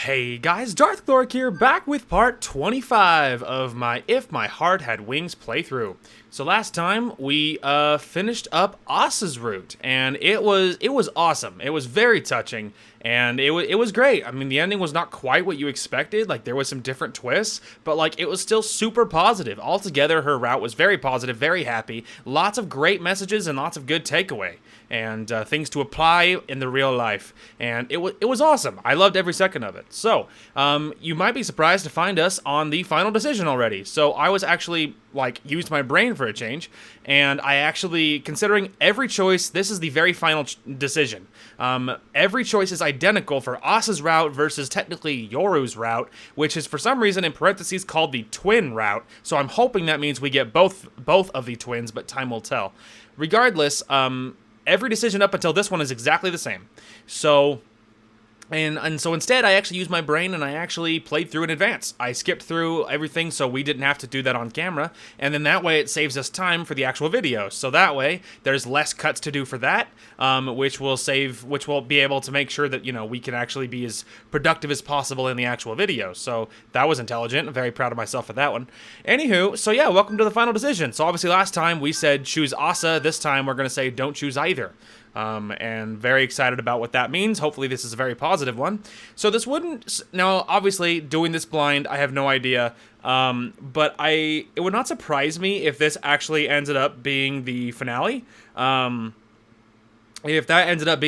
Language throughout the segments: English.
Hey guys, Darth Gloric here, back with part 25 of my If My Heart Had Wings playthrough. So last time we finished up Asa's route, and it was awesome. It was very touching, and it was great. I mean, the ending was not quite what you expected. Like, there was some different twists, but like it was still super positive. Altogether, her route was very positive, very happy. Lots of great messages and lots of good takeaway and things to apply in the real life. And it was awesome. I loved every second of it. So you might be surprised to find us on the final decision already. So I was actually used my brain for a change, and I actually, considering every choice, this is the very final decision. Every choice is identical for Asa's route versus technically Yoru's route, which is for some reason in parentheses called the twin route. So I'm hoping that means we get both of the twins, but time will tell. Regardless, every decision up until this one is exactly the same. So so instead, I actually used my brain and I actually played through in advance. I skipped through everything so we didn't have to do that on camera, and then that way it saves us time for the actual video. So that way, there's less cuts to do for that, which will be able to make sure that, we can actually be as productive as possible in the actual video. So that was intelligent. I'm very proud of myself for that one. Anywho, so yeah, welcome to the final decision. So obviously last time we said choose Asa. This time we're going to say don't choose either. And very excited about what that means. Hopefully this is a very positive one. So this wouldn't, now obviously doing this blind, I have no idea, but it would not surprise me if this actually ended up being the finale. If this ended up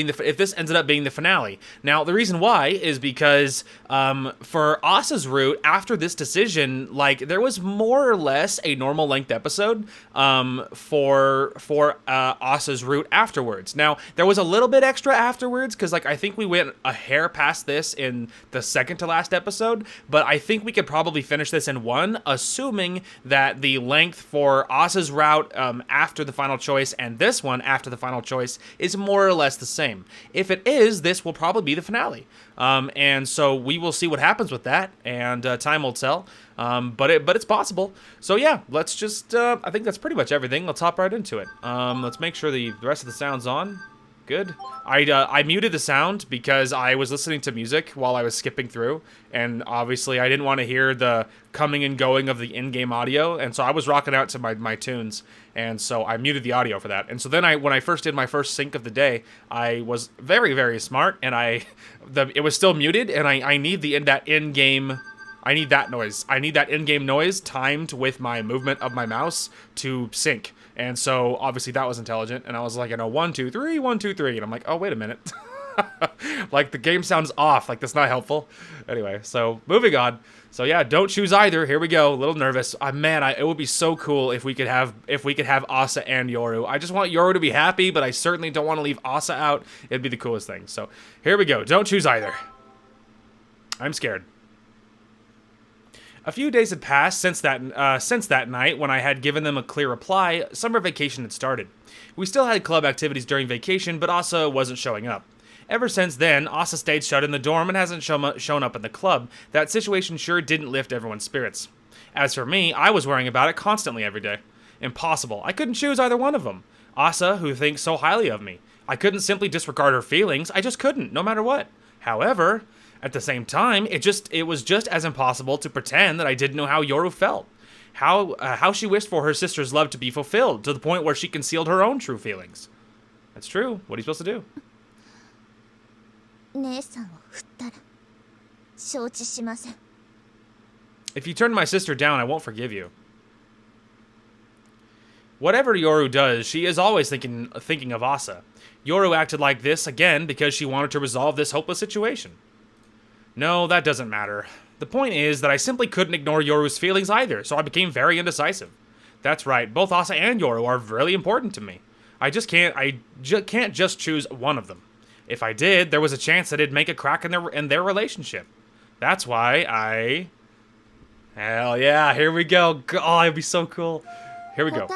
being the finale. Now, the reason why is because for Asa's route, after this decision, there was more or less a normal length episode for Asa's route afterwards. Now, there was a little bit extra afterwards because I think we went a hair past this in the second to last episode, but I think we could probably finish this in one, assuming that the length for Asa's route after the final choice and this one after the final choice is more or less the same. If it is, this will probably be the finale. And so we will see what happens with that, and time will tell. But it's possible. So yeah, let's just, I think that's pretty much everything. Let's hop right into it. Let's make sure the rest of the sound's on. Good. I muted the sound because I was listening to music while I was skipping through, and obviously I didn't want to hear the coming and going of the in-game audio, and so I was rocking out to my tunes, and so I muted the audio for that. And so then when I first did my first sync of the day, I was very, very smart, and it was still muted, and I need that in-game. I need that noise. I need that in-game noise timed with my movement of my mouse to sync. And so, obviously, that was intelligent. And I was like, 1, 2, 3, 1, 2, 3. And I'm like, oh, wait a minute. The game sounds off. That's not helpful. Anyway, so moving on. So yeah, don't choose either. Here we go. A little nervous. Man, it would be so cool if we could have Asa and Yoru. I just want Yoru to be happy, but I certainly don't want to leave Asa out. It'd be the coolest thing. So here we go. Don't choose either. I'm scared. A few days had passed since that night when I had given them a clear reply. Summer vacation had started. We still had club activities during vacation, but Asa wasn't showing up. Ever since then, Asa stayed shut in the dorm and hasn't shown up in the club. That situation sure didn't lift everyone's spirits. As for me, I was worrying about it constantly every day. Impossible. I couldn't choose either one of them. Asa, who thinks so highly of me. I couldn't simply disregard her feelings. I just couldn't, no matter what. However, at the same time, it was just as impossible to pretend that I didn't know how Yoru felt. How she wished for her sister's love to be fulfilled, to the point where she concealed her own true feelings. That's true. What are you supposed to do? If you turn my sister down, I won't forgive you. Whatever Yoru does, she is always thinking of Asa. Yoru acted like this again because she wanted to resolve this hopeless situation. No, that doesn't matter. The point is that I simply couldn't ignore Yoru's feelings either, so I became very indecisive. That's right, both Asa and Yoru are really important to me. I can't just choose one of them. If I did, there was a chance that it'd make a crack in their relationship. That's why Hell yeah, here we go. Oh, it'd be so cool. Here we go.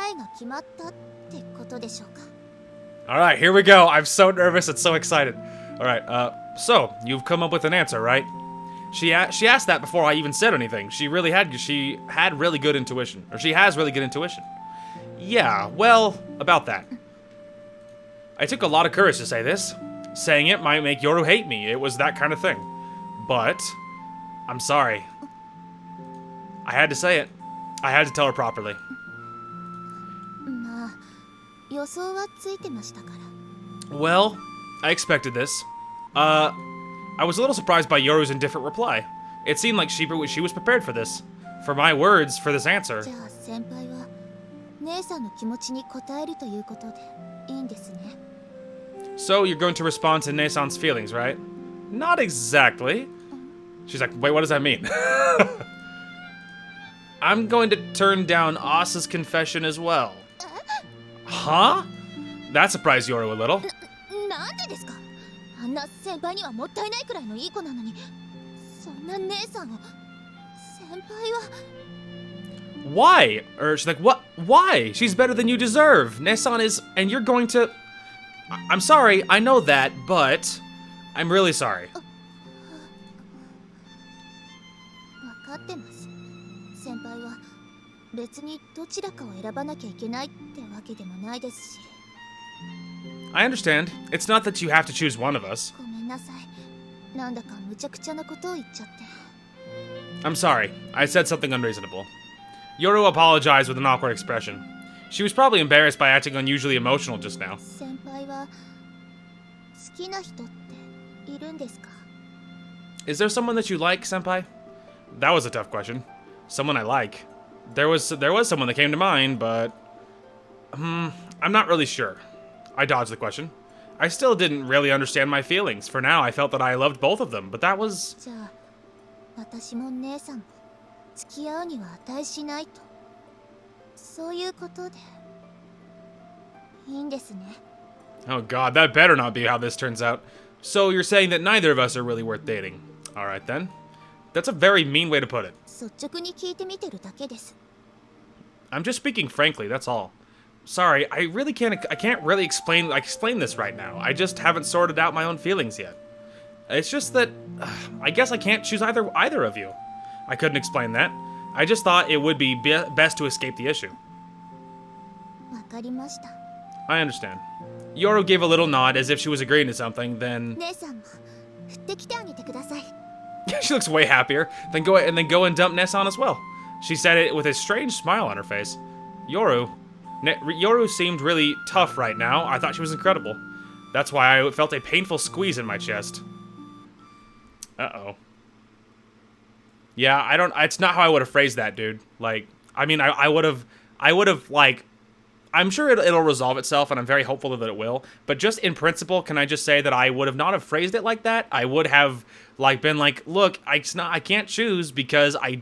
Alright, here we go. I'm so nervous and so excited. Alright, so, you've come up with an answer, right? She asked that before I even said anything. She had really good intuition. Or she has really good intuition. Yeah, well, about that. I took a lot of courage to say this. Saying it might make Yoru hate me. It was that kind of thing. But I'm sorry. I had to say it. I had to tell her properly. まあ、予想はついてましたから。Well, I expected this. I was a little surprised by Yoru's indifferent reply. It seemed like she was prepared for this. For my words, for this answer. じゃあ先輩は姉さんの気持ちに応えるということでいいんですね。So you're going to respond to Nesan's feelings, right? Not exactly. She's like, wait, what does that mean? I'm going to turn down Asa's confession as well. Huh? That surprised Yoru a little. なんでですか？あんな先輩にはもったいないくらいのいい子なのに、そんな姉さんを先輩は。Why? Or she's like, what? Why? She's better than you deserve. Nesan is, and you're going to. I'm sorry, I know that, but I'm really sorry. 分かってます。先輩は別にどちらかを選ばなきゃいけないってわけでもないですし。I understand. It's not that you have to choose one of us. ごめんなさい。なんだか無茶苦茶なことを言っちゃって。I'm sorry. I said something unreasonable. Yoru apologized with an awkward expression. She was probably embarrassed by acting unusually emotional just now. 先輩は好きな人っているんですか？ Is there someone that you like, senpai? That was a tough question. Someone I like. There was someone that came to mind, but I'm not really sure. I dodged the question. I still didn't really understand my feelings. For now, I felt that I loved both of them, but that was... じゃあ私も姉さんも付き合うには値しないと、そういうことでいいんですね。 Oh god, that better not be how this turns out. So you're saying that neither of us are really worth dating. Alright then. That's a very mean way to put it. 率直に聞いてみてるだけです。 I'm just speaking frankly, that's all. Sorry, I can't really explain this right now. I just haven't sorted out my own feelings yet. It's just that I guess I can't choose either of you. I couldn't explain that. I just thought it would be best to escape the issue. わかりました。 I understand. Yoru gave a little nod as if she was agreeing to something, then 姉さんも振ってきてあげてください。 she looks way happier. Then go and dump Nesan as well. She said it with a strange smile on her face. Yoru seemed really tough right now. I thought she was incredible. That's why I felt a painful squeeze in my chest. Uh-oh. Yeah, it's not how I would have phrased that, dude. Like, I mean, I would have, like, I'm sure it'll resolve itself, and I'm very hopeful that it will. But just in principle, can I just say that I would have not have phrased it like that? I would have, like, been like, look, I can't choose because I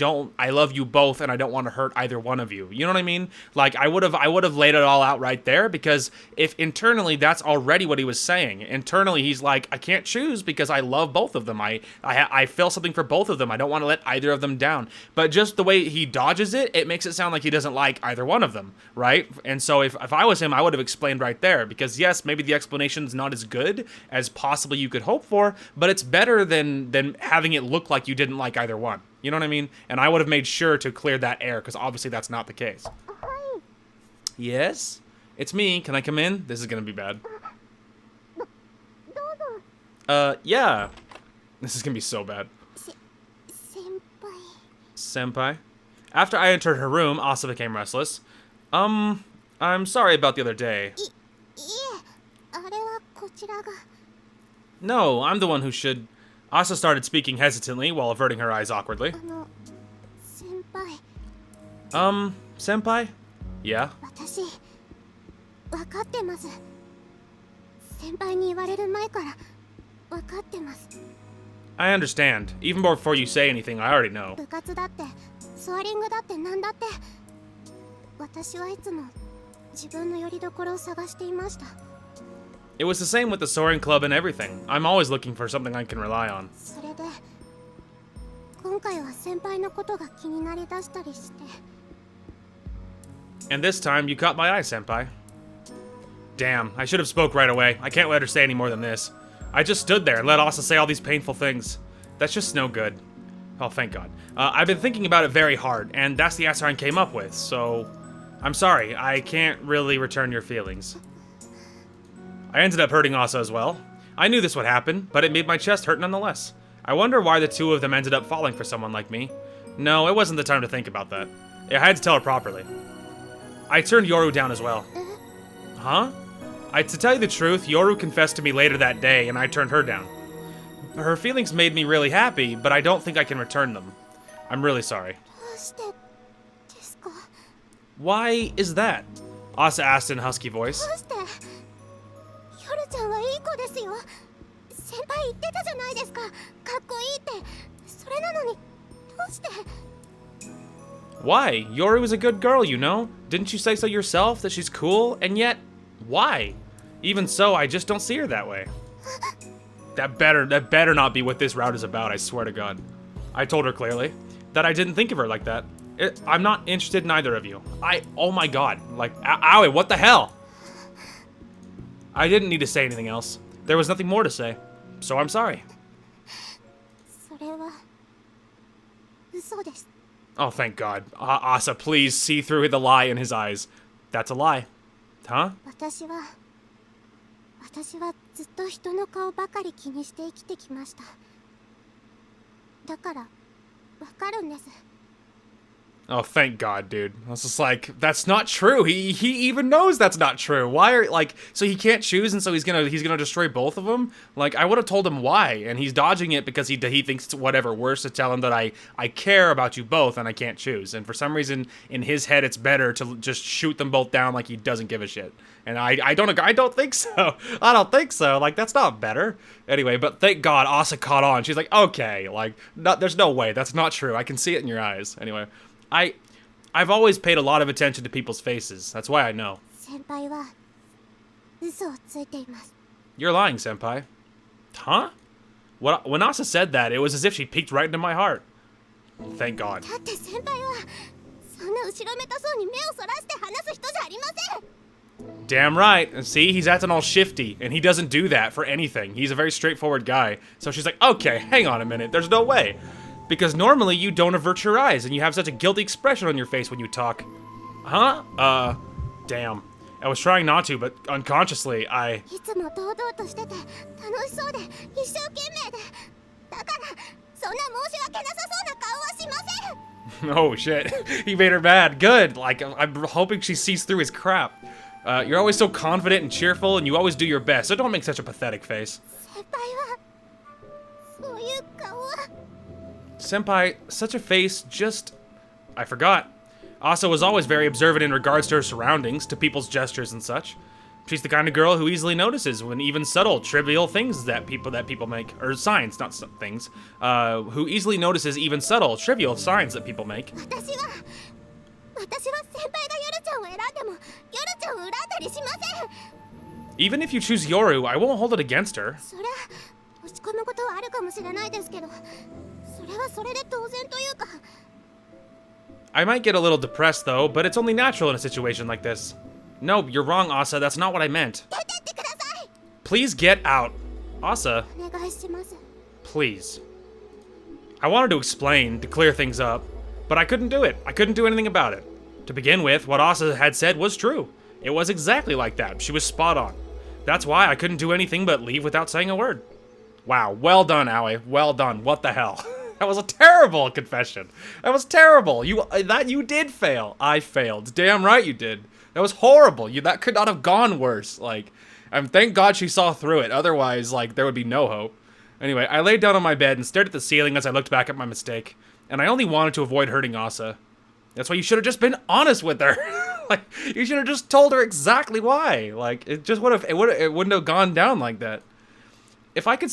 love you both, and I don't want to hurt either one of you. You know what I mean? Like, I would have laid it all out right there, because if internally that's already what he was saying. Internally, he's like, I can't choose because I love both of them. I feel something for both of them. I don't want to let either of them down. But just the way he dodges it, it makes it sound like he doesn't like either one of them, right? And so if I was him, I would have explained right there, because yes, maybe the explanation's not as good as possibly you could hope for, but it's better than having it look like you didn't like either one. You know what I mean? And I would have made sure to clear that air, because obviously that's not the case. Yes? It's me. Can I come in? This is gonna be bad. Yeah. This is gonna be so bad. Senpai? After I entered her room, Asa became restless. I'm sorry about the other day. No, I'm the one who should... Asa started speaking hesitantly while averting her eyes awkwardly. Senpai? Yeah? I understand. Even before you say anything, I already know. It was the same with the soaring club and everything. I'm always looking for something I can rely on. And this time, you caught my eye, senpai. Damn, I should have spoke right away. I can't let her say any more than this. I just stood there and let Asa say all these painful things. That's just no good. Oh, thank God. I've been thinking about it very hard, and that's the answer I came up with, so... I'm sorry, I can't really return your feelings. I ended up hurting Asa as well. I knew this would happen, but it made my chest hurt nonetheless. I wonder why the two of them ended up falling for someone like me. No, it wasn't the time to think about that. I had to tell her properly. I turned Yoru down as well. Huh? To tell you the truth, Yoru confessed to me later that day, and I turned her down. Her feelings made me really happy, but I don't think I can return them. I'm really sorry. Why is that? Asa asked in a husky voice. Why? Yoru is a good girl, you know? Didn't you say so yourself, that she's cool? And yet, why? Even so, I just don't see her that way. That better not be what this route is about, I swear to God. I told her clearly that I didn't think of her like that. I'm not interested in either of you. Oh my God, like, owie, what the hell? I didn't need to say anything else. There was nothing more to say, so I'm sorry. Oh, thank God. Asa, please see through the lie in his eyes. That's a lie. Huh? Oh, thank God, dude. I was just like, that's not true. He even knows that's not true. Why are, like, so he can't choose, and so he's gonna destroy both of them? Like, I would have told him why, and he's dodging it because he thinks it's whatever, worse to tell him that I care about you both and I can't choose. And for some reason, in his head, it's better to just shoot them both down like he doesn't give a shit. And I don't think so. I don't think so. Like, that's not better. Anyway, but thank God Asa caught on. She's like, okay, like, there's no way. That's not true. I can see it in your eyes. Anyway. I've always paid a lot of attention to people's faces. That's why I know. You're lying, senpai. Huh? When Asa said that, it was as if she peeked right into my heart. Thank God. Damn right. See, he's acting all shifty, and he doesn't do that for anything. He's a very straightforward guy. So she's like, okay, hang on a minute. There's no way. Because normally you don't avert your eyes, and you have such a guilty expression on your face when you talk. Huh? Damn. I was trying not to, but unconsciously, Oh shit. He made her mad. Good. Like, I'm hoping she sees through his crap. You're always so confident and cheerful, and you always do your best, so don't make such a pathetic face. Senpai, such a face just... I forgot. Asa was always very observant in regards to her surroundings, to people's gestures and such. She's the kind of girl who easily notices when even subtle, trivial things that people make, or signs, not things, who easily notices even subtle, trivial signs that people make. Even if you choose Yoru, I won't hold it against her. I might get a little depressed though, but it's only natural in a situation like this. No, you're wrong, Asa. That's not what I meant. Please get out. Asa. Please. I wanted to explain, to clear things up, but I couldn't do it. I couldn't do anything about it. To begin with, what Asa had said was true. It was exactly like that. She was spot on. That's why I couldn't do anything but leave without saying a word. Wow, well done, Aoi. Well done. What the hell? That was a terrible confession. That was terrible. You did fail. I failed. Damn right you did. That was horrible. That could not have gone worse. Like, thank God she saw through it. Otherwise, like, there would be no hope. Anyway, I laid down on my bed and stared at the ceiling as I looked back at my mistake. And I only wanted to avoid hurting Asa. That's why you should have just been honest with her. Like, you should have just told her exactly why. Like, it wouldn't have gone down like that. If I could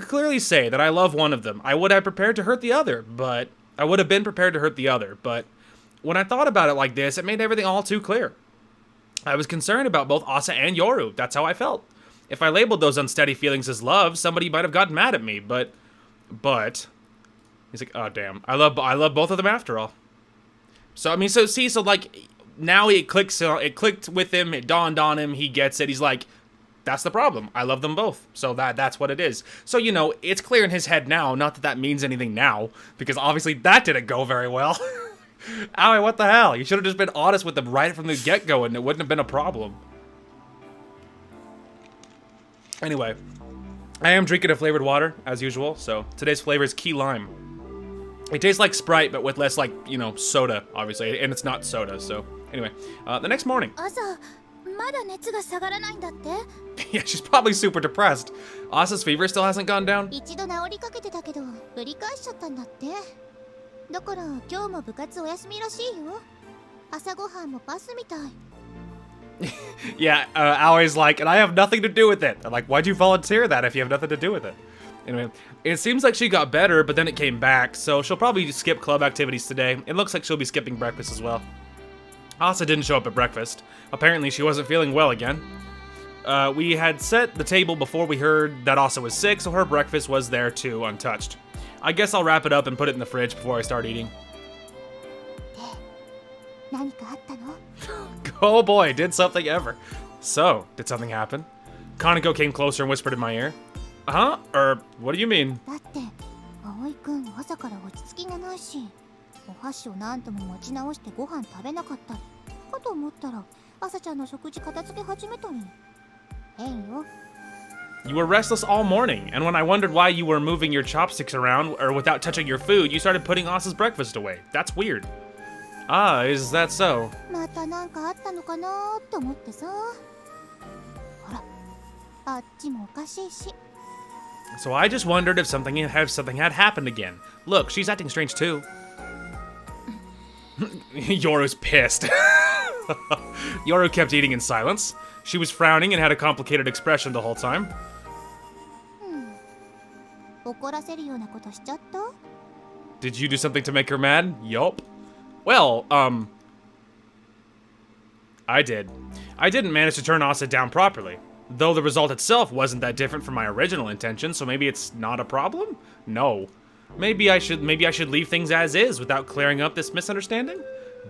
clearly say that I love one of them, I would have prepared to hurt the other, but I would have been prepared to hurt the other, but when I thought about it like this, it made everything all too clear. I was concerned about both Asa and Yoru. That's how I felt. If I labeled those unsteady feelings as love, somebody might have gotten mad at me, but he's like, oh damn, I love both of them after all. So I mean, so like now it clicked with him, it dawned on him, he gets it. He's like, that's the problem. I love them both. So that's what it is. So, you know, it's clear in his head now, not that that means anything now, because obviously that didn't go very well. Owie, what the hell? You should have just been honest with them right from the get-go and it wouldn't have been a problem. Anyway, I am drinking a flavored water, as usual, so today's flavor is key lime. It tastes like Sprite, but with less, like, you know, soda, obviously, and it's not soda, so... Anyway, the next morning. 朝まだ熱が下がらないんだって Yeah, she's probably super depressed. Asa's fever still hasn't gone down? 一度治りかけてたけどぶり返しちゃったんだってだから今日も部活お休みらしいよ朝ごはんもパスみたい Yeah, Aoi's like, and I have nothing to do with it. I'm like, why'd you volunteer that if you have nothing to do with it? Anyway, it seems like she got better, but then it came back, so she'll probably skip club activities today. It looks like she'll be skipping breakfast as well. Asa didn't show up at breakfast. Apparently, she wasn't feeling well again. We had set the table before we heard that Asa was sick, so her breakfast was there too, untouched. I guess I'll wrap it up and put it in the fridge before I start eating. 何かあったの Oh boy, did something ever. So, did something happen? Kaneko came closer and whispered in my ear. Huh? What do you mean? だって葵くん朝から落ち着きがないしお箸を何とも持ち直してご飯食べなかったりかと思ったら朝ちゃんの食事片付け始めたり変よ You were restless all morning, and when I wondered why you were moving your chopsticks around or without touching your food, you started putting Asa's breakfast away. That's weird. Ah, is that so? また何かあったのかなーって思ってさほらあっちもおかしいし So I just wondered if something had happened again. Look, she's acting strange too. Yoru's pissed. Yoru kept eating in silence. She was frowning and had a complicated expression the whole time. 怒らせるようなことしちゃった Did you do something to make her mad? Yup. Well, I did. I didn't manage to turn Asa down properly. Though the result itself wasn't that different from my original intention, so maybe it's not a problem? No. Maybe I should leave things as is without clearing up this misunderstanding?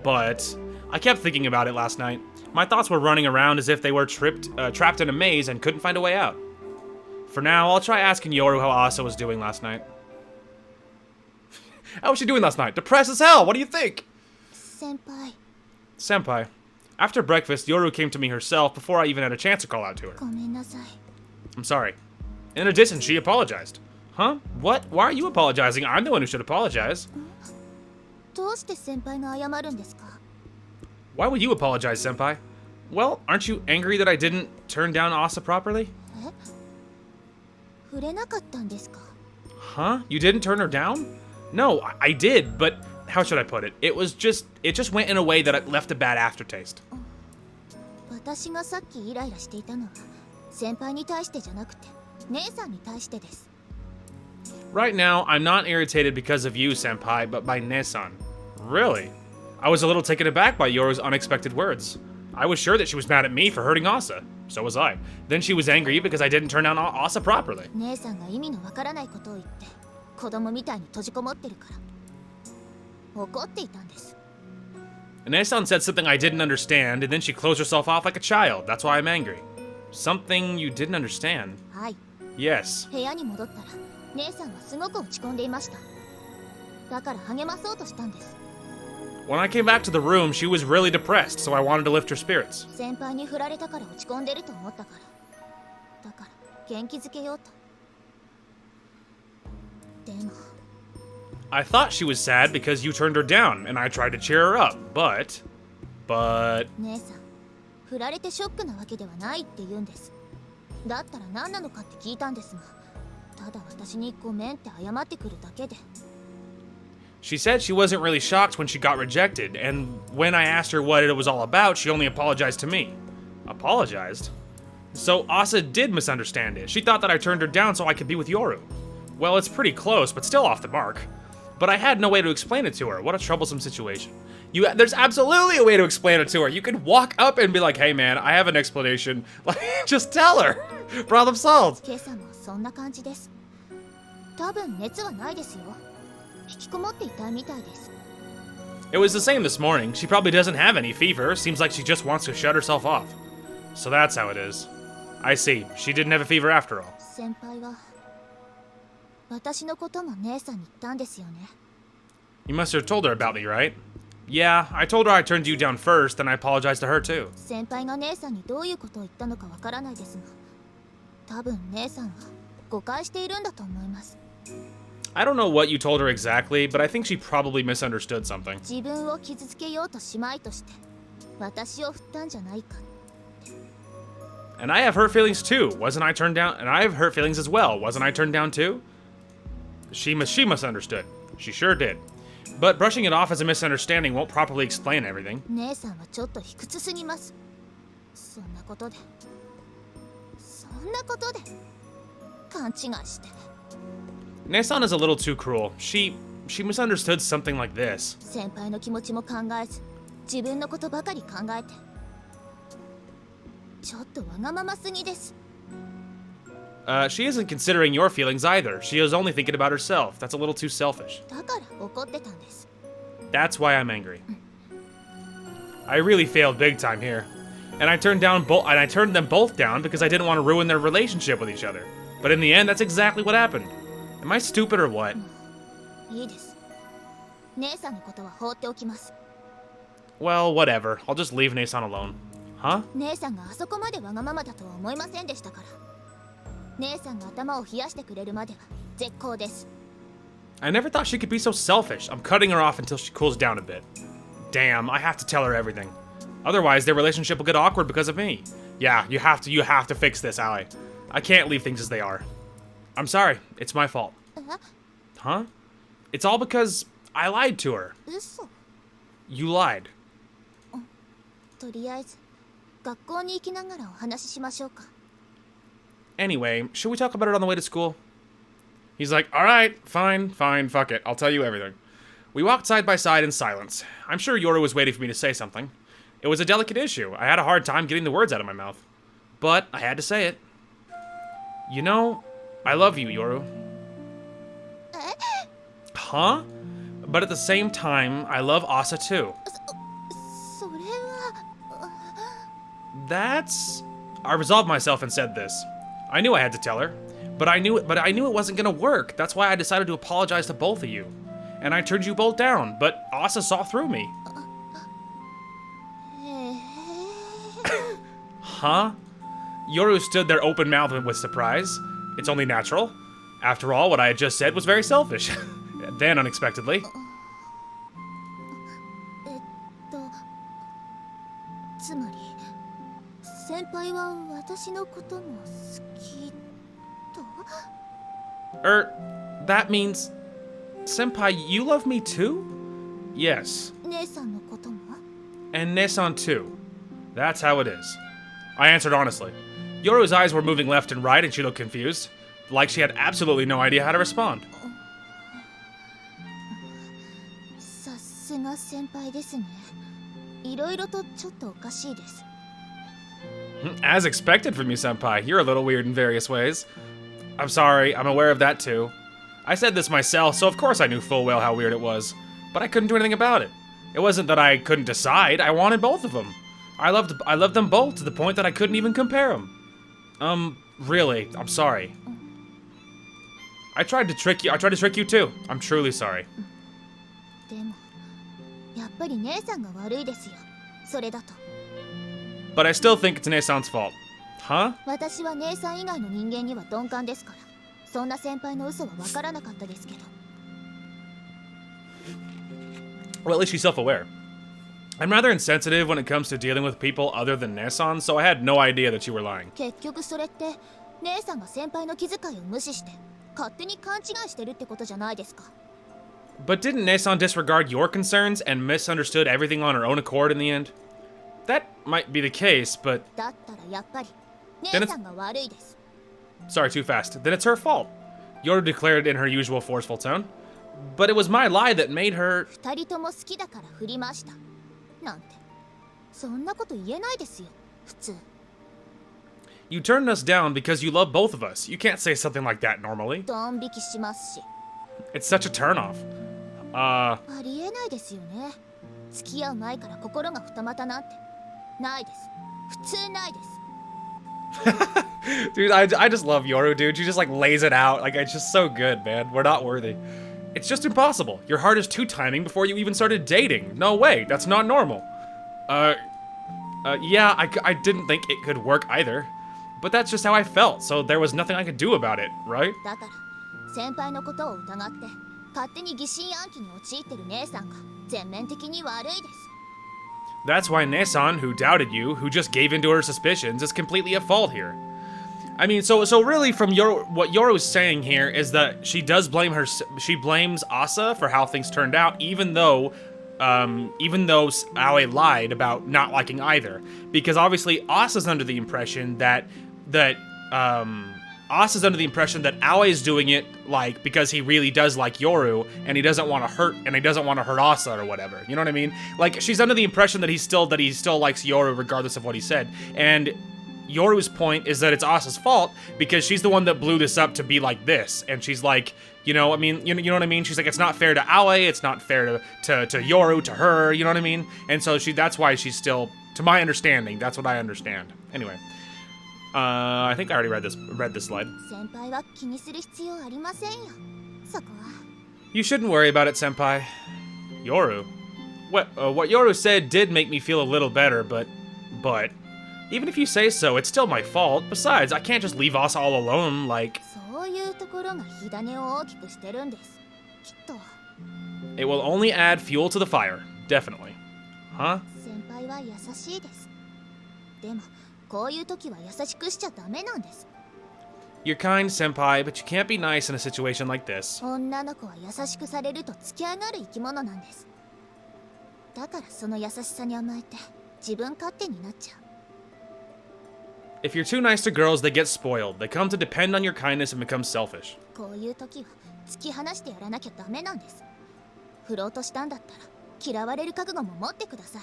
But I kept thinking about it last night. My thoughts were running around as if they were trapped in a maze and couldn't find a way out. For now, I'll try asking Yoru how Asa was doing last night. How was she doing last night? Depressed as hell, what do you think? 先輩 Senpai. After breakfast, Yoru came to me herself before I even had a chance to call out to her. ごめんなさい I'm sorry. In addition, she apologized. Huh? What? Why are you apologizing? I'm the one who should apologize. どうして先輩が謝るんですか Why would you apologize, Senpai? Well, aren't you angry that I didn't turn down Asa properly? え触れなかったんですか Huh? You didn't turn her down? No, I did, but how should I put it? It just went in a way that it left a bad aftertaste. 私がさっきイライラしていたのは先輩に対してじゃなくて姉さんに対してです Right now, I'm not irritated because of you, Senpai, but by Nesan. Really? I was a little taken aback by Yoru's unexpected words. I was sure that she was mad at me for hurting Asa. So was I. Then she was angry because I didn't turn down Asa properly. 姉さんが意味のわからないことを言って子供みたいに閉じこもってるから怒っていたんです Nesan said something I didn't understand, and then she closed herself off like a child. That's why I'm angry. Something you didn't understand? はい Yes. 部屋に戻ったら姉さんはすごく落ち込んでいましただから励まそうとしたんです When I came back to the room, she was really depressed, so I wanted to lift her spirits. 先輩に振られたから落ち込んでると思ったからだから元気づけようとでも I thought she was sad because you turned her down, and I tried to cheer her up, but... 姉さん振られてショックなわけではないって言うんですだったら何なのかって聞いたんですがただ私にごめんって謝ってくるだけで She said she wasn't really shocked when she got rejected, and when I asked her what it was all about, she only apologized to me. Apologized? So Asa did misunderstand it. She thought that I turned her down so I could be with Yoru. Well, it's pretty close, but still off the mark. But I had no way to explain it to her. What a troublesome situation. There's absolutely a way to explain it to her. You could walk up and be like, hey man, I have an explanation. Like, just tell her. Problem solved. 今朝もそんな感じです多分熱はないですよ引きこもっていたみたいです It was the same this morning. She probably doesn't have any fever. Seems like she just wants to shut herself off. So that's how it is. I see. She didn't have a fever after all. 先輩は私のことも姉さんに言ったんですよね You must have told her about me, right? Yeah, I told her I turned you down first, and I apologized to her too. 先輩が姉さんにどういうことを言ったのかわからないですが多分姉さんは誤解しているんだと思います。 I don't know what you told her exactly, but I think she probably misunderstood something. 自分を傷つけようとしまいとして私を振ったんじゃないか。 And I have hurt feelings too. Wasn't I turned down? And I have hurt feelings as well. Wasn't I turned down too? She misunderstood. She sure did. But brushing it off as a misunderstanding won't properly explain everything. 姉さんはちょっと卑屈すぎます。そんなことで勘違いして。 Nason is a little too cruel. She misunderstood something like this. 先輩の気持ちも考えず自分のことばかり考えてちょっとわがまますぎです。 She isn't considering your feelings either. She is only thinking about herself. That's a little too selfish. だから怒ってたんです。 That's why I'm angry. I really failed big time here. And I turned them both down because I didn't want to ruin their relationship with each other. But in the end, that's exactly what happened. Am I stupid or what? いいです。姉さんのことは放っておきます。 Well, whatever. I'll just leave Nason alone. Huh? 姉さんがあそこまでわがままだとは思いませんでしたから。姉さんが頭を冷やしてくれるまでは絶好です。 I never thought she could be so selfish. I'm cutting her off until she cools down a bit. Damn, I have to tell her everything. Otherwise, their relationship will get awkward because of me. Yeah, you have to fix this, Ally. I can't leave things as they are. I'm sorry. It's my fault. Huh? It's all because I lied to her. 嘘。 You lied. とりあえず学校に行きながらお話ししましょうか。 Anyway, should we talk about it on the way to school? He's like, alright, fine, fuck it. I'll tell you everything. We walked side by side in silence. I'm sure Yoru was waiting for me to say something. It was a delicate issue. I had a hard time getting the words out of my mouth. But I had to say it. You know, I love you, Yoru. Huh? But at the same time, I love Asa too. それは。 That's... I resolved myself and said this. I knew I had to tell her, but I knew it wasn't gonna work. That's why I decided to apologize to both of you. And I turned you both down, but Asa saw through me. Huh? Yoru stood there open-mouthed with surprise. It's only natural. After all, what I had just said was very selfish. Then, unexpectedly. つまり先輩は私のことも好きと。 That means... Senpai, you love me too? Yes. 姉さんのことも。 And Nesan too. That's how it is. I answered honestly. Yoru's eyes were moving left and right and she looked confused. Like she had absolutely no idea how to respond. さすが先輩ですね。いろいろとちょっとおかしいです。 As expected from you, Senpai. You're a little weird in various ways. I'm sorry, I'm aware of that too. I said this myself, so of course I knew full well how weird it was. But I couldn't do anything about it. It wasn't that I couldn't decide, I wanted both of them. I loved them both to the point that I couldn't even compare them. Really, I'm sorry. I tried to trick you too. I'm truly sorry. でもやっぱり姉さんが悪いですよ。それだと。 But I still think it's Nesan's fault. Huh? 私は姉さん以外の人間には鈍感ですから、そんな先輩の嘘は分からなかったですけど。 Well, at least she's self-aware. I'm rather insensitive when it comes to dealing with people other than Nesan, so I had no idea that you were lying. 結局それって姉さんが先輩の気遣いを無視して勝手に勘違いしてるってことじゃないですか。 But didn't Nesan disregard your concerns and misunderstood everything on her own accord in the end? That might be the case, but... だったらやっぱり姉さんが悪いです。 Sorry, too fast. Then it's her fault. Yoru declared in her usual forceful tone. But it was my lie that made her... 二人とも好きだから振り回した。なんて、そんなこと言えないですよ、普通。 You turned us down because you love both of us. You can't say something like that normally. ドン引きしますし。 It's such a turnoff. ありえないですよね。付き合う前から心が二股なんてないです。普通ないです。 Dude, I just love Yoru, dude. She just like lays it out. Like, it's just so good, man. We're not worthy. It's just impossible. Your heart is two-timing before you even started dating. No way, that's not normal. Yeah, I didn't think it could work either. but that's just how I felt, so there was nothing I could do about it, right? だから先輩のことを疑って勝手に疑心暗鬼に陥ってる姉さんが全面的に悪いです。 That's why Nesan, who doubted you, who just gave into her suspicions, is completely at fault here. I mean, so really from what Yoru's saying here is that she does blame she blames Asa for how things turned out, even though Aoi lied about not liking either. Because obviously Asa's under the impression that Aoi is doing it like because he really does like Yoru and he doesn't want to hurt Asa or whatever. You know what I mean? Like she's under the impression that he still likes Yoru regardless of what he said. And Yoru's point is that it's Asa's fault because she's the one that blew this up to be like this. And she's like, you know what I mean? She's like, it's not fair to Aoi, it's not fair to Yoru, to her, you know what I mean? And so that's why she's still, to my understanding, that's what I understand. Anyway. I think I already read this slide. 先輩は気にする必要ありませんよ。そこは。You shouldn't worry about it, senpai. Yoru. What Yoru said did make me feel a little better, but even if you say so, it's still my fault. Besides, I can't just leave us all alone, like... そういうところが火種を大きくしてるんです。きっと。It will only add fuel to the fire. Definitely. Huh? 先輩は優しいです。でも、こういう時は優しくしちゃダメなんです。 You're kind, senpai, but you can't be nice in a situation like this. 女の子は優しくされると突き上がる生き物なんです。だからその優しさに甘えて自分勝手になっちゃう。 If you're too nice to girls, they get spoiled. They come to depend on your kindness and become selfish. こういう時は突き放してやらなきゃダメなんです。振ろうとしたんだったら嫌われる覚悟も持ってください。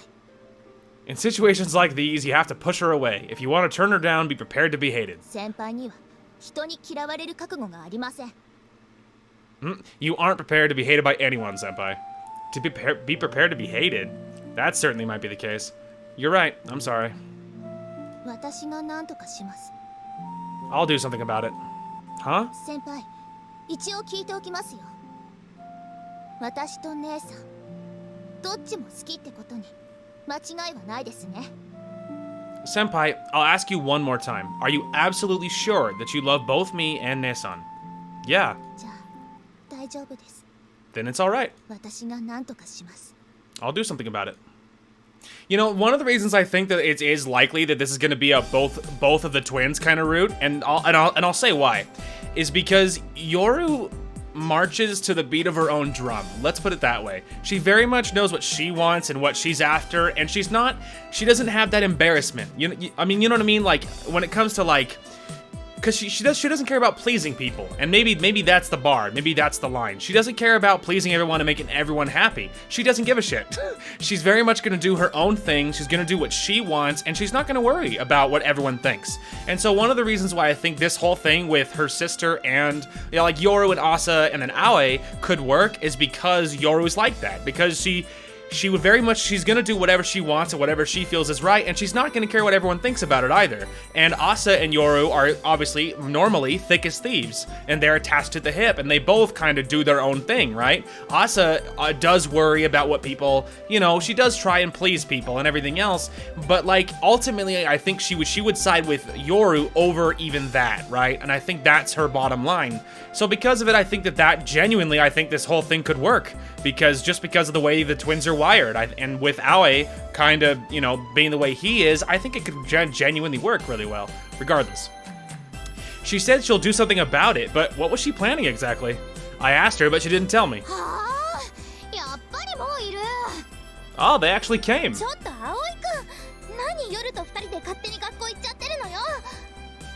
In situations like these, you have to push her away. If you want to turn her down, be prepared to be hated. 先輩には人に嫌われる覚悟がありません。You aren't prepared to be hated by anyone, senpai. To be prepared to be hated? That certainly might be the case. You're right. I'm sorry. 私が何とかします。 I'll do something about it. Huh? 先輩、一応聞いておきますよ。私と姉さん、どっちも好きってことに間違いはないですね。 Senpai, I'll ask you one more time. Are you absolutely sure that you love both me and Nesan? Yeah. じゃあ、大丈夫です。 Then it's alright. 私が何とかします。 I'll do something about it. You know, one of the reasons I think that it is likely that this is going to be a both of the twins kind of route, and I'll say why, is because Yoru marches to the beat of her own drum. Let's put it that way. She very much knows what she wants and what she's after, and she doesn't have that embarrassment. You know what I mean? Like when it comes to like, because she doesn't care about pleasing people, and maybe that's the bar, maybe that's the line. She doesn't care about pleasing everyone and making everyone happy. She doesn't give a shit. She's very much gonna do her own thing. She's gonna do what she wants, and she's not gonna worry about what everyone thinks. And so one of the reasons why I think this whole thing with her sister and like Yoru and Asa and then Aoi could work is because Yoru's like that, because she would very much, she's gonna do whatever she wants and whatever she feels is right, and she's not gonna care what everyone thinks about it either. And Asa and Yoru are obviously normally thick as thieves, and they're attached to the hip, and they both kind of do their own thing, right? Asa does worry about what people, she does try and please people and everything else, but like ultimately I think she would side with Yoru over even that, right? And I think that's her bottom line. So because of it, I think that genuinely, I think this whole thing could work, because of the way the twins are wired, and with Aoi kind of, being the way he is, I think it could genuinely work really well, regardless. She said she'll do something about it, but what was she planning exactly? I asked her, but she didn't tell me. Oh, they actually came.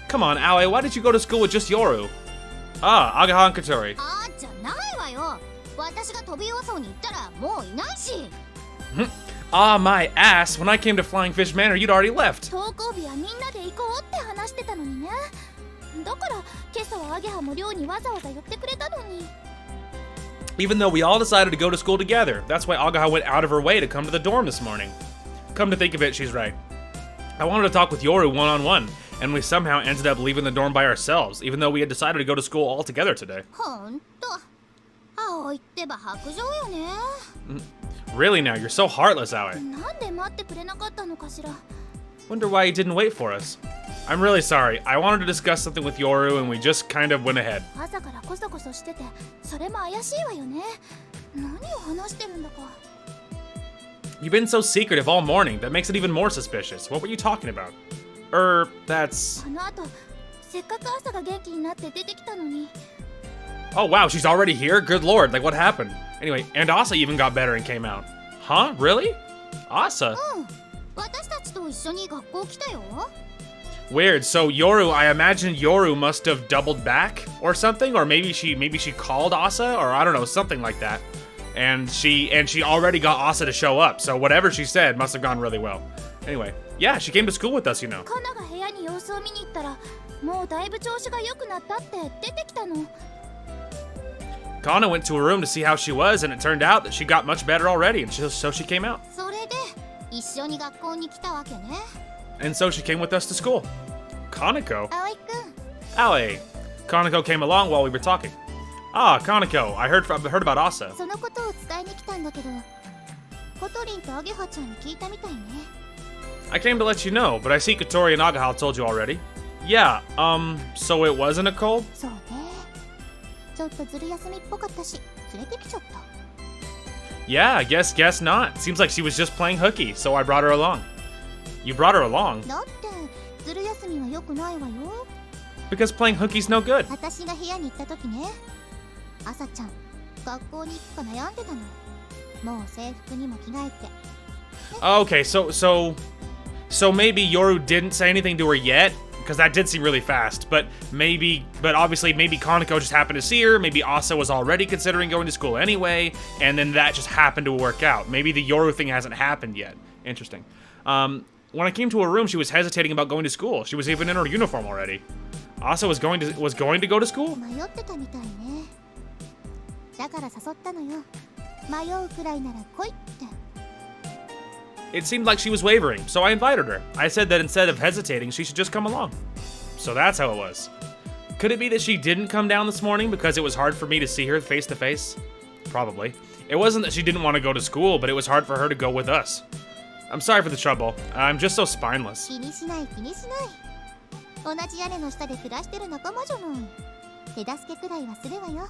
Come on, Aoi, why did you go to school with just Yoru? Ah, Agaha and Katori. Ah, my ass. When I came to Flying Fish Manor, you'd already left. Even though we all decided to go to school together. That's why Agaha went out of her way to come to the dorm this morning. Come to think of it, she's right. I wanted to talk with Yoru one-on-one, and we somehow ended up leaving the dorm by ourselves, even though we had decided to go to school all together today. Really now, you're so heartless, Aoi. Wonder why you didn't wait for us. I'm really sorry. I wanted to discuss something with Yoru and we just kind of went ahead. 朝からコソコソしてて、それも怪しいわよね。何を話してるんだか。You've been so secretive all morning. That makes it even more suspicious. What were you talking about? That's... あの後、せっかく朝が元気になって出てきたのに。Oh wow, she's already here? Good lord, like what happened? Anyway, and Asa even got better and came out. Huh? Really? Asa? うん。私たちと一緒に学校来たよ。Weird. So Yoru, I imagine Yoru must have doubled back or something, or maybe she called Asa, or I don't know, something like that. And she already got Asa to show up, so whatever she said must have gone really well. Anyway, yeah, she came to school with us, you know. カナが部屋に様子を見に行ったら、もうだいぶ調子が良くなったって出てきたの。Kana went to her room to see how she was, and it turned out that she got much better already, and so she came out. それで一緒に学校に来たわけね。And so she came with us to school. Kaneko? 葵くん。Aoi. Kaneko came along while we were talking. Ah, Kaneko, I heard about Asa. そのことを伝えに来たんだけど、コトリンとアゲハちゃんに聞いたみたいね。I came to let you know, but I see Kotori and Agahal told you already. Yeah, so it wasn't a cold? そうね。ちょっとずる休みっぽかったし、連れてきちゃった。Yeah, I guess not. Seems like she was just playing hooky, so I brought her along. You brought her along? だってずる休みは良くないわよ。 Because playing hooky's no good. 私が部屋に行った時ね、朝ちゃん学校に行くか悩んでたの。もう制服にも着替えて。Okay, so maybe Yoru didn't say anything to her yet, because that did seem really fast. But obviously maybe Kaneko just happened to see her. Maybe Asa was already considering going to school anyway, and then that just happened to work out. Maybe the Yoru thing hasn't happened yet. Interesting. When I came to her room, she was hesitating about going to school. She was even in her uniform already. Asa was going to go to school? 迷ってたみたいね。だから誘ったのよ。迷うくらいなら来いって。It seemed like she was wavering, so I invited her. I said that instead of hesitating, she should just come along. So that's how it was. Could it be that she didn't come down this morning because it was hard for me to see her face to face? Probably. It wasn't that she didn't want to go to school, but it was hard for her to go with us. I'm sorry for the trouble. I'm just so spineless. 気にしない気にしない。同じ屋根の下で暮らしてる仲間じゃない。手助けくらいはするわよ。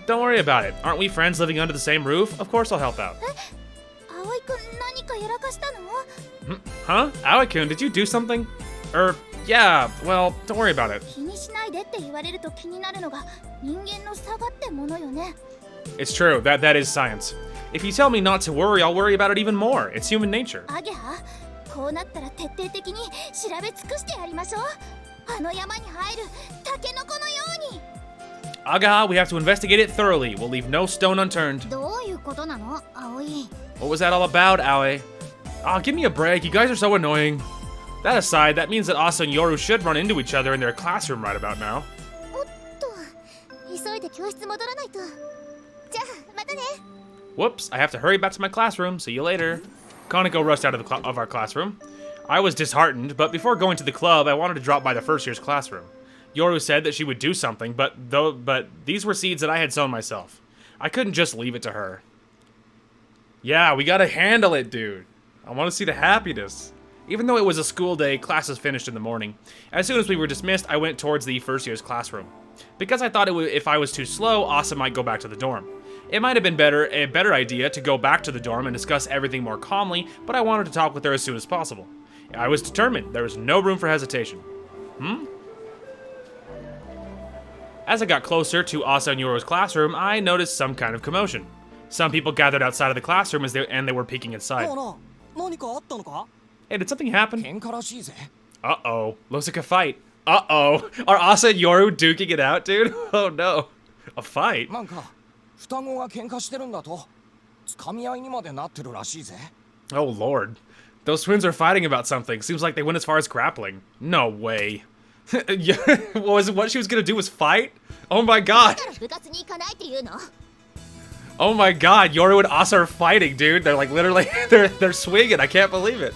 Don't worry about it. Aren't we friends living under the same roof? Of course I'll help out. 葵くん何かやらかしたの？ Huh? Aoi-kun, did you do something? Yeah, well, don't worry about it. 気にしないでって言われると気になるのが人間の差がってものよね。It's true. That is science. If you tell me not to worry, I'll worry about it even more. It's human nature. アゲハ、こうなったら徹底的に調べ尽くしてやりましょう。あの山に生えるタケノコのように。Agaha, we have to investigate it thoroughly. We'll leave no stone unturned. どういうことなの、葵？ What was that all about, Aoi? Aw, give me a break. You guys are so annoying. That aside, that means that Asa and Yoru should run into each other in their classroom right about now. おっと、急いで教室戻らないと。じゃあ、またね。 Whoops, I have to hurry back to my classroom. See you later. Kaneko rushed out of our classroom. I was disheartened, but before going to the club, I wanted to drop by the first year's classroom. Yoru said that she would do something, but these were seeds that I had sown myself. I couldn't just leave it to her. Yeah, we gotta handle it, dude. I want to see the happiness. Even though it was a school day, classes finished in the morning. As soon as we were dismissed, I went towards the first year's classroom. Because I thought if I was too slow, Asa might go back to the dorm. It might have been a better idea to go back to the dorm and discuss everything more calmly, but I wanted to talk with her as soon as possible. I was determined. There was no room for hesitation. As I got closer to Asa and Yoru's classroom, I noticed some kind of commotion. Some people gathered outside of the classroom and they were peeking inside. Hey, did something happen? Uh-oh. Looks like a fight. Uh-oh. Are Asa and Yoru duking it out, dude? Oh, no. A fight? Oh, Lord. Those twins are fighting about something. Seems like they went as far as grappling. No way. What she was gonna do was fight? Oh my god. Oh my god, Yoru and Asa are fighting, dude. They're like literally, they're swinging. I can't believe it.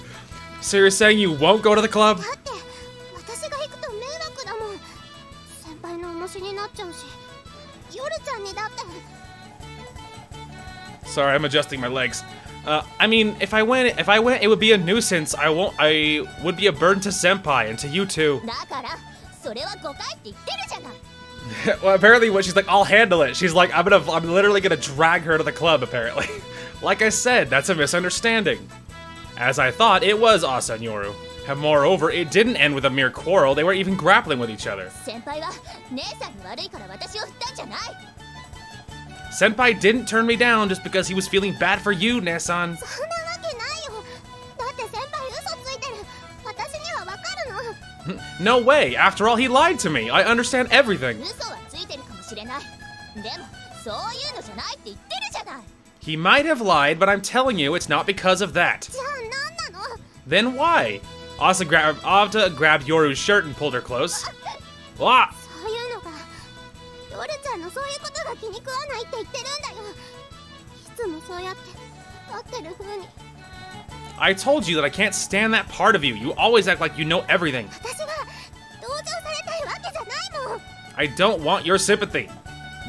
So you're saying you won't go to the club? Sorry, I'm adjusting my legs. I mean, if I went, it would be a nuisance. I would be a burden to Senpai and to you too. だからそれは誤解って言ってるじゃない。 Well, apparently, what she's like, I'll handle it. She's like, I'm literally gonna drag her to the club. Apparently, like I said, that's a misunderstanding. As I thought, it was Asa and Yoru. And moreover, it didn't end with a mere quarrel. They were even grappling with each other. 先輩は姉さんに悪いから私を振ったんじゃない。 Senpai didn't turn me down just because he was feeling bad for you, Nesan. そんなわけないよ。だって先輩嘘ついてる。私にはわかるの。 No way. After all, he lied to me. I understand everything. 嘘はついてるかもしれない。でもそういうのじゃないって言ってるじゃない。 He might have lied, but I'm telling you, it's not because of that. じゃあ何なの？ Then why? Asa grabbed Yoru's shirt and pulled her close. Wah! そういうのがヨルちゃんのそういうことが気に食わないって言ってるんだよ。いつもそうやって立ってる風に。 I told you that I can't stand that part of you. You always act like you know everything. 私は同情されたいわけじゃないもん。 I don't want your sympathy.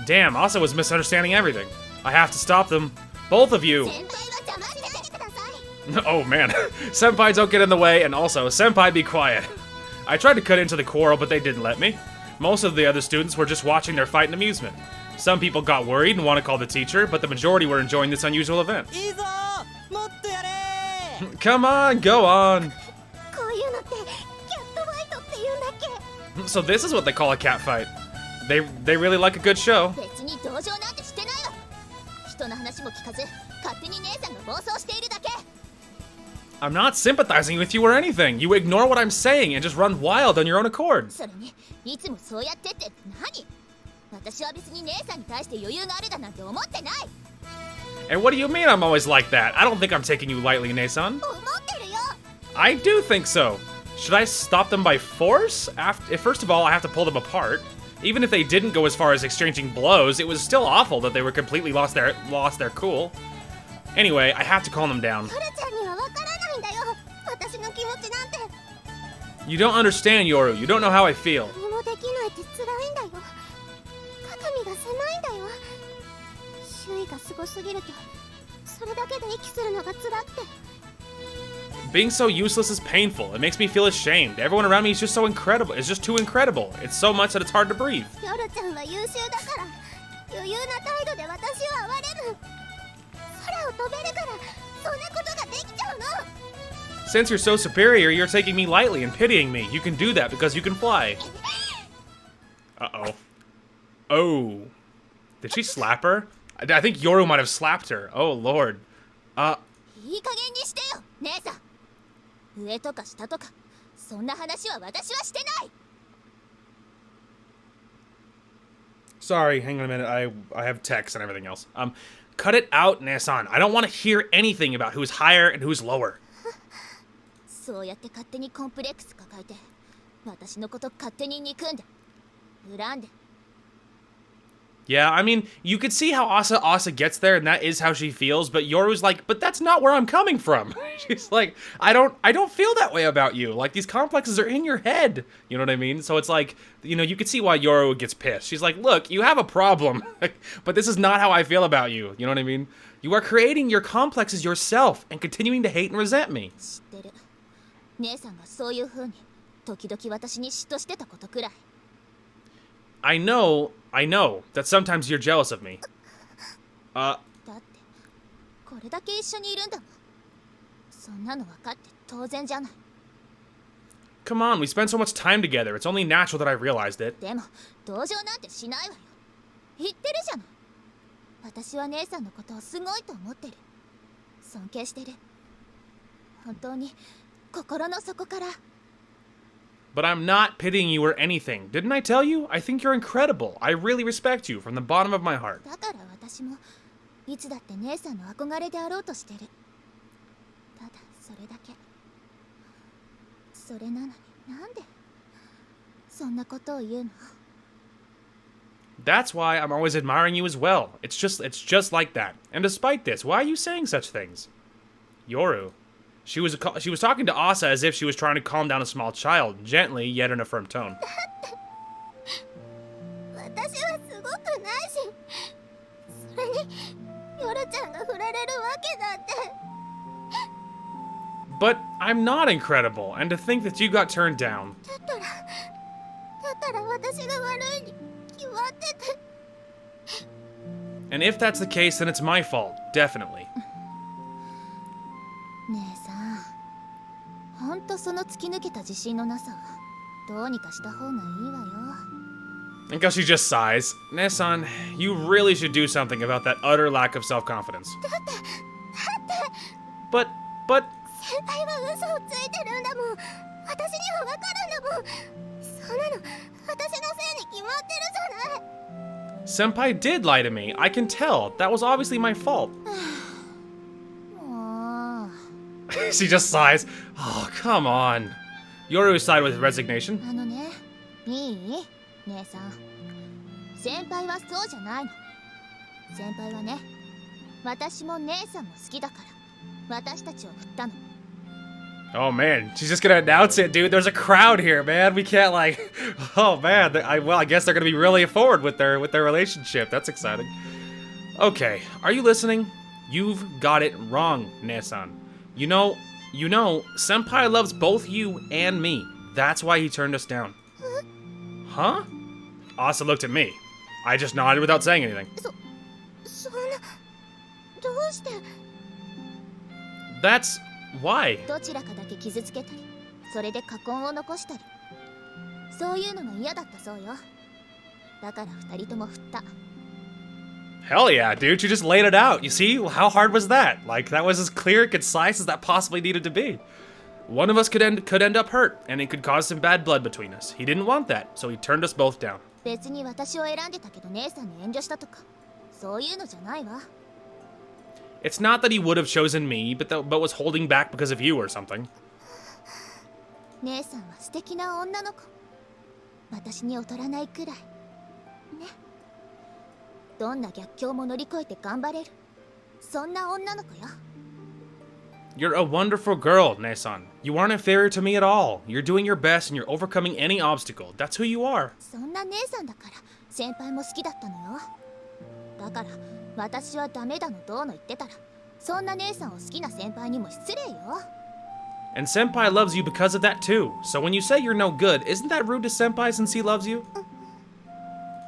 Damn, Asa was misunderstanding everything. I have to stop them. Both of you. 先輩は邪魔しないでください。 Oh man. Senpai, don't get in the way, and also, Senpai, be quiet. I tried to cut into the quarrel, but they didn't let me. Most of the other students were just watching their fight in amusement. Some people got worried and want to call the teacher, but the majority were enjoying this unusual event. いいぞもっとやれ Come on, go on. こういうのってキャットファイトって言うんだっけ？ So this is what they call a cat fight. They really like a good show. 別に同情なんてしてないわ。人の話も聞かず勝手に姉さんが暴走しているだけ。 I'm not sympathizing with you or anything. You ignore what I'm saying and just run wild on your own accord. それにいつもそうやってって何？私は別に姉さんに対して余裕があるだなんて思ってない。 And what do you mean I'm always like that? I don't think I'm taking you lightly, Nason. 思ってるよ。 I do think so. Should I stop them by force? First of all, I have to pull them apart. Even if they didn't go as far as exchanging blows, it was still awful that they were completely lost their cool. Anyway, I have to calm them down. ヨルちゃんにはわからないんだよ。私の気持ちなんて。 You don't understand, Yoru. You don't know how I feel. 何もできないって辛いんだよ。肩身が狭いんだよ。周囲がすごすぎるとそれだけで息するのが辛くて。 Being so useless is painful. It makes me feel ashamed. Everyone around me is just so incredible. It's just too incredible. It's so much that it's hard to breathe. ヨルちゃんは優秀だから余裕な態度で私を哀れむ。空を飛べるからそんなことができちゃうの。 Since you're so superior, you're taking me lightly and pitying me. You can do that because you can fly. Uh-oh. Oh. Did she slap her? I think Yoru might have slapped her. Oh, Lord. いい加減にしてよ姉さん。上とか下とかそんな話は私はしてない。 Sorry, hang on a minute. I have text and everything else. Cut it out, Nasan. I don't want to hear anything about who's higher and who's lower. そうやって勝手にコンプレックス抱えて私のこと勝手に憎んで恨んで。 Yeah, I mean, you could see how Asa gets there, and that is how she feels. But Yoru's like, but that's not where I'm coming from. She's like, I don't feel that way about you. Like, these complexes are in your head. You know what I mean? So it's like, you know, you could see why Yoru gets pissed. She's like, look, you have a problem, but this is not how I feel about you. You know what I mean? You are creating your complexes yourself and continuing to hate and resent me. 知ってる。姉さんがそういう風に時々私に嫉妬してたことくらい。 I know that sometimes you're jealous of me. だってこれだけ一緒にいるんだもん。そんなの分かって当然じゃない。 Come on, we spent so much time together. It's only natural that I realized it. でも同情なんてしないわよ。言ってるじゃない。私は姉さんのことをすごいと思ってる。尊敬してる。本当に心の底から。 But I'm not pitying you or anything. Didn't I tell you? I think you're incredible. I really respect you from the bottom of my heart. だから私もいつだって姉さんの憧れであろうとしてる。ただそれだけ。それなのになんでそんなことを言うの？ That's why I'm always admiring you as well. It's just like that. And despite this, why are you saying such things? Yoru. She was talking to Asa as if she was trying to calm down a small child, gently yet in a firm tone. 私はすごくないし、それにヨルちちゃんが振られるわけだって。 But I'm not incredible, and to think that you got turned down. だったら私が悪いに決まってて。 And if that's the case, then it's my fault, definitely. 姉さん、ほんとその突き抜けた自信のなさはどうにかした方がいいわよ。 I guess she just sighs. Nessan, you really should do something about that utter lack of self-confidence. But... 先輩は嘘をついてるんだもん。私にはわかるんだもん。そんなの私のせいに決まってるじゃない。 Senpai did lie to me. I can tell. That was obviously my fault. もう She just sighs. Oh, come on. Yoru sighed with resignation. あのね、いい？姉さん。先輩はそうじゃないの。先輩はね、私も姉さんも好きだから、私たちを振ったの。 Oh man, she's just gonna announce it, dude. There's a crowd here, man. We can't like. Oh man, I guess they're gonna be really forward with their relationship. That's exciting. Okay, are you listening? You've got it wrong, Nessan. You know, Senpai loves both you and me. That's why he turned us down. Huh? Asa looked at me. I just nodded without saying anything. そんな、どうして？ That's why. どちらかだけ傷つけたり、それで禍根を残したり、そういうのが嫌だったそうよ。だから二人とも振った。 Hell yeah, dude. She just laid it out. You see? How hard was that? Like, that was as clear and concise as that possibly needed to be. One of us could end up hurt, and it could cause some bad blood between us. He didn't want that, so he turned us both down. 別に私を選んでたけど姉さんに遠慮したとか、そういうのじゃないわ。 It's not that he would have chosen me, but was holding back because of you or something. 姉さんは素敵な女の子。私に劣らないくらい。ね。どんな逆境も乗り越えて頑張れる。そんな女の子よ。 You're a wonderful girl, Nessan. You aren't inferior to me at all. You're doing your best and you're overcoming any obstacle. That's who you are. そんな姉さんだから先輩も好きだったのよ。だから私はダメだのどうの言ってたら、そんな姉さんを好きな先輩にも失礼よ。 And Senpai loves you because of that too. So when you say you're no good, isn't that rude to Senpai since he loves you?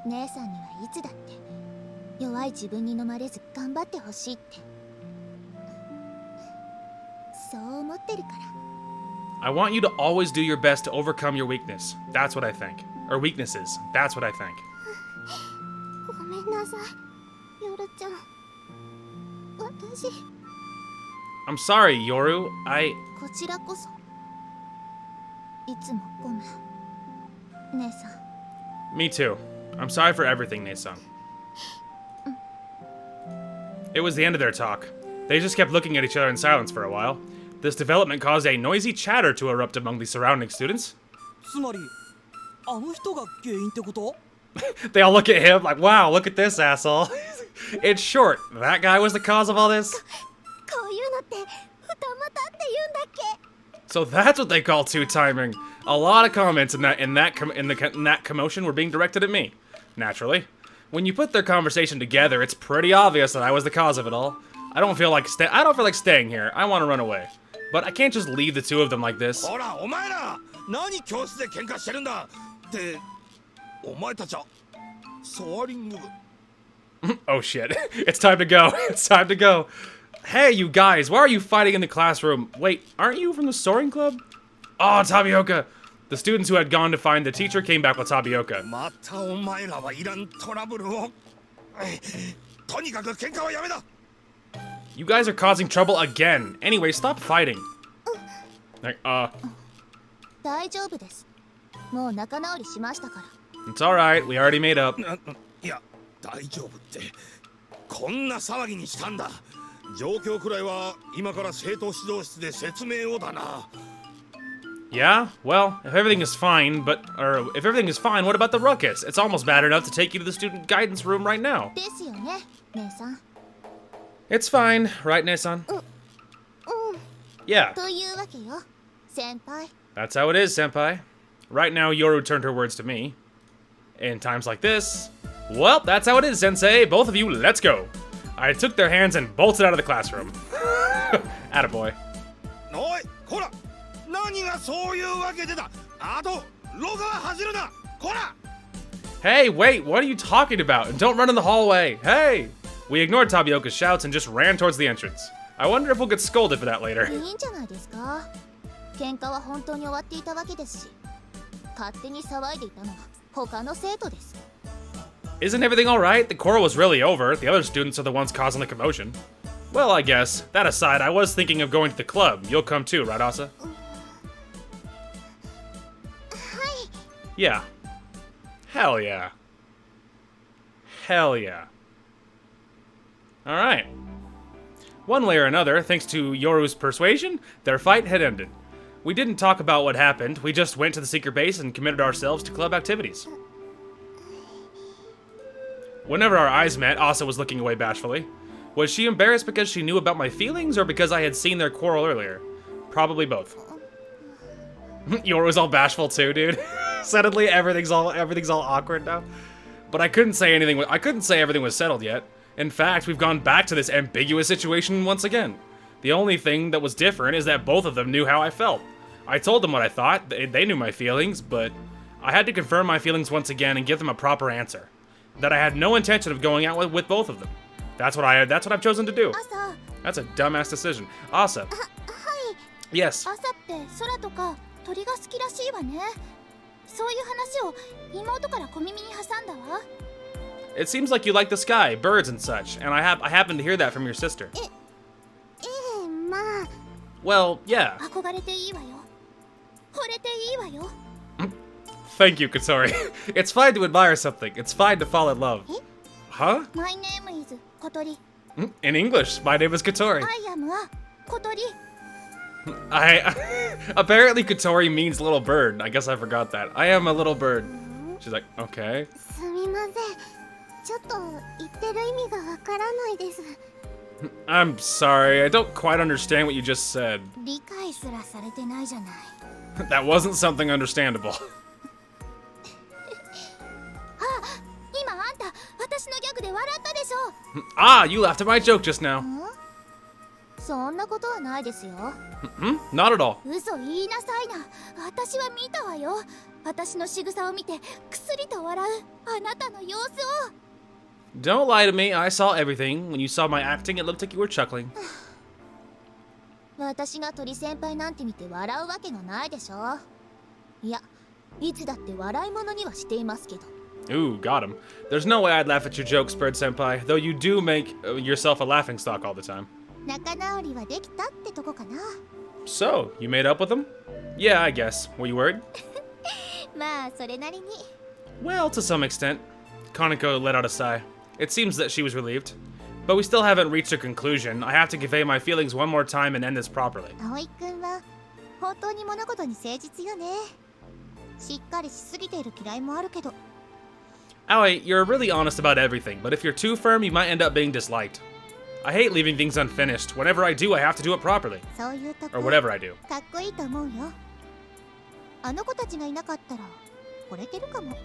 姉さんにはいつだって弱い自分に飲まれず頑張ってほしいって、そう思ってるから。 I want you to always do your best to overcome your weakness. That's what I think. Or weaknesses. That's what I think. ごめんなさい、ヨルちゃん。私、 I'm sorry, Yoru. こちらこそいつもごめん、姉さん。 Me too. I'm sorry for everything, Nessan. It was the end of their talk. They just kept looking at each other in silence for a while. This development caused a noisy chatter to erupt among the surrounding students. つまりあの人が原因ってこと？ They all look at him like, wow, look at this asshole. In short, that guy was the cause of all this? こういうのって二股って言うんだっけ？ So that's what they call two-timing. A lot of comments in that commotion were being directed at me. Naturally. When you put their conversation together, it's pretty obvious that I was the cause of it all. I don't feel like staying here. I want to run away. But I can't just leave the two of them like this. ほらお前ら何教室で喧嘩してるんだってお前たちはソアリング Oh shit. It's time to go. It's time to go. Hey, you guys, why are you fighting in the classroom? Wait, aren't you from the soaring club? Oh, Tapioca. The students who had gone to find the teacher came back with Tapioca. またお前らはいらんトラブルをとにかく喧嘩はやめだ You guys are causing trouble again. Anyway, stop fighting. Like, 大丈夫です。もう仲直りしましたから。 it's alright. We already made up. いや大丈夫ってこんな騒ぎにしたんだ状況くらいは今から生徒指導室で説明をだな Yeah? Well, if everything is fine, what about the ruckus? It's almost bad enough to take you to the student guidance room right now. ですよね、姉さん。 It's fine, right, Nessan? Yeah, というわけよ、先輩。 that's how it is, senpai. Right now, Yoru turned her words to me. In times like this, well, that's how it is, sensei. Both of you, let's go. I took their hands and bolted out of the classroom. Attaboy. おいこら何がそういうわけでだあと廊下は走るなこら Hey, wait, what are you talking about? And don't run in the hallway. Hey! We ignored Tapioca's shouts and just ran towards the entrance. I wonder if we'll get scolded for that later. いいんじゃないですか。喧嘩は本当に終わっていたわけですし、勝手に騒いでいたのは他の生徒です。 Isn't everything alright? The quarrel was really over. The other students are the ones causing the commotion. Well, I guess. That aside, I was thinking of going to the club. You'll come too, right, Asa? はい。 Yeah. Hell yeah. Hell yeah. Alright. One way or another, thanks to Yoru's persuasion, their fight had ended. We didn't talk about what happened, we just went to the secret base and committed ourselves to club activities. Whenever our eyes met, Asa was looking away bashfully. Was she embarrassed because she knew about my feelings or because I had seen their quarrel earlier? Probably both. Yoru's all bashful too, dude. Suddenly everything's all awkward now. But I couldn't say anything. I couldn't say everything was settled yet. In fact, we've gone back to this ambiguous situation once again. The only thing that was different is that both of them knew how I felt. I told them what I thought. They knew my feelings, but I had to confirm my feelings once again and give them a proper answer. That I had no intention of going out with both of them. That's what I've chosen to do. 朝。 That's a dumbass decision. Asa. はい。 Yes. 朝って空とか鳥が好きらしいわね。そういう話を妹から小耳に挟んだわ。 It seems like you like the sky, birds and such, and I happened to hear that from your sister. ええ、まあ。 Well, yeah. 憧れていいわよ。惚れていいわよ。 Thank you, Katori. It's fine to admire something. It's fine to fall in love. Eh? Huh? My name is 小鳥。 In English, my name is Katori. I am は小鳥。 Apparently Katori means little bird. I guess I forgot that. I am a little bird. She's like, okay. すみません。ちょっと言ってる意味がわからないです。 I'm sorry. I don't quite understand what you just said. 理解すらされてないじゃない。 That wasn't something understandable. 今あんた私のギャグで笑ったでしょ。 Ah, you laughed at my joke just now. そんなことはないですよ。 Not at all. 嘘言いなさいな。私は見たわよ。私の仕草を見てくすりと笑うあなたの様子を。 Don't lie to me. I saw everything. When you saw my acting, it looked like you were chuckling. 私が鳥先輩なんて見て笑うわけがないでしょ。いや、いつだって笑い物にはしていますけど。 Ooh, got him. There's no way I'd laugh at your jokes, Bird Senpai, though you do make yourself a laughing stock all the time. 仲直りはできたってとこかな。 So, you made up with him? Yeah, I guess. Were you worried? まあそれなりに。 Well, to some extent. Kaneko let out a sigh. It seems that she was relieved. But we still haven't reached a conclusion. I have to convey my feelings one more time and end this properly. 葵くんは本当に物事に誠実よね。しっかりしすぎている嫌いもあるけど。 Aoi, you're really honest about everything, but if you're too firm, you might end up being disliked. I hate leaving things unfinished. Whenever I do, I have to do it properly. そういうとこ Or whatever I do. かっこいいと思うよ。あの子たちがいなかったら惚れてるかも。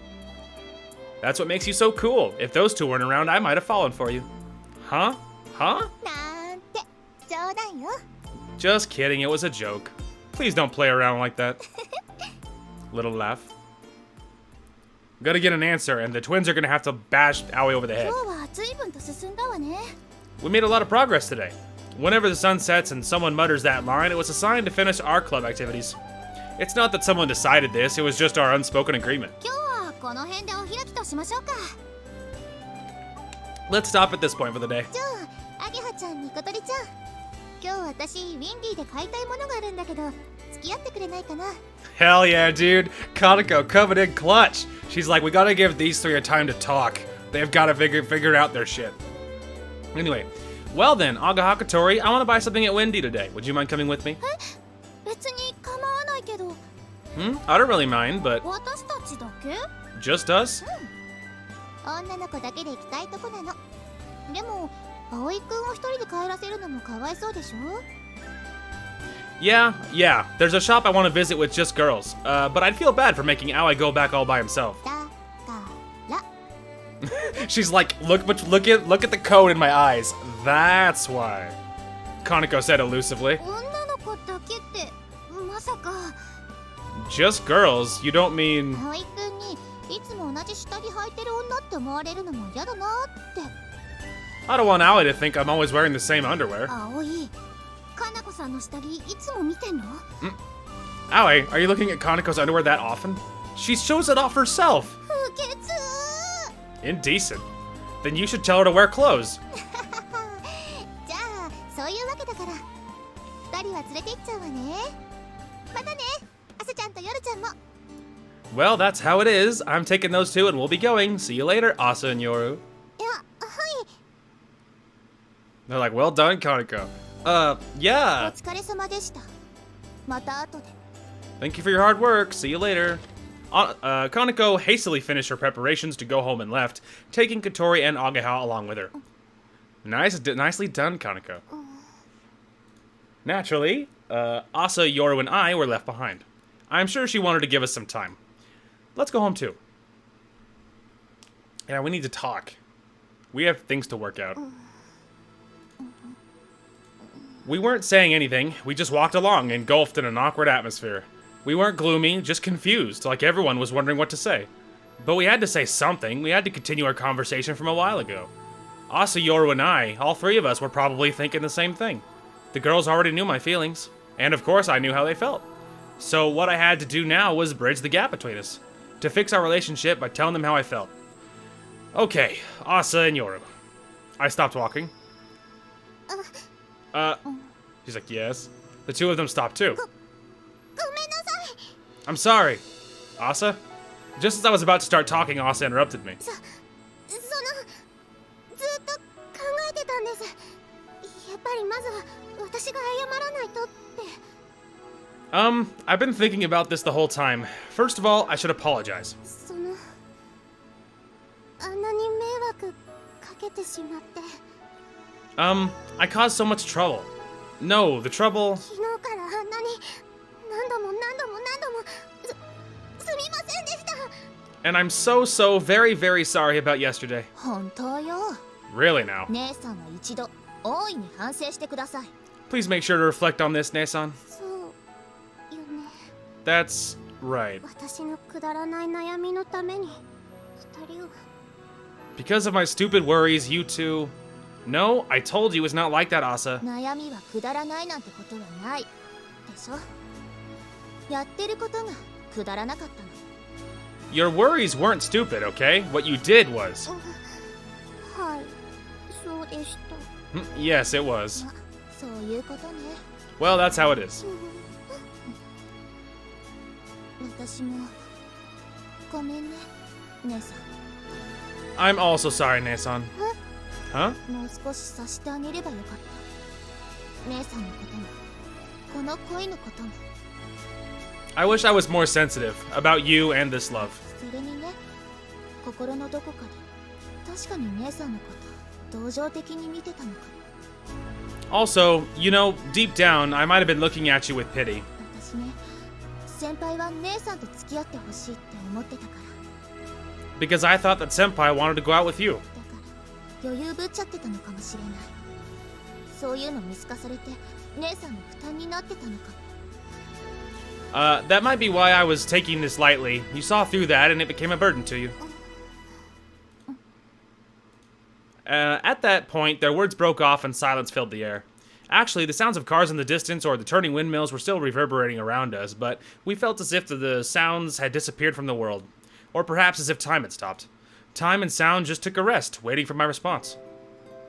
That's what makes you so cool. If those two weren't around, I might have fallen for you. Huh? Huh? なんて冗談よ。 Just kidding, it was a joke. Please don't play around like that. Little laugh. Gotta get an answer, and the twins are gonna have to bash Aoi over the head. 今日は随分と進んだわね。 We made a lot of progress today. Whenever the sun sets and someone mutters that line, it was a sign to finish our club activities. It's not that someone decided this, it was just our unspoken agreement. 今日はこの辺でお開きとしましょうか。 Let's stop at this point for the day. じゃあ、アゲハちゃん、ニコトリちゃん。今日私、ウィンディで買いたいものがあるんだけど、付き合ってくれないかな。 Hell yeah, dude. Kaneko coming in clutch. She's like, we gotta give these three a time to talk. They've gotta figure out their shit. Anyway, well then, Aga Hakatori, I wanna buy something at Windy today. Would you mind coming with me? 別に構わないけど。 I don't really mind, but 私たちだけ？ just us? 女の子だけで行きたいとこなの。でも、葵くんを一人で帰らせるのもかわいそうでしょ？ Yeah. There's a shop I want to visit with just girls. But I'd feel bad for making Aoi go back all by himself. だから。She's like, look at the code in my eyes. That's why. Kaneko said elusively. 女の子だけってまさか Just girls? You don't mean... 葵くんにいつも同じ下着履いてる女って思われるのも嫌だなって I don't want Aoi to think I'm always wearing the same underwear. 葵かなこさんの下着いつも見てんの Aoi, are you looking at Kaneko's underwear that often? She shows it off herself. 不潔 Indecent. Then you should tell her to wear clothes. じゃあそういうわけだから二人は連れて行っちゃうわねまたね朝ちゃんと夜ちゃんも Well, that's how it is. I'm taking those two and we'll be going. See you later, Asa and Yoru. いやはい They're like, well done, Kaneko. お Yeah. 疲れ様でしたまた後で Thank you for your hard work. See you later. Kaneko hastily finished her preparations to go home and left, taking Katori and Ageha along with her. Nicely done, Kaneko. Naturally, Asa, Yoru, and I were left behind. I'm sure she wanted to give us some time. Let's go home too. Yeah, we need to talk. We have things to work out. We weren't saying anything. We just walked along, engulfed in an awkward atmosphere. We weren't gloomy, just confused, like everyone was wondering what to say. But we had to say something. We had to continue our conversation from a while ago. Asa, Yoru, and I, all three of us, were probably thinking the same thing. The girls already knew my feelings, and of course I knew how they felt. So what I had to do now was bridge the gap between us, to fix our relationship by telling them how I felt. Okay, Asa and Yoru. I stopped walking. She's like, yes. The two of them stopped too. ごめんなさい I'm sorry. Asa? Just as I was about to start talking, Asa interrupted me. そのずっと考えてたんですやっぱりまずは私が謝らないとって I've been thinking about this the whole time. First of all, I should apologize. そのあんなに迷惑かけてしまって I caused so much trouble. No, the trouble... 昨日からあんなに何度もすみませんでした And I'm so very sorry about yesterday. 本当よ Really now. 姉さんは一度大いに反省してください Please make sure to reflect on this, Nason. そうよね That's right. 私のくだらない悩みのために二人を Because of my stupid worries, you two... No, I told you it's not like that, Asa. 悩みはくだらないなんてことはないでしょやってることがくだらなかったの Your worries weren't stupid, okay? What you did was... はいそうでした Yes, it was. そういうことね Well, that's how it is. 私もごめんね姉さん I'm also sorry, Nason. Huh? もう少しさしてあげればよかった姉さんのこともこの恋のことも I wish I was more sensitive about you and this love. それにね心のどこかで確かに姉さんのこと同情的に見てたのかも Also, you know, deep down, I might have been looking at you with pity. 私ね先輩は姉さんと付き合ってほしいって思ってたから Because I thought that Senpai wanted to go out with you. だから余裕ぶっちゃってたのかもしれないそういうの見透かされて姉さんの負担になってたのかも That might be why I was taking this lightly. You saw through that and it became a burden to you. At that point, their words broke off and silence filled the air. Actually, the sounds of cars in the distance or the turning windmills were still reverberating around us, but we felt as if the sounds had disappeared from the world. Or perhaps as if time had stopped. Time and sound just took a rest, waiting for my response.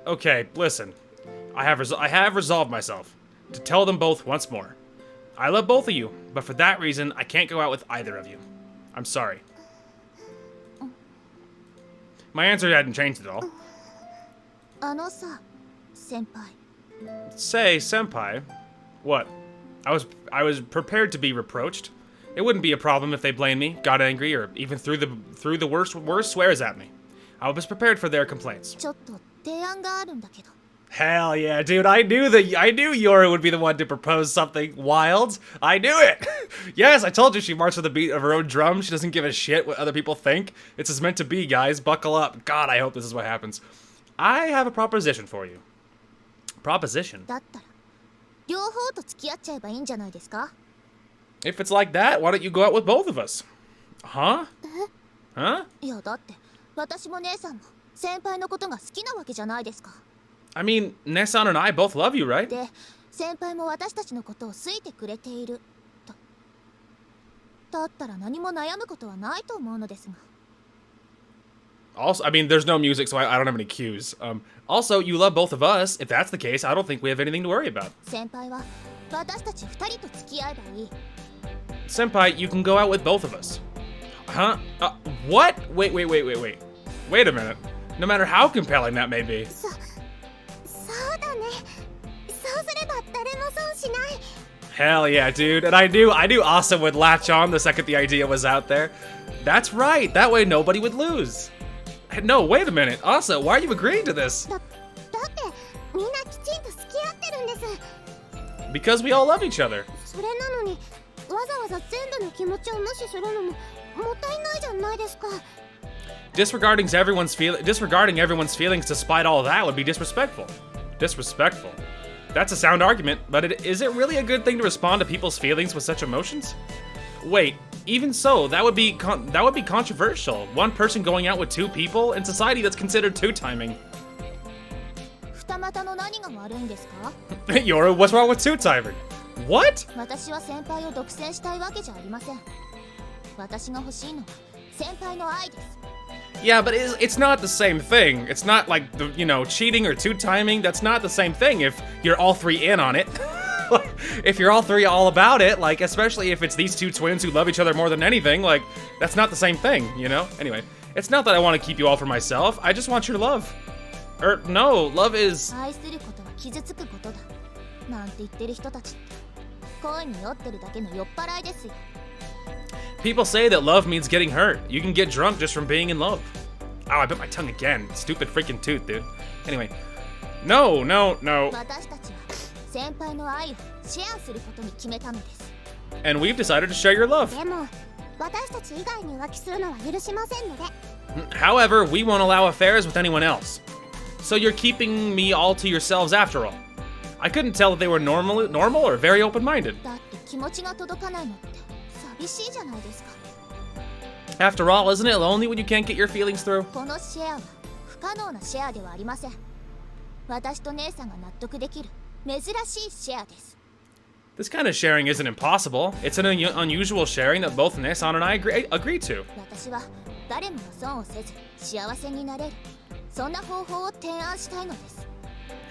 Okay, listen. I have resolved myself to tell them both once more. I love both of you, but for that reason, I can't go out with either of you. I'm sorry. My answer hadn't changed at all. あのさ先輩 Say, senpai. What? I was prepared to be reproached. It wouldn't be a problem if they blamed me, got angry, or even threw the worst swears at me. I was prepared for their complaints. ちょっと提案があるんだけど Hell yeah, dude. I knew Yoru would be the one to propose something wild. I knew it. Yes, I told you she marched with the beat of her own drum. She doesn't give a shit what other people think. It's as meant to be, guys. Buckle up. God, I hope this is what happens. I have a proposition for you. Proposition? だったら両方と付き合っちゃえばいいんじゃないですか？ If it's like that, why don't you go out with both of us? Huh? Huh? いやだって私も姉さんも先輩のことが好きなわけじゃないですか。 I mean, Nessan and I both love you, right? で先輩も私たちのことを好いてくれていると。だったら何も悩むことはないと思うのですが。 Also, I mean, there's no music, so I don't have any cues. Also, you love both of us. If that's the case, I don't think we have anything to worry about. 先輩は私たち二人と付き合えばいい。 Senpai, you can go out with both of us. Huh? What? Wait. Wait a minute. No matter how compelling that may be. そうだね。そうすれば誰も損しない。 Hell yeah, dude. And I knew Asa would latch on the second the idea was out there. That's right. That way nobody would lose. No, wait a minute. Asa, why are you agreeing to this? だってみんなきちんと付き合ってるんです。 Because we all love each other. それなのにわざわざ全部の気持ちを無視するのももったいないじゃないですか。 Disregarding everyone's feelings despite all of that would be disrespectful. Disrespectful. That's a sound argument, but is it really a good thing to respond to people's feelings with such emotions? Wait, even so, that would be controversial. One person going out with two people in society that's considered two-timing. 二股の何が悪いんですか？ Yoru, what's wrong with two-timing? What? 私は先輩を独占したいわけじゃありません。私が欲しいのは先輩の愛です。 Yeah, but it's not the same thing. It's not like, cheating or two-timing. That's not the same thing if you're all three in on it. If you're all three all about it, like, especially if it's these two twins who love each other more than anything, like, that's not the same thing, you know? Anyway, it's not that I want to keep you all for myself. I just want your love. No, love is... 愛することは傷つくことだ。なんて言ってる人たちって恋に酔ってるだけの酔っ払いですよ。 People say that love means getting hurt. You can get drunk just from being in love. Ow, I bit my tongue again. Stupid freaking tooth, dude. Anyway. No. 私たちは先輩の愛をシェアすることに決めたのです。 And we've decided to share your love. でも私たち以外に浮気するのは許しませんので。 However, we won't allow affairs with anyone else. So you're keeping me all to yourselves after all. I couldn't tell if they were normal or very open-minded. だって気持ちが届かないのって寂しいじゃないですか。 After all, isn't it lonely when you can't get your feelings through? このシェアは不可能なシェアではありません。私と姉さんが納得できる珍しいシェアです。 This kind of sharing isn't impossible. It's an unusual sharing that both Nessan and I agree to. 私は誰もの損をせず幸せになれるそんな方法を提案したいのです。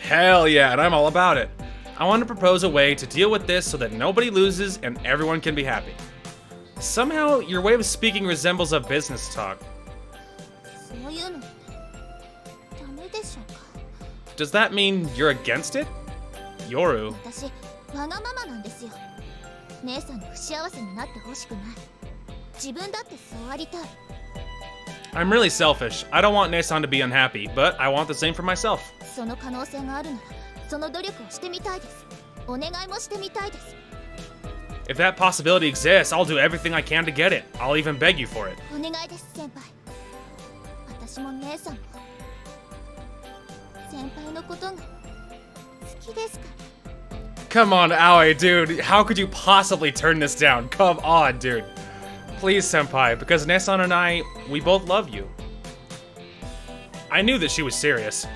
Hell yeah, and I'm all about it. I want to propose a way to deal with this so that nobody loses and everyone can be happy. Somehow, your way of speaking resembles a business talk. そういうのってダメでしょうか。 Does that mean you're against it? Yoru. 私わがままなんですよ。姉さんに不幸せになってほしくない。自分だってそうありたい。 I'm really selfish. I don't want Nessan to be unhappy, but I want the same for myself. その可能性があるならその努力をしてみたいです。お願いもしてみたいです。 If that possibility exists, I'll do everything I can to get it. I'll even beg you for it. お願いです先輩。私も姉さんも先輩のことが好きですから。 Come on, Aoi, dude. How could you possibly turn this down? Come on, dude. Please, senpai, because Nessan and I, we both love you. I knew that she was serious.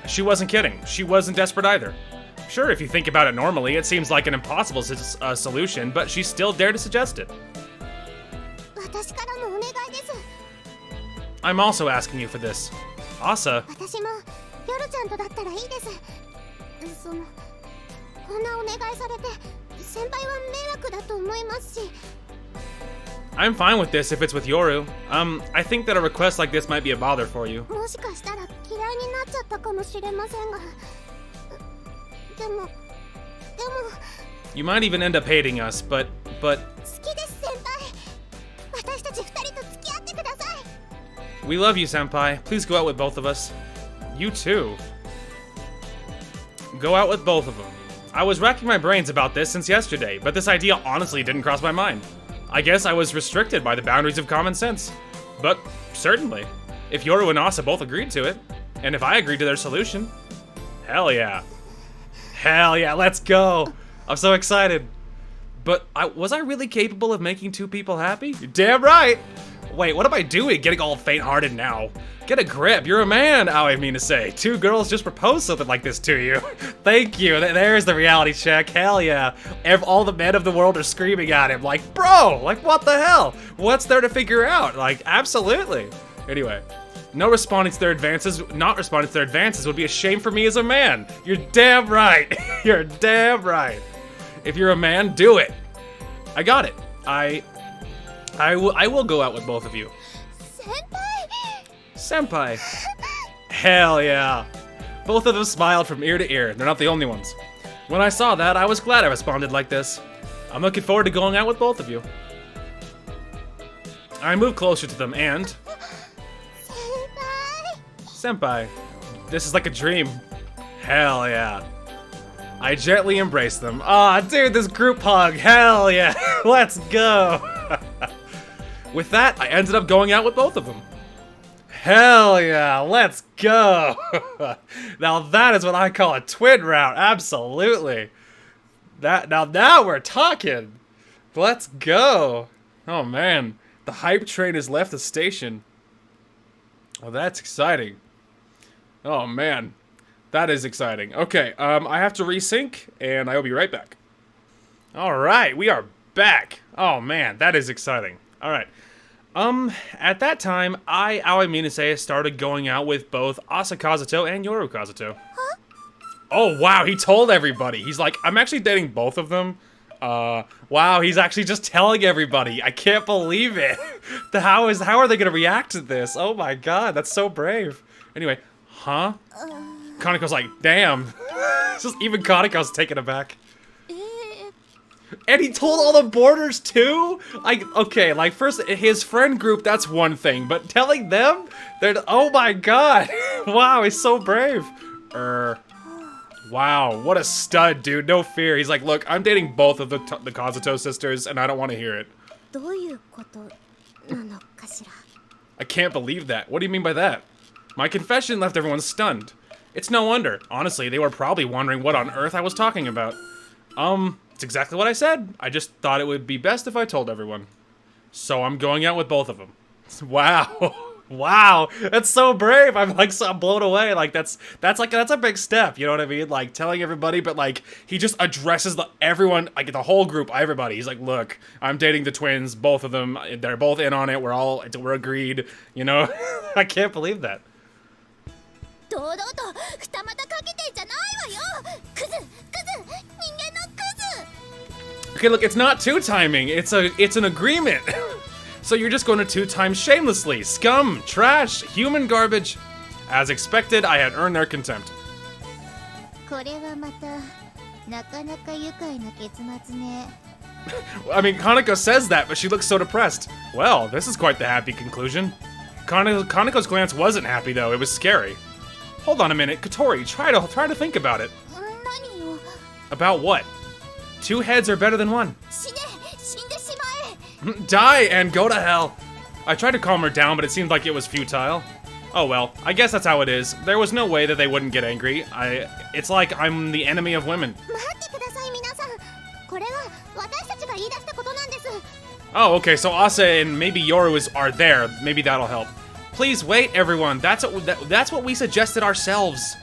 She wasn't kidding. She wasn't desperate either. Sure, if you think about it normally, it seems like an impossible solution, but she still dared to suggest it. 私からのお願いです。 I'm also asking you for this. Asa, 私もヨルちゃんとだったらいいです。こんなお願いされて先輩は迷惑だと思いますし。 I'm fine with this if it's with Yoru. I think that a request like this might be a bother for you. もしかしたら嫌いになっちゃったかもしれませんが。でも You might even end up hating us, but 好きです先輩。私たち二人と付き合ってください。 we love you, senpai. Please go out with both of us. You too. Go out with both of them. I was racking my brains about this since yesterday, but this idea honestly didn't cross my mind. I guess I was restricted by the boundaries of common sense. But certainly, if Yoru and Asa both agreed to it, and if I agreed to their solution, hell yeah. Hell yeah, let's go. I'm so excited. But was I really capable of making two people happy? You're damn right. Wait, what am I doing getting all faint-hearted now? Get a grip, you're a man, I mean to say. Two girls just proposed something like this to you. Thank you, there's the reality check, hell yeah. All the men of the world are screaming at him like, bro, like what the hell? What's there to figure out? Like, absolutely. Anyway, not responding to their advances would be a shame for me as a man. You're damn right, you're damn right. If you're a man, do it. I got it. I will go out with both of you. Senpai. Hell yeah. Both of them smiled from ear to ear. They're not the only ones. When I saw that, I was glad I responded like this. I'm looking forward to going out with both of you. I moved closer to them and... Senpai. This is like a dream. Hell yeah. I gently embraced them. Aw, dude, this group hug. Hell yeah. Let's go. With that, I ended up going out with both of them. Hell yeah, let's go. Now that is what I call a twin route, absolutely. Now we're talking. Let's go. Oh man, the hype train has left the station. Oh, that's exciting. Oh man, that is exciting. Okay, I have to resync, and I will be right back. All right, we are back. Oh man, that is exciting. All right. At that time, I mean to say, started going out with both Asa Kazuto and Yoru Kazuto. Huh? Oh, wow, he told everybody. He's like, I'm actually dating both of them. Wow, he's actually just telling everybody. I can't believe it. How are they gonna react to this? Oh my god, that's so brave. Anyway, huh? Kaneko's like, damn. Just even Kaneko's taken aback. And he told all the boarders too? Okay, like first his friend group, that's one thing, but telling them, oh my god. Wow, he's so brave. Wow, what a stud, dude, no fear. He's like, look, I'm dating both of the Kazuto sisters and I don't want to hear it. I can't believe that. What do you mean by that? My confession left everyone stunned. It's no wonder. Honestly, they were probably wondering what on earth I was talking about. It's exactly what I said. I just thought it would be best if I told everyone. So I'm going out with both of them. Wow. Wow. That's so brave. I'm blown away. Like that's a big step, you know what I mean? Like telling everybody, but like he just addresses everyone, like the whole group, everybody. He's like, "Look, I'm dating the twins, both of them. They're both in on it. We're agreed." You know? I can't believe that. Okay, look, it's not two-timing. It's an agreement. So you're just going to two-time shamelessly. Scum, trash, human garbage. As expected, I had earned their contempt. I mean, Kaneko says that, but she looks so depressed. Well, this is quite the happy conclusion. Kaneko's glance wasn't happy, though. It was scary. Hold on a minute, Kotori. Try to think about it. About what? Two heads are better than one. Die and go to hell. I tried to calm her down, but it seemed like it was futile. Oh well, I guess that's how it is. There was no way that they wouldn't get angry. It's like I'm the enemy of women. Oh, okay, so Asa and maybe Yoru are there. Maybe that'll help. Please wait, everyone. That's what we suggested ourselves.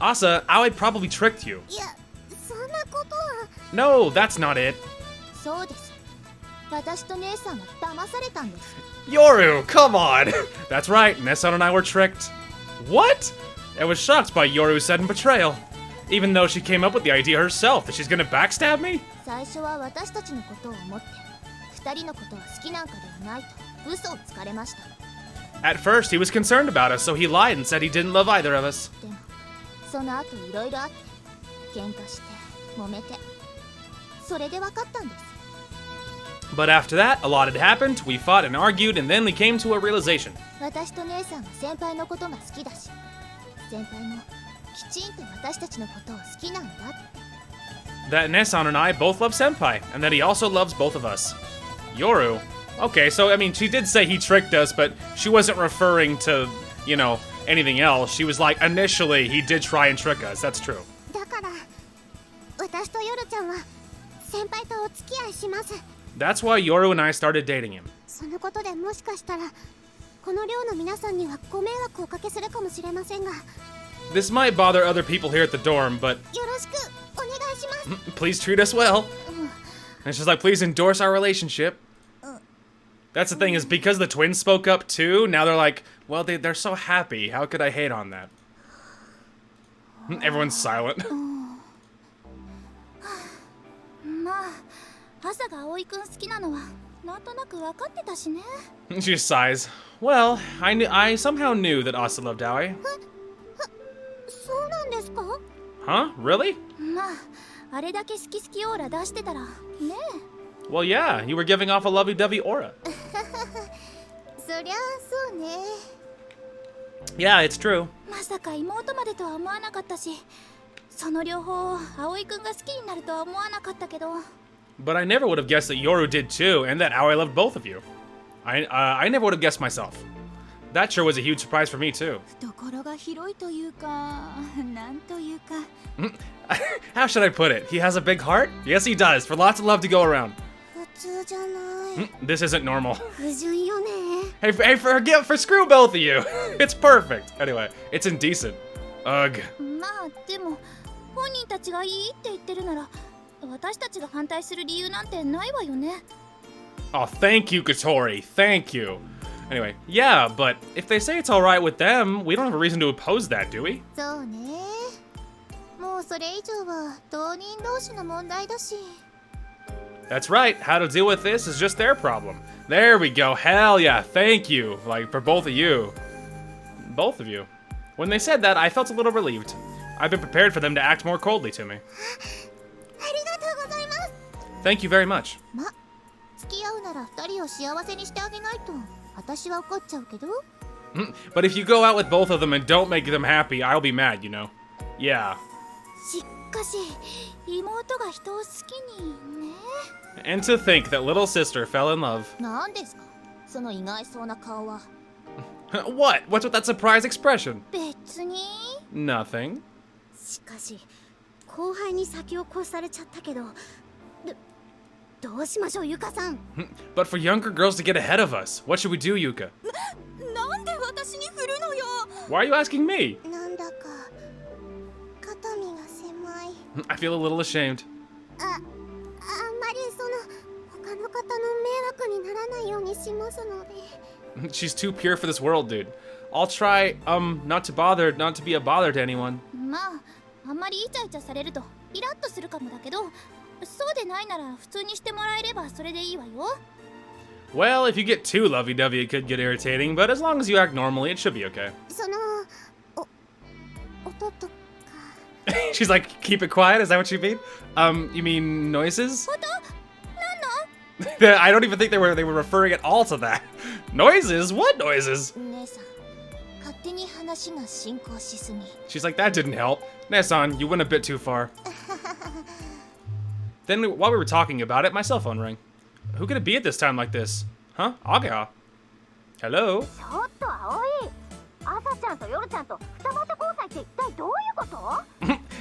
Asa, Aoi probably tricked you. No, that's not it. Yoru, come on! That's right, Nessun and I were tricked. What? I was shocked by Yoru's sudden betrayal. Even though she came up with the idea herself that she's gonna backstab me? At first, he was concerned about us, so he lied and said he didn't love either of us. But after that, a lot had happened, we fought and argued, and then we came to a realization. 先輩もきちんと私たちのことを好きなんだ。 That Nessan and I both love Senpai, and that he also loves both of us. Yoru? Okay, so, I mean, she did say he tricked us, but she wasn't referring to, you know, anything else. She was like, initially, he did try and trick us. That's true. だから私とヨルちゃんは先輩とお付き合いします。 That's why Yoru and I started dating him. そのことでもしかしたらこの寮の皆さんにはご迷惑をおかけするかもしれませんが、よ This might bother other people here at the dorm, but ろしくお願いします。 please treat us well. And she's like, please endorse our relationship. That's the thing, is because the twins spoke up too, now they're like, well, they're so happy. How could I hate on that? Everyone's silent. まあ朝が葵くん好きなのはなんとなく分かってたしね。 She just sighs. Well, I somehow knew that Asa loved Aoi. そうなんですか？ Huh? Really? まああれだけ好き好きオーラ出してたらね Well, yeah, you were giving off a lovey-dovey aura. え。そりゃそうね。 Yeah, it's true. まさか妹までとは思わなかったし、その両方葵くんが好きになるとは思わなかったけど。 But I never would have guessed that Yoru did too, and that Aoi loved both of you. I never would have guessed myself. That sure was a huge surprise for me too. 懐が広いというか、なんというか。 How should I put it? He has a big heart? Yes, he does, for lots of love to go around. 普通じゃない。 This isn't normal. 不純よね。 Hey, for screw both of you. It's perfect. Anyway, it's indecent. Ugh. まあでも本人たちがいいって言ってるなら、私たちが反対する理由なんてないわよね。 Oh, thank you, Katori. Thank you. Anyway, yeah, but if they say it's alright with them, we don't have a reason to oppose that, do we? そうね。もうそれ以上は当人同士の問題だし。 That's right. How to deal with this is just their problem. There we go. Hell yeah. Thank you. Like, for both of you. Both of you. When they said that, I felt a little relieved. I've been prepared for them to act more coldly to me. ありがとうございます。 Thank you very much. ま、付き合うなら二人を幸せにしてあげないと私は怒っちゃうけど。 But if you go out with both of them and don't make them happy, I'll be mad, you know. Yeah. しかし妹が人を好きにね。 And to think that little sister fell in love. なんですかその意外そうな顔は。 What? What's with that surprise expression? 別に。 Nothing. しかし後輩に先を越されちゃったけど、どうしましょうユカさん。 But for younger girls to get ahead of us, what should we do, Yuka? なんで私に振るのよ。 Why are you asking me? なんだか肩身が狭い。 I feel a little ashamed. あんまりその他の方の迷惑にならないようにしますので。 She's too pure for this world, dude. I'll try, not to be a bother to anyone. まああんまりイチャイチャされるとイラッとするかもだけど、そうでないなら普通にしてもらえればそれでいいわよ。 Well, if you get too lovey-dovey, it could get irritating, but as long as you act normally, it should be okay. その音とか。 She's like, keep it quiet? Is that what you mean? You mean noises? 音？なんの？ I don't even think they were referring at all to that. Noises? What noises? 姉さん、勝手に話が進行しすぎ。 She's like, that didn't help. Nessan, you went a bit too far. Then, while we were talking about it, my cell phone rang. Who could it be at this time like this? Huh? Ageha. Hello? ちょっと葵、朝ちゃんと夜ちゃんと二股交際って一体どういうこと？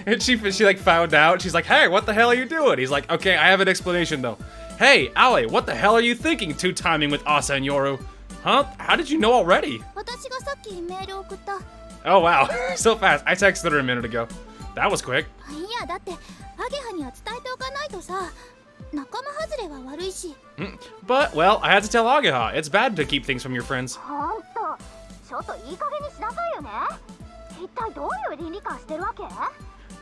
And she like found out. She's like, hey, what the hell are you doing? He's like, okay, I have an explanation though. Hey, Aoi, what the hell are you thinking two-timing with Asa and Yoru? Huh? How did you know already? 私がさっきメールを送った。 Oh, wow. So fast. I texted her a minute ago. That was quick. いやだってアゲハには伝えておかないとさ、仲間外れは悪いし。 But, well, I had to tell Ageha. It's bad to keep things from your friends. ほんと、ちょっといい加減にしなさいよね。一体どういう倫理観してるわけ？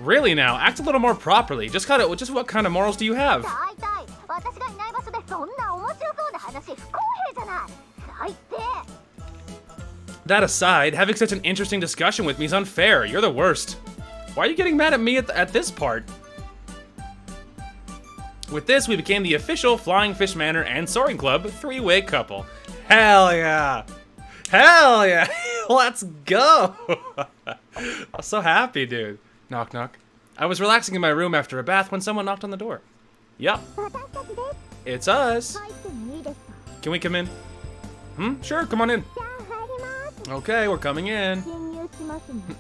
Really now, act a little more properly. Just what kind of morals do you have? 大体私がいない場所でそんな面白そうな話不公平じゃない。最低。 That aside, having such an interesting discussion with me is unfair. You're the worst. Why are you getting mad at me at this part? With this, we became the official Flying Fish Manor and Soaring Club three-way couple. Hell yeah! Hell yeah! Let's go! I'm so happy, dude. Knock, knock. I was relaxing in my room after a bath when someone knocked on the door. Yep. It's us. Can we come in? Sure, come on in. Okay, we're coming in.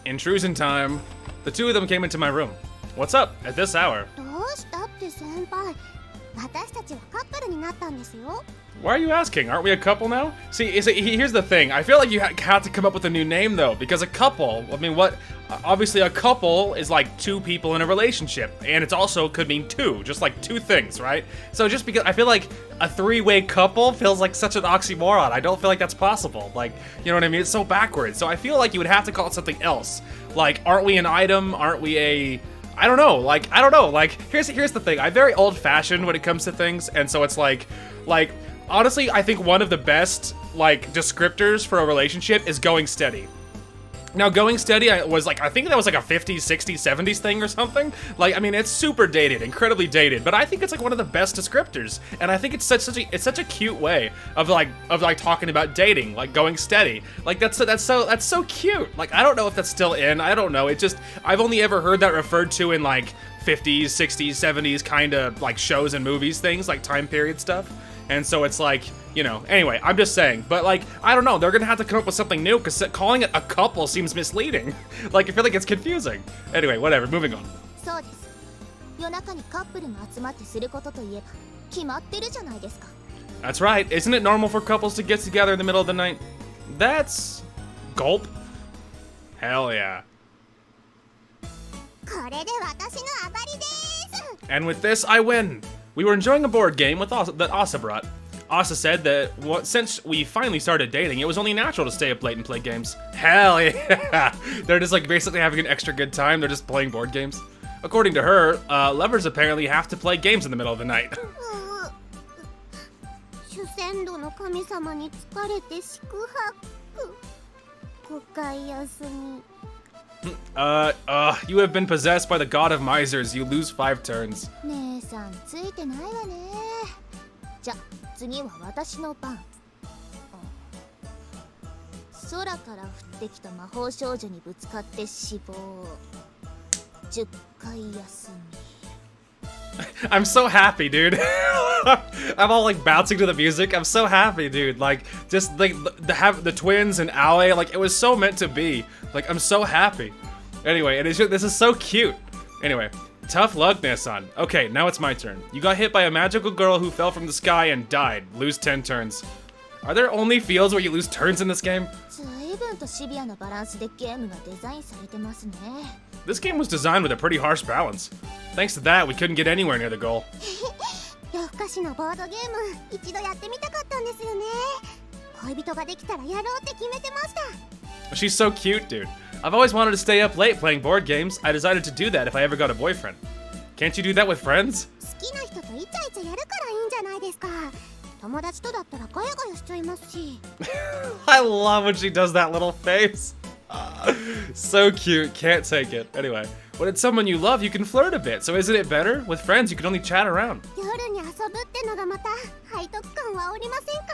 Intrusion time. The two of them came into my room. What's up at this hour? どうしたって先輩、私たちはカップルになったんですよ。 Why are you asking? Aren't we a couple now? See, here's the thing. I feel like you have to come up with a new name, though, because a couple, I mean, what? Obviously, a couple is like two people in a relationship, and it also could mean two, just like two things, right? So just because I feel like a three-way couple feels like such an oxymoron. I don't feel like that's possible. Like, you know what I mean? It's so backwards. So I feel like you would have to call it something else. Like, aren't we an item? Aren't we a... I don't know. Like, here's the thing. I'm very old-fashioned when it comes to things, and so it's like... Honestly, I think one of the best, like, descriptors for a relationship is going steady. Now, going steady was like, I think that was like a 50s, 60s, 70s thing or something. Like, I mean, it's super dated, incredibly dated, but I think it's like one of the best descriptors. And I think it's such a cute way of talking about dating, like going steady. Like that's so cute. Like, I don't know if that's still in. I don't know. I've only ever heard that referred to in like 50s, 60s, 70s kind of like shows and movies things, like time period stuff. And so it's like, you know, anyway, I'm just saying. But, like, I don't know. They're going to have to come up with something new because calling it a couple seems misleading. Like, I feel like it's confusing. Anyway, whatever. Moving on. そうです。夜中にカップルが集まってすることといえば決まってるじゃないですか。 That's right. Isn't it normal for couples to get together in the middle of the night? That's... Gulp. Hell yeah. これで私の当たりです。 And with this, I win. We were enjoying a board game that Asa brought. Asa said that since we finally started dating, it was only natural to stay up late and play games. Hell yeah! They're just like basically having an extra good time. They're just playing board games. According to her, lovers apparently have to play games in the middle of the night. 主戦度の神様に疲れて四苦八苦。5回休み。 You have been possessed by the god of misers. You lose 5 turns. 姉さんついてないわね。じゃ、次は私の番。空から降ってきた魔法少女にぶつかって死亡。10回休み。 I'm so happy, dude. I'm all like bouncing to the music. I'm so happy, dude. Like, just like the twins and Aoi, like it was so meant to be. Like, I'm so happy. Anyway, this is so cute. Anyway, tough luck, Nessan. Okay, now it's my turn. You got hit by a magical girl who fell from the sky and died. Lose 10 turns. Are there only fields where you lose turns in this game? 随分とシビアなバランスでゲームがデザインされてますね。 This game was designed with a pretty harsh balance. Thanks to that, we couldn't get anywhere near the goal. 夜更かしのボードゲーム一度やってみたかったんですよね。恋人ができたらやろうって決めてました。 She's so cute, dude. I've always wanted to stay up late playing board games. I decided to do that if I ever got a boyfriend. Can't you do that with friends? 好きな人とイチャイチャやるからいいんじゃないですか。友達とだったらガヤガヤしちゃいますし。 I love when she does that little face. So cute, can't take it. Anyway, when it's someone you love, you can flirt a bit. So isn't it better? With friends, you can only chat around. 夜に遊ぶってのがまた背徳感はおりませんか？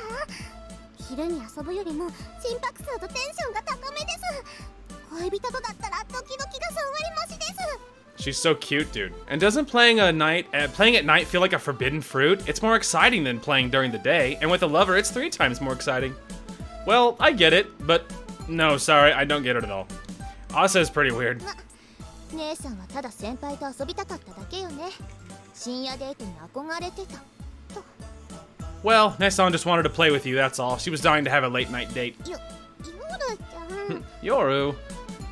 昼に遊ぶよりも心拍数とテンションが高めです。恋人とだったらドキドキが3割増しです。 She's so cute, dude. And doesn't playing at night feel like a forbidden fruit? It's more exciting than playing during the day, and with a lover, it's 3 times more exciting. Well, I get it, but no, sorry, I don't get it at all. Asa is pretty weird. 姉さんはただ先輩と遊びたかっただけよね。深夜デートに憧れてたと。 Well, Nessan just wanted to play with you, that's all. She was dying to have a late night date. 夜ちゃん。 Yoru.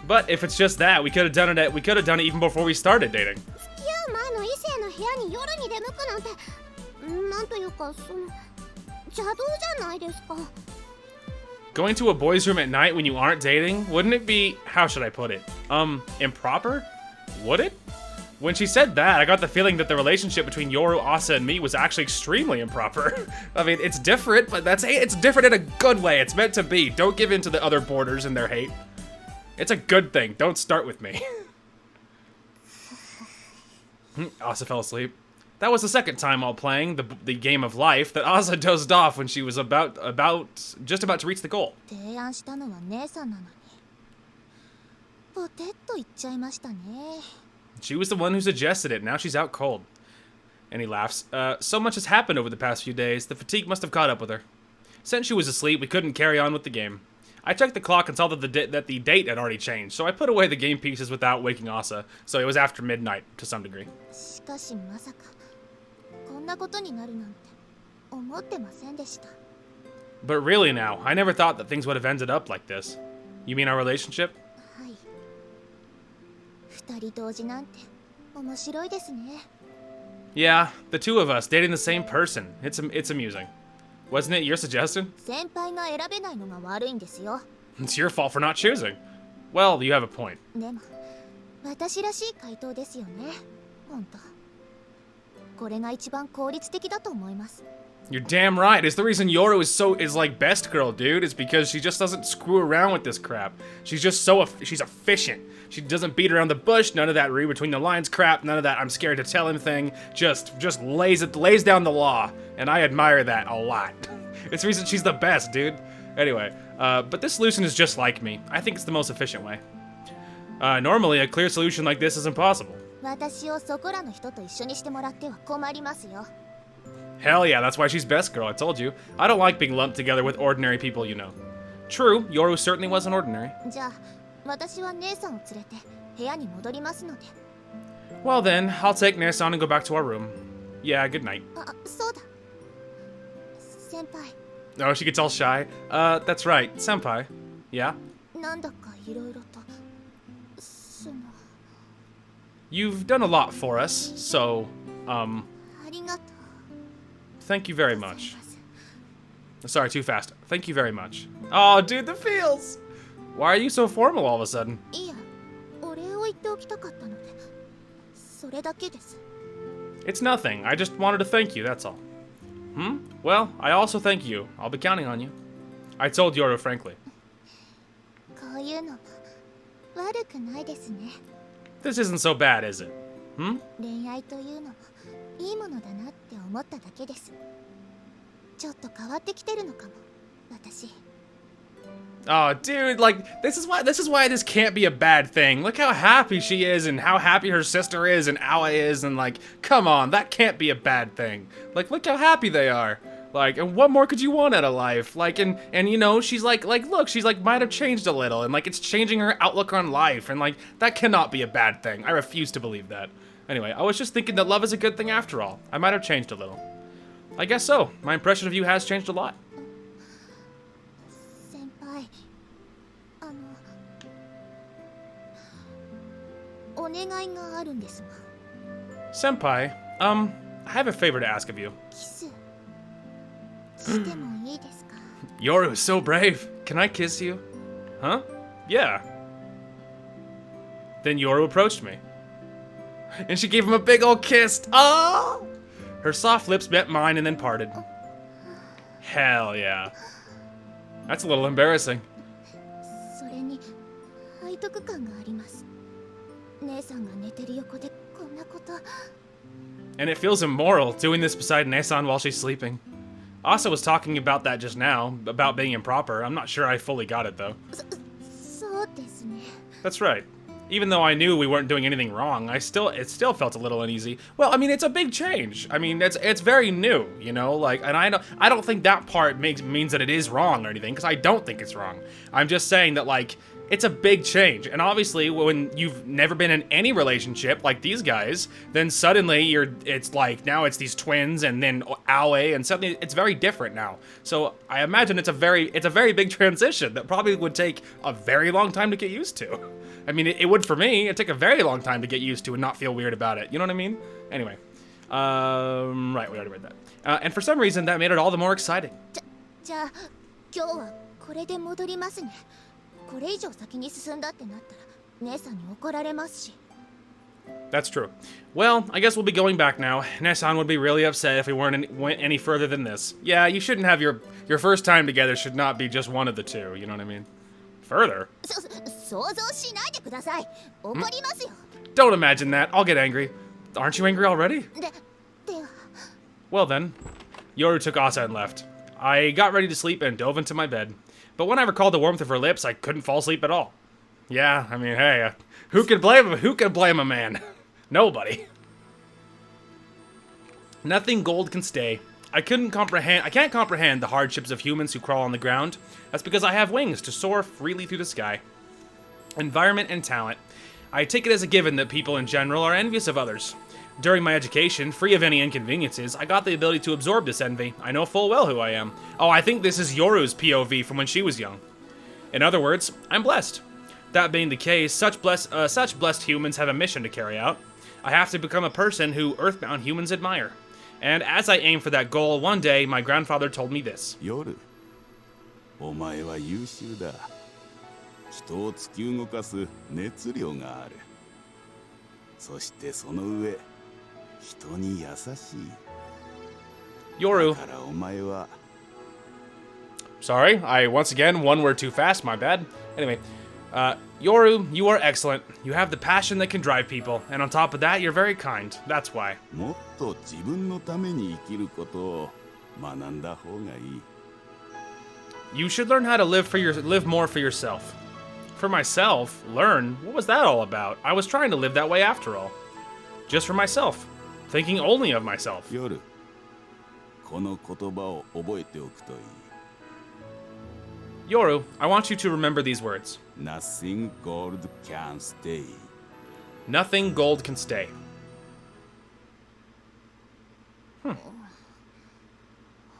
But if it's just that, we could have done it even before we started dating. 付き合う前の異性の部屋に夜に出向くなんて、なんというかその邪道じゃないですか。 Going to a boy's room at night when you aren't dating, wouldn't it be, how should I put it? Improper? Would it? When she said that, I got the feeling that the relationship between Yoru, Asa, and me was actually extremely improper. I mean, it's different, but it's different in a good way. It's meant to be. Don't give in to the other boarders and their hate. It's a good thing. Don't start with me. Asa fell asleep. That was the second time while playing the game of life that Asa dozed off when she was just about to reach the goal. 提案したのは姉さんなのにポテッと言っちゃいましたね。 She was the one who suggested it. Now she's out cold. And he laughs. So much has happened over the past few days. The fatigue must have caught up with her. Since she was asleep, we couldn't carry on with the game. I checked the clock and saw that the date had already changed, so I put away the game pieces without waking Asa, so it was after midnight to some degree. しかしまさかこんなことになるなんて思ってませんでした。 But really now, I never thought that things would have ended up like this. You mean our relationship? はい。二人同時なんて面白いですね。 Yeah, the two of us dating the same person. It's amusing. Wasn't it your suggestion? 先輩が選べないのが悪いんですよ。 It's your fault for not choosing. Well, you have a point. でも私らしい回答ですよね。本当。これが一番効率的だと思います。 You're damn right. It's the reason Yoru is like best girl, dude. It's because she just doesn't screw around with this crap. She's just she's efficient. She doesn't beat around the bush. None of that read between the lines crap. None of that I'm scared to tell him thing. Just lays down the law, and I admire that a lot. It's the reason she's the best, dude. Anyway, but this solution is just like me. I think it's the most efficient way. Normally, a clear solution like this is impossible. 私をそこらの人と一緒にしてもらっては困りますよ。 Hell yeah, that's why she's best girl, I told you. I don't like being lumped together with ordinary people, you know. True, Yoru certainly wasn't ordinary. じゃあ私は姉さんを連れて部屋に戻りますので。 Well then, I'll take Nasan and go back to our room. Yeah, good night. あ、そうだ。先輩、 Oh, she gets all shy. That's right, senpai. Yeah? なんだかいろいろとその You've done a lot for us, so, ありがとう thank you very ござい much. ます。 Sorry, too fast. Thank you very much. Oh, dude, the feels! Why are you so formal all of a sudden? いや、お礼を言っておきたかったので、それだけです。 It's nothing. I just wanted to thank you, that's all. Well, I also thank you. I'll be counting on you. I told Yoru frankly. こういうのも悪くないですね。 This isn't so bad, is it? 恋愛というのもいいものだなって思っただけです。ちょっと変わってきてるのかも、私。 Oh, dude, like, this is why this can't be a bad thing. Look how happy she is and how happy her sister is and Awa is and, like, come on, that can't be a bad thing. Like, look how happy they are. Like, and what more could you want out of life? Like, and you know, she's like, look, she's like, might have changed a little and, like, it's changing her outlook on life and, like, that cannot be a bad thing. I refuse to believe that. Anyway, I was just thinking that love is a good thing after all. I might have changed a little. I guess so. My impression of you has changed a lot. 先輩、お願いがあるんですが。 Senpai, I have a favor to ask of you. キスしてもいいですか？ Yoru is so brave. Can I kiss you? Huh? Yeah. Then Yoru approached me. And she gave him a big old kiss. Oh! Her soft lips met mine and then parted. Hell yeah. That's a little embarrassing. それに背徳感があります。姉さんが寝てる横でこんなこと。 And it feels immoral doing this beside Nesan while she's sleeping. Asa was talking about that just now, about being improper. I'm not sure I fully got it though. そうですね。 That's right. Even though I knew we weren't doing anything wrong, it still felt a little uneasy. Well, I mean, it's a big change. I mean, it's very new, you know. Like, and I don't think that part means that it is wrong or anything, because I don't think it's wrong. I'm just saying that, like, it's a big change. And obviously, when you've never been in any relationship like these guys, then suddenly it's like now it's these twins and then Aoi, and suddenly it's very different now. So I imagine it's a very big transition that probably would take a very long time to get used to. I mean, it would for me. It'd take a very long time to get used to and not feel weird about it. You know what I mean? Anyway. Right, we already read that. And for some reason, that made it all the more exciting. じゃあ今日はこれで戻りますね。これ以上先に進んだってなったら姉さんに怒られますし。 That's true. Well, I guess we'll be going back now. Nesan would be really upset if we went any further than this. Yeah, you shouldn't have your first time together should not be just one of the two. You know what I mean? Further? 想像しないでください。怒りますよ。 Don't imagine that. I'll get angry. Aren't you angry already? で Well then, Yoru took Asa and left. I got ready to sleep and dove into my bed. But when I recalled the warmth of her lips, I couldn't fall asleep at all. Yeah, I mean, hey, who can blame him? Who can blame a man? Nobody. Nothing gold can stay. I can't comprehend the hardships of humans who crawl on the ground. That's because I have wings to soar freely through the sky. Environment and talent. I take it as a given that people in general are envious of others. During my education, free of any inconveniences, I got the ability to absorb this envy. I know full well who I am. Oh, I think this is Yoru's POV from when she was young. In other words, I'm blessed. That being the case, such blessed humans have a mission to carry out. I have to become a person who earthbound humans admire. And as I aim for that goal, one day, my grandfather told me this. Yoru, お前は優秀だ。人を突き動かす熱量がある。そしてその上、人に優しい。Yoru. だからお前は Sorry, I once again one word too fast, my bad. Anyway, Yoru, you are excellent. You have the passion that can drive people, and on top of that, you're very kind. That's why. もっと自分のために生きることを学んだ方がいい。You should learn how to live more for yourself. For myself? Learn? What was that all about? I was trying to live that way after all. Just for myself. Thinking only of myself. 夜、この言葉を覚えておくといい。Yoru, I want you to remember these words. Nothing gold can stay. Nothing gold can stay.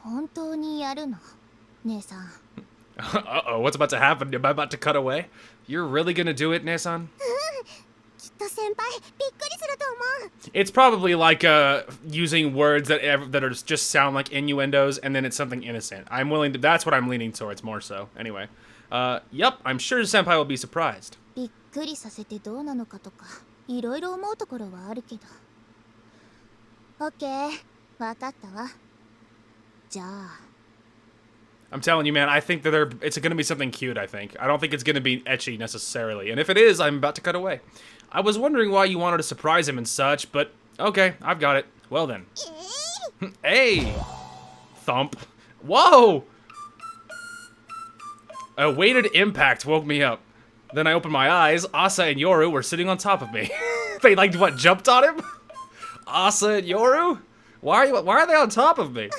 本当にやるの姉さん。 Uh-oh, what's about to happen? Am I about to cut away? You're really gonna do it, Nesan? きっと先輩びっくりすると思う。 It's probably like using words that are just sound like innuendos, and then it's something innocent. That's what I'm leaning towards more so. Anyway, yep, I'm sure Senpai will be surprised. びっくりさせてどうなのかとかいろいろ思うところはあるけど。オッケー、わかったわ。じゃあ。 I'm telling you, man, I think that it's gonna be something cute, I think. I don't think it's gonna be ecchi necessarily, and if it is, I'm about to cut away. I was wondering why you wanted to surprise him and such, but okay, I've got it. Well then. Hey! Thump. Whoa! A weighted impact woke me up. Then I opened my eyes. Asa and Yoru were sitting on top of me. They like what, jumped on him? Asa and Yoru? Why are they on top of me?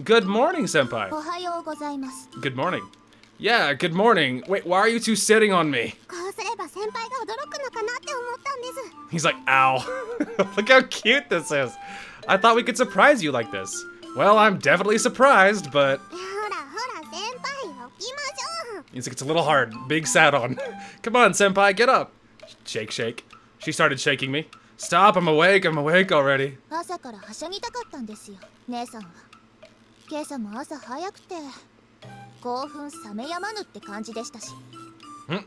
Good morning, Senpai. おはようございます。 Good morning. Yeah, good morning. Wait, why are you two sitting on me? こうすれば先輩が驚くのかなって思ったんです。 He's like, ow. Look how cute this is. I thought we could surprise you like this. Well, I'm definitely surprised, but... ほらほら先輩起きましょう。 He's like, it's a little hard. Big sat on. Come on, Senpai, get up. Shake, shake. She started shaking me. Stop, I'm awake already. 朝からはしゃぎたかったんですよ、姉さんは。今朝も朝早くて興奮冷めやまぬって感じでしたし。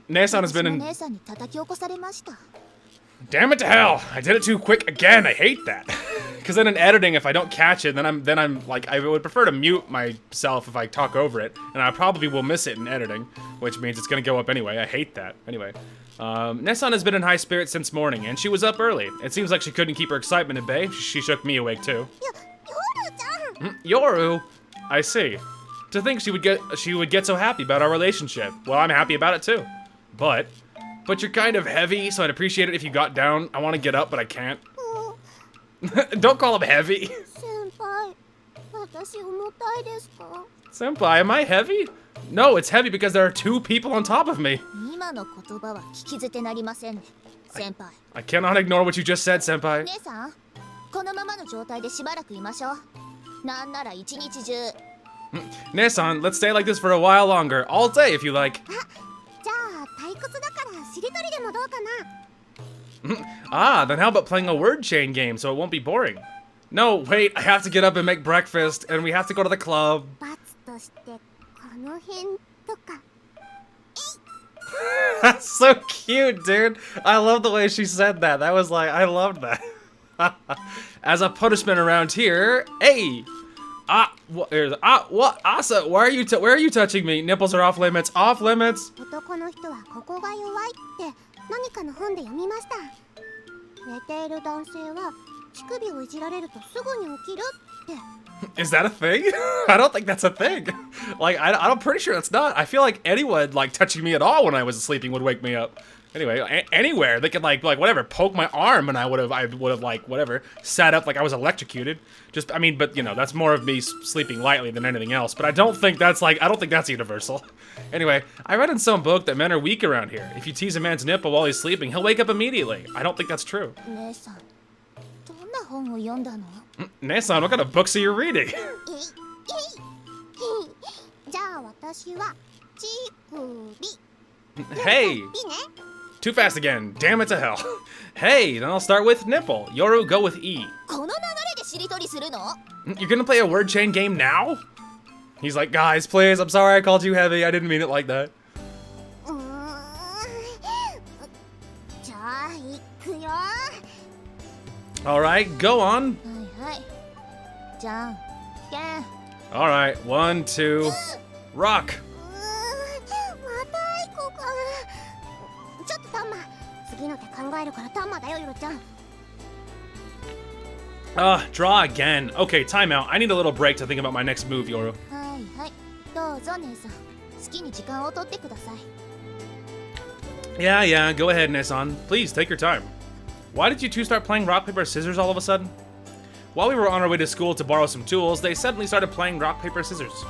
Nesan has been in... 姉さんに叩き起こされました。 Damn it to hell! I did it too quick again. I hate that. Because then in editing, if I don't catch it, then I'm like, I would prefer to mute myself if I talk over it, and I probably will miss it in editing, which means it's gonna go up anyway. I hate that. Anyway, Nesan has been in high spirits since morning, and she was up early. It seems like she couldn't keep her excitement at bay. She shook me awake too. Yoru, I see. To think she would get so happy about our relationship. Well, I'm happy about it too. But you're kind of heavy, so I'd appreciate it if you got down. I want to get up, but I can't. Don't call him heavy. 先輩、私重たいですか？ Senpai, am I heavy? No, it's heavy because there are two people on top of me. 今の言葉は聞き捨てなりませんね、先輩。 I cannot ignore what you just said, Senpai. 姉さん、このままの状態でしばらくいましょう。なんなら一日中。 Nesan, let's stay like this for a while longer. All day if you like. じゃあ退屈だからしりとりでもどうかな。 Ah, then how about playing a word chain game so it won't be boring? No, wait, I have to get up and make breakfast, and we have to go to the club. 罰としてこの辺とか。 That's so cute, dude. I love the way she said that. That was like, I loved that. As a punishment around here, hey! What? Asa, where are you touching me? Nipples are off limits. Off limits. 男の人はここが弱いって何かの本で読みました。寝ている男性は乳首をいじられるとすぐに起きるって。 Is that a thing? I don't think that's a thing. Like, I'm pretty sure that's not. I feel like anyone, like, touching me at all when I was sleeping would wake me up. Anyway, anywhere. They could, like, whatever, poke my arm and I would have, like, whatever, sat up like I was electrocuted. Just, I mean, but, you know, that's more of me sleeping lightly than anything else. But I don't think that's, like, I don't think that's universal. Anyway, I read in some book that men are weak around here. If you tease a man's nipple while he's sleeping, he'll wake up immediately. I don't think that's true. 姉さん、どんな本を読んだの？ Nasan, what kind of books are you reading? じゃあ私は乳首。 Hey! いいね。 Too fast again. Damn it to hell. Hey, then I'll start with nipple. Yoru, go with E. この流れでしりとりするの？ You're gonna play a word chain game now? He's like, guys, please, I'm sorry I called you heavy. I didn't mean it like that. じゃあ行くよ。 Alright, go on. はいはい。じゃんけん。 Alright, 1, 2, rock. またアイコか。ちょっとタンマ、次の手考えるからタンマだよ、ヨロちゃん。 Draw again. Okay, timeout. I need a little break to think about my next move, Yoru. はいはい。どうぞ姉さん。好きに時間を取ってください。 Yeah, go ahead, Nasan. Please, take your time. Why did you two start playing rock, paper, scissors all of a sudden? While we were on our way to school to borrow some tools, they suddenly started playing rock, paper, scissors.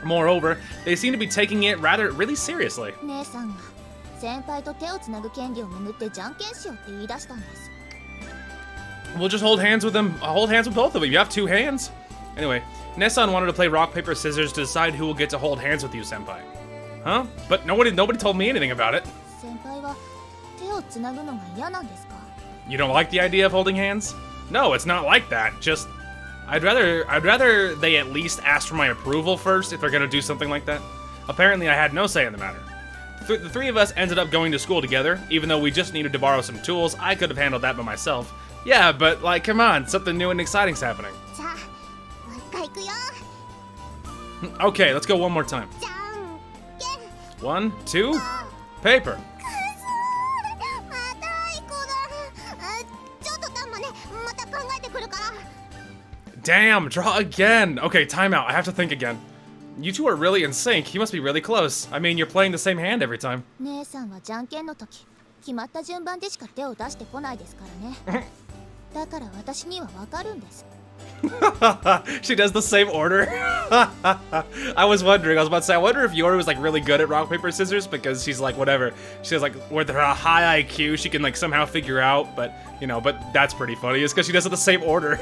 Moreover, they seemed to be taking it really seriously. 姉さんが先輩と手をつなぐ権利をめぐってじゃんけんしようって言い出したんです。 We'll just hold hands with them. Hold hands with both of them. You have two hands. Anyway, Nasan wanted to play rock, paper, scissors to decide who will get to hold hands with you, senpai. Huh? But nobody told me anything about it. 先輩は手をつなぐのが嫌なんですか？ You don't like the idea of holding hands? No, it's not like that. Just, I'd rather they at least ask for my approval first if they're gonna do something like that. Apparently, I had no say in the matter. The three of us ended up going to school together, even though we just needed to borrow some tools. I could have handled that by myself. Yeah, but like, come on, something new and exciting's happening. じゃあもう一回行くよ。 Okay, let's go one more time. じゃんけん。 1, 2, paper. またアイコだ。ちょっとタンマね、また考えてくるから。 Damn, draw again. Okay, time out. I have to think again. You two are really in sync. You must be really close. I mean, you're playing the same hand every time. 姉さんはじゃんけんの時、決まった順番でしか手を出してこないですからね。だから私にはわかるんです。 She does the same order. I was about to say, I wonder if Yoru was like really good at rock, paper, scissors because she's like, whatever. She has like, with her high IQ, she can like somehow figure out, but you know, but that's pretty funny. It's because she does it the same order.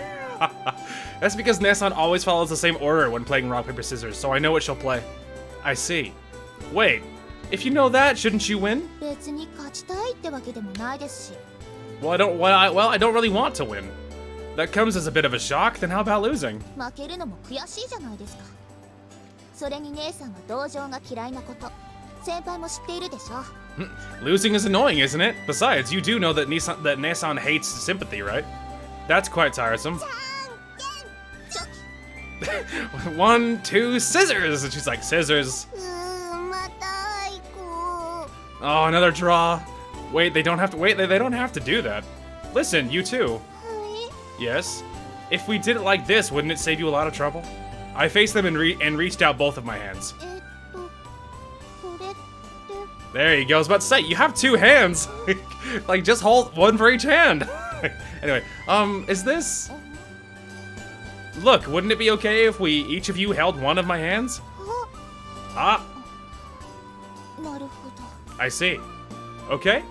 That's because Nasan always follows the same order when playing rock, paper, scissors, so I know what she'll play. I see. Wait, if you know that, shouldn't you win? 別に勝ちたいってわけでもないですし。 Well, I don't really want to win. That comes as a bit of a shock, then how about losing? 負けるのも悔しいじゃないですか。それに姉さんは同情が嫌いなこと、先輩も知っているでしょ。 Losing is annoying, isn't it? Besides, you do know that Nasan hates sympathy, right? That's quite tiresome. じゃんけん。ちょ。 1, 2, scissors! And she's like, scissors. またアイコ。 Oh, another draw. Wait, they don't have to do that. Listen, you too. はい。 Yes? If we did it like this, wouldn't it save you a lot of trouble? I faced them and reached out both of my hands. これって。 There you go. I was about to say, you have two hands. Like, just hold one for each hand. Anyway, is this... Look, wouldn't it be okay if each of you held one of my hands? あ、 Ah, なるほど。 I see. Okay?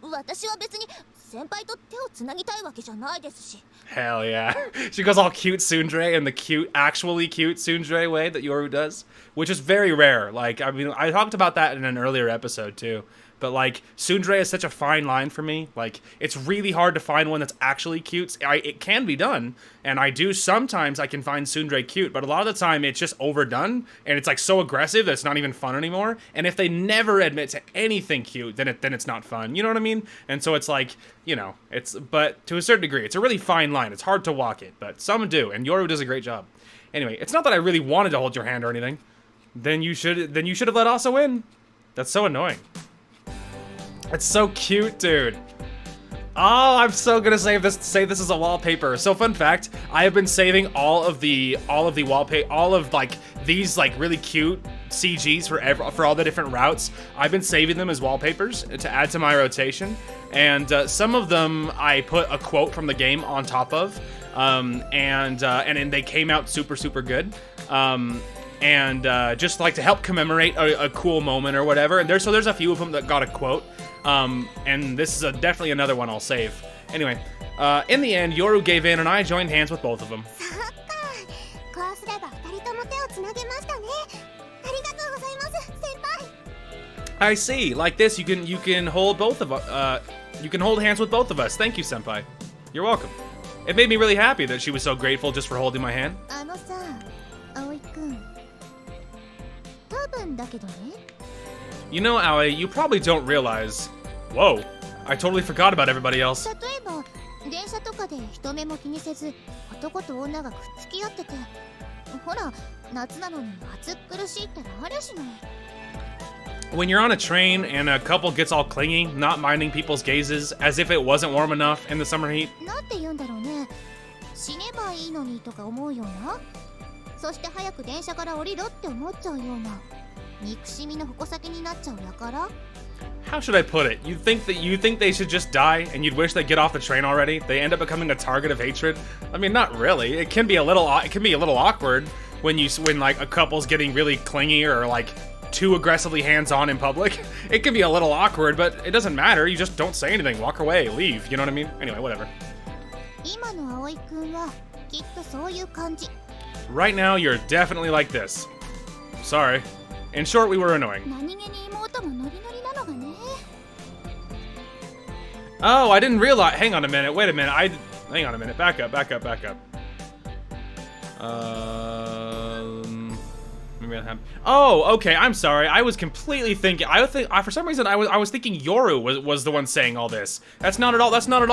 私は別に先輩と手をつなぎたいわけじゃないですし。 Hell yeah. She goes all cute tsundere in the actually cute tsundere way that Yoru does, which is very rare. Like, I mean, I talked about that in an earlier episode too. But like, tsundere is such a fine line for me. Like, it's really hard to find one that's actually cute. It can be done, and sometimes I can find tsundere cute, but a lot of the time it's just overdone, and it's like so aggressive that it's not even fun anymore. And if they never admit to anything cute, then it's not fun. You know what I mean? And so it's like, you know, but to a certain degree, it's a really fine line. It's hard to walk it, but some do, and Yoru does a great job. Anyway, it's not that I really wanted to hold your hand or anything. Then you should have let Asa win. That's so annoying. It's so cute, dude. Oh, I'm so gonna save this as a wallpaper. So fun fact, I have been saving all of the wallpaper, all of like these like really cute CGs for all the different routes. I've been saving them as wallpapers to add to my rotation, and some of them I put a quote from the game on top of, and then they came out super good. Just like to help commemorate a cool moment or whatever. And there's a few of them that got a quote. And this is definitely another one I'll save. Anyway, in the end, Yoru gave in and I joined hands with both of them. そっか。こうすれば二人とも手をつなげましたね。ありがとうございます、先輩。I see. Like this, you can hold both of you can hold hands with both of us. Thank you, senpai. You're welcome. It made me really happy that she was so grateful just for holding my hand. あのさ、葵くん。多分だけどね。You know, Aoi, you probably don't realize. Whoa, I totally forgot about everybody else. 例えば電車とかで人目も気にせず男と女がくっつき合ってて、ほら夏なのに暑苦しいってありゃしない。When you're on a train and a couple gets all clingy, not minding people's gazes, as if it wasn't warm enough in the summer heat. なんて言うんだろうね。死ねばいいのにとか思うような。そして早く電車から降りろって思っちゃうような。憎しみの矛先になっちゃうやから。How should I put it? You think they should just die and you'd wish they'd get off the train already? They end up becoming a target of hatred? I mean, not really. It can be a little awkward when like a couple's getting really clingy or like too aggressively hands-on in public. It can be a little awkward, but it doesn't matter. You just don't say anything, walk away, leave. You know what I mean? Anyway, whatever. 今の葵くんはきっとそういう感じ。Right now, you're definitely like this. Sorry. In short, we were annoying. 何気に妹もノリノリなのがね。Oh, I didn't realize. Hang on a minute. Wait a minute. Hang on a minute. Back up. Maybe that happened. Oh, okay. I'm sorry. I was completely thinking. For some reason I was thinking Yoru was the one saying all this. That's not at all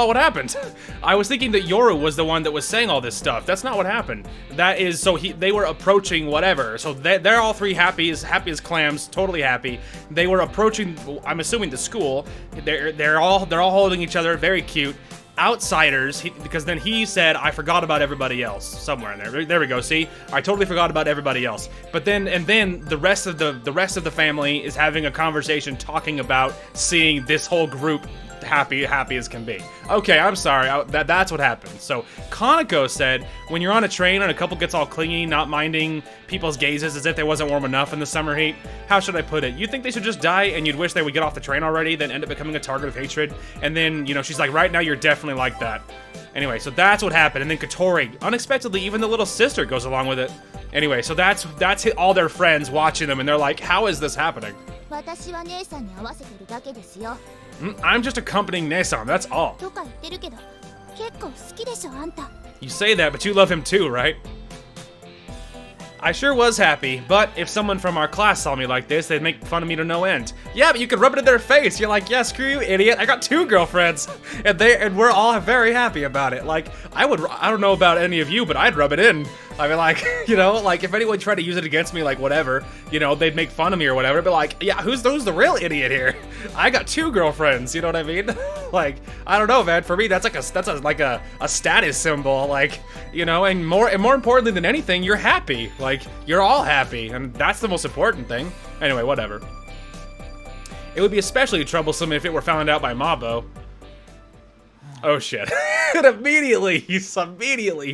what happened. I was thinking that Yoru was the one that was saying all this stuff. That's not what happened. That is they were approaching whatever. So they're all three happy as clams, totally happy. They were approaching. I'm assuming the school. They're all holding each other, very cute. Outsiders, because then he said, I forgot about everybody else somewhere in there. There we go. See, I totally forgot about everybody else. But then the rest of the family is having a conversation talking about seeing this whole group happy as can be. Okay, I'm sorry. That's what happened. So Kaneko said, when you're on a train and a couple gets all clingy, not minding people's gazes as if they wasn't warm enough in the summer heat, how should I put it? You think they should just die and you'd wish they would get off the train already, then end up becoming a target of hatred? And then, you know, she's like, right now you're definitely like that. Anyway, so that's what happened. And then Katori, unexpectedly, even the little sister goes along with it. Anyway, so that's all their friends watching them, and they're like, how is this happening? 私は姉さんに合わせてるだけですよ。I'm just accompanying Nesan, that's all. とか言ってるけど、結構好きでしょあんた。You say that, but you love him too, right? I sure was happy, but if someone from our class saw me like this, they'd make fun of me to no end. Yeah, but you could rub it in their face. You're like, yeah, screw you, idiot. I got 2 girlfriends, and we're all very happy about it. Like, I don't know about any of you, but I'd rub it in. I mean, like, you know, like if anyone tried to use it against me, like whatever, you know, they'd make fun of me or whatever. But like, yeah, who's the real idiot here? I got 2 girlfriends. You know what I mean? Like, I don't know, man. For me, that's a status symbol. Like, you know, and more importantly than anything, you're happy. Like, you're all happy, and that's the most important thing. Anyway, whatever. It would be especially troublesome if it were found out by Mabo. Oh shit! And immediately he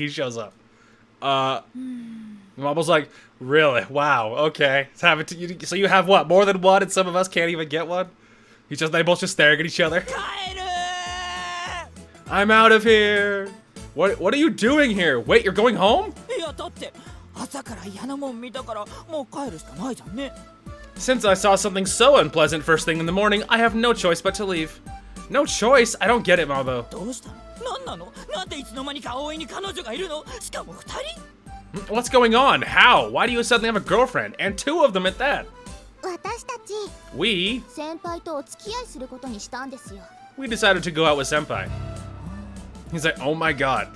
shows up. Mabo's like, really? Wow. Okay. So you have what? More than one, and some of us can't even get one. They both just staring at each other. I'm out of here. What are you doing here? Wait, you're going home? いやだって朝から嫌なもん見たからもう帰るしかないじゃんね。 Since I saw something so unpleasant first thing in the morning, I have no choice but to leave. No choice? I don't get it, Mabo. どうしたの？なんなの？なんでいつの間にか葵に彼女がいるの？しかも2人？ What's going on? How? Why do you suddenly have a girlfriend? And 2 of them at that? 私たち We 先輩とお付き合いすることにしたんですよ。 decided to go out with Senpai. He's like, oh my god.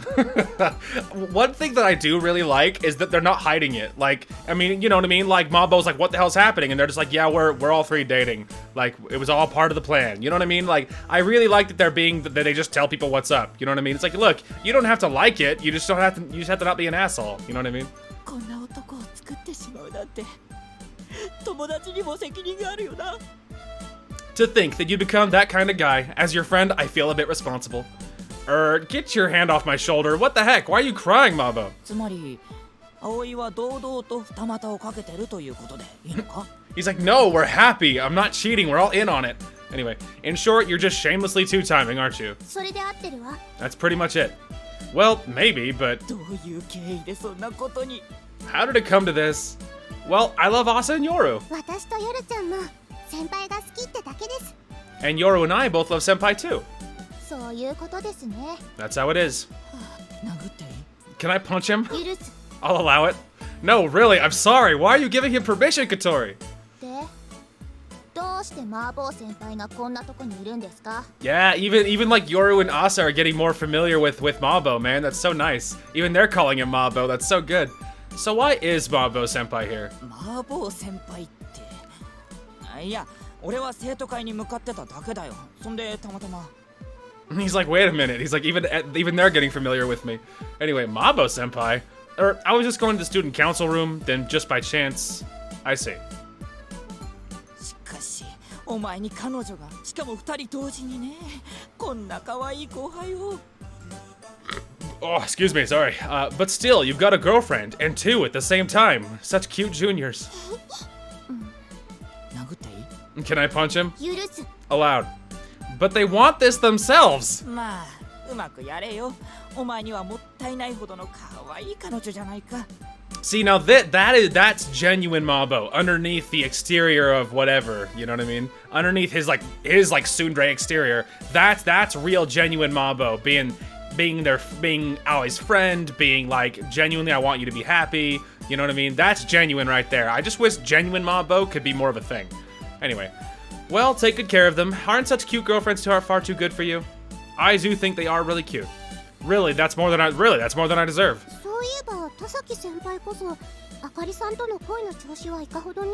One thing that I do really like is that they're not hiding it. Like, I mean, you know what I mean? Like, Mabo's like, what the hell's happening? And they're just like, yeah, we're all three dating. Like, it was all part of the plan. You know what I mean? Like, I really like that that they just tell people what's up. You know what I mean? It's like, look, you don't have to like it. You just have to not be an asshole. You know what I mean? こんな男を作ってしまうなんて友達にも責任があるよな To think that you become that kind of guy. As your friend, I feel a bit responsible. Get your hand off my shoulder. What the heck? Why are you crying, Mabo? つまり葵は堂々と二股をかけてるということでいいのか He's like, no, we're happy. I'm not cheating. We're all in on it. Anyway, in short, you're just shamelessly two-timing, aren't you? それで合ってるわ。 That's pretty much it. Well, maybe, but どういう経緯でそんなことに how did it come to this? Well, I love Asa and Yoru. 私とヨルちゃんも先輩が好きってだけです。 And Yoru and I both love Senpai too. そういうことですね。 That's how it is. 殴っていい Can I punch him? 許す。 I'll allow it. No, really, I'm sorry. Why are you giving him permission, Katori? で、どうして麻婆先輩がこんなとこにいるんですか？ Yeah, even like Yoru and Asa are getting more familiar with Mabo, man. That's so nice. Even they're calling him Mabo. That's so good. So why is Mabo senpai here? 麻婆先輩っていや俺は生徒会に向かってただけだよそんでたまたま He's like, wait a minute. He's like, even they're getting familiar with me. Anyway, Mabo senpai. I was just going to the student council room, then just by chance, I see. しかしお前に彼女がしかも二人同時にねこんな可愛い後輩を Oh, excuse me, sorry. But still, you've got a girlfriend, and two at the same time. Such cute juniors. 殴っていい Can I punch him? 許す。 Allowed. But they want this themselves. まあうまくやれよお前にはもったいないほどの可愛い彼女じゃないか See, now that's genuine Mabo underneath the exterior of whatever, you know what I mean? Underneath his tsundere exterior, that's real genuine Mabo being Aoi's friend, being like genuinely I want you to be happy, you know what I mean? That's genuine right there. I just wish genuine Mabo could be more of a thing. Anyway, well, take good care of them. Aren't such cute girlfriends far too good for you? I do think they are really cute. Really, that's more than I deserve. そういえば田崎先輩こそあかりさんとの恋の調子はいかほどに？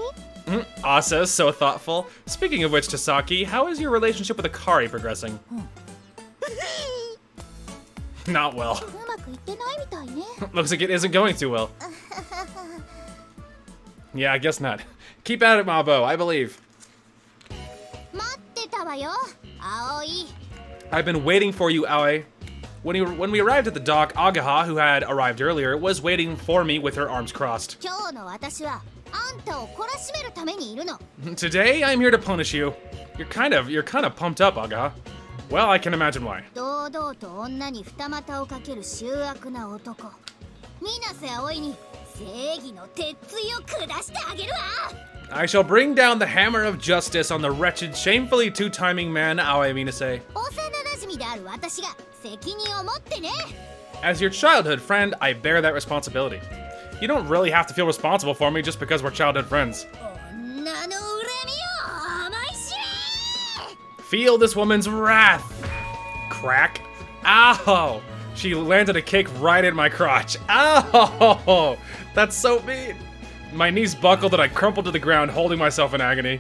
Asa is so thoughtful. Speaking of which, Tasaki, how is your relationship with Akari progressing? Not well. うまくいってないみたいね。 Looks like it isn't going too well. Yeah, I guess not. Keep at it, Mabo, I believe. 待ってたわよ、葵。 I've been waiting for you, Aoi. When we arrived at the dock, Agaha, who had arrived earlier, was waiting for me with her arms crossed. 今日の私はあんたを懲らしめるためにいるの。 Today, I'm here to punish you. You're kind of pumped up, Agaha. Well, I can imagine why. 堂々と女に二股をかける醜悪な男。水瀬葵に正義の鉄槌を下してあげるわ。 I shall bring down the hammer of justice on the wretched, shamefully two-timing man, Aoi Minase. 幼馴染である私が責任を持ってね。 As your childhood friend, I bear that responsibility. You don't really have to feel responsible for me just because we're childhood friends. 女の恨みを思い知れ。 Feel this woman's wrath. Crack. Ow! She landed a kick right in my crotch. Ow! That's so mean. My knees buckled and I crumpled to the ground, holding myself in agony.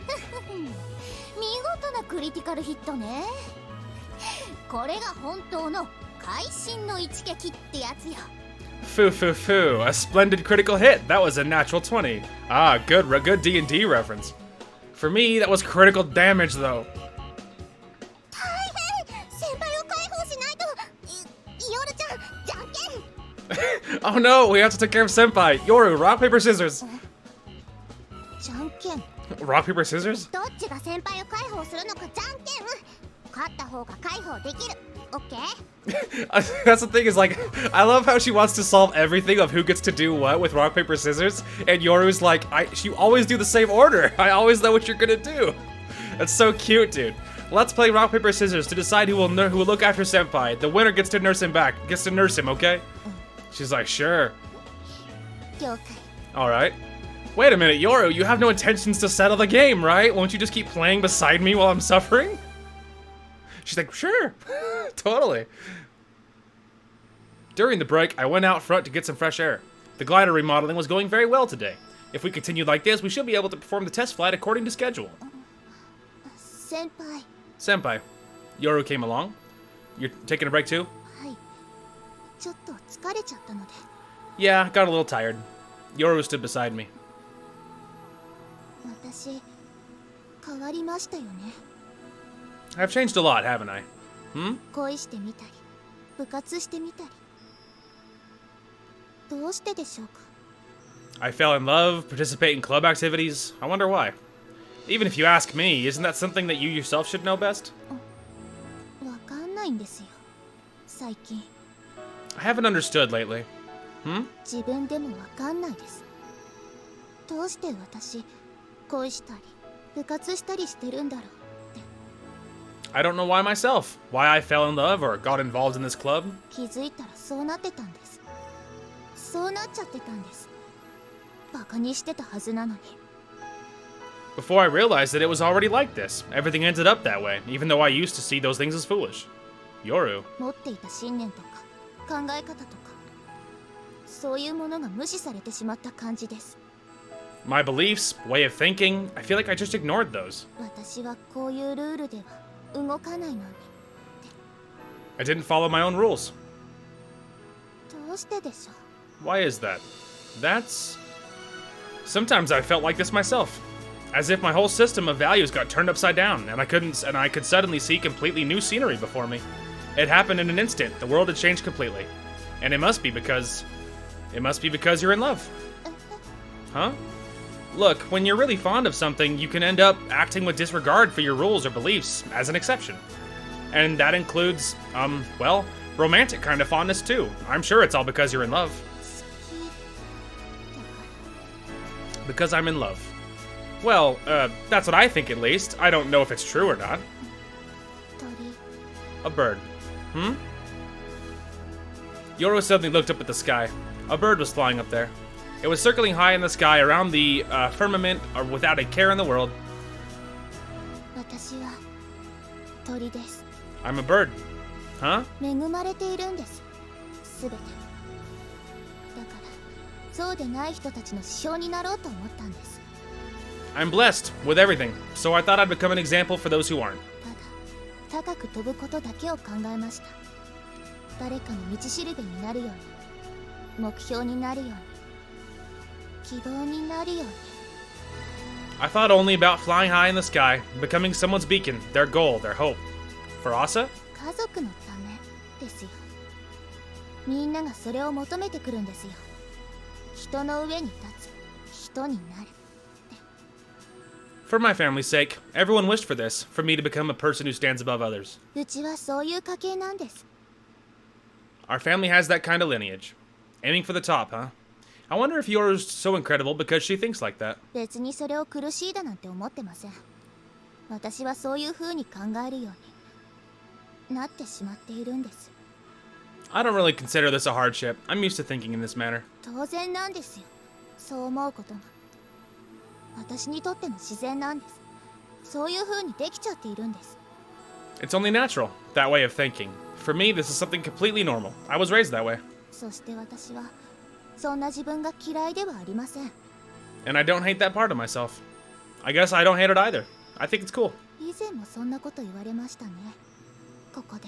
見事なクリティカルヒットね。これが本当の会心の一撃ってやつよ。 Foo foo foo, a splendid critical hit. That was a natural 20. Ah, good D&D reference. For me, that was critical damage though. 大変。先輩を解放しないと。夜ちゃん、じゃんけん。 Oh no, we have to take care of Senpai. Yoru, rock, paper, scissors. じゃんけん。 Rock, paper, scissors? どっちが先輩を解放するのかじゃんけん。勝った方が解放できる。オッケー。 That's the thing is like, I love how she wants to solve everything of who gets to do what with rock, paper, scissors. And Yoru's like, you always do the same order. I always know what you're gonna do. That's so cute, dude. Let's play rock, paper, scissors to decide who will look after Senpai. The winner gets to nurse him, okay? She's like, sure. 了解。 Alright. Wait a minute, Yoru, you have no intentions to settle the game, right? Won't you just keep playing beside me while I'm suffering? She's like, sure. Totally. During the break, I went out front to get some fresh air. The glider remodeling was going very well today. If we continue like this, we should be able to perform the test flight according to schedule. 先輩 Senpai, Yoru came along. You're taking a break too? はいちょっと疲れちゃったので Yeah, got a little tired. Yoru stood beside me. 私変わりましたよね I've changed a lot, haven't I? 恋してみたり部活してみたりどうしてでしょうか I fell in love, participate in club activities. I wonder why. Even if you ask me, isn't that something that you yourself should know best? わかんないんですよ最近 I haven't understood lately. 自分でもわかんないですどうして私恋したり部活したりしてるんだろう I don't know why myself. Why I fell in love or got involved in this club. 気づいたらそうなってたんですそうなっちゃってたんですバカにしてたはずなのに Before I realized that it was already like this. Everything ended up that way, even though I used to see those things as foolish. Yoru. 持っていた信念とか考え方とかそういうものが無視されてしまった感じです My beliefs, way of thinking, I feel like I just ignored those. 私はこういうルールでは動かないのに I didn't follow my own rules. どうしてでしょう Why is that? That's... Sometimes I felt like this myself. As if my whole system of values got turned upside down, and I could suddenly see completely new scenery before me. It happened in an instant. The world had changed completely. And it must be because you're in love. Huh? Look, when you're really fond of something, you can end up acting with disregard for your rules or beliefs as an exception. And that includes, well, romantic kind of fondness too. I'm sure it's all because you're in love. 好き Because I'm in love. Well, that's what I think at least. I don't know if it's true or not. 鳥 A bird. Yoru suddenly looked up at the sky. A bird was flying up there. It was circling high in the sky around the firmament without a care in the world. 私は鳥です I'm a bird. Huh? 恵まれているんですすべてだからそうでない人たちの指標になろうと思ったんです I'm blessed with everything, so I thought I'd become an example for those who aren't. ただ高く飛ぶことだけを考えました誰かの道しるべになるように目標になるように希望になるように I thought only about flying high in the sky, becoming someone's beacon, their goal, their hope. For Asa? 家族のためですよみんながそれを求めてくるんですよ人の上に立つ人になる For my family's sake, everyone wished for this, for me to become a person who stands above others. うちはそういう家系なんです Our family has that kind of lineage. Aiming for the top, huh? I wonder if Yoru's so incredible because she thinks like that. 別にそれを苦しいだなんて思ってません私はそういう風に考えるようになってしまっているんです I don't really consider this a hardship. I'm used to thinking in this manner. 当然なんですよそう思うことが私にとっての自然なんですそういう風にできちゃっているんです It's only natural, that way of thinking. For me, this is something completely normal. I was raised that way. そして私はそんな自分が嫌いではありません And I don't hate that part of myself. I guess I don't hate it either. I think it's cool. 以前もそんなこと言われましたねここで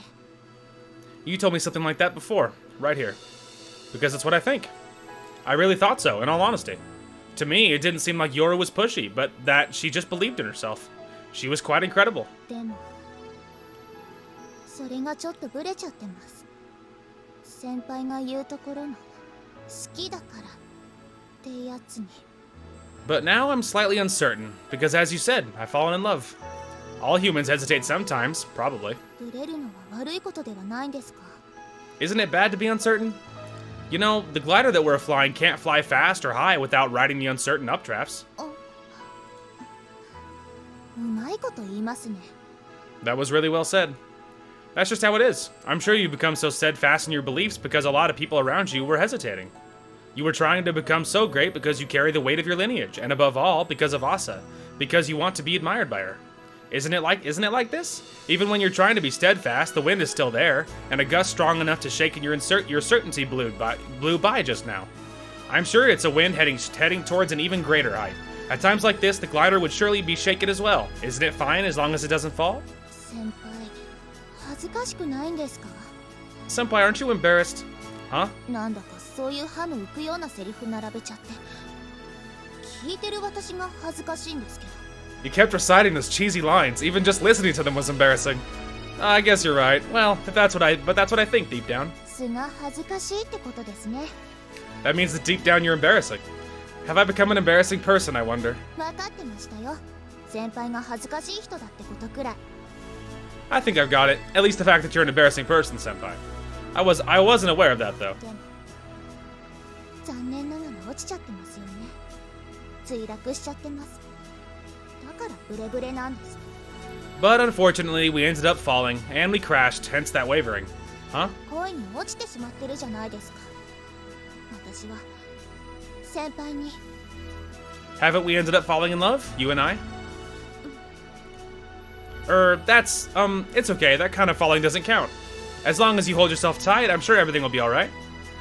You told me something like that before, right here. Because it's what I think. I really thought so, in all honesty. To me, it didn't seem like Yoru was pushy, but that she just believed in herself. She was quite incredible. でもそれがちょっとブレちゃってます先輩が言うところの好きだからってやつに But now I'm slightly uncertain, because as you said, I've fallen in love. All humans hesitate sometimes, probably. ブレるのは悪いことではないんですか Isn't it bad to be uncertain? You know, the glider that we're flying can't fly fast or high without riding the uncertain updrafts. うまいこと言いますね That was really well said. That's just how it is. I'm sure you become so steadfast in your beliefs because a lot of people around you were hesitating. You were trying to become so great because you carry the weight of your lineage, and above all, because of Asa, because you want to be admired by her. Isn't it like this? Even when you're trying to be steadfast, the wind is still there, and a gust strong enough to shake your certainty blew by just now. I'm sure it's a wind heading towards an even greater height. At times like this, the glider would surely be shaken as well. Isn't it fine as long as it doesn't fall? 先輩恥ずかしくないんですか Senpai, aren't you embarrassed? Huh? なんだかそういう歯の浮くようなセリフ並べちゃって聞いてる私が恥ずかしいんですけど You kept reciting those cheesy lines. Even just listening to them was embarrassing. I guess you're right. Well, that's what I think deep down. 素が恥ずかしいってことですね That means that deep down you're embarrassing. Have I become an embarrassing person, I wonder? 分かってましたよ先輩が恥ずかしい人だってことくらい I think I've got it. At least the fact that you're an embarrassing person, Senpai. I wasn't aware of that, though. でも残念ながら落ちちゃってますよね墜落しちゃってますだからブレブレなんです But unfortunately, we ended up falling, and we crashed, hence that wavering. Huh? 恋に落ちてしまってるじゃないですか私は先輩に Haven't we ended up falling in love? You and I? That's, it's okay. That kind of falling doesn't count. As long as you hold yourself tight, I'm sure everything will be alright.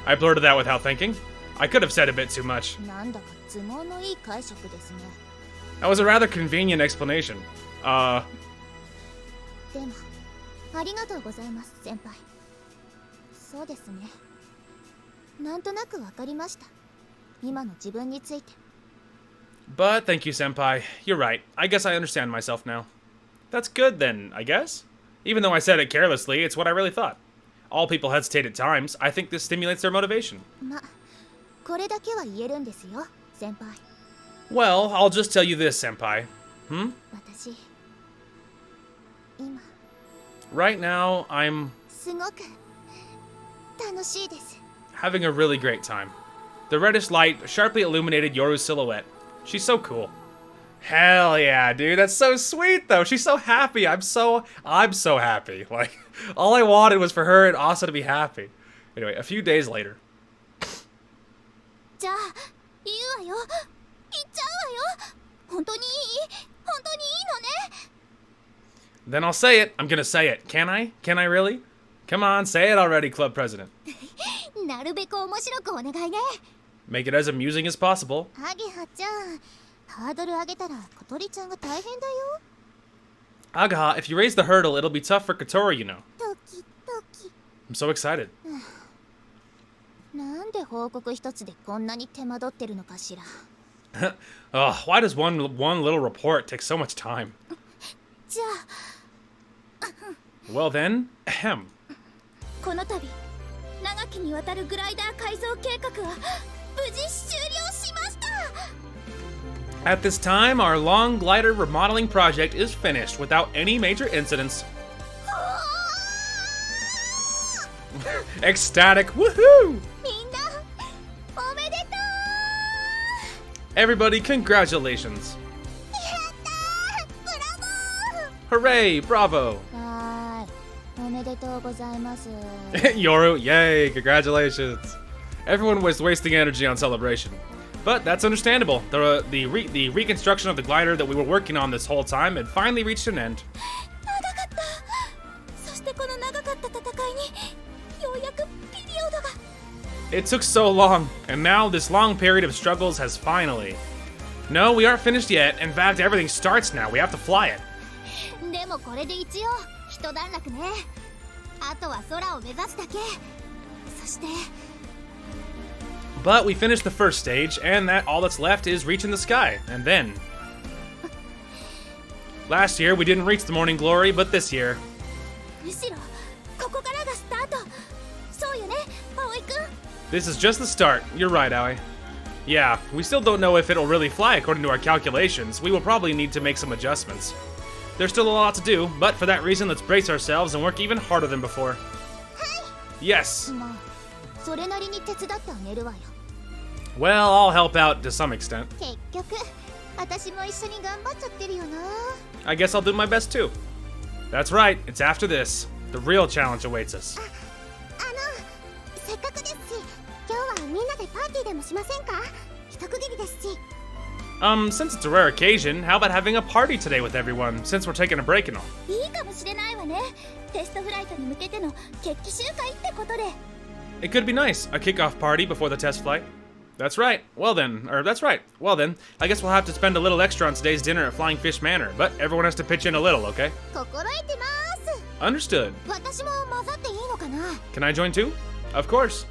I blurted that without thinking. I could have said a bit too much. なんだか都合のいい解釈ですね That was a rather convenient explanation. でもありがとうございます先輩そうですねなんとなくわかりました今の自分について But thank you, Senpai. You're right. I guess I understand myself now. That's good then, I guess. Even though I said it carelessly, it's what I really thought. All people hesitate at times. I think this stimulates their motivation. まこれだけは言えるんですよ先輩 Well, I'll just tell you this, Senpai. 私今 Right now, I'm すごく楽しいです having a really great time. The reddish light sharply illuminated Yoru's silhouette. She's so cool. Hell yeah, dude. That's so sweet, though. She's so happy. I'm so happy. Like, all I wanted was for her and Asa to be happy. Anyway, a few days later. じゃあ言うわよ言っちゃうわよ本当にいい本当にいいのね Then I'll say it. I'm gonna say it. Can I? Can I really? Come on, say it already, club president. なるべく面白くお願いね Make it as amusing as possible. アゲハちゃんハードル上げたら小鳥ちゃんが大変だよ Agaha, if you raise the hurdle, it'll be tough for Kotori, you know. ドキドキ I'm so excited. なんで報告一つでこんなに手間取ってるのかしら Ugh, why does one little report take so much time? じゃあ Well then, ahem. この度長きにわたるグライダー改造計画は無事終了しました At this time, our long glider remodeling project is finished without any major incidents. Ecstatic, woohoo! みんなおめでとう Everybody, congratulations. やったーブラボ Hooray, bravo. ーはーいおめでとうございます Yoru, yay, congratulations. Everyone was wasting energy on celebration. But that's understandable. The reconstruction of the glider that we were working on this whole time had finally reached an end. 長かったそしてこの長かった戦いにようやくピリオドが It took so long, and now this long period of struggles has finally... No, we aren't finished yet. In fact, everything starts now. We have to fly it. でもこれで一応一段落ねあとは空を目指すだけそして But we finished the first stage, and all that's left is reaching the sky. And then... Last year, we didn't reach the morning glory, but this year... むしろここからがスタートそうよね葵くん This is just the start. You're right, Aoi. Yeah, we still don't know if it'll really fly according to our calculations. We will probably need to make some adjustments. There's still a lot to do, but for that reason, let's brace ourselves and work even harder than before. Yes. まあそれなりに手伝ってあげるわよ Well, I'll help out to some extent. 結局私も一緒に頑張っちゃってるよな I guess I'll do my best too. That's right, it's after this. The real challenge awaits us. せっかくですし今日はみんなでパーティーでもしませんか一区切りですし Since it's a rare occasion, how about having a party today with everyone, since we're taking a break and all? いいかもしれないわね。テストフライトに向けての決起集会ってことで。 It could be nice, a kickoff party before the test flight. That's right. Well then, I guess we'll have to spend a little extra on today's dinner at Flying Fish Manor, but everyone has to pitch in a little, okay? 心得てます。 Understood. 私も混ざっていいのかな。 Can I join too? Of course.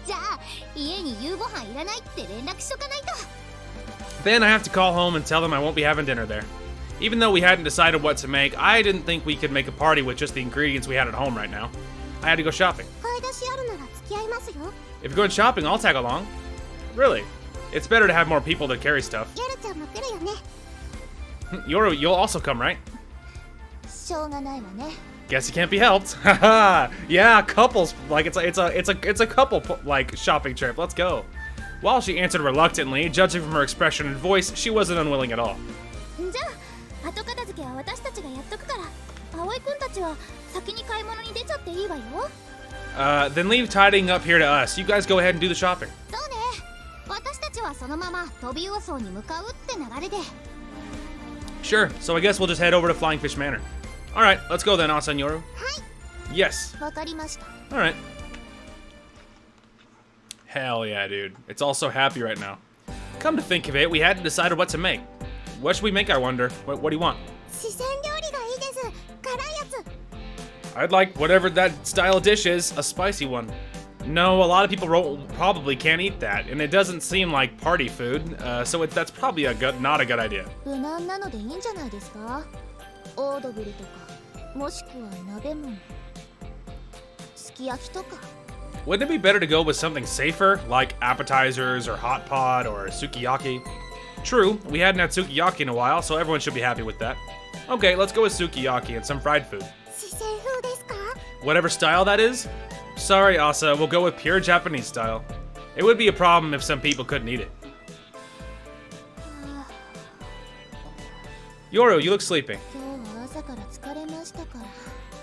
じゃあ家に夕ご飯いらないって連絡しとかないと。 Then I have to call home and tell them I won't be having dinner there. Even though we hadn't decided what to make, I didn't think we could make a party with just the ingredients we had at home right now. I had to go shopping. 買い出しあるなら付き合いますよ。 If you're going shopping, I'll tag along. Really? It's better to have more people to carry stuff. ヨルちゃんも来るよね。 Yoru, you'll also come, right? しょうがないわね。 Guess it can't be helped. Haha. Yeah, couples like it's a couple like shopping trip. Let's go. While she answered reluctantly, judging from her expression and voice, she wasn't unwilling at all. じゃあ後片付けは私たちがやっとくから、葵くんたちは先に買い物に出ちゃっていいわよ。 Then leave tidying up here to us. You guys go ahead and do the shopping. そうね。私たちはそのまま飛び魚荘に向かうって流れで。 Sure. So I guess we'll just head over to Flying Fish Manor. All right, let's go then, Asa and Yoru. はい。 Yes. わかりました。 All right. Hell yeah, dude. It's all so happy right now. Come to think of it, we hadn't decided what to make. What should we make, I wonder? What do you want? 四川料理がいいです。辛いやつ。 I'd like whatever that style dish is, a spicy one. No, a lot of people probably can't eat that, and it doesn't seem like party food, so that's probably not a good idea. 無難なのでいいんじゃないですか。オードブルとか、もしくは鍋物、すき焼きとか。 Wouldn't it be better to go with something safer, like appetizers or hot pot or sukiyaki? True, we hadn't had sukiyaki in a while, so everyone should be happy with that. Okay, let's go with sukiyaki and some fried food. 四川風ですか？ Whatever style that is? Sorry, Asa, we'll go with pure Japanese style. It would be a problem if some people couldn't eat it. Yoru, you look sleepy. 今日は朝から疲れましたか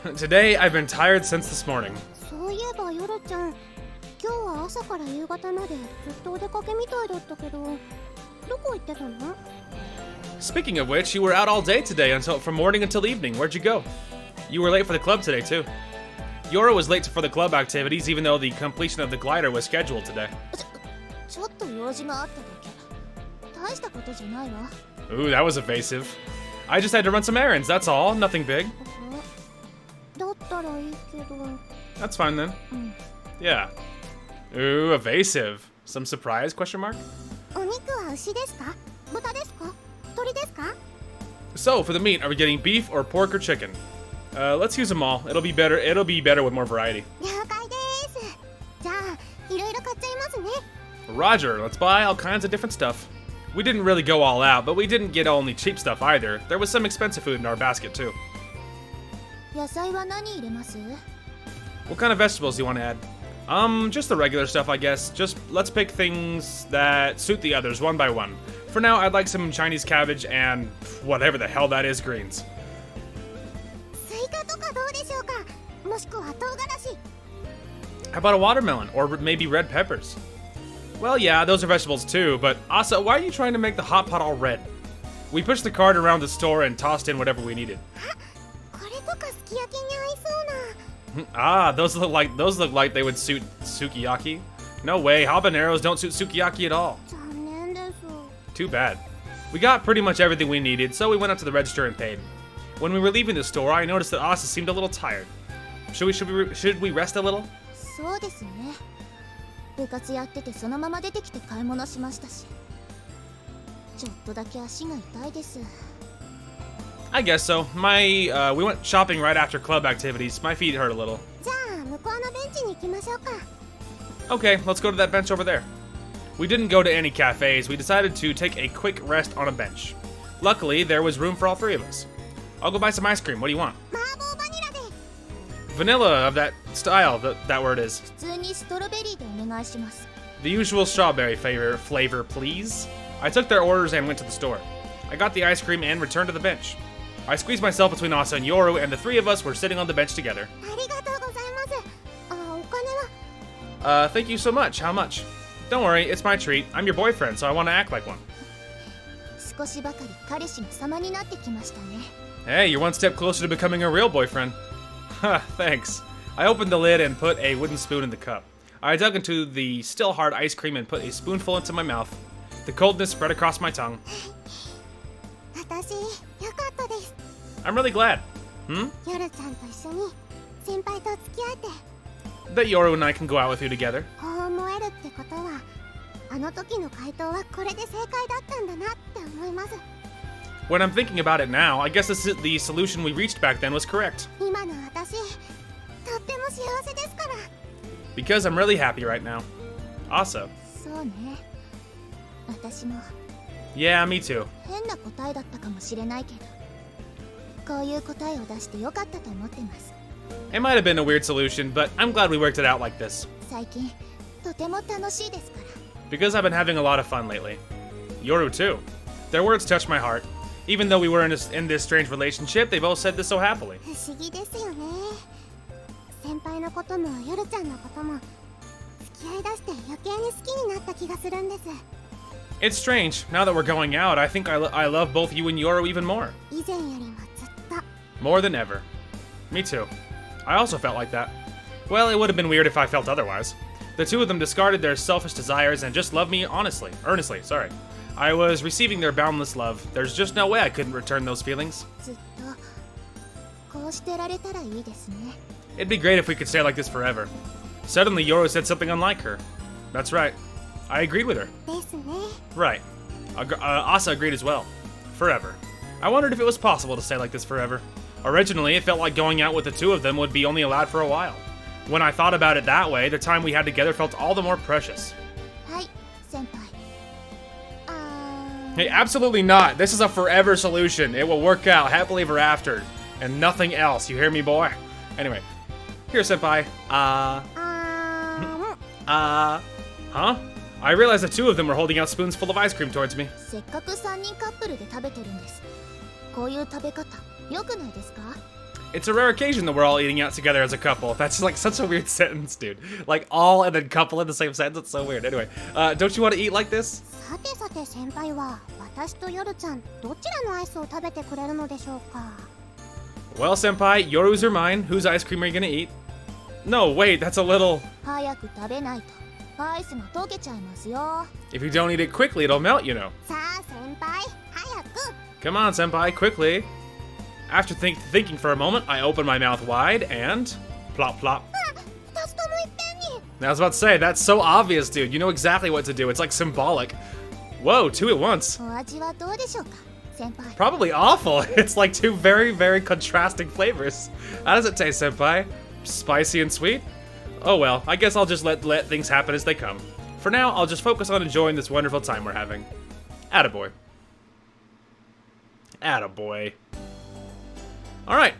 ら。 Today, I've been tired since this morning. そういえばヨルちゃん、今日は朝から夕方までずっとお出かけみたいだったけど、どこ行ってたの？ Speaking of which, you were out all day today from morning until evening. Where'd you go? You were late for the club today, too. Yoru was late for the club activities, even though the completion of the glider was scheduled today. ちょっと用事があっただけ。大したことじゃないわ。 Ooh, that was evasive. I just had to run some errands, that's all. Nothing big. だったらいいけど。 That's fine then. Yeah. Ooh, evasive. Some surprise, question mark? お肉は牛ですか？豚ですか？鳥ですか？ So, for the meat, are we getting beef or pork or chicken? Let's use them all. It'll be better with more variety. 了解です。じゃあ、いろいろ買っちゃいますね。 Roger, let's buy all kinds of different stuff. We didn't really go all out, but we didn't get only cheap stuff either. There was some expensive food in our basket too. 野菜は何入れます？ What kind of vegetables do you want to add? Just the regular stuff, I guess. Just let's pick things that suit the others one by one. For now, I'd like some Chinese cabbage and whatever the hell that is, greens. スイカとかどうでしょうか？もしくは唐辛子。 How about a watermelon or maybe red peppers? Well, yeah, those are vegetables too, but Asa, why are you trying to make the hot pot all red? We pushed the cart around the store and tossed in whatever we needed. これとかすき焼きに合いそうな。 Ah, those look like they would suit sukiyaki. No way, habaneros don't suit sukiyaki at all. 残念です。 Too bad. We got pretty much everything we needed, so we went up to the register and paid. When we were leaving the store, I noticed that Asa seemed a little tired. Should we rest a little? そうですね。部活やっててそのまま出てきて買い物しましたし。ちょっとだけ足が痛いです。 I guess so. We went shopping right after club activities. My feet hurt a little. じゃあ向こうのベンチに行きましょうか。 Okay, let's go to that bench over there. We didn't go to any cafes. We decided to take a quick rest on a bench. Luckily, there was room for all three of us. I'll go buy some ice cream. What do you want? 麻婆バニラで。 Vanilla of that style, that word is. 普通にストロベリーでお願いします。 The usual strawberry flavor, please. I took their orders and went to the store. I got the ice cream and returned to the bench. I squeezed myself between Asa and Yoru, and the three of us were sitting on the bench together. ありがとうございます。お金は？ Thank you so much. How much? Don't worry, it's my treat. I'm your boyfriend, so I want to act like one. 少しばかり彼氏の様になってきましたね。 Hey, you're one step closer to becoming a real boyfriend. Huh, thanks. I opened the lid and put a wooden spoon in the cup. I dug into the still hard ice cream and put a spoonful into my mouth. The coldness spread across my tongue. 私よかったです。 I'm really glad. Hmm? ヨルちゃんと一緒に先輩と付き合えて、 That Yoru and I can go out with you together. こう思えるってことは、あの時の回答はこれで正解だったんだなって思います。 When I'm thinking about it now, I guess the solution we reached back then was correct. 今の私、とっても幸せですから。 Because I'm really happy right now. Asa. そうね。私も Yeah, me too. 変な答えだったかもしれないけど、こういう答えを出してよかったと思ってます。 It might have been a weird solution, but I'm glad we worked it out like this. 最近とても楽しいですから。 Because I've been having a lot of fun lately. Yoru too. Their words touched my heart. Even though we were in this strange relationship, they both said this so happily. 不思議ですよね。先輩のこともヨルちゃんのことも付き合いだして余計に好きになった気がするんです。 It's strange. Now that we're going out, I think I love both you and Yoru even more. 以前よりもずっと。 More than ever. Me too. I also felt like that. Well, it would have been weird if I felt otherwise. The two of them discarded their selfish desires and just loved me earnestly, sorry. I was receiving their boundless love. There's just no way I couldn't return those feelings. ずっとこうしてられたらいいですね。 It'd be great if we could stay like this forever. Suddenly, Yoru said something unlike her. That's right. I agreed with her. ですね。 Right. Asa agreed as well. Forever. I wondered if it was possible to stay like this forever. Originally, it felt like going out with the two of them would be only allowed for a while. When I thought about it that way, the time we had together felt all the more precious. はい、先輩。Hey, absolutely not. This is a forever solution. It will work out happily ever after. And nothing else. You hear me, boy? Anyway. Here, senpai. Huh? I realized the two of them were holding out spoons full of ice cream towards me. せっかく3人カップルで食べてるんです。こういう食べ方、良くないですか？ It's a rare occasion that we're all eating out together as a couple. That's like such a weird sentence, dude. Like all and then couple in the same sentence. It's so weird. Anyway, don't you want to eat like this? さてさて先輩は私とヨルちゃんどちらのアイスを食べてくれるのでしょうか？ Well, senpai, Yoru's or mine. Whose ice cream are you gonna eat? No, wait, that's a little... 早く食べないとアイスが溶けちゃいますよ。 If you don't eat it quickly, it'll melt, you know. さあ先輩、早く。 Come on, senpai, quickly. After thinking for a moment, I opened my mouth wide and... Plop, plop. 2つともいっぺんに。 I was about to say, that's so obvious, dude. You know exactly what to do. It's like symbolic. Whoa, two at once. お味はどうでしょうか、先輩。 Probably awful. It's like two very, very contrasting flavors. How does it taste, senpai? Spicy and sweet? Oh well, I guess I'll just let things happen as they come. For now, I'll just focus on enjoying this wonderful time we're having. Attaboy. Attaboy. Alright,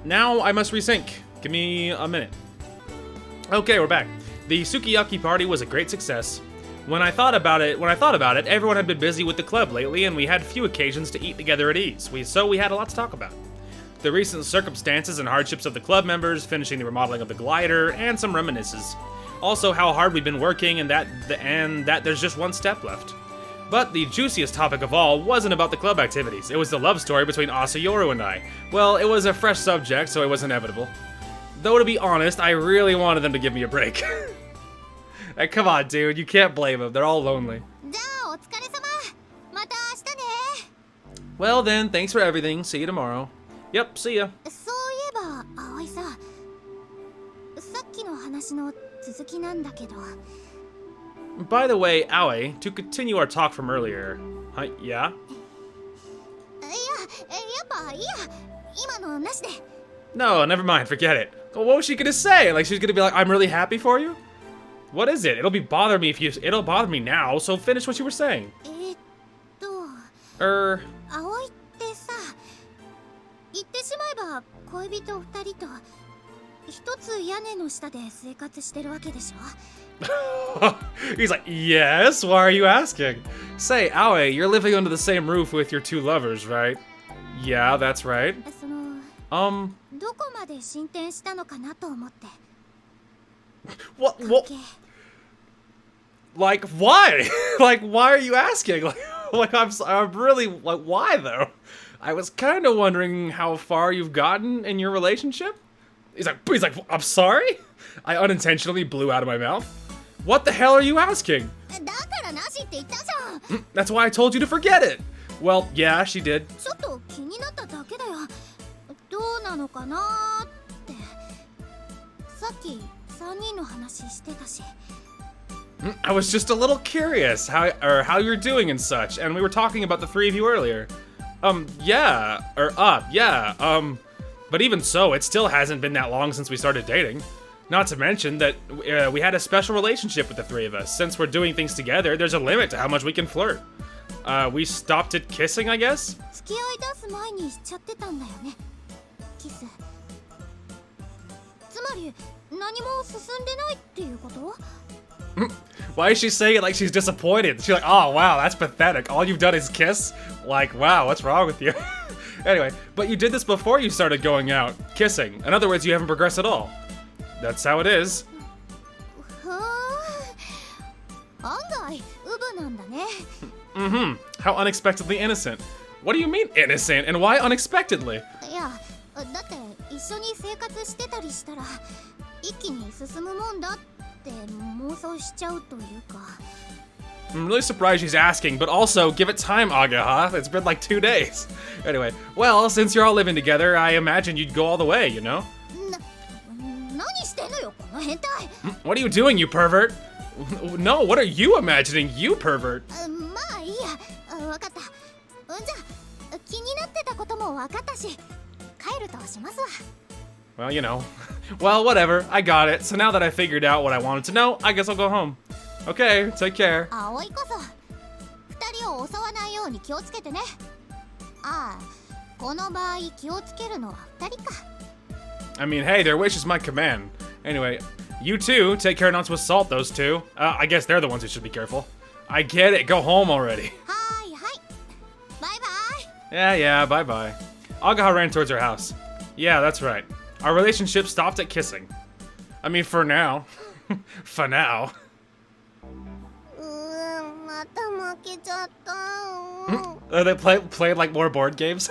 now I must resync. Give me a minute. Okay, we're back. The Sukiyaki party was a great success. When I thought about it, everyone had been busy with the club lately, and we had few occasions to eat together at ease. So we had a lot to talk about. The recent circumstances and hardships of the club members, finishing the remodeling of the glider, and some reminiscences. Also, how hard we've been working, and that there's just one step left. But the juiciest topic of all wasn't about the club activities. It was the love story between Asa, Yoru, and I. Well, it was a fresh subject, so it was inevitable. Though, to be honest, I really wanted them to give me a break. Hey, come on, dude. You can't blame them. They're all lonely. じゃあお疲れ様。また明日ね。 Well then, thanks for everything. See you tomorrow. Yep, see ya. そういえば葵さ、さっきの話の続きなんだけど。 By the way, Aoi, to continue our talk from earlier... yeah? いや、やっぱいいや。今のなしで。 No, never mind. Forget it. Well, what was she gonna say? Like, she's gonna be like, I'm really happy for you? What is it? It'll bother me now, so finish what you were saying. 葵ってさ、言ってしまえば恋人2人と一つ屋根の下で生活してるわけでしょ。 He's like, yes, why are you asking? Say, Aoi, you're living under the same roof with your two lovers, right? Yeah, that's right. その、どこまで進展したのかなと思って。 What? Like, why? Like, why are you asking? Like, Like, I'm really, like, why though? I was kind of wondering how far you've gotten in your relationship. He's like, I'm sorry? I unintentionally blew out of my mouth. What the hell are you asking? だからなしって言ったじゃん。 That's why I told you to forget it. Well, yeah, she did. ちょっと気になっただけだよ。どうなのかなーって。さっき3人の話してたし。 I was just a little curious how you're doing and such, and we were talking about the three of you earlier. Yeah, but even so, it still hasn't been that long since we started dating. Not to mention that we had a special relationship with the three of us. Since we're doing things together, there's a limit to how much we can flirt. We stopped at kissing, I guess? 付き合い出す前にしちゃってたんだよね。キス。つまり何も進んでないっていうこと？ Why is she saying it like she's disappointed? She's like, oh wow, that's pathetic. All you've done is kiss? Like, wow, what's wrong with you? Anyway, but you did this before you started going out, kissing. In other words, you haven't progressed at all. That's how it is. ふーん。案外ウブなんだね。 Mm-hmm. How unexpectedly innocent. What do you mean innocent, and why unexpectedly? いや、だって一緒に生活してたりしたら一気に進むもんだって妄想しちゃうというか。 I'm really surprised she's asking, but also, give it time, Agaha. It's been like 2 days. Anyway, well, since you're all living together, I imagine you'd go all the way, you know? 何してんのよこの変態。 What are you doing, you pervert? No, what are you imagining, you pervert? まあいいや。わかった。じゃあ気になってたこともわかったし、帰るとしますわ。 Well, you know. Well, whatever. I got it. So now that I figured out what I wanted to know, I guess I'll go home. Okay, take care. 葵こそ二人を襲わないように気をつけてね。ああ、この場合気をつけるのは二人か。 I mean, hey, their wish is my command. Anyway, you two, take care not to assault those two. I guess they're the ones who should be careful. I get it. Go home already. はいはい。バイバイ。 Yeah, bye-bye. Agaha ran towards her house. Yeah, that's right. Our relationship stopped at kissing. I mean, for now. For now. また負けちゃった。 They played like more board games?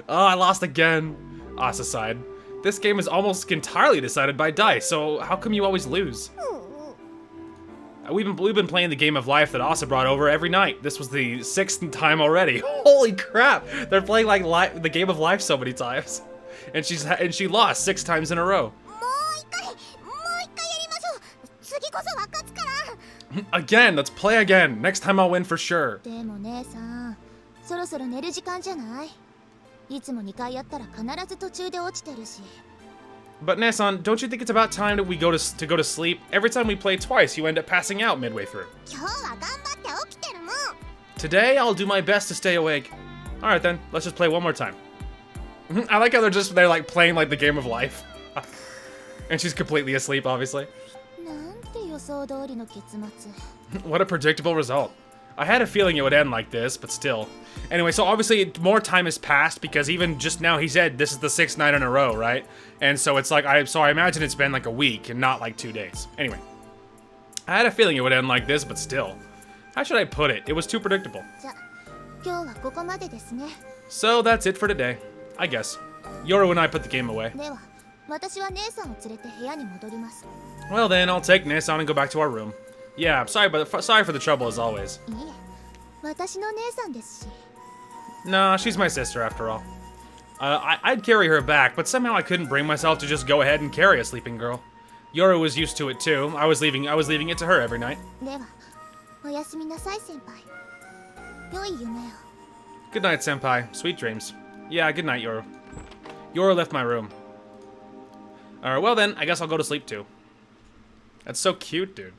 Oh, I lost again. Asa sighed. This game is almost entirely decided by dice, so how come you always lose? We've been playing the game of life that Asa brought over every night. This was the 6th time already. Holy crap! They're playing like the game of life so many times, and she lost 6 times in a row. もう一回やりましょう。次こそは勝つから。 Again, let's play again. Next time I'll win for sure. でも姉さん、そろそろ寝る時間じゃない？いつも2回やったら必ず途中で落ちてるし。 But Nessan, don't you think it's about time that we go to sleep? Every time we play twice, you end up passing out midway through. 今日は頑張って起きてるもん。 Today, I'll do my best to stay awake. All right then, let's just play one more time. I like how they're like playing like the game of life, and she's completely asleep, obviously. なんて予想通りの結末。 What a predictable result. I had a feeling it would end like this, but still. Anyway, so obviously more time has passed because even just now he said this is the 6th night in a row, right? And so it's like I imagine it's been like a week and not like 2 days. Anyway, I had a feeling it would end like this, but still. How should I put it? It was too predictable. じゃあ今日はここまでですね。 So that's it for today, I guess. Yoru and I put the game away. では私は姉さんを連れて部屋に戻ります。 Well then, I'll take Nessan and go back to our room. Yeah, sorry for the trouble as always. いえ、私の姉さんですし。 Nah, she's my sister after all. I'd carry her back, but somehow I couldn't bring myself to just go ahead and carry a sleeping girl. Yoru was used to it too. I was leaving it to her every night. ではおやすみなさい先輩。良い夢を。 Good night, senpai. Sweet dreams. Yeah, good night, Yoru. Yoru left my room. Alright, well then, I guess I'll go to sleep too. That's so cute, dude.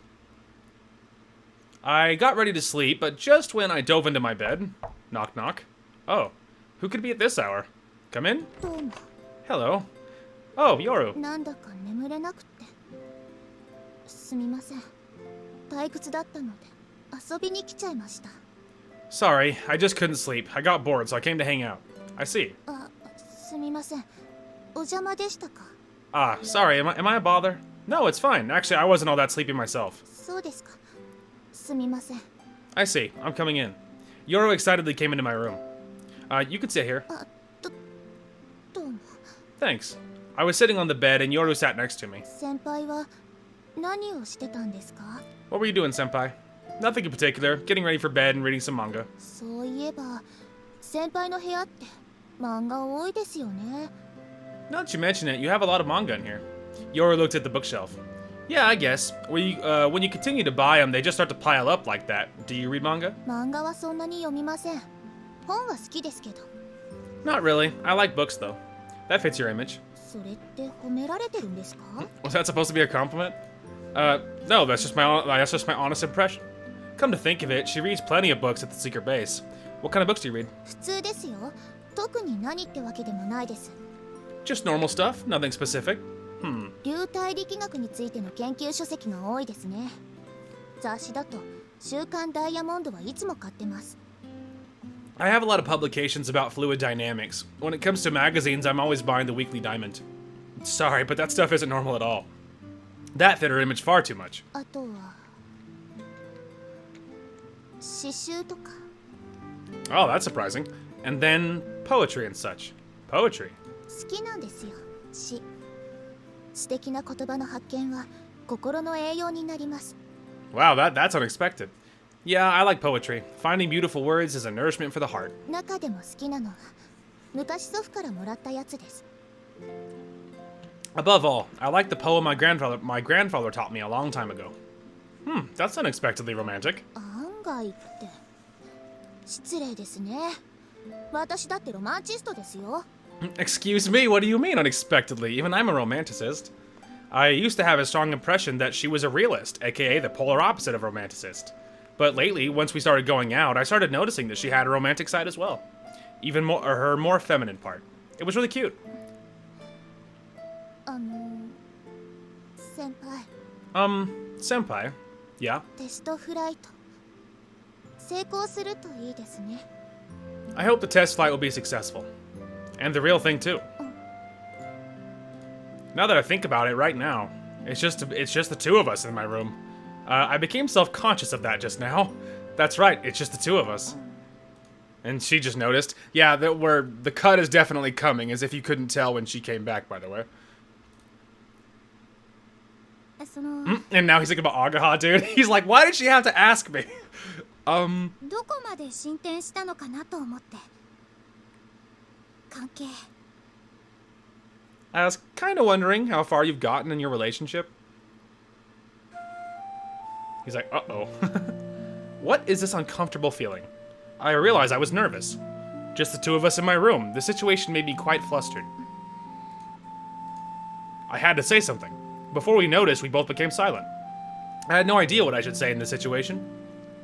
I got ready to sleep, but just when I dove into my bed... Knock, knock. Oh, who could be at this hour? Come in? どうも。 Hello. Oh, Yoru. なんだか眠れなくって。すみません。退屈だったので遊びに来ちゃいました。 Sorry, I just couldn't sleep. I got bored, so I came to hang out. I see. あ、すみません。お邪魔でしたか。 Ah, sorry, am I a bother? No, it's fine. Actually, I wasn't all that sleepy myself. そうですか。すみません。 I see. I'm coming in. Yoru excitedly came into my room. You could sit here. どうも。 Thanks. I was sitting on the bed and Yoru sat next to me. 先輩は何をしてたんですか？ What were you doing, senpai? Nothing in particular. Getting ready for bed and reading some manga. そういえば先輩の部屋って漫画多いですよね。 Now that you mention it, you have a lot of manga in here. Yoru looked at the bookshelf. Yeah, I guess. When you continue to buy them, they just start to pile up like that. Do you read manga? 漫画はそんなに読みません。本は好きですけど。 Not really. I like books, though. That fits your image. それって褒められてるんですか？ Was that supposed to be a compliment? No, that's just my honest impression. Come to think of it, she reads plenty of books at the secret base. What kind of books do you read? 普通ですよ。特に何ってわけでもないです。 Just normal stuff? Nothing specific? 流体力学についての研究書籍が多いですね。雑誌だと週刊ダイヤモンドはいつも買ってます。 I have a lot of publications about fluid dynamics. When it comes to magazines, I'm always buying the Weekly Diamond. Sorry, but that stuff isn't normal at all. That fit her image far too much. あとは詩集とか。 Oh, that's surprising. And then poetry and such. Poetry. 好きなんですよ。詩。素敵な言葉の発見は心の栄養になります。 Wow, that's unexpected. Yeah, I like poetry. Finding beautiful words is a nourishment for the heart. 中でも好きなのは昔祖父からもらったやつです。 Above all, I like the poem my grandfather taught me a long time ago. That's unexpectedly romantic. 案外って失礼ですね。私だってロマンチストですよ。 Excuse me, what do you mean unexpectedly? Even I'm a romanticist. I used to have a strong impression that she was a realist, aka the polar opposite of romanticist. But lately, once we started going out, I started noticing that she had a romantic side as well. Even more, or her more feminine part. It was really cute. 先輩。Senpai. Yeah? テストフライト成功するといいですね。 I hope the test flight will be successful. And the real thing, too. Now that I think about it right now, it's just the two of us in my room. I became self-conscious of that just now. That's right, it's just the two of us. And she just noticed. Yeah, the cut is definitely coming, as if you couldn't tell when she came back, by the way. その And now he's thinking about Agaha, dude. He's like, why did she have to ask me? どこまで進展したのかなと思って。関係。 I was kind of wondering how far you've gotten in your relationship. He's like, uh-oh. What is this uncomfortable feeling? I realized I was nervous. Just the two of us in my room. The situation made me quite flustered. I had to say something. Before we noticed, we both became silent. I had no idea what I should say in this situation.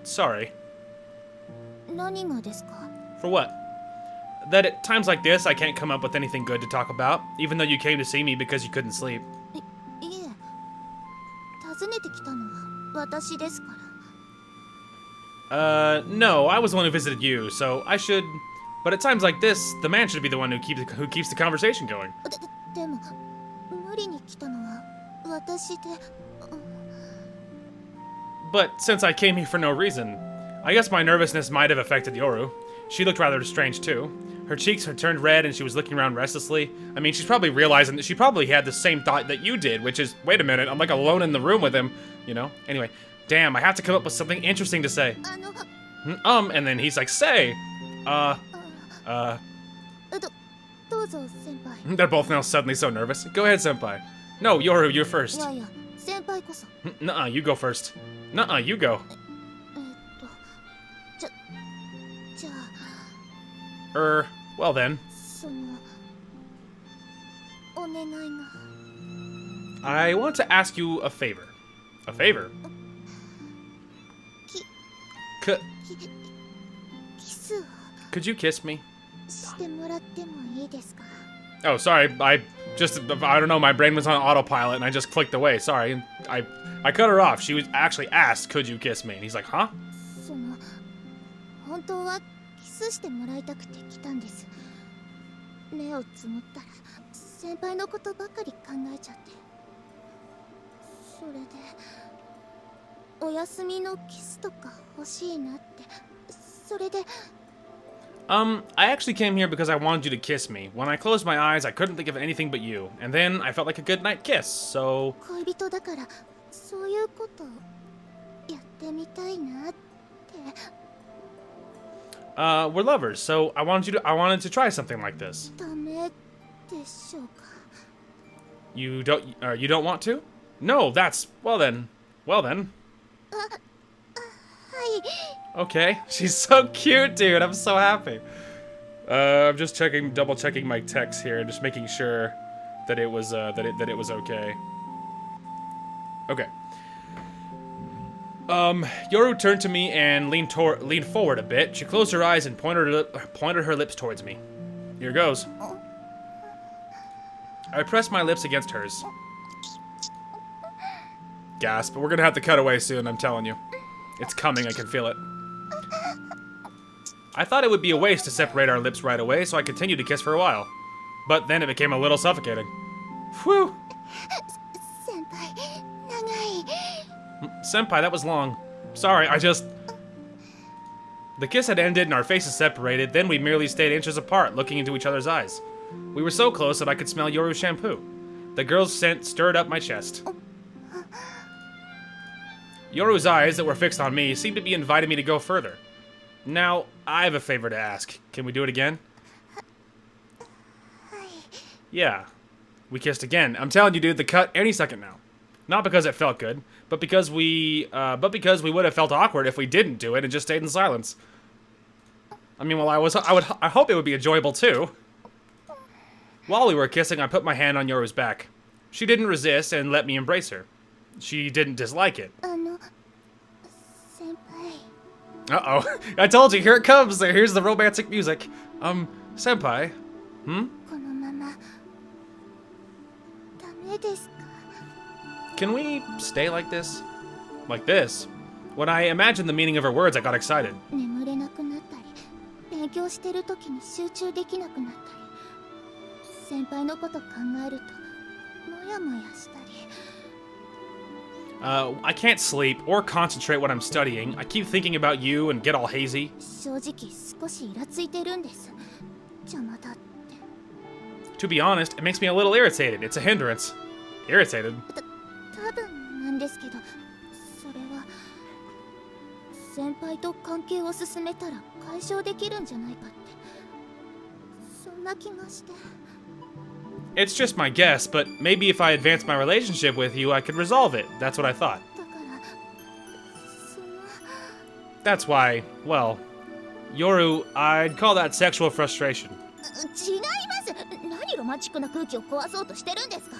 Sorry. 何がですか？ For what? That at times like this, I can't come up with anything good to talk about, even though you came to see me because you couldn't sleep. いえ、訪ねてきたのは私ですから。 No, I was the one who visited you, so I should... But at times like this, the man should be the one who keeps the conversation going. でも、無理に来たのは私で。 But since I came here for no reason, I guess my nervousness might have affected Yoru. She looked rather strange too. Her cheeks had turned red and she was looking around restlessly. I mean, she's probably realizing that she probably had the same thought that you did, which is, wait a minute, I'm like alone in the room with him, you know? Anyway, damn, I have to come up with something interesting to say. あの、 And then he's like, say, どうぞ先輩。 They're both now suddenly so nervous. Go ahead, senpai. No, Yoru, you're い first. やいや、先輩こそ。 Nuh-uh, you go first. Nuh-uh, you go. じゃあ、 Well then. その、お願いが。 I want to ask you a favor. A favor? キスを Could you kiss me? してもらってもいいですか？ Oh, sorry. I don't know. My brain was on autopilot and I just clicked away. Sorry. I cut her off. She was actually asked, could you kiss me? And he's like, huh? その、本当はキスしてもらいたくて来たんです。目をつむったら先輩のことばかり考えちゃって。それで、お休みのキスとか欲しいなってそれで I actually came here because I wanted you to kiss me. When I closed my eyes, I couldn't think of anything but you. And then I felt like a good night kiss, so... 恋人だからそういうことやってみたいなって we're lovers, so I wanted to try something like this. ダメでしょうか You don't want to? No, that's... well then. はい Okay, she's so cute, dude. I'm so happy. I'm just double checking my text here, just making sure that it was that it was okay. Okay. Yoru turned to me and leaned forward a bit. She closed her eyes and pointed her lips towards me. Here goes. I pressed my lips against hers. Gasp. We're gonna have to cut away soon, I'm telling you. It's coming, I can feel it. I thought it would be a waste to separate our lips right away, so I continued to kiss for a while. But then it became a little suffocating. Whew! 先輩長い Senpai, that was long. Sorry, I just... The kiss had ended and our faces separated, then we merely stayed inches apart, looking into each other's eyes. We were so close that I could smell Yoru's shampoo. The girl's scent stirred up my chest. Yoru's eyes that were fixed on me seemed to be inviting me to go further. Now, I have a favor to ask. Can we do it again? Yeah. We kissed again. I'm telling you, dude, the cut any second now. Not because it felt good, but because we would have felt awkward if we didn't do it and just stayed in silence. I mean, well, I hope it would be enjoyable too. While we were kissing, I put my hand on Yoru's back. She didn't resist and let me embrace her. She didn't dislike it. あの先輩 Uh-oh. I told you, here it comes. Here's the romantic music. Senpai. このままダメですか Can we stay like this? Like this? When I imagined the meaning of her words, I got excited. 眠れなくなったり勉強してる時に集中できなくなったり先輩のこと考えるとモヤモヤしたり I can't sleep or concentrate when I'm studying. I keep thinking about you and get all hazy. 正直少しイラついてるんです邪魔だって To be honest, it makes me a little irritated. It's a hindrance. Irritated? 多分なんですけどそれは先輩と関係を進めたら解消できるんじゃないかってそんな気がして It's just my guess, but maybe if I advance my relationship with you, I could resolve it. That's what I thought. だからその That's why, well, Yoru, I'd call that sexual frustration. 違います何ロマンチックな空気を壊そうとしてるんですか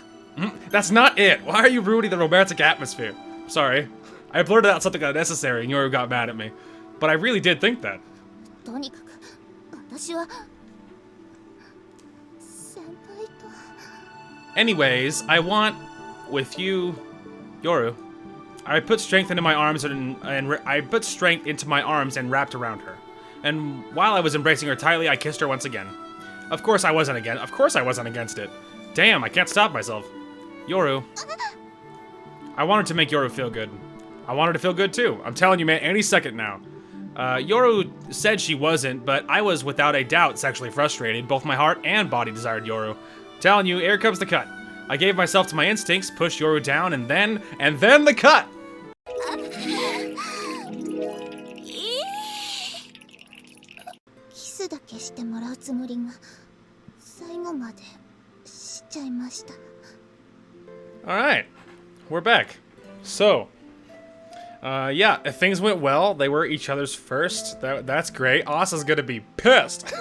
That's not it. Why are you ruining the romantic atmosphere? Sorry. I blurted out something unnecessary and Yoru got mad at me. But I really did think that. とにかく私は先輩と Anyways, I want, with you, Yoru, I put strength into my arms and I put strength into my arms and wrapped around her. And while I was embracing her tightly, I kissed her once again. Of course I wasn't against it. Damn, I can't stop myself. Yoru. I wanted to make Yoru feel good. I wanted to feel good too. I'm telling you, man, any second now. Yoru said she wasn't, but I was without a doubt sexually frustrated. Both my heart and body desired Yoru. Telling you, here comes the cut. I gave myself to my instincts, pushed Yoru down, and then the cut! キスだけしてもらうつもりが最後までしちゃいました Alright, we're back. So, yeah, if things went well, they were each other's first. That's great. Asa's gonna be pissed.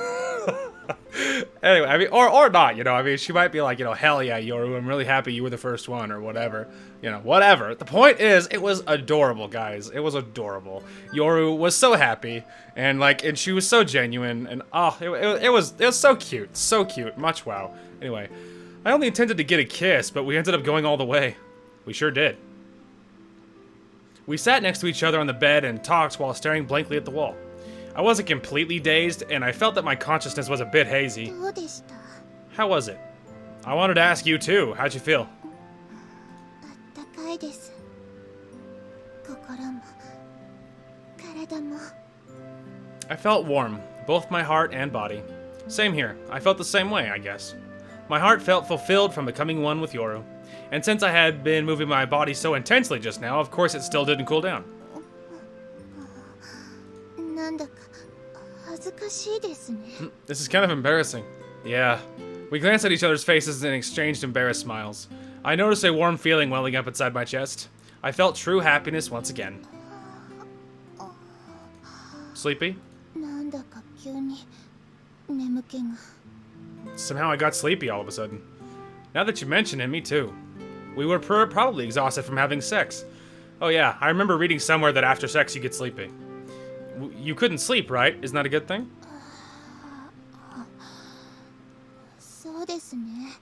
Anyway, I mean, or not, you know, I mean, she might be like, you know, hell yeah, Yoru, I'm really happy you were the first one, or whatever. You know, whatever. The point is, it was adorable, guys. It was adorable. Yoru was so happy, and she was so genuine, and oh, it was so cute. So cute. Much wow. Anyway, I only intended to get a kiss, but we ended up going all the way. We sure did. We sat next to each other on the bed and talked while staring blankly at the wall. I wasn't completely dazed, and I felt that my consciousness was a bit hazy. どうでした How was it? I wanted to ask you too. How'd you feel? あったかいです心も体も I felt warm, both my heart and body. Same here. I felt the same way, I guess. My heart felt fulfilled from becoming one with Yoru. And since I had been moving my body so intensely just now, of course it still didn't cool down. なんだか恥ずかしいですね。 This is kind of embarrassing. Yeah. We glanced at each other's faces and exchanged embarrassed smiles. I noticed a warm feeling welling up inside my chest. I felt true happiness once again. Sleepy? なんだか急に眠気が。 Somehow I got sleepy all of a sudden. Now that you mention it, me too. We were probably exhausted from having sex. Oh yeah, I remember reading somewhere that after sex you get sleepy. You couldn't sleep, right? Isn't that a good thing? そうですね。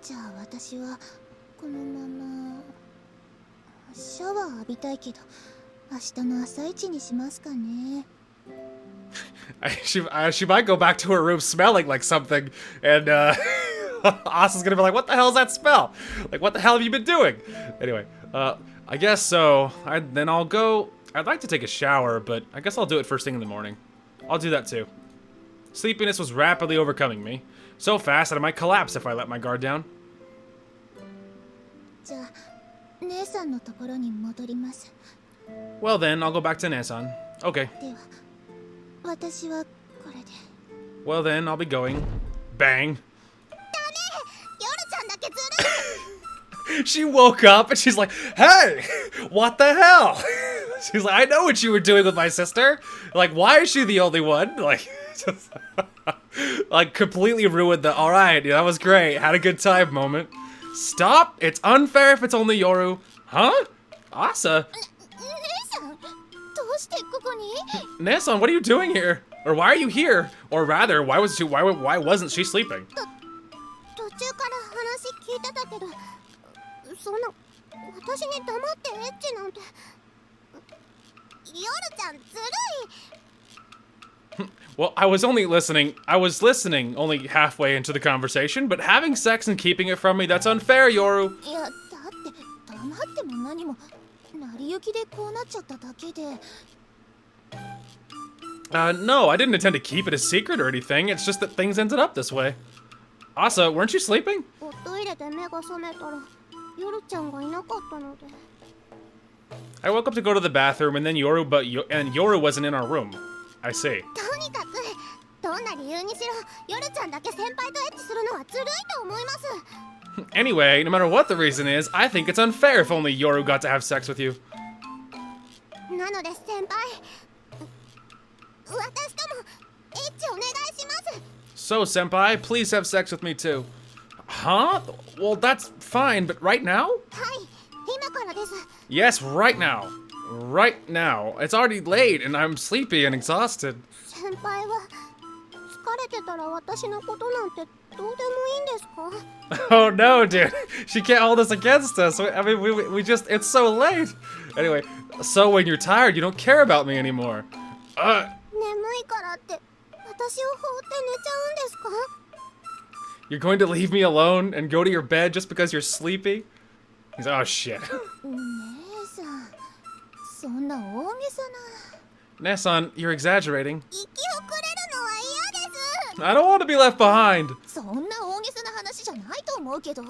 じゃあ私はこのままシャワー浴びたいけど明日の朝一にしますかね。She might go back to her room smelling like something, and Asa's gonna be like, "What the hell is that smell? Like, what the hell have you been doing?" Anyway, I guess so. Then I'll go. I'd like to take a shower, but I guess I'll do it first thing in the morning. I'll do that too. Sleepiness was rapidly overcoming me, so fast that I might collapse if I let my guard down. じゃあ姉さんのところに戻ります。 Well then, I'll go back to Nesan. Okay. では私はこれで。 Well then, I'll be going. Bang. ヨルちゃんだけずるい。 She woke up and she's like, "Hey, what the hell?" She's like, "I know what you were doing with my sister. Like, why is she the only one?" Like, just, like completely ruined the. All right, yeah, that was great. Had a good time moment. Stop! It's unfair if it's only Yoru. Huh? Asa? 姉さんどうしてここに？ Nesan, what are you doing here? Or why are you here? Or rather, why wasn't she sleeping? 途中から話聞いてたけど、そんな私に黙ってエッチなんて。ヨルちゃんずるい。 Well, I was listening only halfway into the conversation, but having sex and keeping it from me, that's unfair, Yoru. いやだって黙っても何も成り行きでこうなっちゃっただけで。 No, I didn't intend to keep it a secret or anything. It's just that things ended up this way. Asa, weren't you sleeping? おトイレで目が覚めたらヨルちゃんがいなかったので。 I woke up to go to the bathroom, and then Yoru wasn't in our room. I see. とにかくどんな理由にしろヨルちゃんだけ先輩とエッチするのはずるいと思います。 Anyway, no matter what the reason is, I think it's unfair if only Yoru got to have sex with you. なので先輩、私ともエッチお願いします。 So, senpai, please have sex with me too. Huh? Well, that's fine, but right now? はい、今からです。 Yes, right now. Right now. It's already late, and I'm sleepy and exhausted. 先輩は疲れてたら私のことなんてどうでもいいんですか？ Oh no, dude. She can't hold this against us. I mean, we just, it's so late. Anyway, so when you're tired, you don't care about me anymore. 眠いからって私を放って寝ちゃうんですか？ You're going to leave me alone and go to your bed just because you're sleepy? He's like, oh shit. 姉さん、そんな大げさな。 Nesan, you're exaggerating. 息をくれるのは嫌です。 I don't want to be left behind. そんな大げさな話じゃないと思うけど。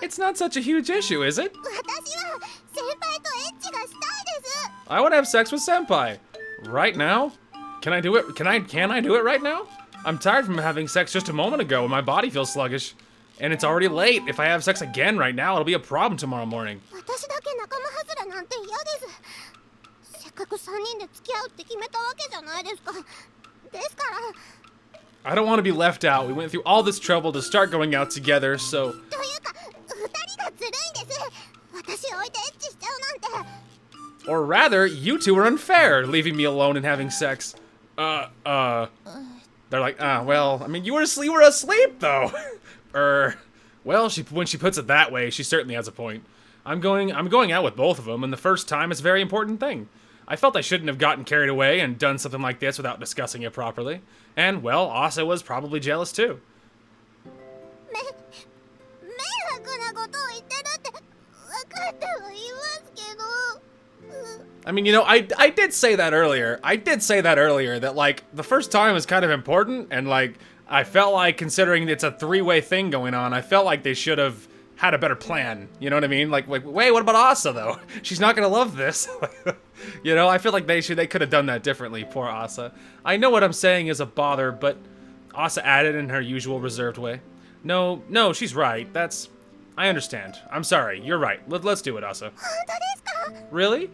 It's not such a huge issue, is it? 私は先輩とエッチがしたいです。 I want to have sex with senpai. Right now? Can I do it? Can I do it right now? I'm tired from having sex just a moment ago and my body feels sluggish. And it's already late. If I have sex again right now, it'll be a problem tomorrow morning. 私だけ仲間外れなんて嫌です。せっかく3人で付き合うって決めたわけじゃないですか。ですから。 I don't want to be left out. We went through all this trouble to start going out together, so... というか、2人がずるいんです。私を置いてエッチしちゃうなんて。 Or rather, you two are unfair, leaving me alone and having sex. They're like, well, I mean, you were asleep, though. Well, when she puts it that way, she certainly has a point. I'm going out with both of them, and the first time is a very important thing. I felt I shouldn't have gotten carried away and done something like this without discussing it properly. And, well, Asa was probably jealous, too. 迷惑なことを言ってるって分かってはいますけど。I mean, you know, I did say that earlier. I did say that earlier, that, like, the first time is kind of important, and, like, I felt like, considering it's a three-way thing going on, I felt like they should have had a better plan. You know what I mean? Like wait, what about Asa, though? She's not gonna love this. You know, I feel like they could have done that differently, poor Asa. I know what I'm saying is a bother, but Asa added in her usual reserved way. No, she's right. I understand. I'm sorry, you're right. Let's do it, Asa. 本当ですか？ Really?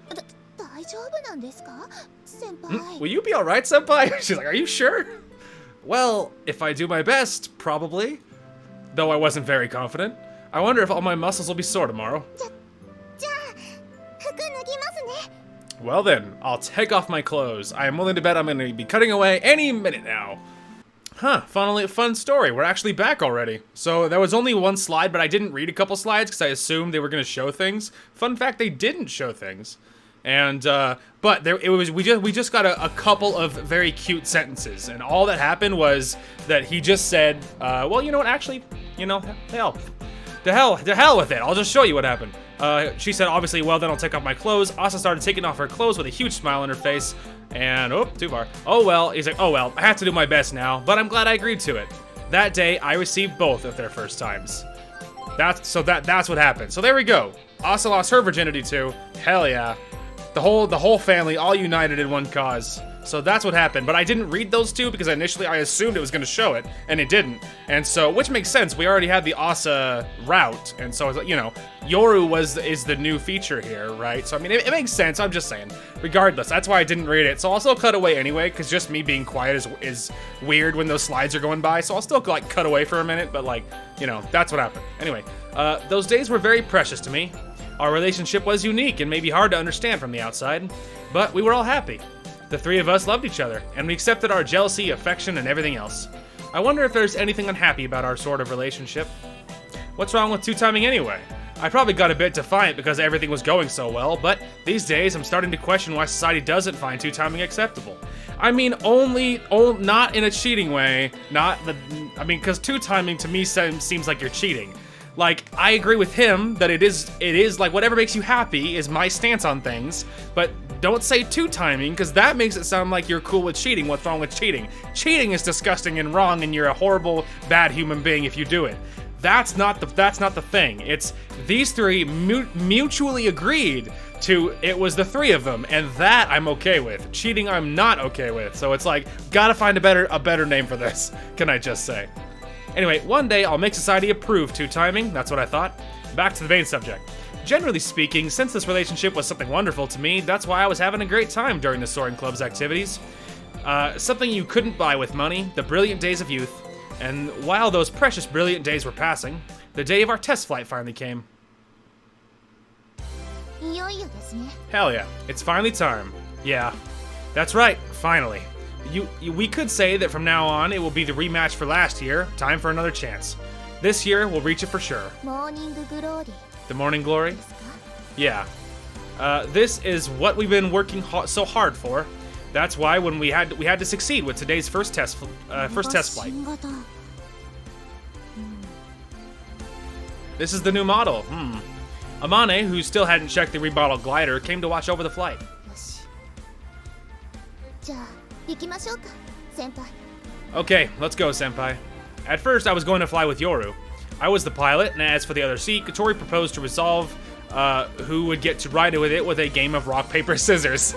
大丈夫なんですか？先輩。 Will you be alright, senpai? She's like, are you sure? Well, if I do my best, probably. Though I wasn't very confident. I wonder if all my muscles will be sore tomorrow. じゃあ、服脱ぎますね。 Well then, I'll take off my clothes. I am willing to bet I'm going to be cutting away any minute now. Huh, fun story. We're actually back already. So there was only one slide, but I didn't read a couple slides because I assumed they were going to show things. Fun fact, they didn't show things. And, but we just got a couple of very cute sentences. And all that happened was that he just said, well, you know what, actually, you know, hell. To hell with it. I'll just show you what happened. She said, obviously, well, then I'll take off my clothes. Asa started taking off her clothes with a huge smile on her face. And, oh, too far. Oh, well. He's like, oh, well, I have to do my best now, but I'm glad I agreed to it. That day, I received both of their first times. That's what happened. So there we go. Asa lost her virginity too. Hell yeah. The whole family all united in one cause. So that's what happened, but I didn't read those two because initially I assumed it was going to show it, and it didn't. And so, which makes sense, we already had the Asa route, and so, you know, Yoru is the new feature here, right? So, I mean, it makes sense, I'm just saying. Regardless, that's why I didn't read it. So I'll still cut away anyway, because just me being quiet is weird when those slides are going by, so I'll still, like, cut away for a minute, but, like, you know, that's what happened. Anyway, those days were very precious to me. Our relationship was unique and maybe hard to understand from the outside, but we were all happy. The three of us loved each other, and we accepted our jealousy, affection, and everything else. I wonder if there's anything unhappy about our sort of relationship. What's wrong with two-timing anyway? I probably got a bit defiant because everything was going so well, but these days I'm starting to question why society doesn't find two-timing acceptable. I mean, not in a cheating way, because two-timing to me seems like you're cheating. Like, I agree with him that it is like whatever makes you happy is my stance on things, but don't say two-timing, because that makes it sound like you're cool with cheating. What's wrong with cheating? Cheating is disgusting and wrong, and you're a horrible, bad human being if you do it. That's not the thing. It's these three mutually agreed to, it was the three of them, and that I'm okay with. Cheating I'm not okay with. So it's like, gotta find a better name for this, can I just say. Anyway, one day I'll make society approve two-timing, that's what I thought. Back to the main subject. Generally speaking, since this relationship was something wonderful to me, that's why I was having a great time during the Soaring Club's activities. Something you couldn't buy with money, the brilliant days of youth. And while those precious brilliant days were passing, the day of our test flight finally came. いよいよですね。 Hell yeah, it's finally time. Yeah, that's right, finally. We could say that from now on it will be the rematch for last year, time for another chance. This year we'll reach it for sure. モーニンググローリー The morning glory? ですか？ Yeah. This is what we've been working so hard for. That's why when we had to succeed with today's first test flight. 新型。 This is the new model. Amane, who still hadn't checked the remodeled glider, came to watch over the flight. よし。じゃあ行きましょうか、先輩。 Okay, let's go, senpai. At first, I was going to fly with Yoru. I was the pilot, and as for the other seat, Katori proposed to resolve who would get to ride with it with a game of rock, paper, scissors.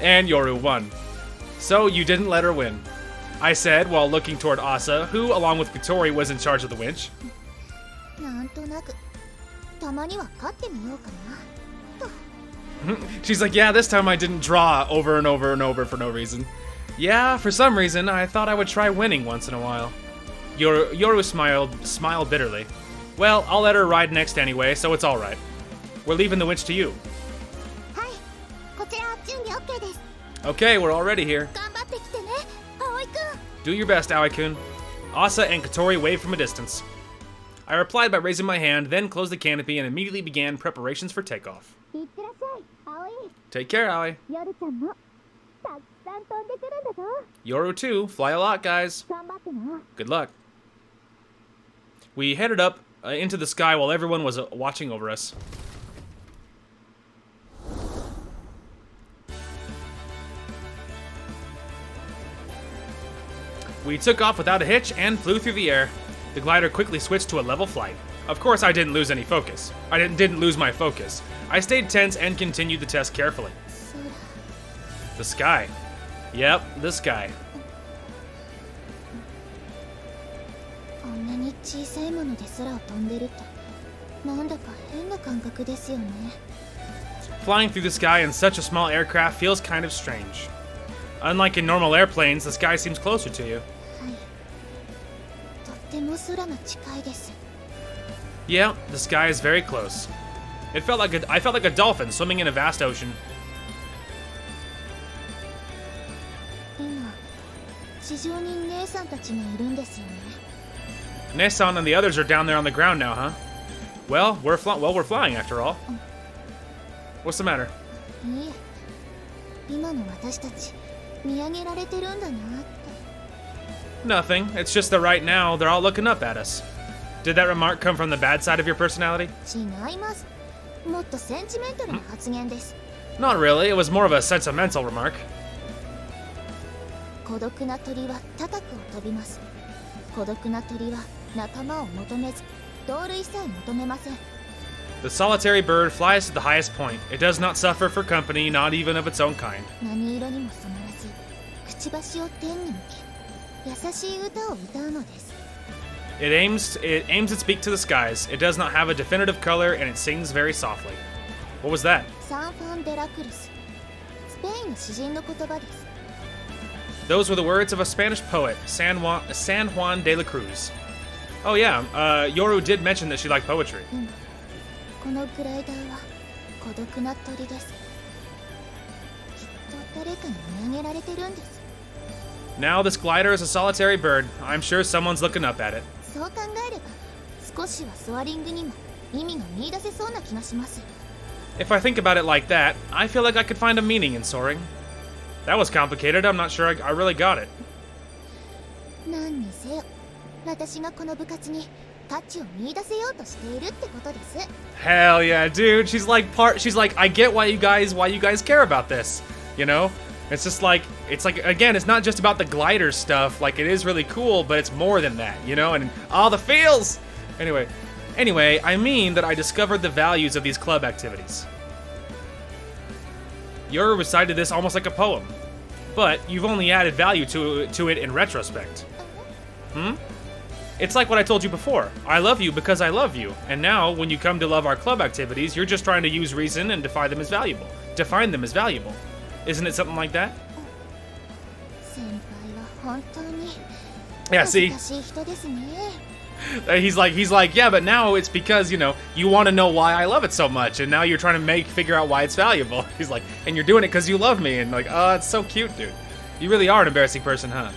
And Yoru won. So you didn't let her win, I said while looking toward Asa, who, along with Katori, was in charge of the winch. なんとなくたまには勝ってみようかなと。 She's like, yeah, this time I didn't draw over and over and over for no reason. Yeah, for some reason, I thought I would try winning once in a while. Yoru smiled bitterly. Well, I'll let her ride next anyway, so it's alright. We're leaving the winch to you. はい、こちら準備 OK です。 Okay, we're already here. 頑張ってきてね、葵くん。 Do your best, Aoi-kun. Asa and Katori waved from a distance. I replied by raising my hand, then closed the canopy and immediately began preparations for takeoff. いってらっしゃい、葵。 Take care, Aoi. 夜ちゃんもたくさん飛んでくるんだぞ。 Yoru too. Fly a lot, guys. 頑張ってな。 Good luck. We headed up into the sky while everyone was watching over us. We took off without a hitch and flew through the air. The glider quickly switched to a level flight. Of course, I didn't lose any focus. I didn't lose my focus. I stayed tense and continued the test carefully. The sky. Yep, the sky. こんなに小さいもので空を飛んでるとなんだか変な感覚ですよね。 Flying through the sky in such a small aircraft feels kind of strange. Unlike in normal airplanes, the sky seems closer to you. はい。とっても空が近いです。 Yeah, the sky is very close. I felt like a dolphin swimming in a vast ocean. 今地上に姉さんたちがいるんですよね。 Nessan and the others are down there on the ground now, huh? Well, we're flying after all. What's the matter? いいえ、今の私たち見上げられてるんだなって。 Nothing. It's just that right now they're all looking up at us. Did that remark come from the bad side of your personality? 違います。もっとセンチメンタルな発言です。 Not really. It was more of a sentimental remark. 孤独な鳥は高くを飛びます。孤独な鳥は仲間を求めず、同類さえ求めません。 The solitary bird flies to the highest point. It does not suffer for company, not even of its own kind. 何色にも染まらず、くちばしを天に向け、優しい歌を歌うのです。 It aims its beak to the skies. It does not have a definitive color, and it sings very softly. What was that? サンファン・デラクルス。スペインの詩人の言葉です。 Those were the words of a Spanish poet, San Juan de la Cruz. Oh yeah, Yoru did mention that she liked poetry. 今、このグライダーは孤独な鳥です。きっと誰かに見上げられてるんです。 Now this glider is a solitary bird. I'm sure someone's looking up at it. そう考えれば、少しはソアリングにも意味が見出せそうな気がします。 If I think about it like that, I feel like I could find a meaning in soaring. That was complicated. I'm not sure I really got it. 何にせよ、私がこの部活に価値を見出せようとしているってことです。 Hell yeah, dude. She's like, I get why you guys care about this. You know? It's just like, again, it's not just about the glider stuff. Like, it is really cool, but it's more than that, you know? And all the feels! Anyway, I mean that I discovered the values of these club activities. Yoru recited this almost like a poem, but you've only added value to it in retrospect. It's like what I told you before. I love you because I love you, and now when you come to love our club activities, you're just trying to use reason and define them as valuable. Isn't it something like that? 先輩は本当に Yeah, see? 難しい人ですね。 He's like, yeah, but now it's because, you know, you want to know why I love it so much, and now you're trying to figure out why it's valuable. He's like, and you're doing it because you love me, and like, oh, it's so cute, dude. You really are an embarrassing person, huh?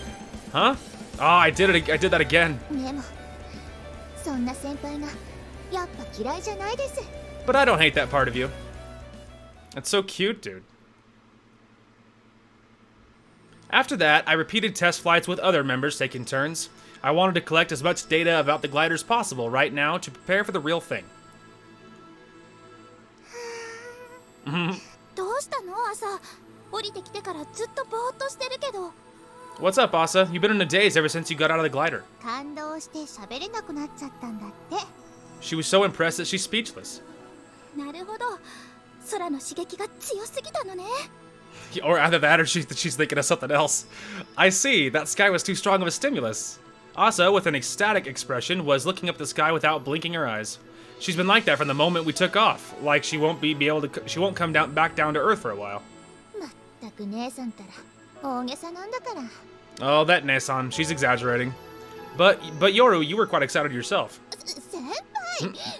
Huh? Oh, I did that again. でも、そんな先輩がやっぱ嫌いじゃないです。 But I don't hate that part of you. That's so cute, dude. After that, I repeated test flights with other members taking turns. I wanted to collect as much data about the glider as possible right now to prepare for the real thing. どうしたの朝？降りてきてからずっとぼーっとしてるけど。 What's up, Asa? You've been in a daze ever since you got out of the glider. 感動して喋れなくなっちゃったんだって。 She was so impressed that she's speechless. なるほど。空の刺激が強すぎたのね。 Or either that or she's thinking of something else. I see, that sky was too strong of a stimulus. Asa, with an ecstatic expression, was looking up the sky without blinking her eyes. She's been like that from the moment we took off, like she won't come back down to earth for a while. まったく姉さんたら大げさなんだから。 Oh, that Nessan, she's exaggerating. But Yoru, you were quite excited yourself.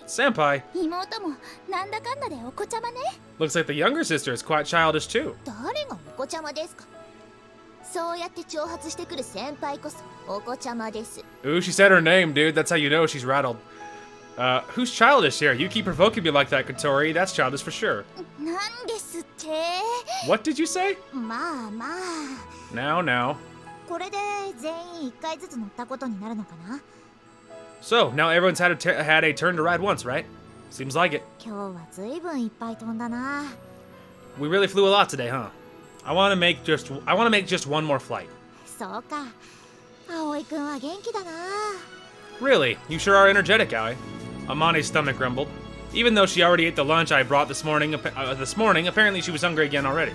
先輩。 Senpai, 妹もなんだかんだでお子ちゃまね。 looks like the younger sister is quite childish too. 誰がお子ちゃまですか。そうやって挑発してくる先輩こそお子ちゃまです。 Ooh, she said her name, dude. That's how you know she's rattled. Who's childish here? You keep provoking me like that, Kotori. That's childish for sure. なんですって。 What did you say? まあまあ。 Now. これで全員1回ずつ乗ったことになるのかな。 So, now everyone's had a turn to ride once, right? Seems like it. 今日はずいぶんいっぱい飛んだな。 We really flew a lot today, huh? I want to make just one more flight. そうか。葵くんは元気だな。 Really? You sure are energetic, Aoi. Amane's stomach rumbled. Even though she already ate the lunch I brought this morning, apparently she was hungry again already.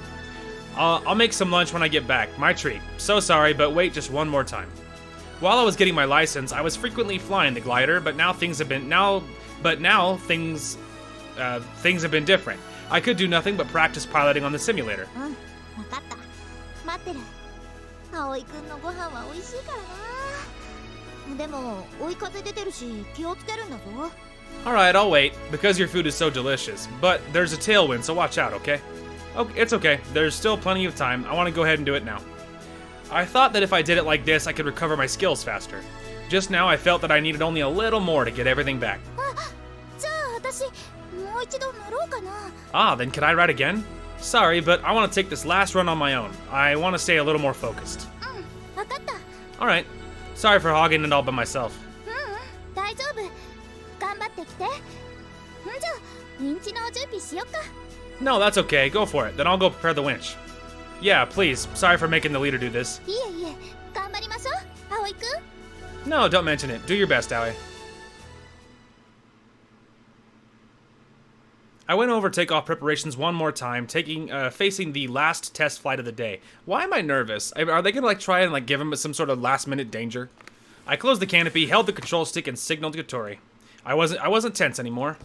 I'll make some lunch when I get back. My treat. So sorry, but wait just one more time. While I was getting my license, I was frequently flying the glider, but now things have been things have been different. I could do nothing but practice piloting on the simulator. うん、わかった。待ってる。葵くんのご飯は美味しいからな。でも追い風出てるし気をつけるんだぞ。 Alright, I'll wait, because your food is so delicious. But there's a tailwind, so watch out, okay? Okay, it's okay. There's still plenty of time. I want to go ahead and do it now. I thought that if I did it like this, I could recover my skills faster. Just now, I felt that I needed only a little more to get everything back. じゃあ私もう一度乗ろうかな。 Ah, then could I ride again? Sorry, but I want to take this last run on my own. I want to stay a little more focused. うん、わかった。 Alright. Sorry for hogging it all by myself. 大丈夫。頑張ってきて。んじゃミンチの準備しよっか。 No, that's okay. Go for it. Then I'll go prepare the winch. Yeah, please. Sorry for making the leader do this. いえいえ、頑張りましょう。葵くん。 No, don't mention it. Do your best, Aoi. I went over takeoff preparations one more time, facing the last test flight of the day. Why am I nervous? Are they gonna try and give him some sort of last-minute danger? I closed the canopy, held the control stick, and signaled to Tori. I wasn't tense anymore.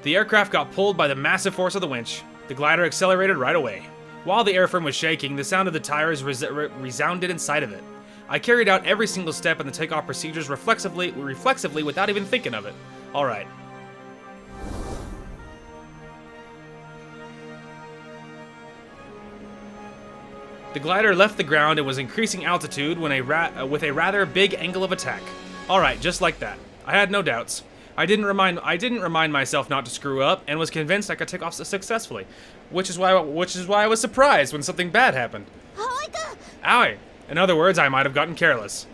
The aircraft got pulled by the massive force of the winch. The glider accelerated right away. While the airframe was shaking, the sound of the tires resounded inside of it. I carried out every single step in the takeoff procedures reflexively without even thinking of it. All right. The glider left the ground and was increasing altitude with a rather big angle of attack. Alright, just like that. I had no doubts. I didn't remind myself not to screw up, and was convinced I could take off successfully. Which is why I was surprised when something bad happened. 葵くん。 Owie! In other words, I might have gotten careless.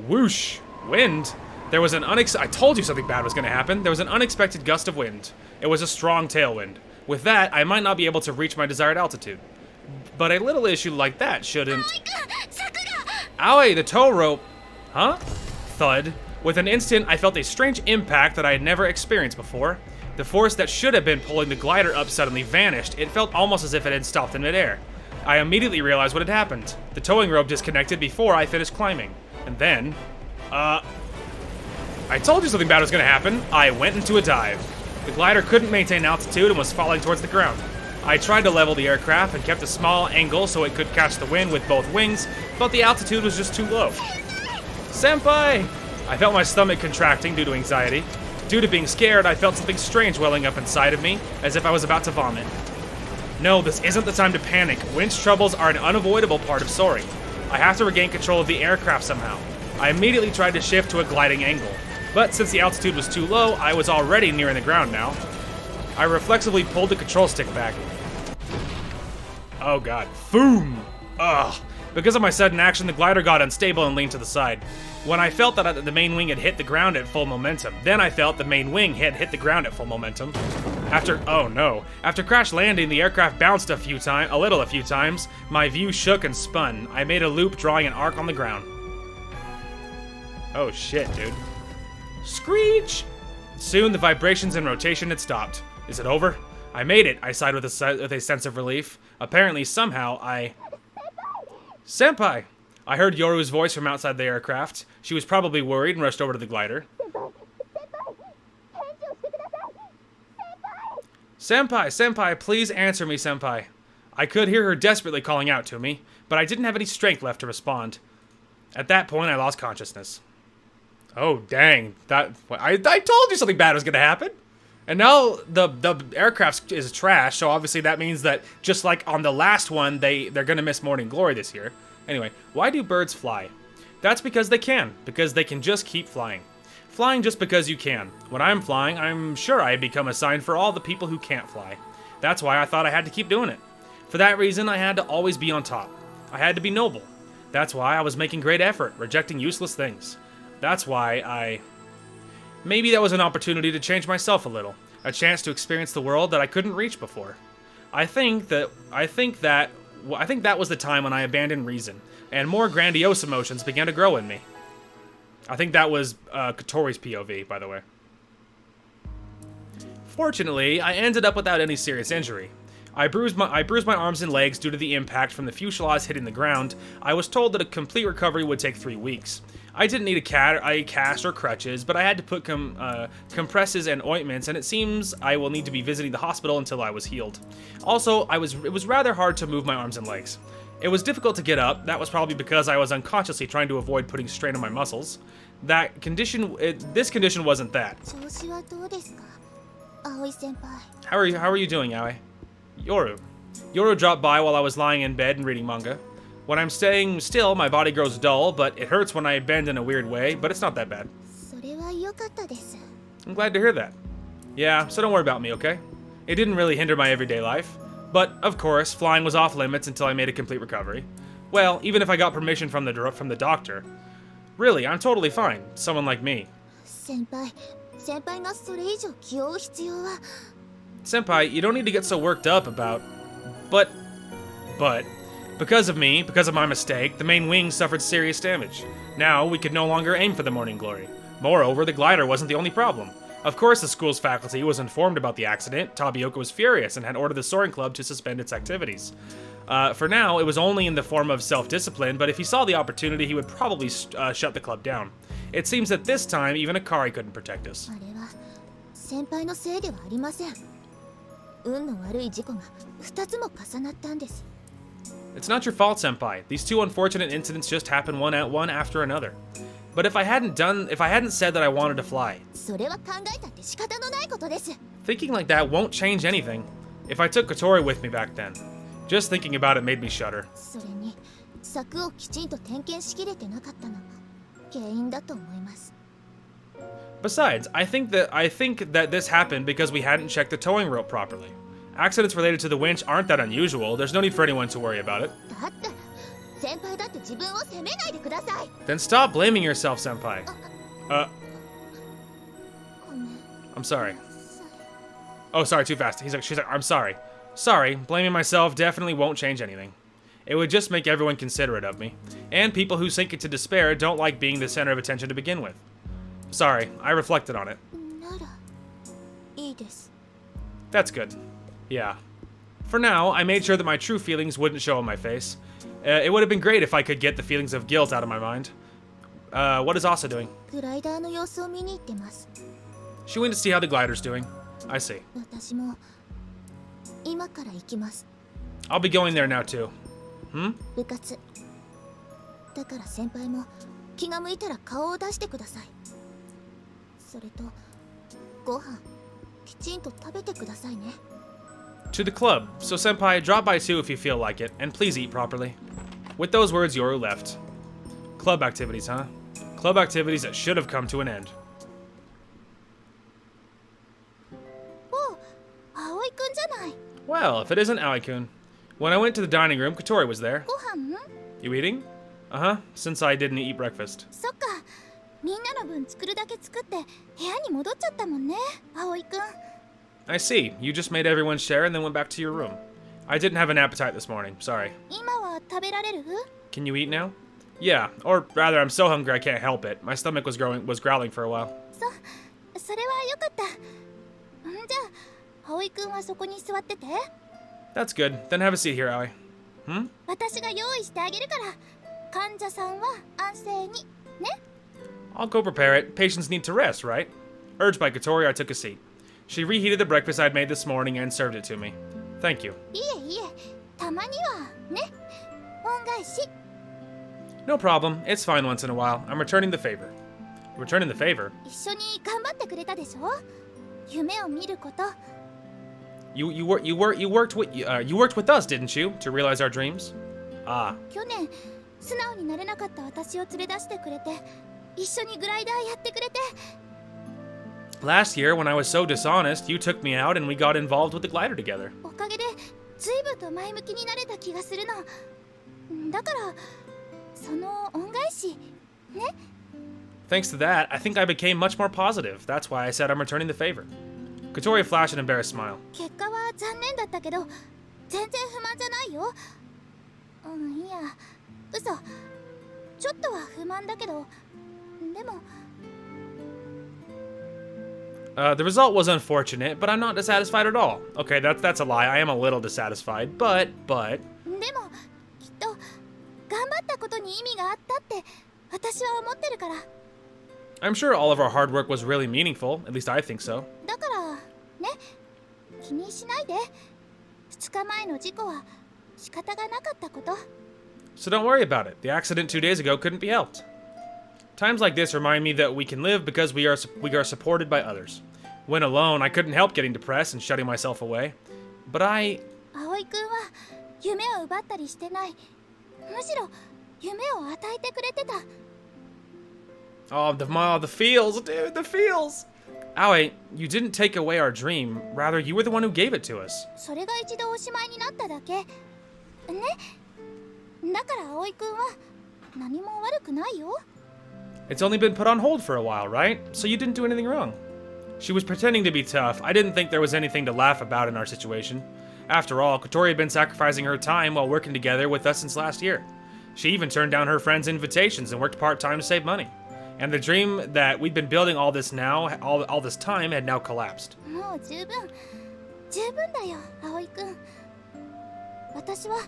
Whoosh! Wind! There was an I told you something bad was going to happen. There was an unexpected gust of wind. It was a strong tailwind. With that, I might not be able to reach my desired altitude. But a little issue like that shouldn't... 葵くん、柵が。 Owie, the tow rope! Huh? Thud. With an instant, I felt a strange impact that I had never experienced before. The force that should have been pulling the glider up suddenly vanished. It felt almost as if it had stopped in midair. I immediately realized what had happened. The towing rope disconnected before I finished climbing. And then... I told you something bad was gonna happen. I went into a dive. The glider couldn't maintain altitude and was falling towards the ground. I tried to level the aircraft and kept a small angle so it could catch the wind with both wings, but the altitude was just too low. Senpai! I felt my stomach contracting due to anxiety. Due to being scared, I felt something strange welling up inside of me, as if I was about to vomit. No, this isn't the time to panic. Winch troubles are an unavoidable part of soaring. I have to regain control of the aircraft somehow. I immediately tried to shift to a gliding angle, but since the altitude was too low, I was already nearing the ground now. I reflexively pulled the control stick back. Oh god. Boom! Ugh. Because of my sudden action, the glider got unstable and leaned to the side. When I felt that the main wing had hit the ground at full momentum, then I felt the main wing had hit the ground at full momentum. Oh no. After crash landing, the aircraft bounced a few times. My view shook and spun. I made a loop, drawing an arc on the ground. Oh shit, dude. Screech! Soon the vibrations and rotation had stopped. Is it over? I made it, I sighed with a sense of relief. Apparently, somehow, Senpai! I heard Yoru's voice from outside the aircraft. She was probably worried and rushed over to the glider. Senpai, please answer me, Senpai. I could hear her desperately calling out to me, but I didn't have any strength left to respond. At that point, I lost consciousness. Oh, dang. I told you something bad was gonna happen! And now the aircraft is trash, so obviously that means that just like on the last one, they're gonna miss Morning Glory this year. Anyway, why do birds fly? That's because they can just keep flying. Flying just because you can. When I'm flying, I'm sure I become a sign for all the people who can't fly. That's why I thought I had to keep doing it. For that reason, I had to always be on top. I had to be noble. That's why I was making great effort, rejecting useless things. That's why Maybe that was an opportunity to change myself a little. A chance to experience the world that I couldn't reach before. I think that I think that was the time when I abandoned reason, and more grandiose emotions began to grow in me. I think that was Kotori's POV, by the way. Fortunately, I ended up without any serious injury. I bruised my arms and legs due to the impact from the fuselage hitting the ground. I was told that a complete recovery would take 3 weeks. I didn't need a cast or crutches, but I had to put compresses and ointments, and it seems I will need to be visiting the hospital until I was healed. Also, it was rather hard to move my arms and legs. It was difficult to get up. That was probably because I was unconsciously trying to avoid putting strain on my muscles. This condition wasn't that. 調子はどうですか、葵先輩。 How are you doing, Aoi? Yoru. Yoru dropped by while I was lying in bed and reading manga. When I'm staying still, my body grows dull, but it hurts when I bend in a weird way, but it's not that bad. それは良かったです。 I'm glad to hear that. Yeah, so don't worry about me, okay? It didn't really hinder my everyday life. But, of course, flying was off limits until I made a complete recovery. Well, even if I got permission from the doctor. Really, I'm totally fine. Someone like me. 先輩がそれ以上気負う必要は。 Senpai, you don't need to get so worked up about... But... Because of me, because of my mistake, the main wing suffered serious damage. Now, we could no longer aim for the Morning Glory. Moreover, the glider wasn't the only problem. Of course, the school's faculty was informed about the accident. Tabioka was furious and had ordered the soaring club to suspend its activities. For now, it was only in the form of self-discipline, but if he saw the opportunity, he would probably shut the club down. It seems that this time, even Akari couldn't protect us. あれは先輩のせいではありません。運の悪い事故が2つも重なったんです。 It's not your fault, Senpai. These two unfortunate incidents just happened one after another. But if I hadn't said that I wanted to fly, それは考えたって仕方のないことです。 thinking like that won't change anything. If I took Kotori with me back then, just thinking about it made me shudder. それに柵をきちんと点検しきれてなかったのも原因だと思います。 Besides, I think that this happened because we hadn't checked the towing rope properly. Accidents related to the winch aren't that unusual. There's no need for anyone to worry about it. だったら先輩だって自分を責めないでください。 Then stop blaming yourself, Senpai. ごめん。 I'm sorry. Oh, sorry, too fast. She's like, I'm sorry. Sorry, blaming myself definitely won't change anything. It would just make everyone considerate of me. And people who sink into despair don't like being the center of attention to begin with. Sorry, I reflected on it. ならいいです。 That's good. Yeah. For now, I made sure that my true feelings wouldn't show on my face. It would have been great if I could get the feelings of guilt out of my mind. What is Asa doing? グライダーの様子を見に行ってます。 She went to see how the glider's doing. I see. 私も今から行きます。 I'll be going there now too. 部活。だから先輩も気が向いたら顔を出してください。それとご飯きちんと食べてくださいね。 To the club, so Senpai, drop by too if you feel like it, and please eat properly. With those words, Yoru left. Club activities, huh? Club activities that should have come to an end. おう、葵くんじゃない。 Well, if it isn't Aoi-kun. When I went to the dining room, Kotori was there. ご飯？ You eating? Uh-huh, since I didn't eat breakfast. そっか。みんなの分作るだけ作って部屋に戻っちゃったもんね、葵くん。 I see. You just made everyone share and then went back to your room. I didn't have an appetite this morning. Sorry. 今は食べられる？ Can you eat now? Yeah, or rather, I'm so hungry I can't help it. My stomach was growling for a while. それはよかった。んじゃあ、葵くんはそこに座ってて。 That's good. Then have a seat here, Aoi. 私が用意してあげるから、患者さんは安静にね。 I'll go prepare it. Patients need to rest, right? Urged by Kotori, I took a seat. She reheated the breakfast I'd made this morning and served it to me. Thank you. いえいえ、たまにはね。恩返し。 No problem. It's fine once in a while. I'm returning the favor. Returning the favor? 一緒に頑張ってくれたでしょ。夢を見ること。You worked with us, didn't you, to realize our dreams? Ah. 去年素直になれなかった私を連れ出してくれて、一緒にグライダーやってくれて。 Last year, when I was so dishonest, you took me out and we got involved with the glider together. おかげで随分と前向きになれた気がするの。だからその恩返しね。 Thanks to that, I think I became much more positive. That's why I said I'm returning the favor. Kotori flashed an embarrassed smile. 結果は残念だったけど、全然不満じゃないよ。うんいや嘘ちょっとは不満だけどでも The result was unfortunate, but I'm not dissatisfied at all. Okay, that's a lie. I am a little dissatisfied, but でもきっと頑張ったことに意味があったって私は思ってるから I'm sure all of our hard work was really meaningful. At least I think so. だからね気にしないで2日前の事故は仕方がなかったこと So don't worry about it. The accident 2 days ago couldn't be helped. Times like this remind me that we can live because we are supported by others. When alone, I couldn't help getting depressed and shutting myself away. But 葵くんは夢を奪ったりしてないむしろ夢を与えてくれてた Oh, the feels, dude, the feels! Aoi, you didn't take away our dream. Rather, you were the one who gave it to us. それが一度おしまいになっただけねだから葵くんは何も悪くないよ It's only been put on hold for a while, right? So you didn't do anything wrong. She was pretending to be tough. I didn't think there was anything to laugh about in our situation. After all, Kotori had been sacrificing her time while working together with us since last year. She even turned down her friends' invitations and worked part-time to save money. And the dream that we'd been building all this time had now collapsed. もう十分だよ葵くん私は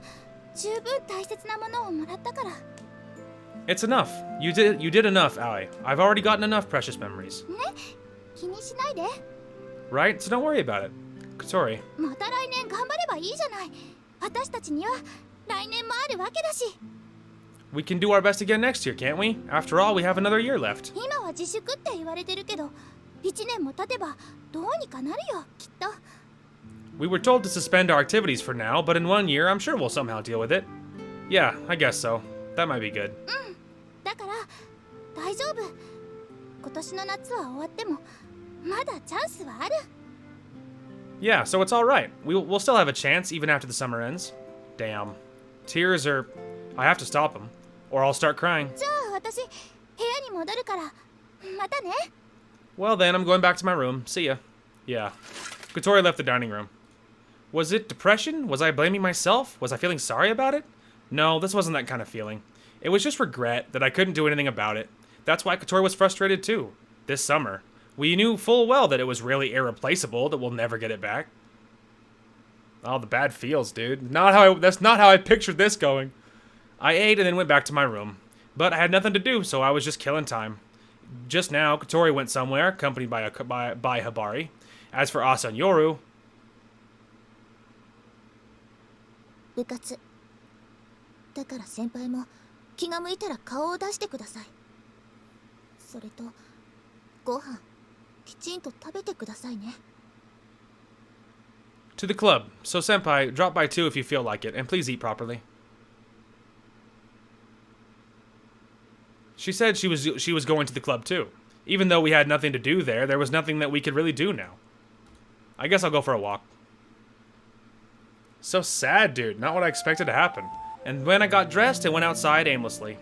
十分大切なものをもらったから It's enough. You did enough, Aoi. I've already gotten enough precious memories. ね気にしないで Right? So don't worry about it. Kotori, また来年頑張ればいいじゃない私たちには来年もあるわけだし we can do our best again next year, can't we? After all, we have another year left. 今は自粛って言われてるけど1年も経てばどうにかなるよきっと We were told to suspend our activities for now, but in 1 year, I'm sure we'll somehow deal with it. Yeah, I guess so. That might be good. だから大丈夫今年の夏は終わってもまだチャンスはある Yeah, so it's alright. We'll still have a chance even after the summer ends. Damn. Tears are... I have to stop them, or I'll start crying. じゃあ私部屋に戻るからまたね Well then, I'm going back to my room. See ya. Yeah. Kotori left the dining room. Was it depression? Was I blaming myself? Was I feeling sorry about it? No, this wasn't that kind of feeling. It was just regret that I couldn't do anything about it. That's why Kotori was frustrated too. This summer. We knew full well that it was really irreplaceable, that we'll never get it back. Oh, the bad feels, dude. That's not how I pictured this going. I ate and then went back to my room. But I had nothing to do, so I was just killing time. Just now, Kotori went somewhere, accompanied by Hibari. As for Asa and Yoru... 部活だから先輩も気が向いたら顔を出してくださいそれとご飯きちんと食べてくださいね To the club. So, senpai, drop by too if you feel like it, and please eat properly. She said she was going to the club too. Even though we had nothing to do there was nothing that we could really do now. I guess I'll go for a walk. So sad, dude. Not what I expected to happen. And when I got dressed, I went outside aimlessly.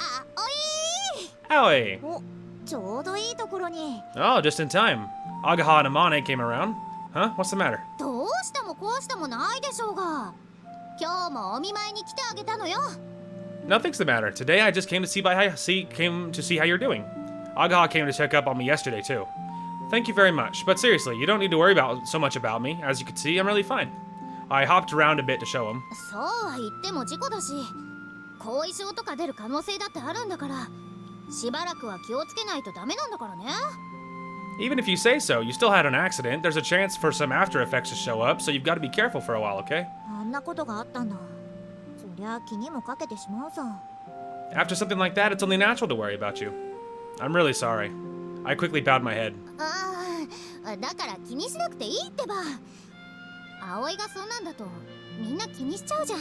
あおい Owie! おちょうどいいところに Oh, just in time. Agaha and Amane came around. Huh? What's the matter? どうしてもこうしてもないでしょうが今日もお見舞いに来てあげたのよ Nothing's the matter. Today I just came to see how you're doing. Agaha came to check up on me yesterday too. Thank you very much. But seriously, you don't need to worry so much about me. As you can see, I'm really fine. I hopped around a bit to show him. そうは言っても事故だし後遺症とか出る可能性だってあるんだからしばらくは気をつけないとダメなんだからね Even if you say so, you still had an accident. There's a chance for some after effects to show up, so you've got to be careful for a while, okay? あんなことがあったんだそりゃ気にもかけてしまうさ After something like that, it's only natural to worry about you. I'm really sorry. I quickly bowed my head. ああだから気にしなくていいってば葵がそんなんだとみんな気にしちゃうじゃん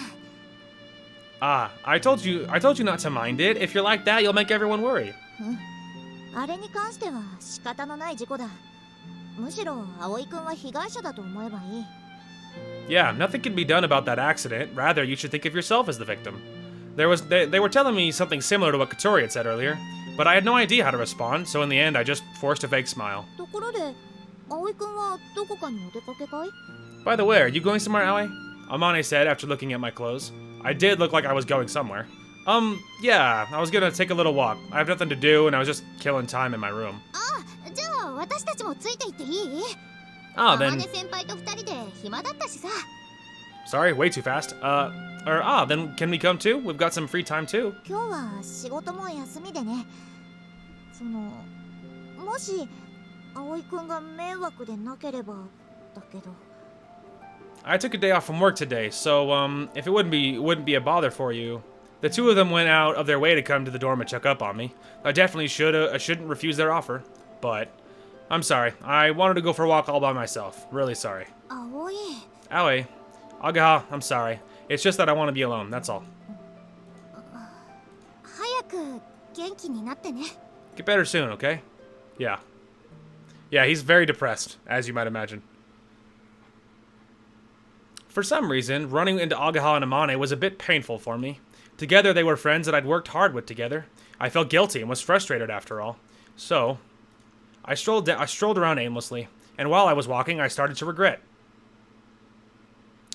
Ah, I told you not to mind it. If you're like that, you'll make everyone worry. あれに関しては仕方のない事故だむしろ葵くんは被害者だと思えばいい Yeah, nothing can be done about that accident. Rather, you should think of yourself as the victim. They were telling me something similar to what Kotori had said earlier, but I had no idea how to respond, so in the end, I just forced a fake smile. ところで葵くんはどこかにお出かけかい By the way, are you going somewhere, Aoi? Amane said after looking at my clothes. I did look like I was going somewhere. Yeah, I was gonna take a little walk. I have nothing to do, and I was just killing time in my room. じゃあ私たちもついていっていい？ Oh, あま then... ね先輩と二人で暇だったしさ。 Sorry, way too fast. Then can we come too? We've got some free time too. 今日は仕事も休みでね。もし葵くんが迷惑でなければだけど。 I took a day off from work today, so, if it wouldn't be a bother for you. The two of them went out of their way to come to the dorm and check up on me. I definitely shouldn't refuse their offer, but I'm sorry. I wanted to go for a walk all by myself. Really sorry. 葵。Aoi. Agaha, I'm sorry. It's just that I want to be alone, that's all. 早く元気になってね。 Get better soon, okay? Yeah. Yeah, he's very depressed, as you might imagine. For some reason, running into Agaha and Amane was a bit painful for me. Together, they were friends that I'd worked hard with together. I felt guilty and was frustrated after all. So, I strolled around aimlessly, and while I was walking, I started to regret.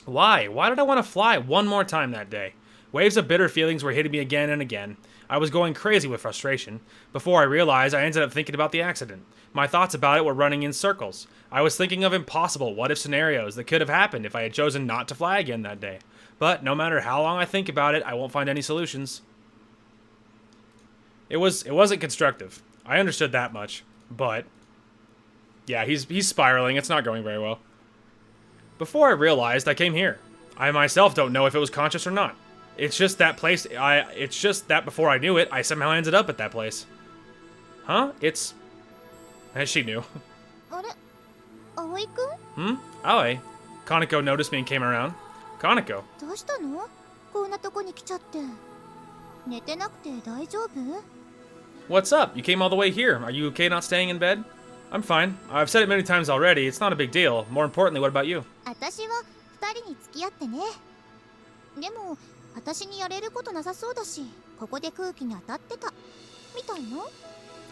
Why? Why did I want to fly one more time that day? Waves of bitter feelings were hitting me again and again. I was going crazy with frustration. Before I realized, I ended up thinking about the accident. My thoughts about it were running in circles. I was thinking of impossible what-if scenarios that could have happened if I had chosen not to fly again that day. But no matter how long I think about it, I won't find any solutions. It wasn't constructive. I understood that much. But yeah, he's spiraling. It's not going very well. Before I realized, I came here. I myself don't know if it was conscious or not. It's just that place. It's just that before I knew it, I somehow ended up at that place. Huh? It's... As she knew. あれ葵くん？ Hmm? Aoi. Kaneko noticed me and came around. Kaneko. どうしたの？こんなとこに来ちゃって。寝てなくて大丈夫？ What's up? You came all the way here. Are you okay not staying in bed? I'm fine. I've said it many times already. It's not a big deal. More importantly, what about you? 私は二人に付き合ってね。でも私にやれることなさそうだし、ここで空気に当たってた。みたいの？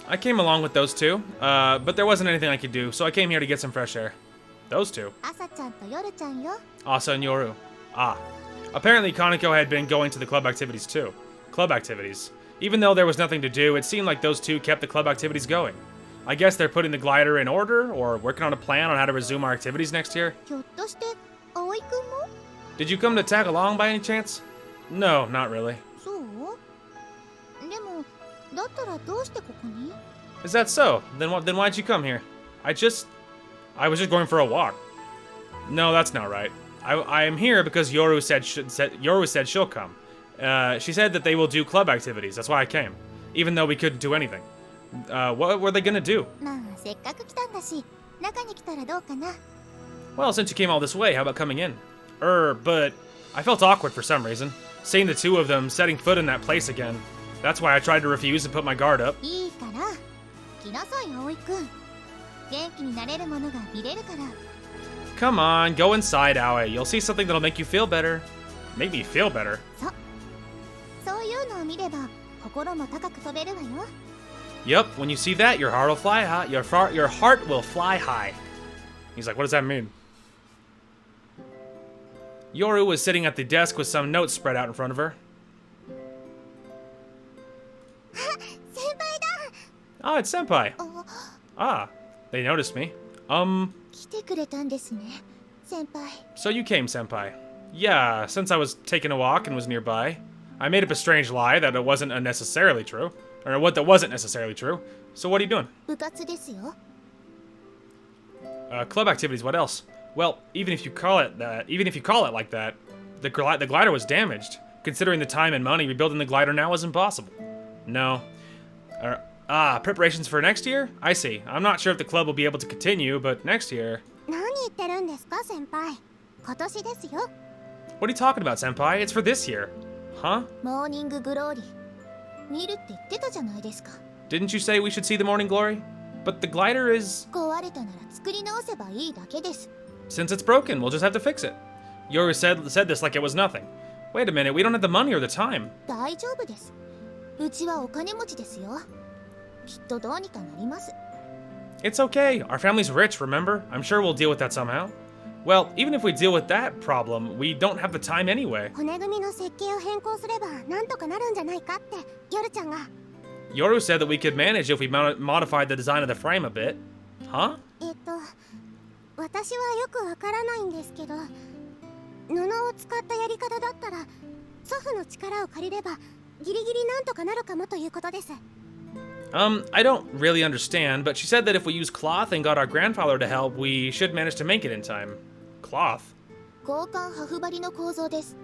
I came along with those two, but there wasn't anything I could do, so I came here to get some fresh air. Those two? 朝ちゃんと夜ちゃんよ。 Asa and Yoru. Ah. Apparently, Kaneko had been going to the club activities too. Club activities. Even though there was nothing to do, it seemed like those two kept the club activities going. I guess they're putting the glider in order, or working on a plan on how to resume our activities next year. ひょっとして葵くんも？ Did you come to tag along by any chance? No, not really. そう？でもだったらどうしてここに？ Is that so? Then why'd you come here? I was just going for a walk. No, that's not right. I am here because Yoru said she'll come. She said that they will do club activities. That's why I came, even though we couldn't do anything. What were they gonna do? まあせっかく来たんだし、中に来たらどうかな。 Well, since you came all this way, how about coming in? But I felt awkward for some reason, seeing the two of them setting foot in that place again. That's why I tried to refuse and put my guard up. いいから来なさい葵くん。元気になれるものが見れるから。 Come on, go inside, Aoi. You'll see something that'll make you feel better. Make me feel better? そういうのを見れば心も高く飛べるわよ。 Yup, when you see that, your heart will fly high. Your heart will fly high. He's like, what does that mean? Yoru was sitting at the desk with some notes spread out in front of her. 先輩だ。 Oh, it's Senpai. あ、 Ah, they noticed me. 来てくれたんですね、先輩。 So you came, Senpai. Yeah, since I was taking a walk and was nearby. I made up a strange lie that it wasn't necessarily true. Or what that wasn't necessarily true. So what are you doing? 部活ですよ。 Club activities, what else? Well, even if you call it like that, the glider was damaged. Considering the time and money, rebuilding the glider now was impossible. No. Preparations for next year? I see. I'm not sure if the club will be able to continue, but next year... 何言ってるんですか、先輩。今年ですよ。 What are you talking about, Senpai? It's for this year. Huh? モーニンググローリー。見るって言ってたじゃないですか。 Didn't you say we should see the morning glory? But the glider is... 壊れたなら作り直せばいいだけです。 Since it's broken, we'll just have to fix it. Yoru said this like it was nothing. Wait a minute, we don't have the money or the time. 大丈夫です。うちはお金持ちですよ。きっとどうにかなります。 It's okay. Our family's rich, remember? I'm sure we'll deal with that somehow. Well, even if we deal with that problem, we don't have the time anyway. 骨組みの設計を変更すればなんとかなるんじゃないかってヨルちゃんが。 Yoru said that we could manage if we modified the design of the frame a bit. Huh? 私はよくわからないんですけど、布を使ったやり方だったら祖父の力を借りればギリギリなんとかなるかもということです。I don't really understand, but she said that if we use cloth and got our grandfather to help, we should manage to make it in time. Cloth? 交換ハフ張りの構造です。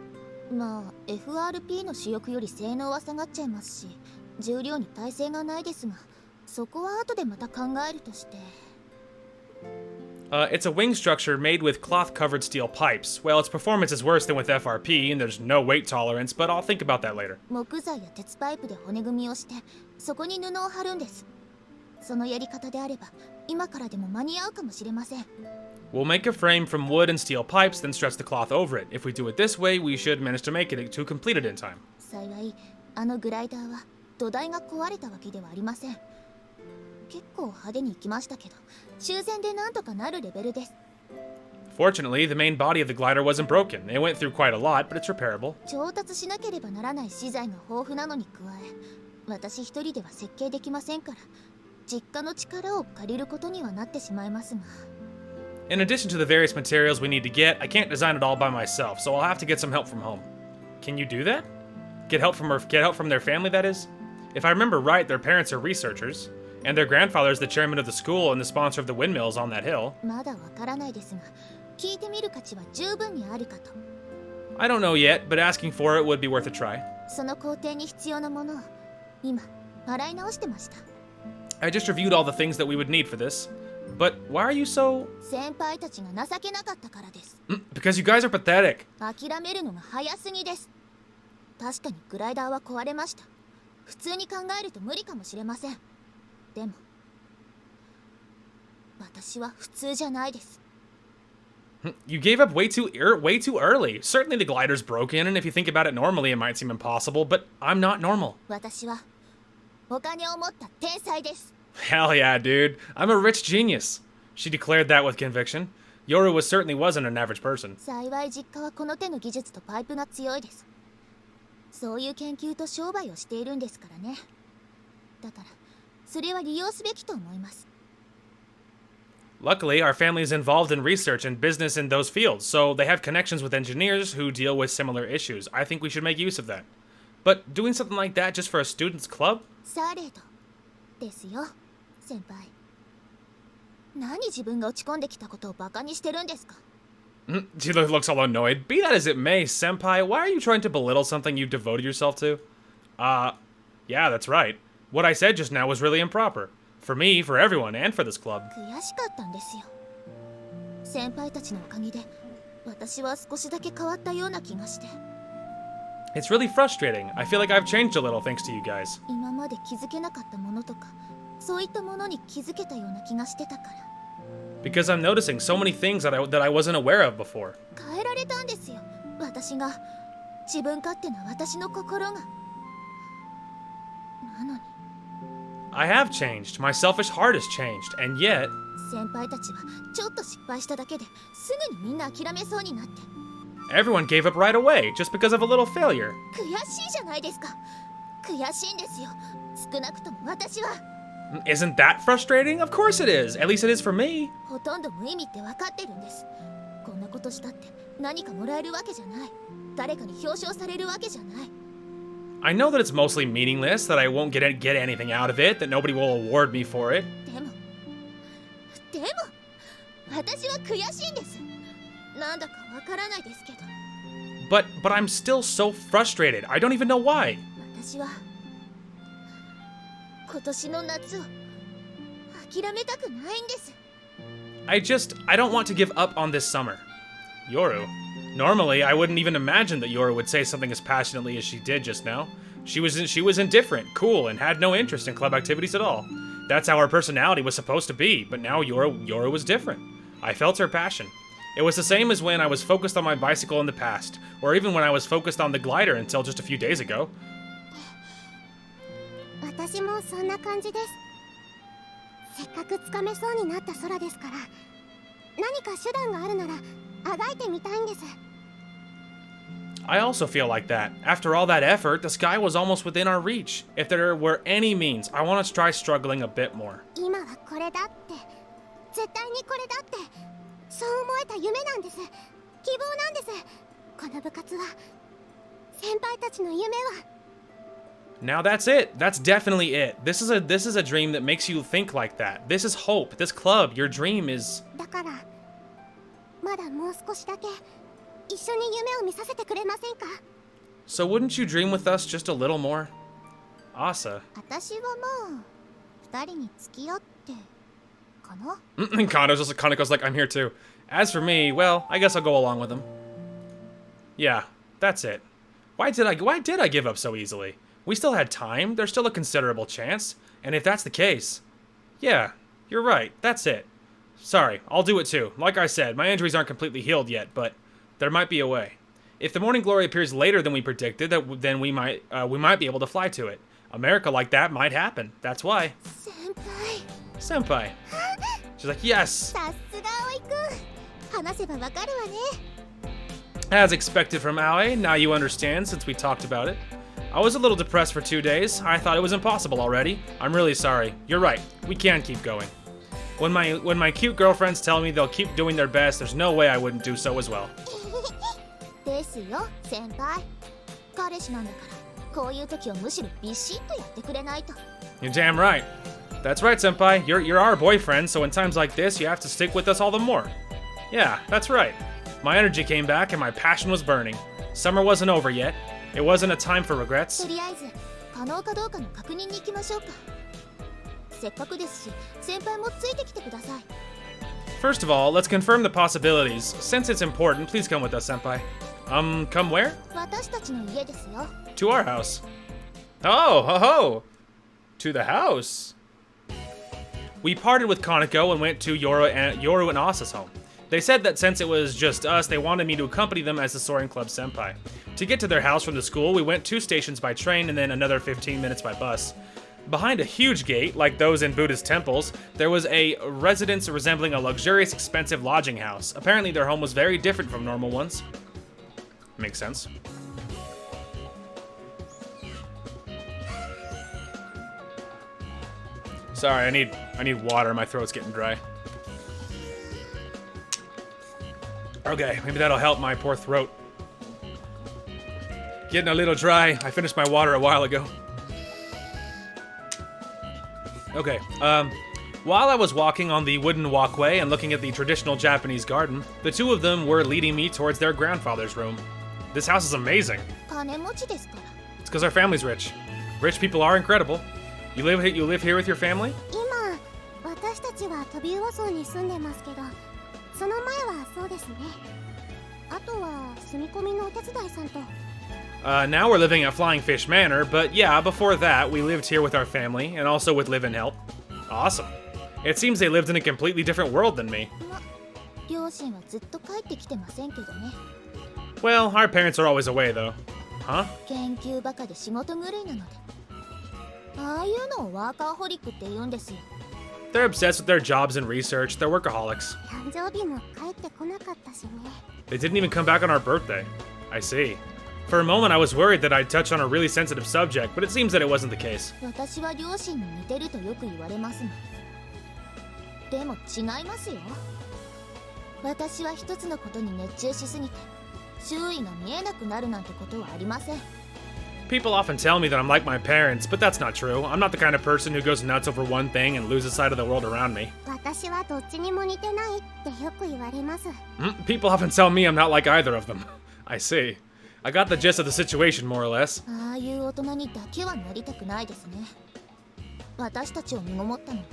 まあ FRP の主翼より性能は下がっちゃいますし、重量に耐性がないですが、そこは後でまた考えるとして。It's a wing structure made with cloth-covered steel pipes. Well, its performance is worse than with FRP, and there's no weight tolerance, but I'll think about that later. 木材や鉄パイプで骨組みをして、そこに布を貼るんです。そのやり方であれば、今からでも間に合うかもしれません。We'll make a frame from wood and steel pipes, then stretch the cloth over it. If we do it this way, we should manage to make it to complete it in time. 幸い、あのグライダーは土台が壊れたわけではありません。結構派手に行きましたけど、修繕でなんとかなるレベルです。Fortunately, the main body of the glider wasn't broken. It went through quite a lot, but it's repairable. 調達しなければならない資材が豊富なのに加え、私一人では設計できませんから、実家の力を借りることにはなってしまいますが。In addition to the various materials we need to get, I can't design it all by myself, so I'll have to get some help from home. Can you do that? Get help from their family, that is? If I remember right, their parents are researchers. And their grandfather is the chairman of the school and the sponsor of the windmills on that hill. まだわからないですが、聞いてみる価値は十分にあるかと。I don't know yet, but asking for it would be worth a try. その工程に必要なものを今洗い直してました。I just reviewed all the things that we would need for this. But why are you so... 先輩たちが情けなかったからです。Because you guys are pathetic. 諦めるのが早すぎです。確かにグライダーは壊れました。普通に考えると無理かもしれません。でも私は普通じゃないです。You gave up way too early. Certainly the glider's broken, and if you think about it normally, it might seem impossible, but I'm not normal. 私はお金を持った天才です。Hell yeah, dude. I'm a rich genius. She declared that with conviction. Yoru certainly wasn't an average person. 幸い実家はこの手の技術とパイプが強いです。そういう研究と商売をしているんですからね。だからそれは利用すべきと思います。Luckily, our family is involved in research and business in those fields, so they have connections with engineers who deal with similar issues. I think we should make use of that. But doing something like that just for a student's club? されどですよ、先輩。何自分が落ち込んできたことをバカにしてるんですか？ She looks all annoyed. Be that as it may, senpai, why are you trying to belittle something you've devoted yourself to? Yeah, that's right. What I said just now was really improper. For me, for everyone, and for this club. 悔しかったんですよ。先輩たちのおかげで私は少しだけ変わったような気がして。It's really frustrating. I feel like I've changed a little thanks to you guys. 今まで気づけなかったものとか、そういったものに気づけたような気がしてたから。Because I'm noticing so many things that I wasn't aware of before. 変えられたんですよ。私が自分勝手な私の心が。なのに。I have changed. My selfish heart has changed, and yet... 先輩たちはちょっと失敗しただけですぐにみんな諦めそうになって。Everyone gave up right away, just because of a little failure. 悔しいじゃないですか。悔しいんですよ。少なくとも私は。Isn't that frustrating? Of course it is. At least it is for me. ほとんど無意味って分かってるんです。こんなことしたって何かもらえるわけじゃない。誰かに表彰されるわけじゃない。I know that it's mostly meaningless, that I won't get anything out of it, that nobody will award me for it. でも私は悔しいんです。なんだかわからないですけど。But I'm still so frustrated. I don't even know why. 私は今年の夏を諦めたくないんです。I don't want to give up on this summer. Yoru. Normally, I wouldn't even imagine that Yoru would say something as passionately as she did just now. She was indifferent, cool, and had no interest in club activities at all. That's how her personality was supposed to be, but now Yoru was different. I felt her passion. It was the same as when I was focused on my bicycle in the past, or even when I was focused on the glider until just a few days ago. 私もそんな感じです。せっかくつかめそうになった空ですから、何か手段があるならあがいてみたいんです。 I also feel like that. After all that effort, the sky was almost within our reach. If there were any means, I want to try struggling a bit more. 今はこれだって、絶対にこれだって、そう思えた夢なんです。希望なんです。この部活は、先輩たちの夢は。 Now that's it. That's definitely it. This is a dream that makes you think like that. This is hope. This club, your dream is... だから、まだもう少しだけ一緒に夢を見させてくれませんか? So wouldn't you dream with us just a little more? Asa. 私はもう二人に付き合ってかな? Kaneko's like, I'm here too. As for me, well, I guess I'll go along with him. Yeah, that's it. Why did I give up so easily? We still had time. There's still a considerable chance. And if that's the case, yeah, you're right. That's it. Sorry, I'll do it too. Like I said, my injuries aren't completely healed yet, but there might be a way. If the morning glory appears later than we predicted, then we might be able to fly to it. A miracle like that might happen. That's why. Senpai. She's like, yes. さすが葵くん。話せばわかるわね。 As expected from Aoi, now you understand since we talked about it. I was a little depressed for 2 days. I thought it was impossible already. I'm really sorry. You're right. We can keep going. When my cute girlfriends tell me they'll keep doing their best, there's no way I wouldn't do so as well. ですよ、先輩。彼氏なんだから、こういう時はむしろビシッとやってくれないと。 You're damn right. That's right, senpai. You're our boyfriend, so in times like this, you have to stick with us all the more. Yeah, that's right. My energy came back and my passion was burning. Summer wasn't over yet. It wasn't a time for regrets. とりあえず、可能かどうかの確認に行きましょうか。せっかくですし、先輩もついてきてください。 First of all, let's confirm the possibilities. Since it's important, please come with us, senpai. Come where? 私たちの家ですよ。 To our house. Oh, ho ho! To the house. We parted with Kaneko and went to Yoru and Asa's home. They said that since it was just us, they wanted me to accompany them as the Soaring Club senpai. To get to their house from the school, we went 2 stations by train and then another 15 minutes by bus. Behind a huge gate, like those in Buddhist temples, there was a residence resembling a luxurious, expensive lodging house. Apparently their home was very different from normal ones. Makes sense. Sorry, I need water. My throat's getting dry. Okay, maybe that'll help my poor throat. Getting a little dry. I finished my water a while ago. Okay, while I was walking on the wooden walkway and looking at the traditional Japanese garden, the two of them were leading me towards their grandfather's room. This house is amazing. 金持ちですから。 It's because our family's rich. Rich people are incredible. You live here with your family? 今、私たちはトビウオ荘に住んでますけど、その前はそうですね。あとは住み込みのお手伝いさんと。Now we're living at Flying Fish Manor, but yeah, before that, we lived here with our family, and also with live-in help. Awesome. It seems they lived in a completely different world than me. ま、両親はずっと帰ってきてませんけどね。 Well, our parents are always away, though. Huh? 研究バカで仕事狂いなので。ああいうのをワーカーホリックって言うんですよ。 They're obsessed with their jobs and research. They're workaholics. 誕生日も帰ってこなかったしね。 They didn't even come back on our birthday. I see. For a moment, I was worried that I'd touch on a really sensitive subject, but it seems that it wasn't the case. 私は両親に似てるとよく言われますが。でも違いますよ。私は一つのことに熱中しすぎて、周囲が見えなくなるなんてことはありません。 People often tell me that I'm like my parents, but that's not true. I'm not the kind of person who goes nuts over one thing and loses sight of the world around me. 私はどっちにも似てないってよく言われます。 People often tell me I'm not like either of them. I see. I got the gist of the situation, more or less. ああいう大人にだけはなりたくないですね。私たちを身ごもったのは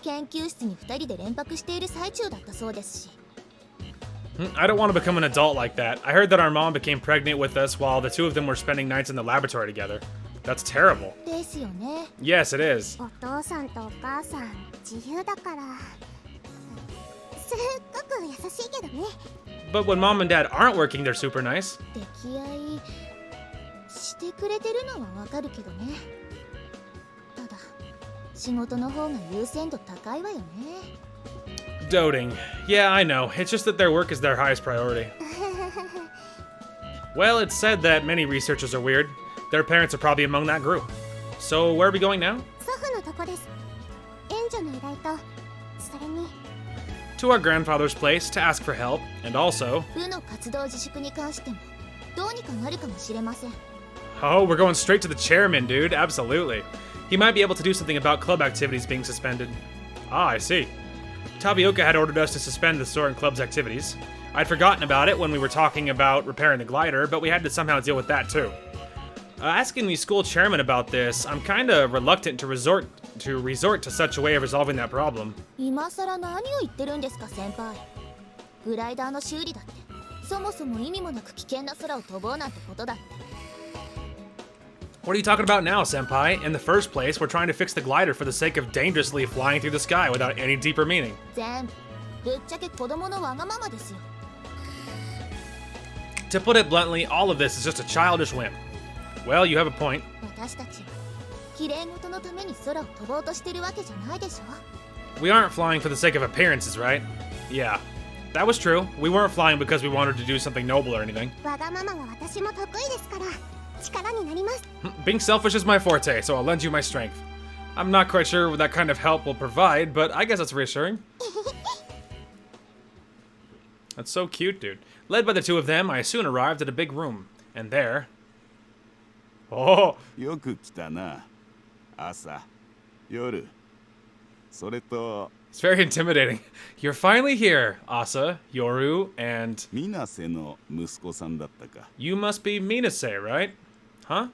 研究室に2人で連泊している最中だったそうですし。 I don't want to become an adult like that. I heard that our mom became pregnant with us while the two of them were spending nights in the laboratory together. That's terrible. ですよね。 Yes, it is. お父さんとお母さん自由だからすっごく優しいけどね。 But when mom and dad aren't working, they're super nice. 溺愛してくれてるのはわかるけどね。ただ仕事の方が優先度高いわよね。Doting. Yeah, I know. It's just that their work is their highest priority. Well, it's said that many researchers are weird. Their parents are probably among that group. So, where are we going now? 祖父のとこです。援助の依頼と、それに To our grandfather's place to ask for help, and also... 部の活動自粛に関してもどうにかなるかもしれません。 Oh, we're going straight to the chairman, dude. Absolutely. He might be able to do something about club activities being suspended. Ah, I see. Tapioca had ordered us to suspend the store and club's activities. I'd forgotten about it when we were talking about repairing the glider, but we had to somehow deal with that too. Asking the school chairman about this, I'm kinda reluctant to resort to such a way of resolving that problem. 今さら何を言ってるんですか先輩。グライダーの修理だってそもそも意味もなく危険な空を飛ぼうなんてことだって。 What are you talking about now, senpai? In the first place, we're trying to fix the glider for the sake of dangerously flying through the sky without any deeper meaning. 全部ぶっちゃけ子供のわがままですよ。 To put it bluntly, all of this is just a childish whim. Well, you have a point. 私たちは綺麗事のために空を飛ぼうとしてるわけじゃないでしょ。 We aren't flying for the sake of appearances, right? Yeah, that was true. We weren't flying because we wanted to do something noble or anything. わがままは私も得意ですから力になります。 Being selfish is my forte, so I'll lend you my strength. I'm not quite sure what that kind of help will provide, but I guess that's reassuring. That's so cute, dude. Led by the two of them, I soon arrived at a big room. And there... Oh! よく来たな。朝、夜、それと It's very intimidating. You're finally here, Asa, Yoru, and... 水瀬の息子さんだったか。 You must be Minase, right? Huh?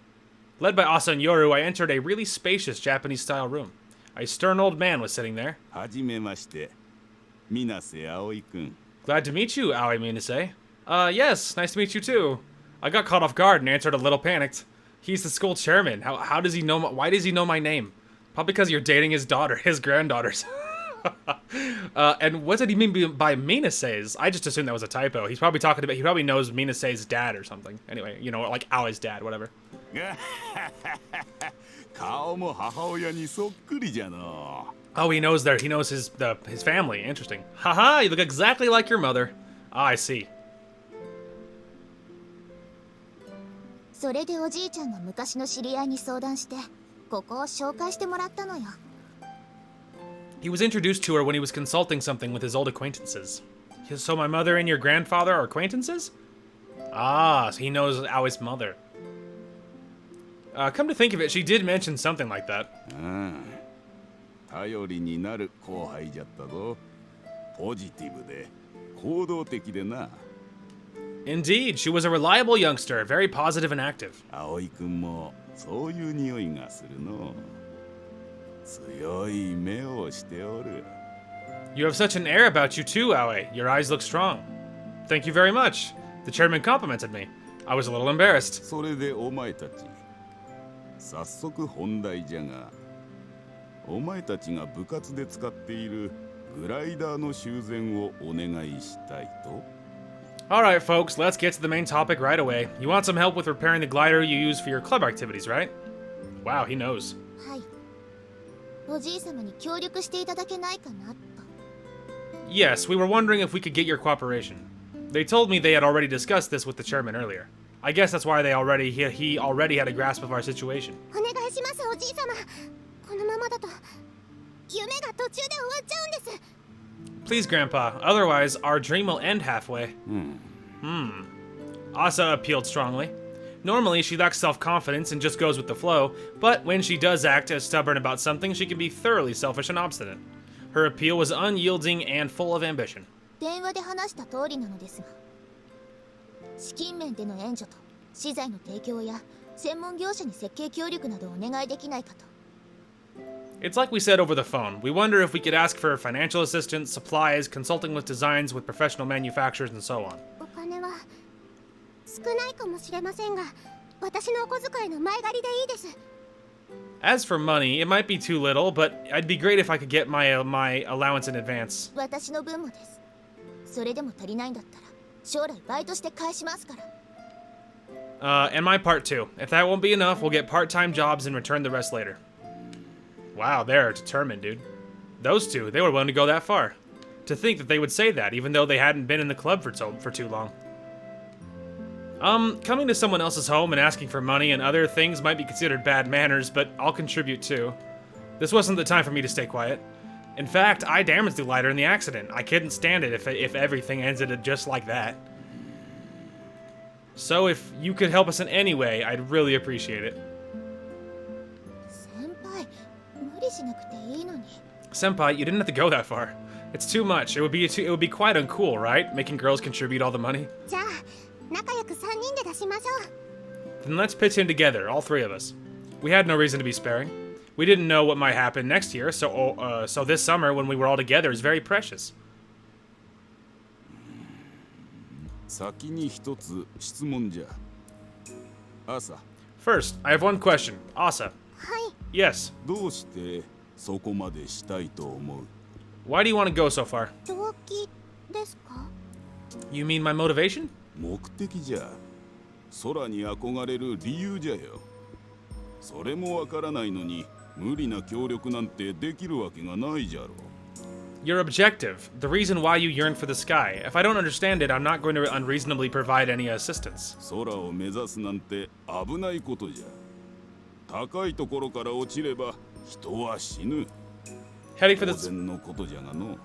Led by Asa and Yoru, I entered a really spacious Japanese-style room. A stern old man was sitting there. はじめまして、水瀬葵くん。 Glad to meet you, Aoi Minase. Yes, nice to meet you too. I got caught off guard and answered a little panicked. He's the school chairman. How does he know why does he know my name? Probably because you're dating his daughter, his granddaughters. And what did he mean by Minase's? I just assumed that was a typo. He's probably talking about, he probably knows Minase's dad or something. Anyway, you know, like Aoi's dad, whatever. 顔も母親にそっくりじゃの。 Oh, he knows his family. Interesting. Haha, you look exactly like your mother. Ah, I see. それでおじいちゃんが昔の知り合いに相談してここを紹介してもらったのよ。 He was introduced to her when he was consulting something with his old acquaintances. So my mother and your grandfather are acquaintances? Ah, so he knows Aoi's mother. Come to think of it, she did mention something like that. 頼りになる後輩じゃったぞ。ポジティブで行動的でな。 Indeed, she was a reliable youngster, very positive and active. 葵くんもそういう匂いがするの。強い目をしておる。 You have such an air about you too, Aoi. Your eyes look strong. Thank you very much. The chairman complimented me. I was a little embarrassed. それでお前たち、早速本題じゃが、お前たちが部活で使っているグライダーの修繕をお願いしたいと。 Alright, folks, let's get to the main topic right away. You want some help with repairing the glider you use for your club activities, right? Wow, he knows. はい。おじい様に協力していただけないかなと。 Yes, we were wondering if we could get your cooperation. They told me they had already discussed this with the chairman earlier. I guess that's why he already had a grasp of our situation. お願いしますおじい様。このままだと夢が途中で終わっちゃうんです。 Please, Grandpa, otherwise our dream will end halfway. Asa appealed strongly. Normally, she lacks self-confidence and just goes with the flow, but when she does act as stubborn about something, she can be thoroughly selfish and obstinate. Her appeal was unyielding and full of ambition. 電話で話した通りなのですが、資金面での援助と資材の提供や専門業者に設計協力などをお願いできないかと。 It's like we said over the phone. We wonder if we could ask for financial assistance, supplies, consulting with designs with professional manufacturers, and so on. お金は少ないかもしれませんが、私のお小遣いの前借りでいいです。 As for money, it might be too little, but I'd be great if I could get my allowance in advance. 私の分もです。それでも足りないんだったら、将来バイトして返しますから。And my part too. If that won't be enough, we'll get part-time jobs and return the rest later. Wow, they're determined, dude. Those two, they were willing to go that far. To think that they would say that, even though they hadn't been in the club for too long. Coming to someone else's home and asking for money and other things might be considered bad manners, but I'll contribute too. This wasn't the time for me to stay quiet. In fact, I damaged the lighter in the accident. I couldn't stand it if everything ended just like that. So if you could help us in any way, I'd really appreciate it. 先輩、無理しなくていいのに。 Senpai, you didn't have to go that far. It's too much. It would be quite uncool, right? Making girls contribute all the money. じゃあ、仲良く3人で出しましょう。 Then let's pitch in together, all three of us. We had no reason to be sparing. We didn't know what might happen next year, so this summer when we were all together is very precious. 先に一つ質問じゃ。朝、 First, I have one question. Asa. はい。 Yes. どうしてそこまでしたいと思う？ Why do you want to go so far? 動機ですか？ You mean my motivation? 目的じゃ。空に憧れる理由じゃよ。それもわからないのに無理な協力なんてできるわけがないじゃろう。 Your objective, the reason why you yearn for the sky. If I don't understand it, I'm not going to unreasonably provide any assistance. 空を目指すなんて危ないことじゃ。高いところから落ちれば人は死ぬ。 Heading for 当 the... 然のことじゃがの。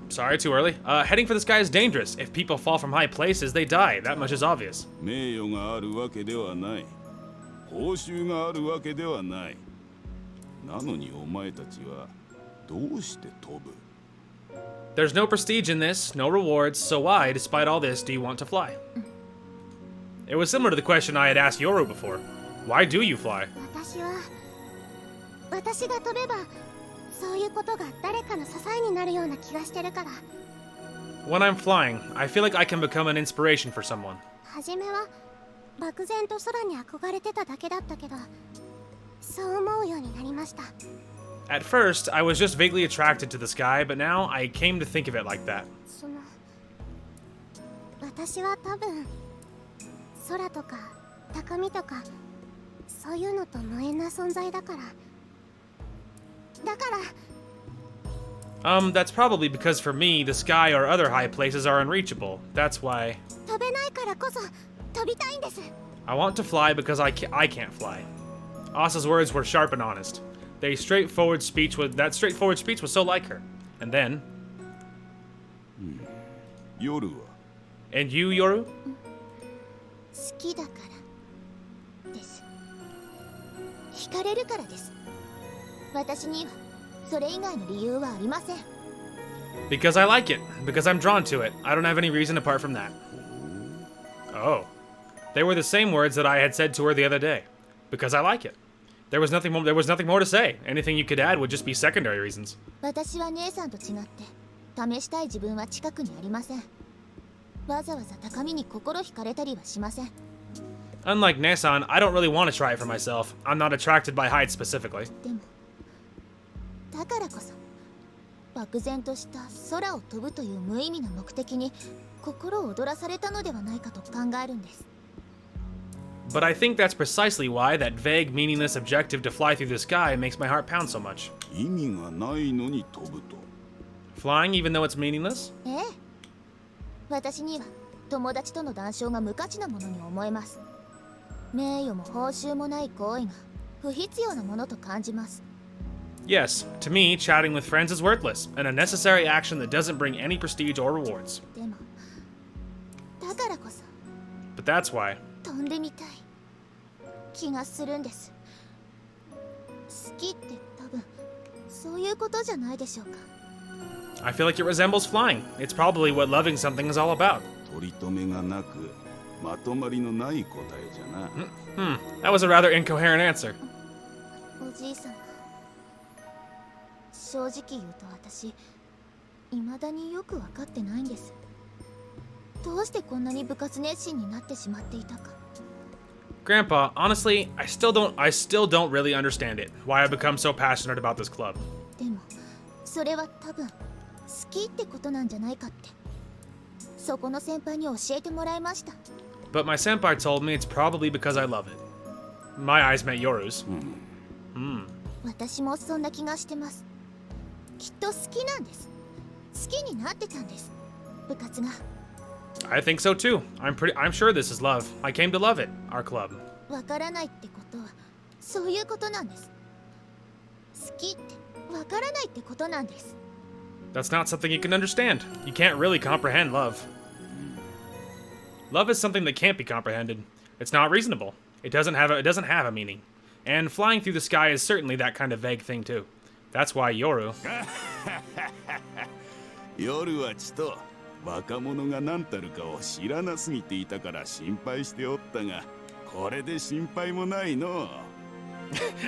Sorry, too early. Heading for the sky is dangerous. If people fall from high places, they die. That much is obvious. 名誉があるわけではない。報酬があるわけではない。なのにお前たちはどうして飛ぶ？ There's no prestige in this, no rewards, so why, despite all this, do you want to fly? It was similar to the question I had asked Yoru before. Why do you fly? 私が飛べば、そういうことが誰かの支えになるような気がしてるから。 When I'm flying, I feel like I can become an inspiration for someone. 初めは漠然と空に憧れてただけだったけど、そう思うようになりました。 At first, I was just vaguely attracted to the sky, but now I came to think of it like that. 私は多分空とか高みとかそういうのと無縁な存在だから。だから。That's probably because for me, the sky or other high places are unreachable. That's why 飛べないからこそ飛びたいんです。 I want to fly because I can't fly. Asa's words were sharp and honest. That straightforward speech was so like her. And then, 夜は and you, Yoru? 好きだからです。惹かれるからです。私にはそれ以外の理由はありません。 Because I like it. Because I'm drawn to it. I don't have any reason apart from that. Oh. They were the same words that I had said to her the other day. Because I like it. There was nothing more to say. Anything you could add would just be secondary reasons. 私は姉さんと違って試したい自分は近くにありません。わざわざ高みに心惹かれたりはしません。 Unlike Nesan, I don't really want to try it for myself. I'm not attracted by heights specifically. でもだからこそ漠然とした空を飛ぶという無意味な目的に心を躍らされたのではないかと考えるんです。 But I think that's precisely why that vague, meaningless objective to fly through the sky makes my heart pound so much. 意味がないのに飛ぶと。 Flying, even though it's meaningless? ええ、私には友達との談笑が無価値なものに思えます。名誉も報酬もない行為が不必要なものと感じます。 Yes, to me, chatting with friends is worthless, an unnecessary action that doesn't bring any prestige or rewards. でもだからこそ But that's why. 飛んでみたい気がするんです。好きって多分そういうことじゃないでしょうか。 I feel like it resembles flying. It's probably what loving something is all about. 取り留めがなくまとまりのない答えじゃな。That was a rather incoherent answer. おじいさん、正直言うと私未だによく分かってないんです。どうしてこんなに部活熱心になってしまっていたか。 Grandpa, honestly, I still don't really understand it. Why I become so passionate about this club. でもそれは多分好きってことなんじゃないかってそこの先輩に教えてもらいました。 But my senpai told me it's probably because I love it. My eyes met Yoru's. 私もそんな気がしてます。きっと好きなんです。きになってたんです、部活が。 I think so too. I'm sure this is love. I came to love it, our club. わからないってことはそういうことなんです。好きってわからないってことなんです。 That's not something you can understand. You can't really comprehend love. Love is something that can't be comprehended. It's not reasonable. It doesn't have a meaning. And flying through the sky is certainly that kind of vague thing too. That's why Yoru. 夜はちと若者が何たるかを知らなすぎていたから心配しておったが、これで心配もないの。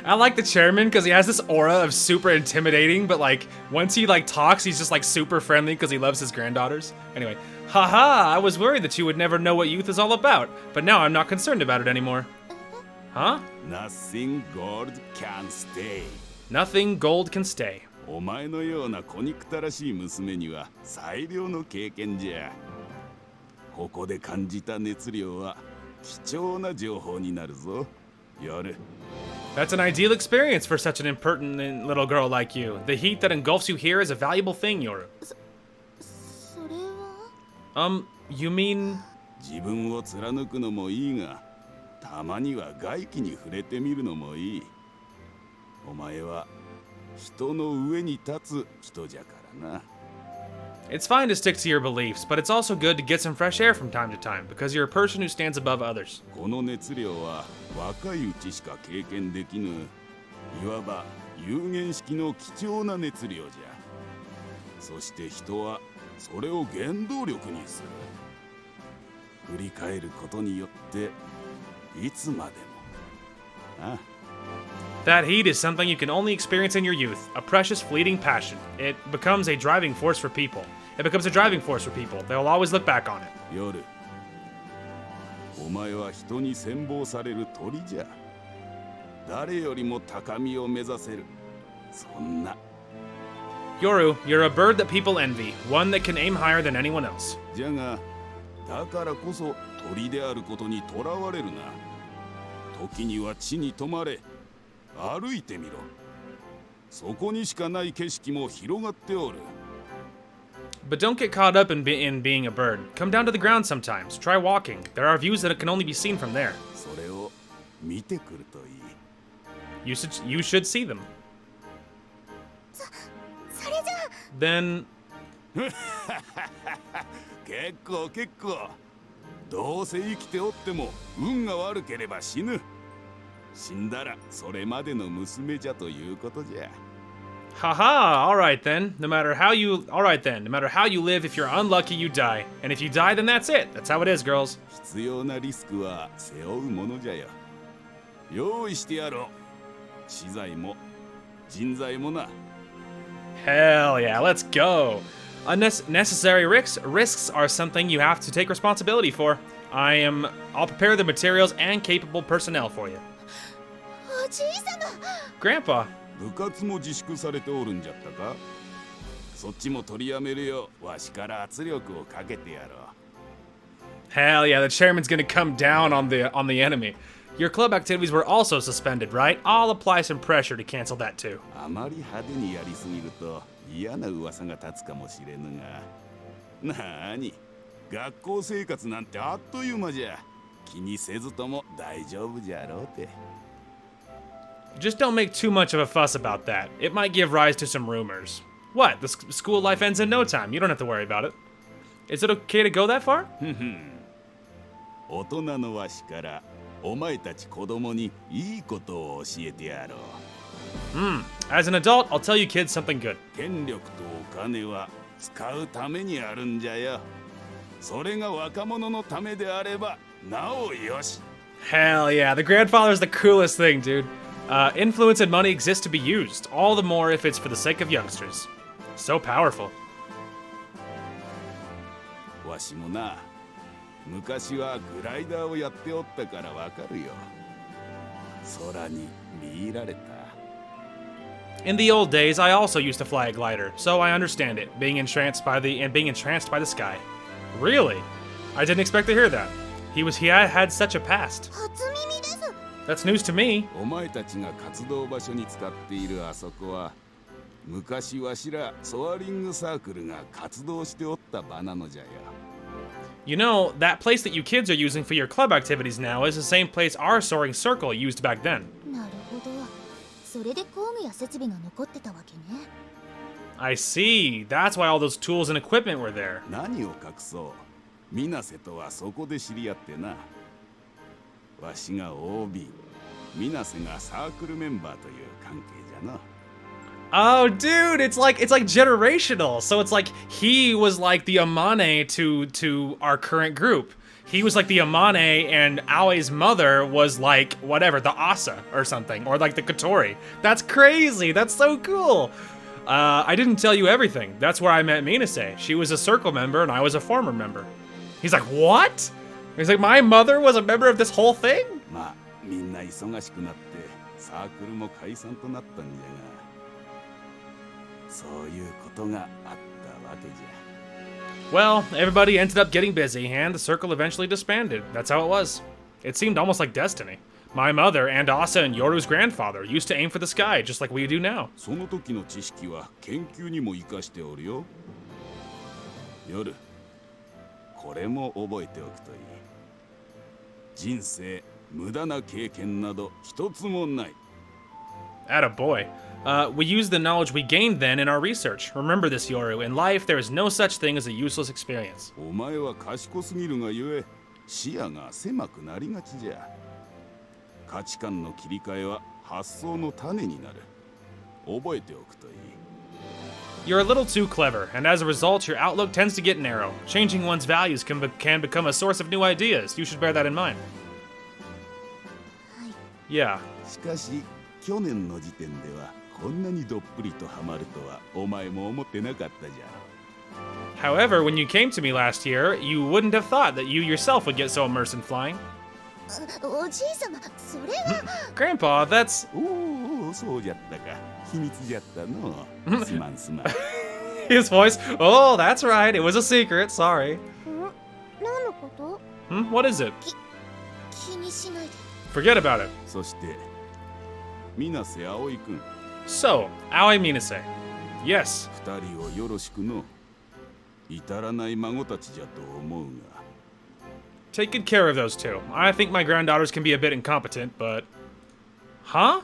I like the chairman because he has this aura of super intimidating, but like once he like talks, he's just like super friendly because he loves his granddaughters. Anyway, haha, I was worried that you would never know what youth is all about, but now I'm not concerned about it anymore. Huh? Nothing gold can stay. Nothing gold can stay. お前のような小憎たらしい娘には最良の経験じゃ。ここで感じた熱量は貴重な情報になるぞ、夜。That's an ideal experience for such an impertinent little girl like you. The heat that engulfs you here is a valuable thing, Yoru. それは You mean... 自分を貫くのもいいが、たまには外気に触れてみるのもいい。お前は人の上に立つ人じゃからな。It's fine to stick to your beliefs, but it's also good to get some fresh air from time to time, because you're a person who stands above others. この熱量は若いうちしか経験できぬ、いわば有限式の貴重な熱量じゃ。そして人はそれを原動力にする。振り返ることによっていつまでもな。That heat is something you can only experience in your youth, a precious fleeting passion. It becomes a driving force for people. It becomes a driving force for people. They'll always look back on it. 夜、お前は人に羨望される鳥じゃ。誰よりも高みを目指せる。そんな。Yoru, you're a bird that people envy, one that can aim higher than anyone else. じゃが、だからこそ鳥であることにとらわれるな。時には地に止まれ。歩いてみろ。そこにしかない景色も広がっておる。But don't get caught up in being a bird. Come down to the ground sometimes. Try walking. There are views that can only be seen from there. それを見てくるといい。You should see them. それじゃあ Then 結構結構。どうせ生きておっても運が悪ければ死ぬ。死んだらそれまでの娘じゃということじゃ。haha, alright then. No matter how you live, if you're unlucky, you die. And if you die, then that's it. That's how it is, girls. 必要なリスクは背負うものじゃよ。用意してやろう。資材も人材もな。Hell yeah, let's go. Unnecessary risks are something you have to take responsibility for. I'll prepare the materials and capable personnel for you. おじいさま Grandpa, 部活も自粛されておるんじゃったか。そっちも取りやめるようわしから圧力をかけてやろう。 hell yeah, the chairman's gonna come down on the enemy. Your club activities were also suspended, right? I'll apply some pressure to cancel that too. あまり派手にやりすぎると嫌な噂が立つかもしれぬが。なあに、学校生活なんてあっという間じゃ。気にせずとも大丈夫じゃろうて。Just don't make too much of a fuss about that. It might give rise to some rumors. What? The school life ends in no time. You don't have to worry about it. Is it okay to go that far? 大人のわしからお前たち子供にいいことを教えてやろう。As an adult, I'll tell you kids something good. 権力とお金は使うためにあるんじゃよ。それが若者のためであればなおよし。 Hell yeah, the grandfather's the coolest thing, dude. Influence and money exist to be used, all the more if it's for the sake of youngsters. So powerful. わしもな、昔はグライダーをやっておったからわかるよ。空に見入られた。In the old days, I also used to fly a glider, so I understand it, being entranced by the sky. Really? I didn't expect to hear that. He had such a past. 初耳です。 That's news to me. お前たちが活動場所に使っているあそこは昔わしらソアリングサークルが活動しておった場なのじゃよ。 You know, that place that you kids are using for your club activities now is the same place our soaring circle used back then. なるほど。それで工具や設備が残ってたわけね。I see. That's why all those tools and equipment were there. 何を隠そう、水瀬とはそこで知り合ってな。わしが OB、水瀬がサークルメンバーという関係じゃな。 Oh, dude, it's like generational. So it's like he was like the Amane to our current group. He was like the Amane, and Aoi's mother was like whatever, the Asa or something, or like the Kotori. That's crazy. That's so cool. I didn't tell you everything. That's where I met Minase. She was a circle member, and I was a former member. He's like, what? He's like, my mother was a member of this whole thing? まあみんな忙しくなってサークルも解散となったんじゃが、そういうことがあったわけじゃ。 Well, everybody ended up getting busy, and the circle eventually disbanded. That's how it was. It seemed almost like destiny. My mother and Asa and Yoru's grandfather used to aim for the sky, just like we do now. その時の知識は研究にも生かしておるよ。夜、これも覚えておくといい。人生無駄な経験など一つもない。 Attaboy. We used the knowledge we gained then in our research. Remember this, Yoru. In life, there is no such thing as a useless experience. お前は賢すぎるがゆえ視野が狭くなりがちじゃ。価値観の切り替えは発想の種になる。覚えておくといい。 You're a little too clever, and as a result, your outlook tends to get narrow. Changing one's values can become a source of new ideas. You should bear that in mind. Yeah. しかし去年の時点ではこんなにどっぷりとハマるとはお前も思ってなかったじゃろ。 However, when you came to me last year, you wouldn't have thought that you yourself would get so immersed in flying. おじいさま、それは。Grandpa, that's... おお、そうじゃったか。秘密じゃったの。すまんすまん。 His voice. Oh, that's right. It was a secret. Sorry. 何のこと？ What is it? 気にしないで。 Forget about it. そして水瀬葵君、 So, Aoi Minase. Yes. 二人をよろしくの。至らない孫たちじゃと思うが。 Take good care of those two. I think my granddaughters can be a bit incompetent, but... Huh?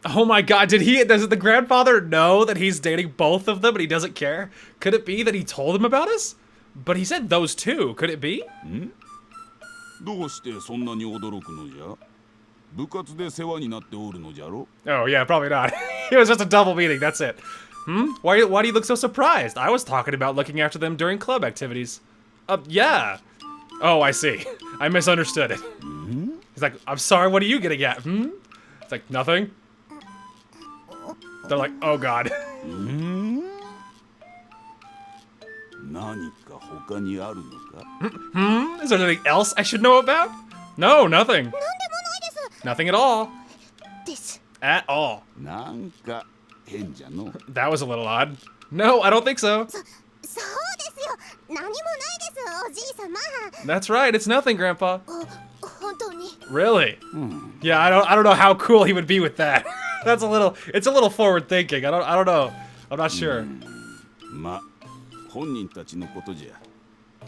Oh my god, does the grandfather know that he's dating both of them and he doesn't care? Could it be that he told him about us? But he said those two. Could it be? どうしてそんなに驚くのじゃ？部活で世話になっておるのじゃろ？ Oh yeah, probably not. It was just a double meeting, that's it. Why do you look so surprised? I was talking about looking after them during club activities. Yeah. Oh, I see. I misunderstood it. He's like, I'm sorry, what are you getting at? It's like, nothing. They're like, oh god. 何か他にあるのか？ Is there anything else I should know about? No, nothing. なんでもないです。 Nothing at all. です。 At all. なんか変じゃの。 That was a little odd. No, I don't think so. そうですよ。何もないです、おじいさま。 That's right, it's nothing, Grandpa. 本当に。 Really? Yeah, I don't know how cool he would be with that. It's a little forward thinking. I don't know. I'm not sure. ま、本人たちのことじゃ。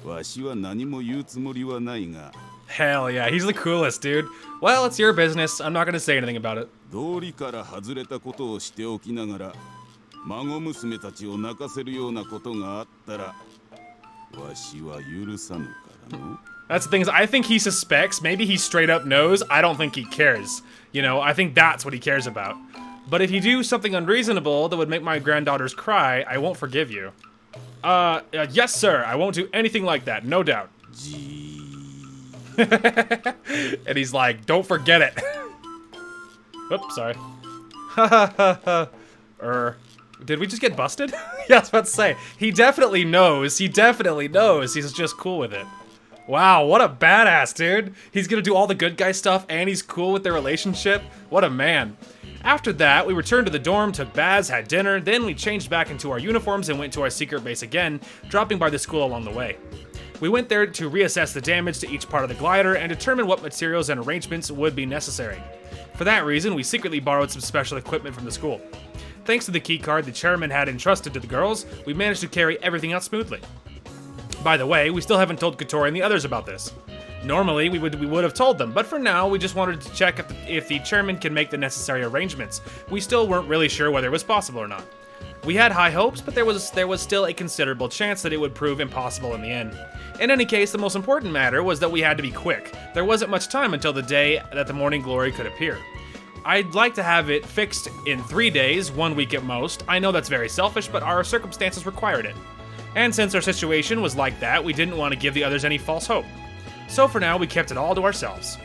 わしは何も言うつもりはないが。 Hell yeah, he's the coolest, dude. Well, it's your business. I'm not gonna say anything about it. 道理から外れたことをしておきながら、孫娘たちを泣かせるようなことがあったら、わしは許さぬからの。 That's the thing is, I think he suspects. Maybe he straight up knows. I don't think he cares. You know, I think that's what he cares about. But if you do something unreasonable that would make my granddaughters cry, I won't forgive you. Yes, sir. I won't do anything like that. No doubt. And he's like, don't forget it. Oops, sorry. Did we just get busted? Yeah, I was about to say. He definitely knows. He definitely knows. He's just cool with it. Wow, what a badass, dude. He's gonna do all the good guy stuff and he's cool with their relationship. What a man. After that, we returned to the dorm, took baths, had dinner, then we changed back into our uniforms and went to our secret base again, dropping by the school along the way. We went there to reassess the damage to each part of the glider and determine what materials and arrangements would be necessary. For that reason, we secretly borrowed some special equipment from the school. Thanks to the key card the chairman had entrusted to the girls, we managed to carry everything out smoothly. By the way, we still haven't told Kotori and the others about this. Normally, we would have told them, but for now, we just wanted to check if the chairman can make the necessary arrangements. We still weren't really sure whether it was possible or not. We had high hopes, but there was still a considerable chance that it would prove impossible in the end. In any case, the most important matter was that we had to be quick. There wasn't much time until the day that the Morning Glory could appear. I'd like to have it fixed in 3 days, 1 week at most. I know that's very selfish, but our circumstances required it. And since our situation was like that, we didn't want to give the others any false hope. So for now, we kept it all to ourselves.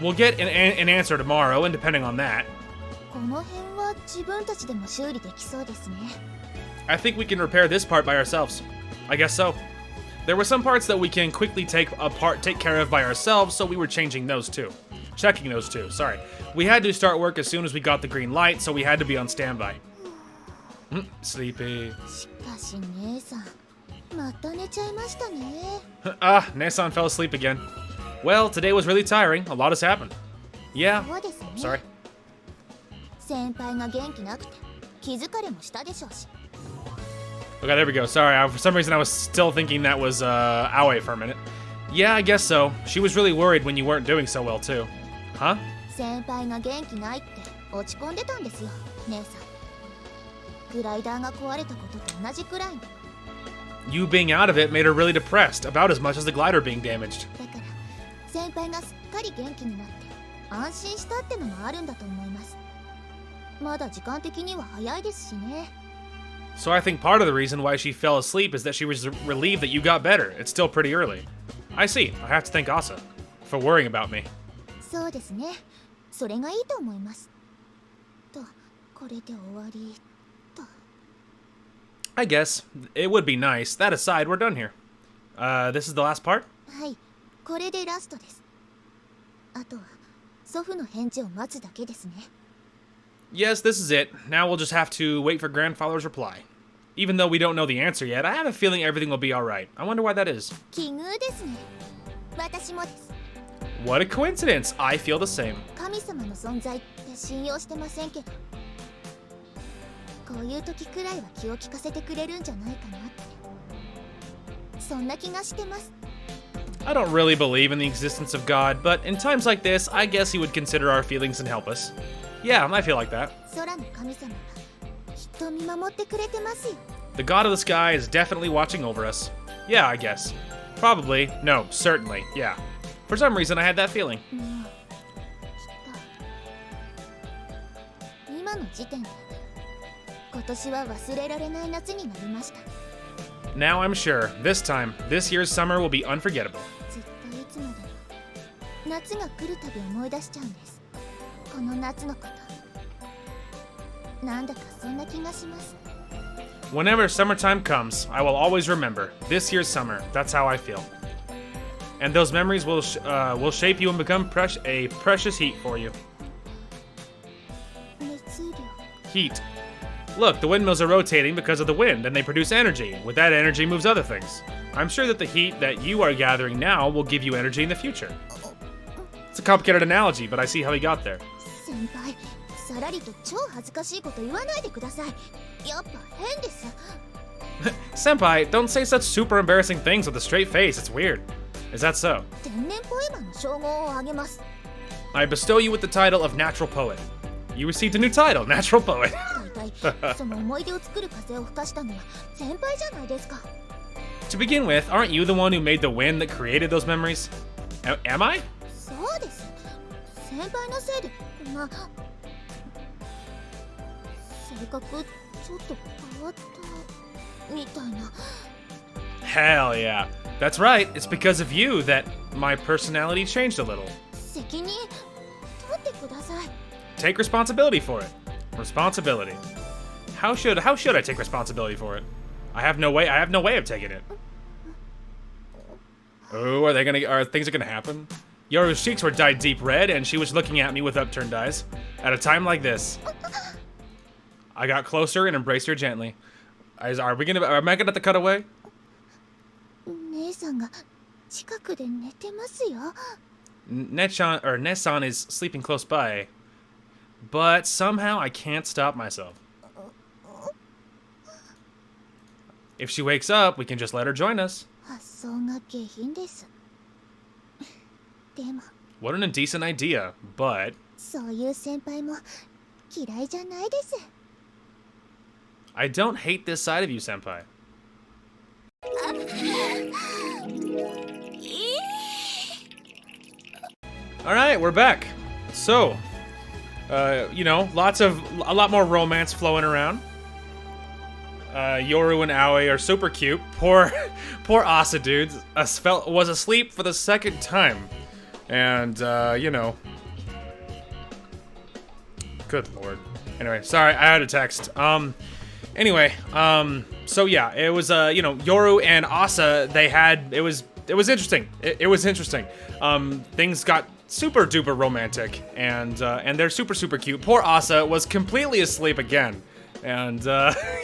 We'll get an answer tomorrow, and depending on that, この辺は自分たちでも修理できそうですね。 I think we can repair this part by ourselves. I guess so. There were some parts that we can quickly take care of by ourselves, so we were checking those too. Sorry. We had to start work as soon as we got the green light, so we had to be on standby. Sleepy. しかし姉さん、また寝ちゃいましたね。Nesan fell asleep again. Well, today was really tiring. A lot has happened. Yeah. そうですね。 Sorry. 先輩が元気なくて気疲れもしたでしょうし。 Okay, there we go. Sorry, for some reason I was still thinking that was Aoi for a minute. Yeah, I guess so. She was really worried when you weren't doing so well too. Huh? 先輩が元気ないって落ち込んでたんですよ、姉さん。グライダーが壊れたことと同じくらいの。 You being out of it made her really depressed, about as much as the glider being damaged. だから先輩がすっかり元気になって安心したってのもあるんだと思います。まだ時間的には早いですしね。 So I think part of the reason why she fell asleep is that she was relieved that you got better. It's still pretty early. I see. I have to thank Asa for worrying about me. そうですね。それがいいと思います。と、これで終わりと。 I guess. It would be nice. That aside, we're done here. This is the last part? はい、これでラストです。あとは祖父の返事を待つだけですね。 Yes, this is it. Now we'll just have to wait for Grandfather's reply. Even though we don't know the answer yet, I have a feeling everything will be alright. I wonder why that is. 奇遇ですね。私もです。 What a coincidence! I feel the same. 神様の存在って信用してませんけど、こういう時くらいは気を利かせてくれるんじゃないかなって、そんな気がしてます。 I don't really believe in the existence of God, but in times like this, I guess he would consider our feelings and help us. Yeah, I feel like that. 空の神様がきっと見守ってくれてますよ。 The God of the sky is definitely watching over us. Yeah, I guess. Probably. No, certainly. Yeah. For some reason, I had that feeling. もうきっと今の時点で今年は忘れられない夏になりました。 Now I'm sure, this time, this year's summer will be unforgettable. ずっといつまでも夏が来るたび思い出しちゃうんです。この夏のこと。なんだかそんな気がします。 Whenever summertime comes, I will always remember this year's summer. That's how I feel. And those memories will shape you and become a precious heat for you. 熱量。 Heat. Look, the windmills are rotating because of the wind, and they produce energy. With that energy moves other things. I'm sure that the heat that you are gathering now will give you energy in the future. It's a complicated analogy, but I see how he got there. 先輩、さらりと超恥ずかしいこと言わないでください。やっぱ変です。 Senpai, don't say such super embarrassing things with a straight face. It's weird. Is that so? 天然ポエマの称号をあげます。 I bestow you with the title of Natural Poet. You received a new title, Natural Poet. 大体その思い出を作る風を吹かしたのは先輩じゃないですか。 To begin with, aren't you the one who made the wind that created those memories? Am I? そうです。先輩のせいでこんな性格ちょっと変わったみたいな。 Hell yeah. That's right. It's because of you that my personality changed a little. 責任取ってください。 Take responsibility for it. Responsibility. How should I take responsibility for it? I have no way of taking it. Oh, are things gonna happen? Yoru's cheeks were dyed deep red, and she was looking at me with upturned eyes. At a time like this, I got closer and embraced her gently. Am I gonna have to cut away? 姉さんが近くで寝てますよ。 Nesan is sleeping close by, but somehow I can't stop myself. If she wakes up, we can just let her join us. 発想が下品です。でも What an indecent idea, but そういう先輩も嫌いじゃないです。 I don't hate this side of you, senpai. Alright, we're back. So, you know, a lot more romance flowing around. Yoru and Aoi are super cute. Poor Asa, dude, was asleep for the second time. And, you know. Good lord. Anyway, sorry, I had a text. Anyway, so yeah, it was, you know, Yoru and Asa, it was interesting. It was interesting. Things got super duper romantic, and they're super cute. Poor Asa was completely asleep again, and,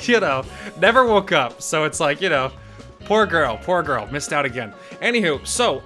you know, never woke up. So it's like, you know, poor girl, missed out again. Anywho, so,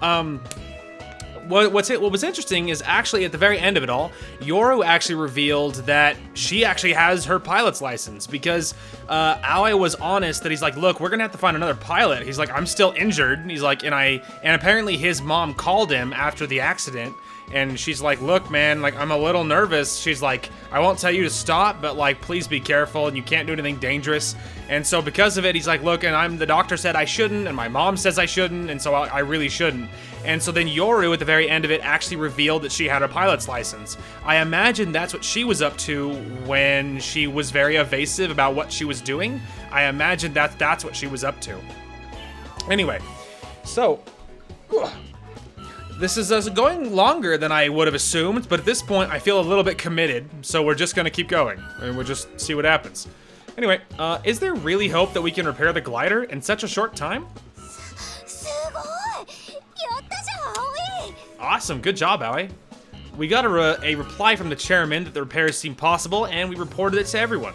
what was interesting is actually at the very end of it all, Yoru actually revealed that she actually has her pilot's license, because Aoi was honest that he's like, look, we're gonna have to find another pilot. He's like, I'm still injured. He's like, and apparently his mom called him after the accident, and she's like, look, man, like, I'm a little nervous. She's like, I won't tell you to stop, but like, please be careful, and you can't do anything dangerous. And so because of it, he's like, look, and the doctor said I shouldn't, and my mom says I shouldn't, and so I really shouldn't. And so then Yoru, at the very end of it, actually revealed that she had a pilot's license. I imagine that's what she was up to when she was very evasive about what she was doing. I imagine that's what she was up to. Anyway, so this is going longer than I would have assumed, but at this point I feel a little bit committed, so we're just gonna keep going, and we'll just see what happens. Anyway, is there really hope that we can repair the glider in such a short time? すごい。やったじゃん、葵。 Awesome, good job, Aoi. We got a reply from the chairman that the repairs seem possible, and we reported it to everyone.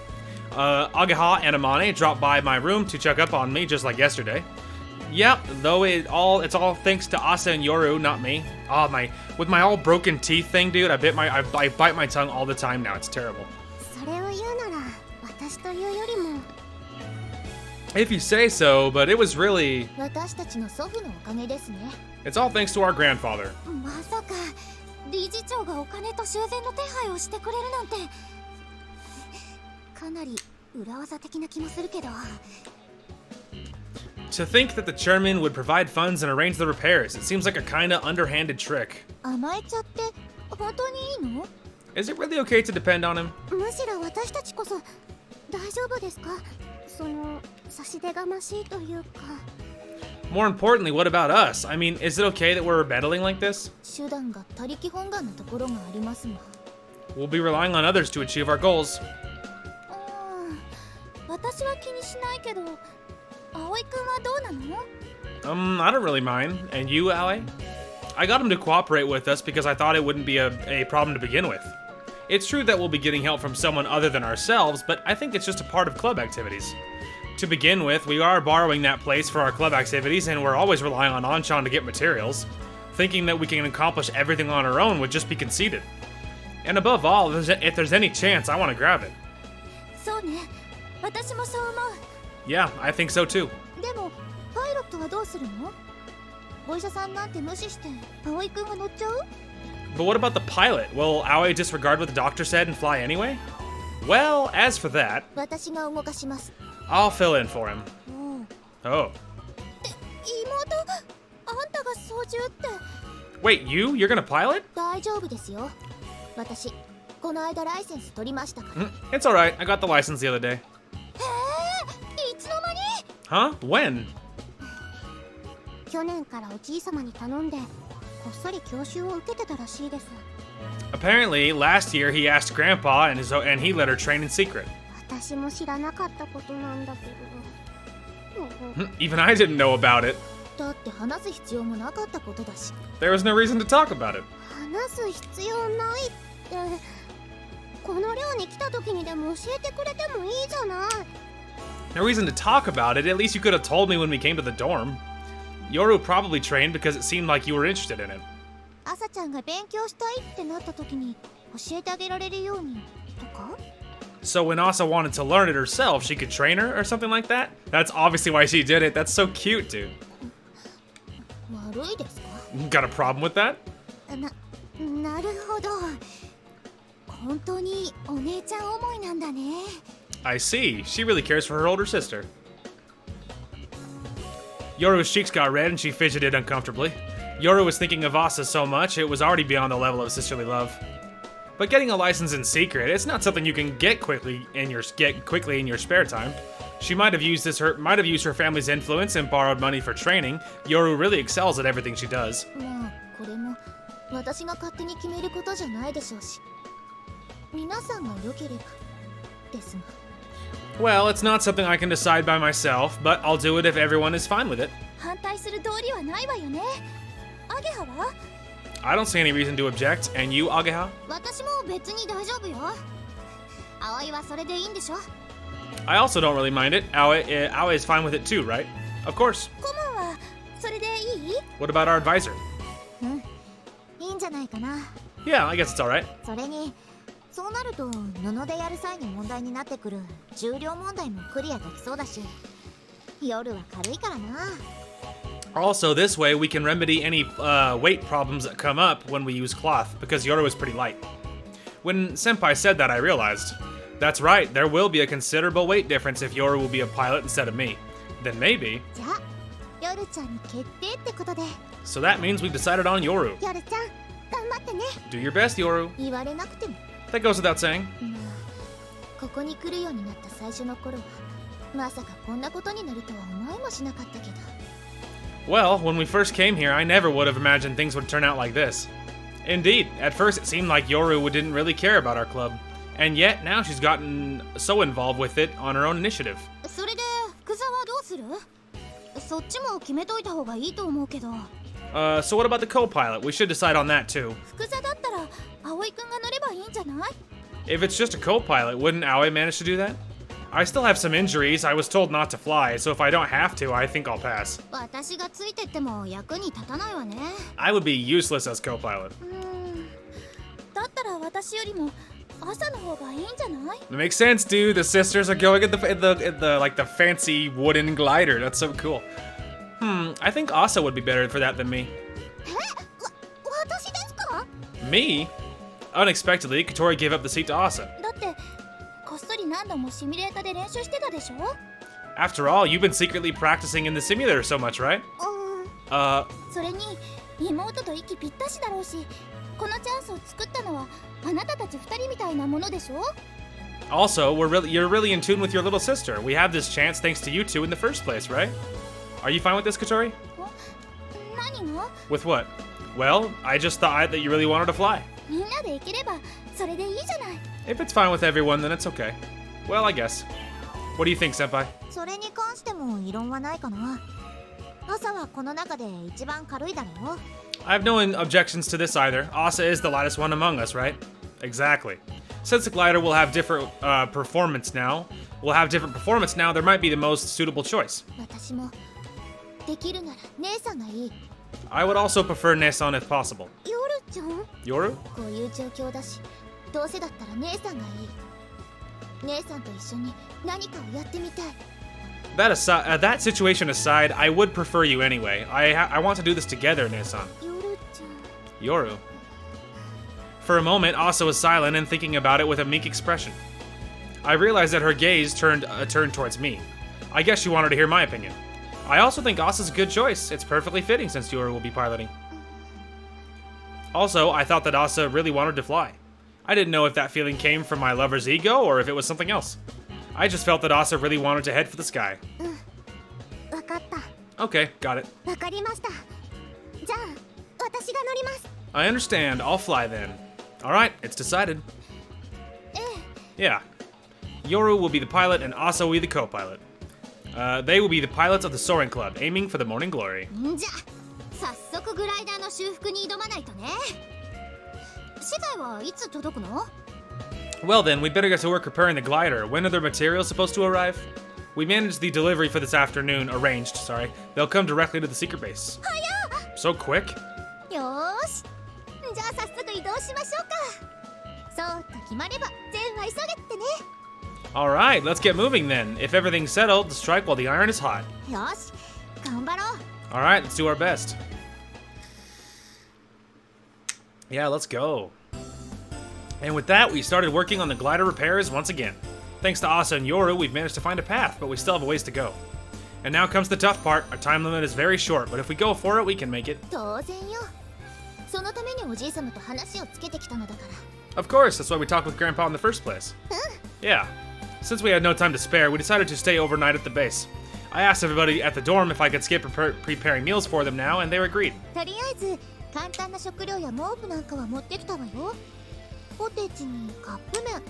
Agaha and Amane dropped by my room to check up on me, just like yesterday. Yep, though it's all thanks to Asa and Yoru, not me. Oh, with my all broken teeth thing, dude, I bite my tongue all the time now. It's terrible. それを言うなら、私というよりも、 If you say so, but it was really... 私たちの祖父のおかげですね。 It's all thanks to our grandfather. まさか理事長がお金と修繕の手配をしてくれるなんて、かなり裏技的な気もするけど。 To think that the chairman would provide funds and arrange the repairs, it seems like a kinda underhanded trick. 甘えちゃって本当にいいの？ Is it really okay to depend on him? むしろ私たちこそ大丈夫ですか？その差し出がましいというか。 More importantly, what about us? I mean, is it okay that we're meddling like this? 手段が他力本願なところがありますが。 We'll be relying on others to achieve our goals. 私は気にしないけど、葵くんはどうなの？ I don't really mind. And you, Aoi? I got him to cooperate with us because I thought it wouldn't be a problem to begin with. It's true that we'll be getting help from someone other than ourselves, but I think it's just a part of club activities. To begin with, we are borrowing that place for our club activities, and we're always relying on Anshan to get materials. Thinking that we can accomplish everything on our own would just be conceited. And above all, if there's any chance, I want to grab it. そうね、私もそう思う。 Yeah, I think so too. でも、パイロットはどうするの？お医者さんなんて無視して、葵くんが乗っちゃう？ But what about the pilot? Will Aoi disregard what the doctor said and fly anyway? Well, as for that, 私が動かします。 I'll fill in for him. おう。 Oh. 妹、あんたが操縦って。 Wait, you're gonna pilot? 大丈夫ですよ。私、この間ライセンス取りましたから。 It's alright, I got the license the other day. いつの間に？ Huh? When? 去年からおじいさまに頼んで、こっそり教習を受けてたらしいです。 Apparently, last year he asked Grandpa and he let her train in secret. 私も知らなかったことなんだけど。 Even I didn't know about it. だって話す必要もなかったことだし。 There was no reason to talk about it. 話す必要ないって、この寮に来た時にでも教えてくれてもいいじゃない。 No reason to talk about it, at least you could have told me when we came to the dorm. Yoru probably trained because it seemed like you were interested in it. 朝ちゃんが勉強したいってなった時に教えてあげられるようにとか？ So when Asa wanted to learn it herself, she could train her or something like that? That's obviously why she did it. That's so cute, dude. 悪いですか？ Got a problem with that? なるほど。本当にお姉ちゃん思いなんだね。 I see. She really cares for her older sister. Yoru's cheeks got red and she fidgeted uncomfortably. Yoru was thinking of Asa so much, it was already beyond the level of sisterly love. But getting a license in secret, it's not something you can get quickly in your spare time. She might have used her family's influence and borrowed money for training. Yoru really excels at everything she does. まあこれも私が勝手に決めることじゃないでしょうし、皆さんが良ければですが。 Well, it's not something I can decide by myself, but I'll do it if everyone is fine with it. 反対する道理はないわよね。アゲハは？ I don't see any reason to object, and you, Ageha? 私も別に大丈夫よ。葵はそれでいいんでしょ？ I also don't really mind it. Aoi is fine with it too, right? Of course. 顧問はそれでいい？ What about our advisor? いいんじゃないかな。 Yeah, I guess it's alright. それにそうなると布でやる際に問題になってくる重量問題もクリアできそうだし、夜は軽いからな。 Also, this way we can remedy any weight problems that come up when we use cloth, because Yoru is pretty light. When Senpai said that, I realized, that's right, there will be a considerable weight difference if Yoru will be a pilot instead of me. Then maybe... じゃあ夜ちゃんに決定ってことで。 So that means we've decided on Yoru. 夜ちゃん頑張ってね。 Do your best, Yoru. 言われなくても。 That goes without saying. まあここに来るようになった最初の頃はまさかこんなことになるとは思いもしなかったけど。 Well, when we first came here, I never would have imagined things would turn out like this. Indeed, at first it seemed like Yoru didn't really care about our club. And yet, now she's gotten so involved with it on her own initiative. それで福沢はどうする？そっちも決めといた方がいいと思うけど。 So what about the co-pilot? We should decide on that too. 福沢だったら葵くんが乗ればいいんじゃない？ If it's just a co-pilot, wouldn't Aoi manage to do that? I still have some injuries. I was told not to fly, so if I don't have to, I think I'll pass. 私がついてっても役に立たないわね。 I would be useless as co-pilot. だったら私よりも朝の方がいいんじゃない？ It makes sense, dude. The sisters are going in the fancy wooden glider. That's so cool. I think Asa would be better for that than me. 私ですか？ Me? Unexpectedly, Katori gave up the seat to Asa. だってこっそり何度もシミュレーターで練習してたでしょ？ After all, you've been secretly practicing in the simulator so much, right? それに妹と息ぴったしだろうし、このチャンスを作ったのはあなたたち二人みたいなものでしょ？ Also, you're really in tune with your little sister. We have this chance thanks to you two in the first place, right? Are you fine with this, Katori? 何が？ With what? Well, I just thought that you really wanted to fly. みんなで行ければそれでいいじゃない。 If it's fine with everyone, then it's okay. Well, I guess. What do you think, Senpai? それに関しても異論はないかな。朝はこの中で一番軽いだろう。 I have no objections to this either. Asa is the lightest one among us, right? Exactly. Since the glider will have different performance now, there might be the most suitable choice. 私もできるなら姉さんがいい。 I would also prefer Nesan if possible. 夜ちゃん？ Yoru? こういう状況だし、どうせだったら姉さんがいい。姉さんと一緒に何かをやってみたい。 That situation aside, I would prefer you anyway. I want to do this together, Nesan. 夜ちゃん。 Yoru. For a moment, Asa was silent and thinking about it with a meek expression. I realized that her gaze turned towards me. I guess she wanted to hear my opinion. I also think Asa's a good choice. It's perfectly fitting since Yoru will be piloting. Also, I thought that Asa really wanted to fly. I didn't know if that feeling came from my lover's ego or if it was something else. I just felt that Asa really wanted to head for the sky. わかった。 Okay, got it. わかりました。じゃあ、私が乗ります。 I understand. I'll fly then. Alright, it's decided. Yeah. Yoru will be the pilot and Asa will be the co-pilot. They will be the pilots of the Soaring Club, aiming for the morning glory. じゃあ、早速グライダーの修復に挑まないとね。資材はいつ届くの？ Well then, we'd better get to work repairing the glider. When are the materials supposed to arrive? We managed the delivery for this afternoon, sorry. They'll come directly to the secret base. So quick? よーし。じゃあ早速移動しましょうか。そうと決まれば全は急げってね。Alright, let's get moving then. If everything's settled, strike while the iron is hot. よし頑張ろう Alright, let's do our best. Yeah, let's go. And with that, we started working on the glider repairs once again. Thanks to Asa and Yoru, we've managed to find a path, but we still have a ways to go. And now comes the tough part. Our time limit is very short, but if we go for it, we can make it. 当然よそのためにおじい様と話をつけてきたのだから Of course, that's why we talked with Grandpa in the first place. Yeah. Since we had no time to spare, we decided to stay overnight at the base. I asked everybody at the dorm if I could skip preparing meals for them now, and they agreed. とりあえず簡単な食料や毛布なんかは持ってきたわよポテチにカップ麺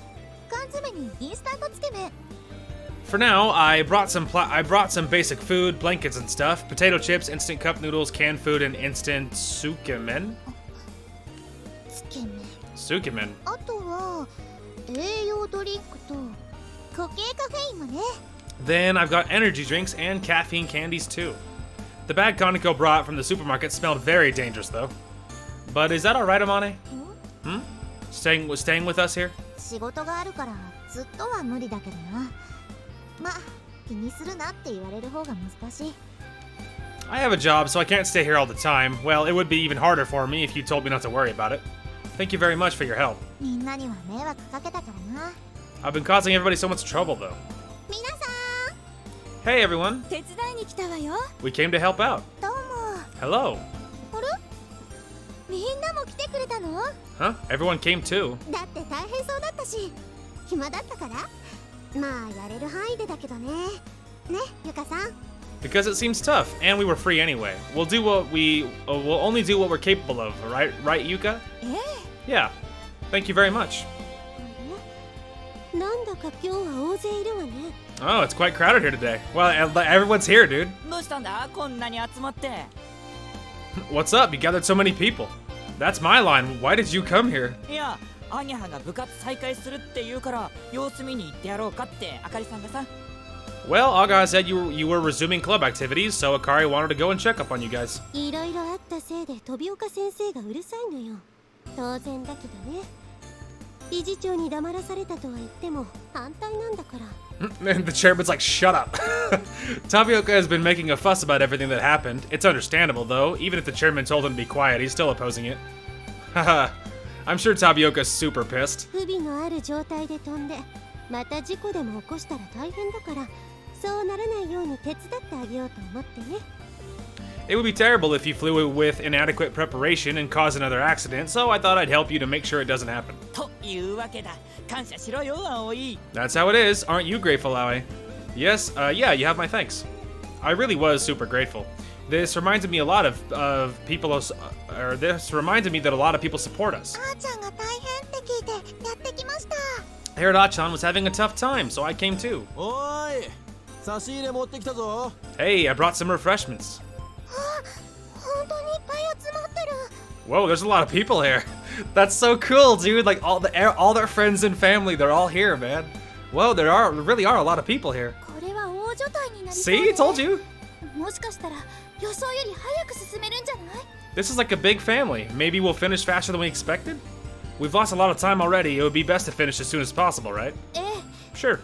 缶詰にインスタントつけ麺 For now, I brought some basic food, blankets and stuff, potato chips, instant cup noodles, canned food, and instant sukemen. つけ麺 Sukemen. あとは栄養ドリンクと固形カフェインもね Then I've got energy drinks and caffeine candies too. The bag Kaneko brought from the supermarket smelled very dangerous though. But is that alright, Amane? Hmm? Staying with us here? 仕事があるからずっとは無理だけどなま気にするなって言われる方が難しい I have a job, so I can't stay here all the time. Well, it would be even harder for me if you told me not to worry about it. Thank you very much for your help. みんなには迷惑かけたからな I've been causing everybody so much trouble though. 皆さ Hey everyone, ん手伝いに来たわよ we came to help out. どうも Hello. あれみんなも来てくれたの Huh? Everyone came too. だって大変そうだったし暇だったからまあやれる範囲でだけどねねゆかさん Because it seems tough, and we were free anyway. We'll only do what we're capable of, right? Right, Yuka? え Yeah. Thank you very much. えなんだか今日は大勢いるわね Oh, it's quite crowded here today. Well, everyone's here, dude. どうしたんだこんなに集まって What's up? You gathered so many people. That's my line. Why did you come here? いやアニャハが部活再開するって言うから様子見に行ってやろうかってあかりさんがさ Well, Aga said you were resuming club activities, so Akari wanted to go and check up on you guys. いろいろあったせいで飛岡先生がうるさいのよ当然だけどね理事長に黙らされたとは言っても反対なんだから And the chairman's like, shut up. Tapioca has been making a fuss about everything that happened. It's understandable, though. Even if the chairman told him to be quiet, he's still opposing it. Haha. I'm sure Tapioca's super pissed. 不備のある状態で飛んでまた事故でも起こしたら大変だからそうならないように手伝ってあげようと思ってね It would be terrible if you flew with inadequate preparation and caused another accident, so I thought I'd help you to make sure it doesn't happen. というわけだ感謝しろよ葵 That's how it is. Aren't you grateful, Aoi? Yes, yeah, you have my thanks. I really was super grateful. This reminded me a lot of people, or this reminded me that a lot of people support us. あーちゃんが大変って聞いてやってきました I heard Ah-chan was having a tough time, so I came too. おーい差し入れ持ってきたぞ Hey, I brought some refreshments. 本当にいっぱい集まってる Whoa, there's a lot of people here. That's so cool, dude. Like all their friends and family, they're all here, man. Whoa, there really are a lot of people here. これは大所帯になりそう See, ね I told you. もしかしたら予想より早く進めるんじゃない This is like a big family. Maybe we'll finish faster than we expected? We've lost a lot of time already. It would be best to finish as soon as possible, right? ええ Sure.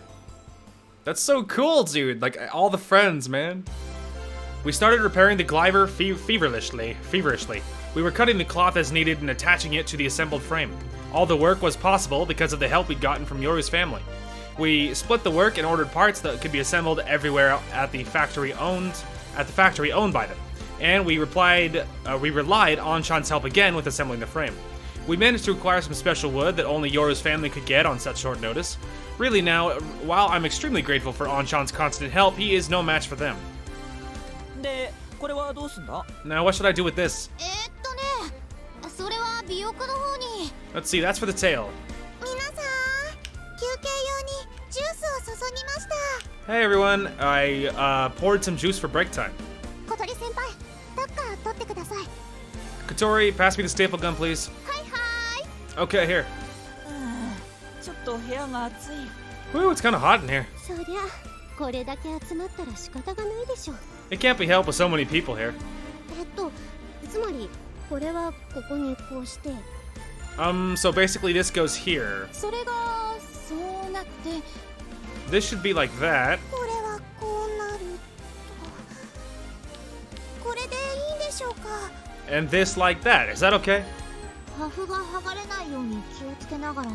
That's so cool, dude. Like all the friends, man. We started repairing the glider feverishly. We were cutting the cloth as needed and attaching it to the assembled frame. All the work was possible because of the help we'd gotten from Yoru's family. We split the work and ordered parts that could be assembled everywhere at the factory owned by them. And we relied on Sean's help again with assembling the frame. We managed to acquire some special wood that only Yoru's family could get on such short notice. Really now, while I'm extremely grateful for Anshan's constant help, he is no match for them. でこれはどうすんだ Now, what should I do with this? それは美容家の方に Let's see, that's for the tail. 皆さん休憩用にジュースを注ぎました Hey everyone, I poured some juice for break time. 小鳥先輩タッカー取ってください Katori, pass me the staple gun, please. はいは Okay, here. ちょっと部屋が暑い Woo, it's kind of hot in here. そりゃこれだけ集まったら仕方がないでしょ It can't be helped with so many people here. つまりこれはここにこうして So basically this goes here. それがそうなって this should be like that. これはこうなると。これでいいんでしょうか。 And this like that. Is that okay? 破風が剥がれないように気をつけながら。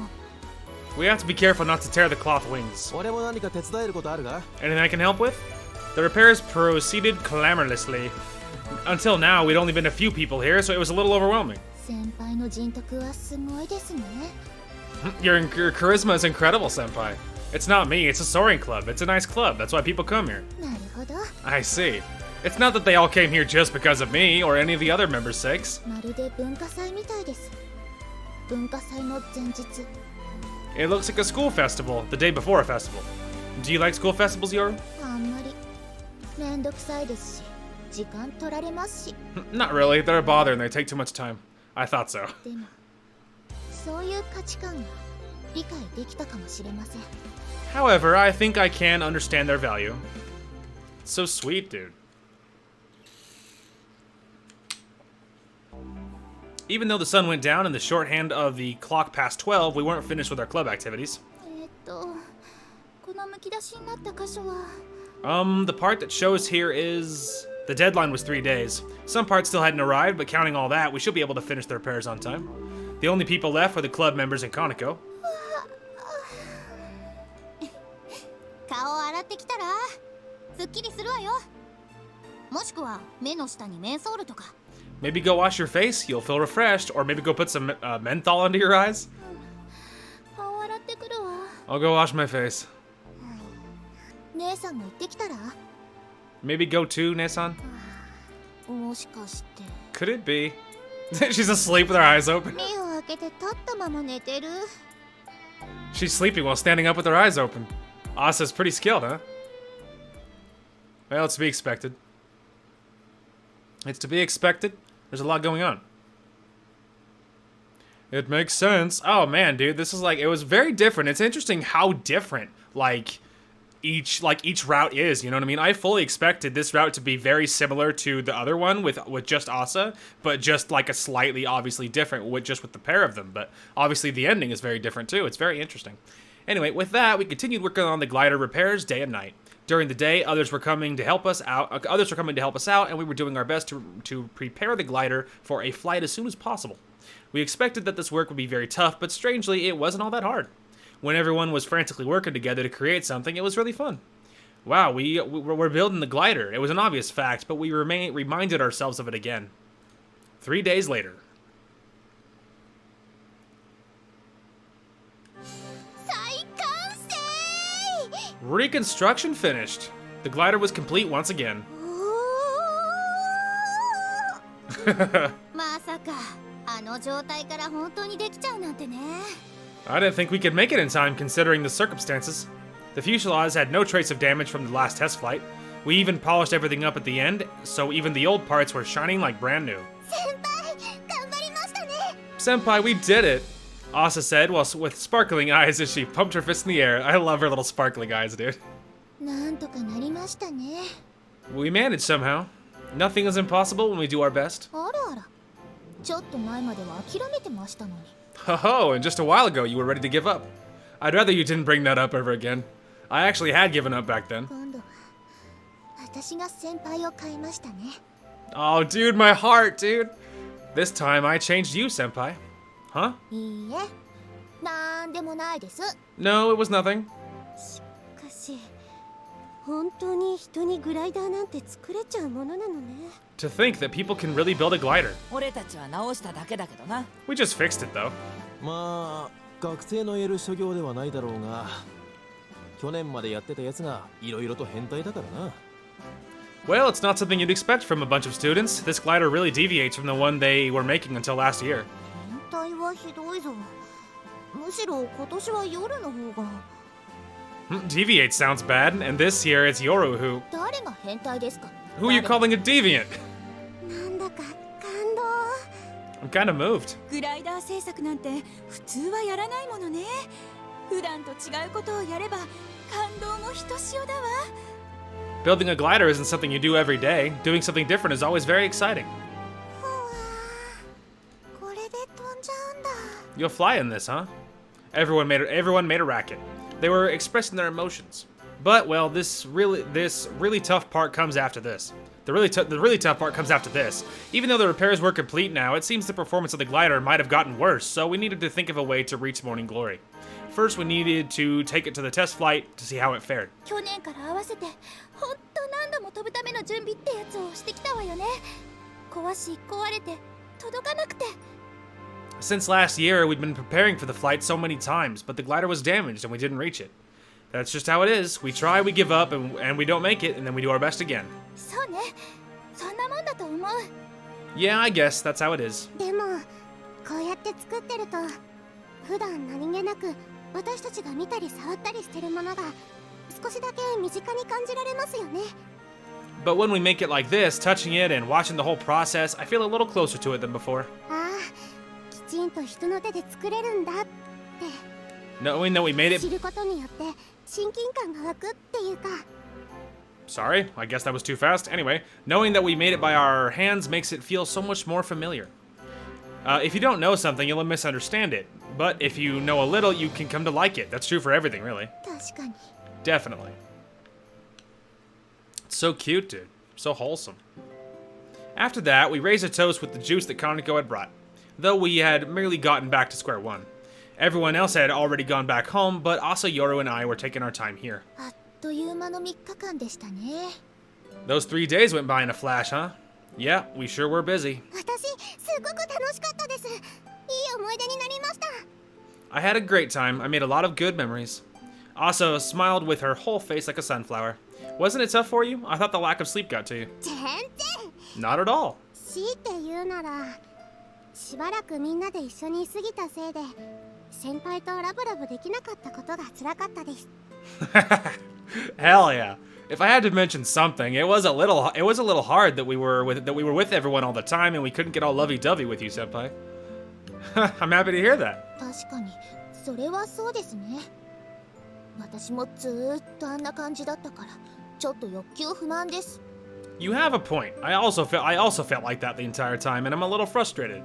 We have to be careful not to tear the cloth wings. 俺も何か手伝えることあるか？ Anything I can help with? The repairs proceeded clamorously. Until now, we'd only been a few people here, so it was a little overwhelming. 先輩の人徳はすごいですね。 Your charisma is incredible, Senpai. It's not me, it's a soaring club. It's a nice club, that's why people come here. なるほど。 I see. It's not that they all came here just because of me or any of the other members' sakes. まるで文化祭みたいです。文化祭の前日。 It looks like a school festival, the day before a festival. Do you like school festivals, Yoru? あんまりめんどくさいですし、時間取られますし。 Not really, they're a bother and they take too much time. I thought so. でも、そういう価値観が理解できたかもしれません。 However, I think I can understand their value. It's so sweet, dude. Even though the sun went down and the shorthand of the clock passed 12, we weren't finished with our club activities. このむき出しになった箇所は。 The part that shows here is... The deadline was 3 days. Some parts still hadn't arrived, but counting all that, we should be able to finish the repairs on time. The only people left were the club members and Kaneko. 顔を洗ってきたらすっきりするわよ。もしくは目の下にメンソールとか。 Maybe go wash your face, you'll feel refreshed, or maybe go put some menthol under your eyes. 顔洗ってくるわ。 I'll go wash my face. 姉さんも行ってきたら。 Maybe go too, Nesan? もしかして。 Could it be? She's asleep with her eyes open. 目を開けて立ったまま寝てる。 She's sleeping while standing up with her eyes open. Asa's pretty skilled, huh? Well, it's to be expected. It's to be expected. There's a lot going on. It makes sense. Oh man, dude, this is like, it was very different. It's interesting how different each route is, you know what I mean? I fully expected this route to be very similar to the other one with just Asa, but just like a slightly obviously different with the pair of them. But obviously the ending is very different too. It's very interesting. Anyway, with that, we continued working on the glider repairs day and night. During the day, others were coming to help us out, and we were doing our best to prepare the glider for a flight as soon as possible. We expected that this work would be very tough, but strangely, it wasn't all that hard. When everyone was frantically working together to create something, it was really fun. Wow, we're building the glider. It was an obvious fact, but we reminded ourselves of it again. 3 days later. Reconstruction finished. The glider was complete once again. まさかあの状態から本当にできちゃうなんてね。 I didn't think we could make it in time considering the circumstances. The fuselage had no trace of damage from the last test flight. We even polished everything up at the end, so even the old parts were shining like brand new. 先輩、頑張りましたね。 Senpai, we did it! Asa said, with sparkling eyes as she pumped her fist in the air. I love her little sparkling eyes, dude. なんとかなりましたね。 We managed somehow. Nothing is impossible when we do our best. あらあら。ちょっと前までは諦めてましたのに。 Ho-ho, and just a while ago you were ready to give up. I'd rather you didn't bring that up ever again. I actually had given up back then. 今度は私が先輩を変えましたね。 Oh, dude, my heart, dude. This time I changed you, Senpai. Huh? いいえ、なんでもないです。 No, it was nothing. しかし、本当に人にグライダーなんて作れちゃうものなのね。 To think that people can really build a glider. 俺たちは直しただけだけどな。 We just fixed it, though. まあ学生の得る所業ではないだろうが、去年までやってたやつがいろいろと変態だからな。 Well, it's not something you'd expect from a bunch of students. This glider really deviates from the one they were making until last year. 変態はひどいぞ。むしろ今年は夜の方が。Deviate sounds bad, and this year it's Yoru who... 誰が変態ですか？ Who are you calling a deviant? なんだか感動。 I'm kind of moved. グライダー制作なんて普通はやらないものね。普段と違うことをやれば感動もひとしおだわ。 Building a glider isn't something you do every day. Doing something different is always very exciting. ほわー、これで飛んじゃうんだ。 You'll fly in this, huh? Everyone made a racket. They were expressing their emotions. But, well, this really tough part comes after this. The really tough part comes after this. Even though the repairs were complete now, it seems the performance of the glider might have gotten worse, so we needed to think of a way to reach morning glory. First, we needed to take it to the test flight to see how it fared. 去年から合わせてほんと何度も飛ぶための準備ってやつをしてきたわよね。壊れて届かなくて。 Since last year, we'd been preparing for the flight so many times, but the glider was damaged and we didn't reach it. That's just how it is. We try, we give up, and we don't make it, and then we do our best again. そうね。そんなもんだと思う。 Yeah, I guess that's how it is. でもこうやって作ってると普段何気なく私たちが見たり触ったりしてるものが少しだけ身近に感じられますよね。 But when we make it like this, touching it and watching the whole process, I feel a little closer to it than before. ああ、きちんと人の手で作れるんだって Knowing that we made 知 it... ることによって親近感が湧くっていうか。 Sorry, I guess that was too fast. Anyway, knowing that we made it by our hands makes it feel so much more familiar. If you don't know something, you'll misunderstand it. But if you know a little, you can come to like it. That's true for everything, really. 確かに。 Definitely. It's so cute, dude. So wholesome. After that, we raised a toast with the juice that Kaneko had brought, though we had merely gotten back to square one. Everyone else had already gone back home, but Asa, Yoru, and I were taking our time here. あっという間の3日間でしたね。 Those 3 days went by in a flash, huh? Yeah, we sure were busy. 私すごく楽しかったです。いい思い出になりました。 I had a great time. I made a lot of good memories. Asa smiled with her whole face like a sunflower. Wasn't it tough for you? I thought the lack of sleep got to you. 全然。 Not at all. 強いて言うならしばらくみんなで一緒に過ぎたせいで先輩とラブラブできなかったことが辛かったです。 Hell yeah. If I had to mention something, it was a little hard that we were with everyone all the time and we couldn't get all lovey-dovey with you, senpai. I'm happy to hear that. 確かにそれはそうですね。私もずーっとあんな感じだったからちょっと欲求不満です。 You have a point. I also felt like that the entire time, and I'm a little frustrated.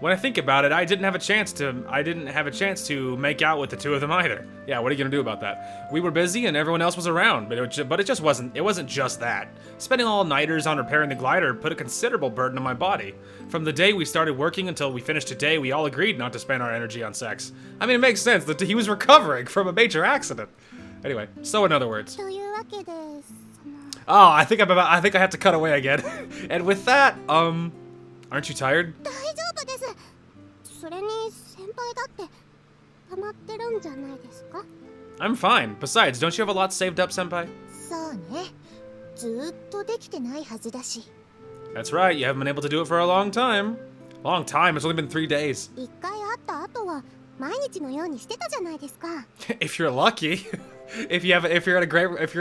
When I think about it, I didn't have a chance to make out with the two of them either. Yeah, what are you gonna do about that? We were busy and everyone else was around, but it wasn't just that. Spending all-nighters on repairing the glider put a considerable burden on my body. From the day we started working until we finished today, we all agreed not to spend our energy on sex. I mean, it makes sense that he was recovering from a major accident. Anyway, so in other words. というわけでその Oh, I think I have to cut away again. And with that, aren't you tired? 大丈夫です。それに先輩だって溜まってるんじゃないですか。 I'm fine. Besides, don't you have a lot saved up, senpai? そうね。ずーっとできてないはずだし。 That's right, you haven't been able to do it for a long time. Long time, it's only been 3 days. 一回会った後は毎日のようにしてたじゃないですか。 If you're lucky. If you're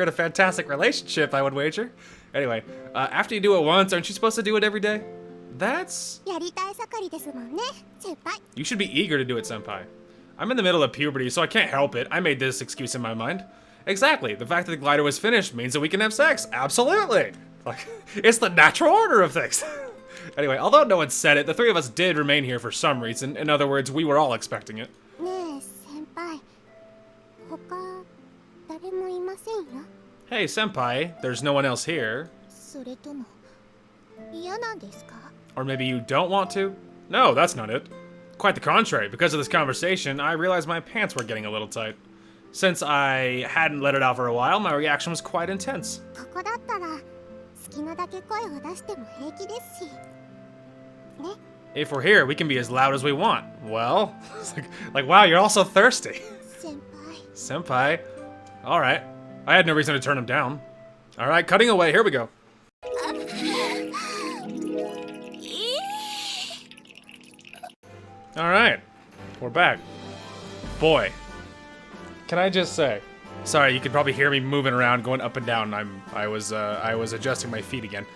in a fantastic relationship, I would wager. Anyway, after you do it once, aren't you supposed to do it every day? That's... やりたい盛りですもんね、先輩。 You should be eager to do it, senpai. I'm in the middle of puberty, so I can't help it. I made this excuse in my mind. Exactly. The fact that the glider was finished means that we can have sex. Absolutely. Like, it's the natural order of things. Anyway, although no one said it, the three of us did remain here for some reason. In other words, we were all expecting it. ねえ先輩、他誰もいませんよ。 Hey, senpai, there's no one else here. それとも嫌なんですか？ Or maybe you don't want to? No, that's not it. Quite the contrary. Because of this conversation, I realized my pants were getting a little tight. Since I hadn't let it out for a while, my reaction was quite intense. ここだったら好きなだけ声を出しても平気ですし。ね。 If we're here, we can be as loud as we want. Well, it's like wow, you're also thirsty. 先輩。 Senpai. Alright. I had no reason to turn him down. Alright, cutting away, here we go. Alright. We're back. Boy. Can I just say... Sorry, you can probably hear me moving around, going up and down. I was adjusting my feet again.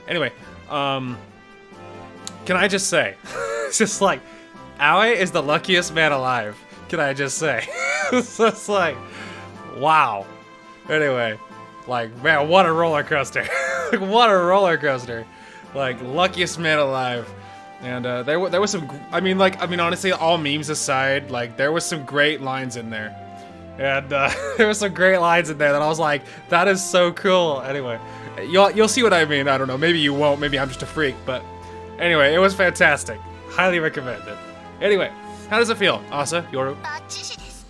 Anyway, can I just say... It's just like... Aoi is the luckiest man alive. Can I just say? It's just like... Wow. Anyway, like, man, what a roller coaster. Like, what a roller coaster. Like, luckiest man alive. And there was some, honestly, all memes aside, like, there was some great lines in there. And there were some great lines in there that I was like, that is so cool. Anyway, you'll see what I mean. I don't know. Maybe you won't. Maybe I'm just a freak. But anyway, it was fantastic. Highly recommend it. Anyway, how does it feel, Asa, Yoru? バッチシです。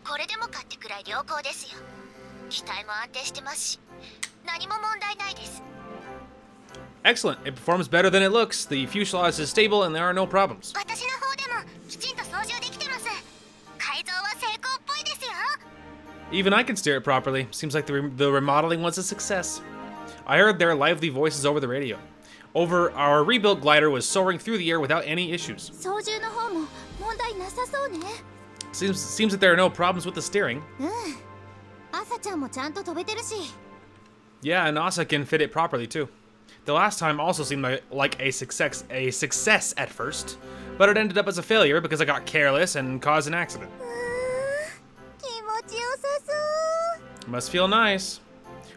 これでもかってくらい良好ですよ。機体も安定してますし、何も問題ないです。 Excellent. It performs better than it looks. The fuselage is stable and there are no problems. 私の方でもきちんと操縦できてます。改造は成功っぽいですよ。 Even I can steer it properly. Seems like the remodeling was a success. I heard their lively voices over the radio. Our rebuilt glider was soaring through the air without any issues. 操縦の方も問題なさそうね。 Seems that there are no problems with the steering. アサちゃんもちゃんと飛べてるし。 Yeah, and Asa can fit it properly too. The last time also seemed like a success at first, but it ended up as a failure because I got careless and caused an accident. 気持ちよさそう。 Must feel nice.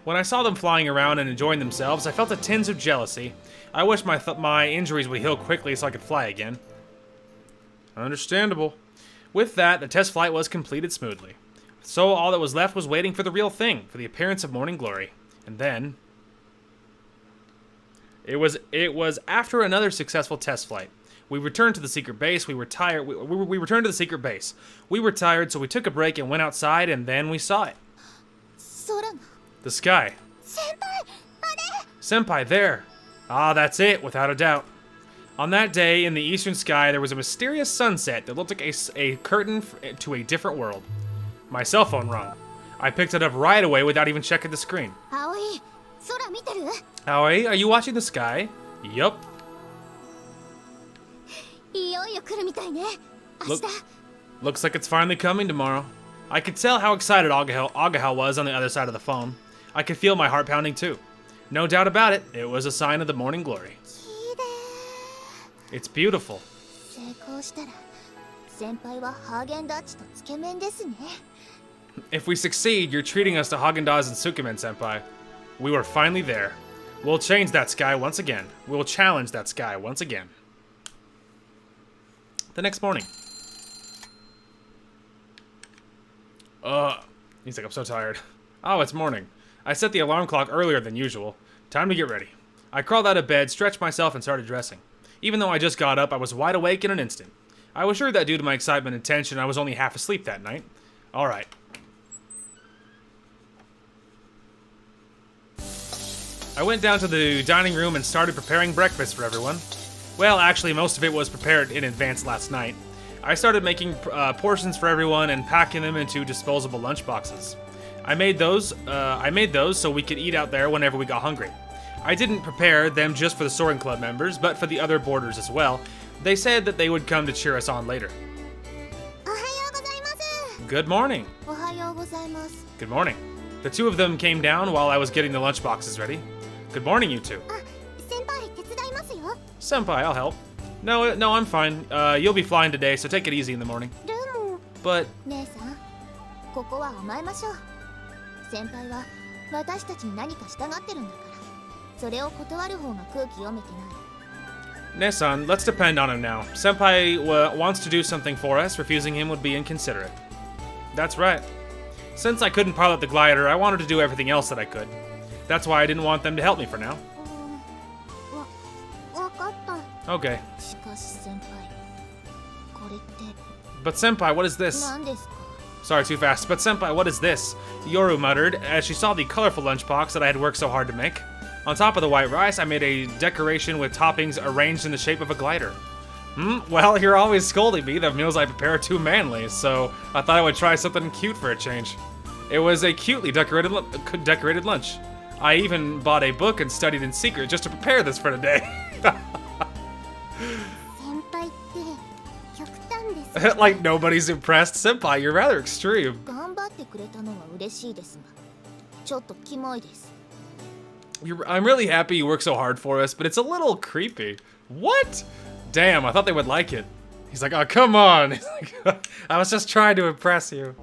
When I saw them flying around and enjoying themselves, I felt a tinge of jealousy. I wish my injuries would heal quickly so I could fly again. Understandable. With that, the test flight was completed smoothly. So all that was left was waiting for the real thing, for the appearance of Morning Glory. And then... It was after another successful test flight. We returned to the secret base. We were tired. We returned to the secret base. We were tired, so we took a break and went outside, and then we saw it. 空が。 The sky. 先輩、あれ。 Senpai, there. Ah, that's it, without a doubt. On that day, in the eastern sky, there was a mysterious sunset that looked like a curtain to a different world. My cell phone rung. I picked it up right away without even checking the screen. 葵、空見てる？ Aoi, are you watching the sky? Yup. いよいよ来るみたいね。明日。 Looks like it's finally coming tomorrow. I could tell how excited Agahel was on the other side of the phone. I could feel my heart pounding too. No doubt about it, it was a sign of the morning glory. 綺麗。 It's beautiful. 成功したら、先輩はハーゲンダッチとつけ麺ですね。 If we succeed, you're treating us to Haagen-Dazs and Sukemen, Senpai. We were finally there. We'll change that sky once again. We'll challenge that sky once again. The next morning. He's like, I'm so tired. Oh, it's morning. I set the alarm clock earlier than usual. Time to get ready. I crawled out of bed, stretched myself, and started dressing. Even though I just got up, I was wide awake in an instant. I was sure that due to my excitement and tension, I was only half asleep that night. Alright. I went down to the dining room and started preparing breakfast for everyone. Well, actually, most of it was prepared in advance last night. I started making portions for everyone and packing them into disposable lunchboxes. I made those so we could eat out there whenever we got hungry. I didn't prepare them just for the Soaring Club members, but for the other boarders as well. They said that they would come to cheer us on later. おはようございます。 Good morning. おはようございます。 Good morning. The two of them came down while I was getting the lunchboxes ready. Good morning, you two. あ、先輩手伝いますよ。 Senpai, I'll help. No, I'm fine. You'll be flying today, so take it easy in the morning. でも、 But 姉さん、ここは甘えましょう。先輩は私たちに何か従ってるんだから、それを断る方が空気読めてない。 Nesan, let's depend on him now. Senpai wants to do something for us. Refusing him would be inconsiderate. That's right. Since I couldn't pilot the glider, I wanted to do everything else that I could. That's why I didn't want them to help me for now. わかった。 Okay. しかし先輩、これって But Senpai, what is this? 何ですか？ Sorry, too fast. But Senpai, what is this? Yoru muttered as she saw the colorful lunchbox that I had worked so hard to make. On top of the white rice, I made a decoration with toppings arranged in the shape of a glider. Well, you're always scolding me. The meals I prepare are too manly, so I thought I would try something cute for a change. It was a cutely decorated lunch. I even bought a book and studied in secret just to prepare this for today. 先輩って極端です。 Like nobody's impressed. Senpai, you're rather extreme. 頑張ってくれたのは嬉しいですが、ちょっとキモいです。 I'm really happy you work so hard for us, but it's a little creepy. What? Damn, I thought they would like it. He's like, oh, come on. He's like, I was just trying to impress you.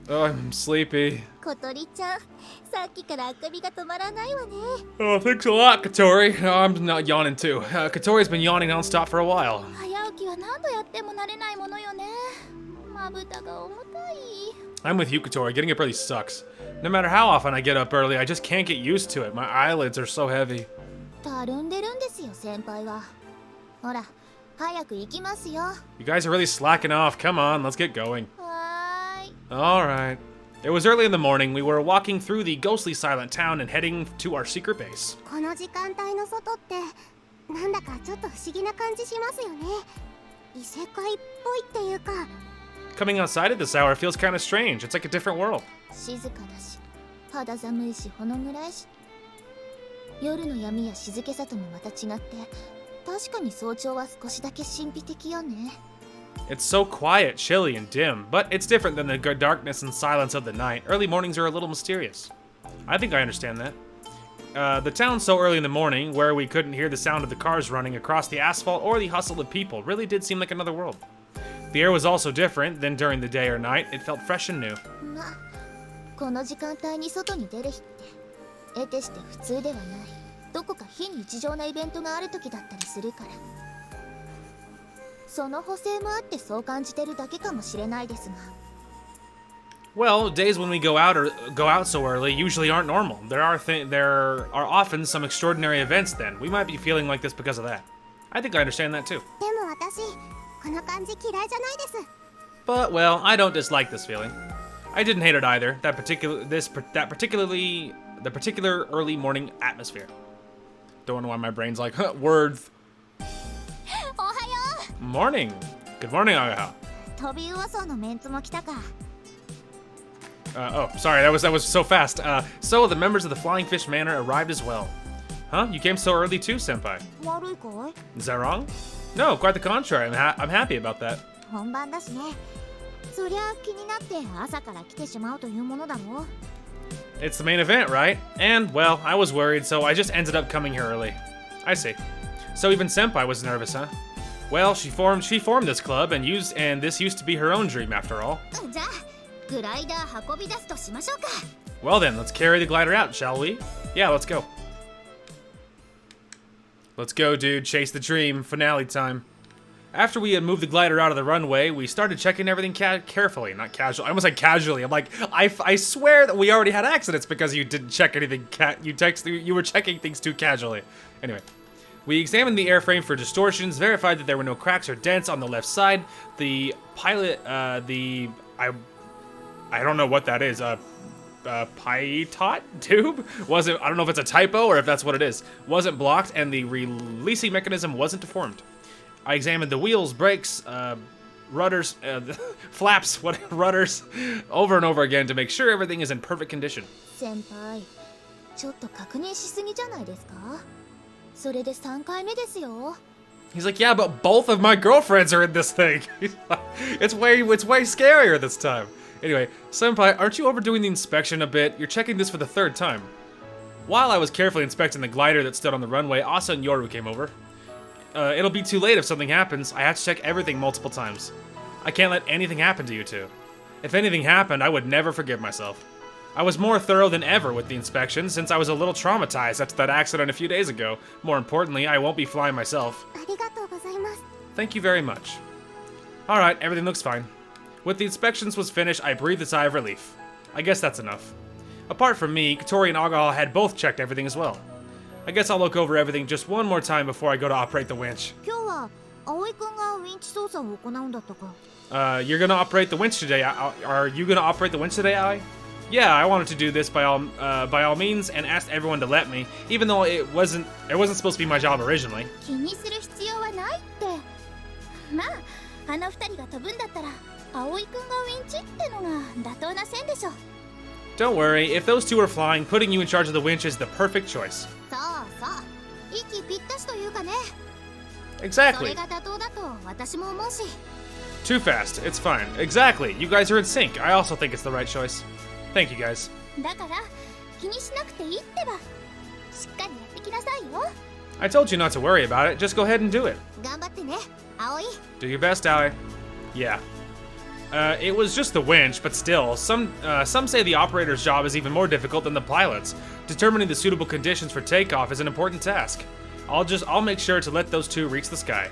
Oh, I'm sleepy. 小鳥ちゃん、さっきからあくびが止まらないわね。 Oh, thanks a lot, Katori. Oh, I'm not yawning too. Katori's been yawning nonstop for a while. 早時は何度やっても慣れないものよね。まぶたが重たい。 I'm with you, Katori. Getting up early sucks. No matter how often I get up early, I just can't get used to it. My eyelids are so heavy. たるんでるんですよ、先輩は。ほら、早く行きますよ。You guys are really slacking off. Come on, let's get going. はーい。 Alright. It was early in the morning. We were walking through the ghostly silent town and heading to our secret base. この時間帯の外ってなんだかちょっと不思議な感じしますよね。異世界っぽいっていうか。 Coming outside at this hour feels kind of strange. It's like a different world. 静かだし、肌寒いし、ほの暗いし。夜の闇や静けさともまた違って、確かに早朝は少しだけ神秘的よね。 It's so quiet, chilly, and dim, but it's different than the darkness and silence of the night. Early mornings are a little mysterious. I think I understand that. The town so early in the morning, where we couldn't hear the sound of the cars running across the asphalt or the hustle of people, really did seem like another world. The air was also different than during the day or night. It felt fresh and new. まあ、この時間帯に外に出る日って得てして普通ではない。どこか非日常なイベントがある時だったりするから。その補正もあってそう感じてるだけかもしれないですが。 Well, days when we go out so early usually aren't normal. There are often some extraordinary events then. We might be feeling like this because of that. I think I understand that too. でも私、この感じ嫌いじゃないです。 But well, I don't dislike this feeling. I didn't hate it either. The particular early morning atmosphere. Don't know why my brain's like, words. おはよ Morning. Good morning, Agaha. う。飛び魚層のメンツも来たか。 Oh, sorry, that was so fast. So the members of the Flying Fish Manor arrived as well. Huh? You came so early too, senpai. 悪いかい？ Is that wrong? No, quite the contrary. I'm happy about that. 本番だしね。そりゃ気になって朝から来てしまうというものだろう。 It's the main event, right? And, well, I was worried, so I just ended up coming here early. I see. So even Senpai was nervous, huh? Well, she formed this club, and this used to be her own dream, after all. じゃあ、グライダー運び出すとしましょうか。 Well then, let's carry the glider out, shall we? Yeah, let's go. Let's go, dude. Chase the dream. Finale time. After we had moved the glider out of the runway, we started checking everything carefully, not casually. I almost said casually. I'm like, I swear that we already had accidents because you didn't check anything. You were checking things too casually. Anyway, we examined the airframe for distortions, verified that there were no cracks or dents on the left side. The pilot, I don't know what that is. Pitot tube wasn't. I don't know if it's a typo or if that's what it is. Wasn't blocked, and the releasing mechanism wasn't deformed. I examined the wheels, brakes, rudders, flaps, rudders, over and over again to make sure everything is in perfect condition. 先輩、ちょっと確認しすぎじゃないですか？それで3回目ですよ。 He's like, yeah, but both of my girlfriends are in this thing. It's way scarier this time. Anyway, Senpai, aren't you overdoing the inspection a bit? You're checking this for the 3rd time. While I was carefully inspecting the glider that stood on the runway, Asa and Yoru came over. It'll be too late if something happens. I have to check everything multiple times. I can't let anything happen to you two. If anything happened, I would never forgive myself. I was more thorough than ever with the inspection since I was a little traumatized after that accident a few days ago. More importantly, I won't be flying myself. ありがとうございます。 Thank you very much. Alright, everything looks fine. With the inspections was finished, I breathed a sigh of relief. I guess that's enough. Apart from me, Katori and Agaha had both checked everything as well. I guess I'll look over everything just one more time before I go to operate the winch. 今日は葵くんがウィンチ操作を行うんだったか。 You're gonna operate the winch today. Are you gonna operate the winch today, Aoi? Yeah, I wanted to do this by all means and asked everyone to let me, even though it wasn't supposed to be my job originally. 気にする必要はないって。まあ、あの二人が飛ぶんだったら、葵くんがウィンチってのが妥当な線でしょ。 Don't worry, if those two are flying, putting you in charge of the winch is the perfect choice. そうそう、息ぴったしというかね。そ Exactly. れが妥当だと私も思うし。 Too fast. It's fine. Exactly. You guys are in sync. I also think it's the right choice. Thank you, guys. だから気にしなくていいってば。しっかりやってきなさいよ。 I told you not to worry about it. Just go ahead and do it. 頑張ってね、葵。 Do your best, Aoi. Yeah. It was just the winch, but still, some say the operator's job is even more difficult than the pilot's. Determining the suitable conditions for takeoff is an important task. I'll make sure to let those two reach the sky.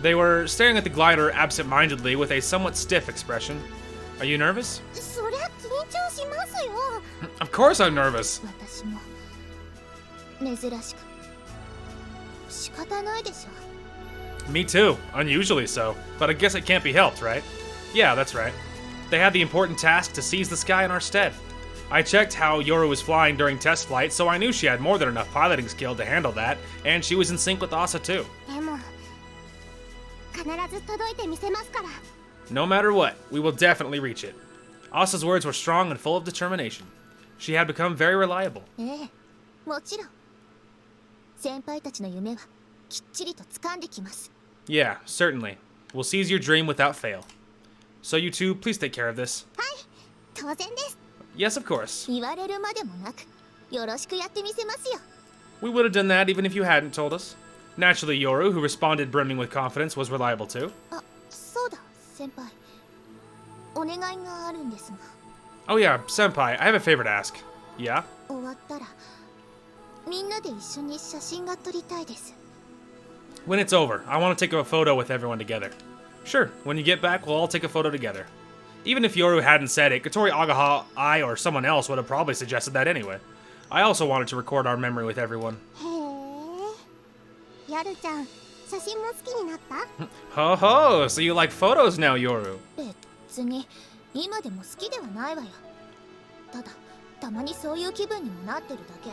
They were staring at the glider absent-mindedly with a somewhat stiff expression. Are you nervous? そりゃ緊張しますよ。 Of course I'm nervous. 私も珍しく仕方ないでしょ。 Me too, unusually so, but I guess it can't be helped, right? Yeah, that's right. They had the important task to seize the sky in our stead. I checked how Yoru was flying during test flight, so I knew she had more than enough piloting skill to handle that, and she was in sync with Asa too. でも必ず届いてみせますから。 No matter what, we will definitely reach it. Asa's words were strong and full of determination. She had become very reliable. ええ、もちろん。先輩たちの夢はきっちりと掴んできます。 Yeah, certainly. We'll seize your dream without fail. So you two, please take care of this. はい、当然です。 Yes, of course. 言われるまでもなく、よろしくやってみせますよ。 We would have done that even if you hadn't told us. Naturally, Yoru, who responded brimming with confidence, was reliable too. あ、そうだ、先輩。お願いがあるんですが。 Oh yeah, Senpai, I have a favor to ask. Yeah? 終わったら、みんなで一緒に写真が撮りたいです。 When it's over, I want to take a photo with everyone together. Sure, when you get back, we'll all take a photo together. Even if Yoru hadn't said it, Katori Agaha, I, or someone else would have probably suggested that anyway. I also wanted to record our memory with everyone. へえ。やるちゃん、写真も好きになった？ Ho ho, so you like photos now, Yoru. 別に今でも好きではないわよ。ただ、たまにそういう気分にもなってるだけ。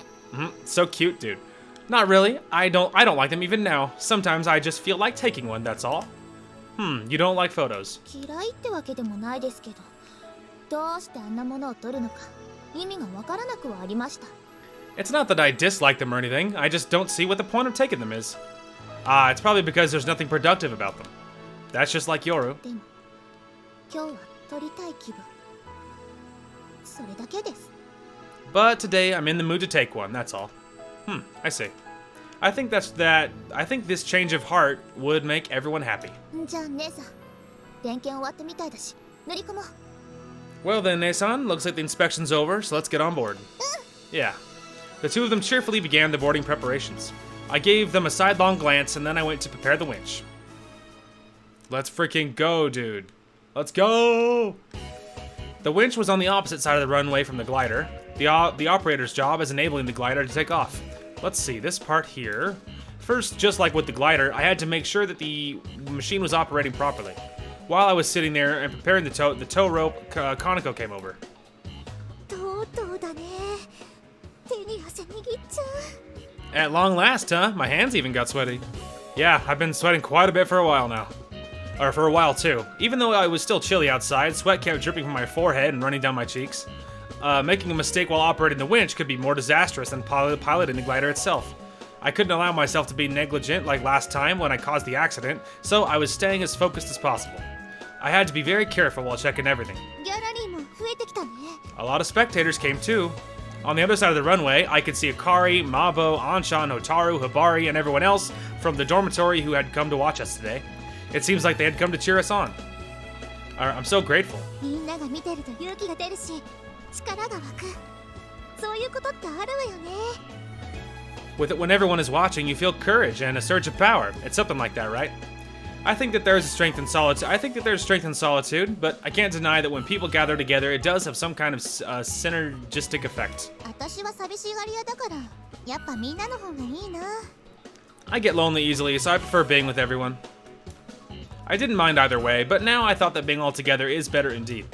So cute, dude. Not really. I don't like them even now. Sometimes I just feel like taking one, that's all. You don't like photos. 嫌いってわけでもないですけど、どうしてあんなものを撮るのか意味がわからなくはありました。 It's not that I dislike them or anything, I just don't see what the point of taking them is. It's probably because there's nothing productive about them. That's just like Yoru. でも、今日は撮りたい気分。それだけです。 But today I'm in the mood to take one, that's all. I see. I think this change of heart would make everyone happy. じゃあ姉さん、点検終わったみたいだし、乗り込もう。 Well then, Nesan, looks like the inspection's over, so let's get on board. Yeah. The two of them cheerfully began the boarding preparations. I gave them a sidelong glance, and then I went to prepare the winch. Let's freaking go, dude. Let's go! The winch was on the opposite side of the runway from the glider. The operator's job is enabling the glider to take off. Let's see, this part here. First, just like with the glider, I had to make sure that the machine was operating properly. While I was sitting there and preparing the tow rope, Kaneko came over. とうとうだね。手に汗握っちゃう。 At long last, huh? My hands even got sweaty. Yeah, I've been sweating quite a bit for a while now. Or for a while too. Even though I was still chilly outside, sweat kept dripping from my forehead and running down my cheeks. Making a mistake while operating the winch could be more disastrous than piloting the glider itself. I couldn't allow myself to be negligent like last time when I caused the accident, so I was staying as focused as possible. I had to be very careful while checking everything. ギャラリーも増えてきたね。 A lot of spectators came too. On the other side of the runway, I could see Akari, Mabo, Anshan, Hotaru, Hibari, and everyone else from the dormitory who had come to watch us today. It seems like they had come to cheer us on. I'm so grateful. みんなが見てると勇気が出るし、力が湧く。そういうことってあるわよね。 When everyone is watching, you feel courage and a surge of power. It's something like that, right? I think that there's strength in solitude, but I can't deny that when people gather together, it does have some kind of synergistic effect. 私は寂しがり屋だから、やっぱみんなの方がいいな。 I get lonely easily, so I prefer being with everyone. I didn't mind either way, but now I thought that being all together is better indeed.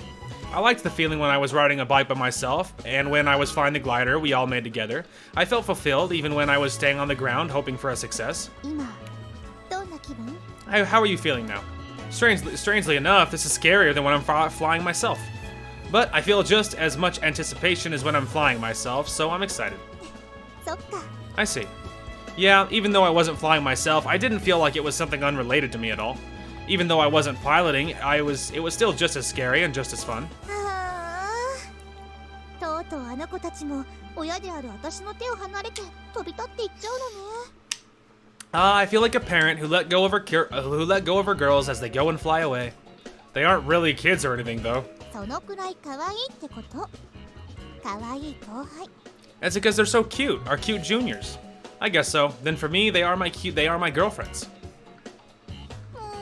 I liked the feeling when I was riding a bike by myself, and when I was flying the glider we all made together. I felt fulfilled even when I was staying on the ground hoping for a success. 今、どんな気分？ How are you feeling now? Strangely enough, this is scarier than when I'm flying myself. But I feel just as much anticipation as when I'm flying myself, so I'm excited. そっか。 I see. Yeah, even though I wasn't flying myself, I didn't feel like it was something unrelated to me at all. Even though I wasn't piloting, it was still just as scary and just as fun. はあ。とうとうあの子たちも親である私の手を離れて飛び立っていっちゃうのね。 I feel like a parent who let go of her girls as they go and fly away. They aren't really kids or anything, though. そのくらい可愛いってこと。可愛い後輩。 That's because they're so cute, our cute juniors. I guess so. Then for me, they are my girlfriends. も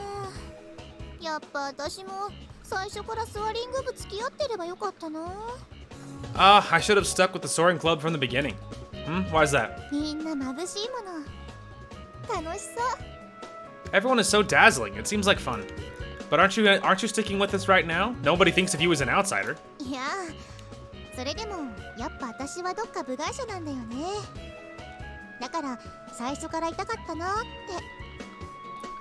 やっぱ私も最初からソアリング部付き合ってればよかったな。I should have stuck with the soaring club from the beginning. Why is that? みんな眩しいもの。楽しそう。 Everyone is so dazzling. It seems like fun. But aren't you sticking with us right now? Nobody thinks of you as an outsider. いや、それでもやっぱ私はどっか部外者なんだよね。だから最初からいたかったなって。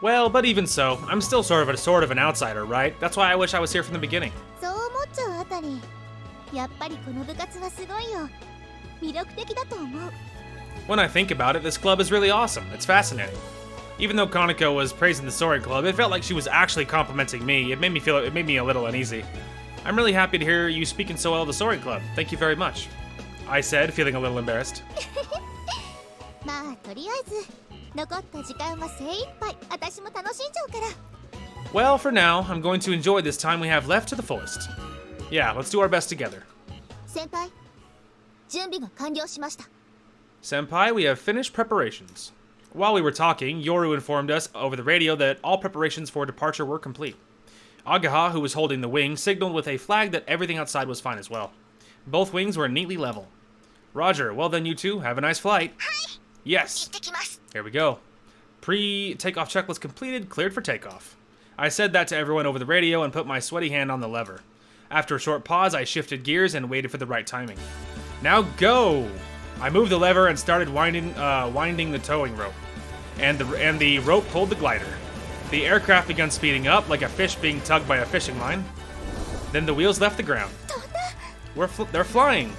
Well, but even so, I'm still sort of an outsider, right? That's why I wish I was here from the beginning. そう思っちゃうあたり、やっぱりこの部活はすごいよ。魅力的だと思う。 When I think about it, this club is really awesome. It's fascinating. Even though Kaneko was praising the soaring club, it felt like she was actually complimenting me. It made me a little uneasy. I'm really happy to hear you speaking so well of the soaring club. Thank you very much. I said, feeling a little embarrassed. まあとりあえず残った時間は精一杯私も楽しんじゃうから。 Well, for now, I'm going to enjoy this time we have left to the fullest. Yeah, let's do our best together. 先輩、準備が完了しました。 Senpai, we have finished preparations. While we were talking, Yoru informed us over the radio that all preparations for departure were complete. Agaha, who was holding the wing, signaled with a flag that everything outside was fine as well. Both wings were neatly level. Roger, well then you two, have a nice flight. Yes. Here we go. Pre-takeoff checklist completed, cleared for takeoff. I said that to everyone over the radio and put my sweaty hand on the lever. After a short pause, I shifted gears and waited for the right timing. Now go! I moved the lever and started winding the towing rope. And the rope pulled the glider. The aircraft began speeding up like a fish being tugged by a fishing line. Then the wheels left the ground. They're flying!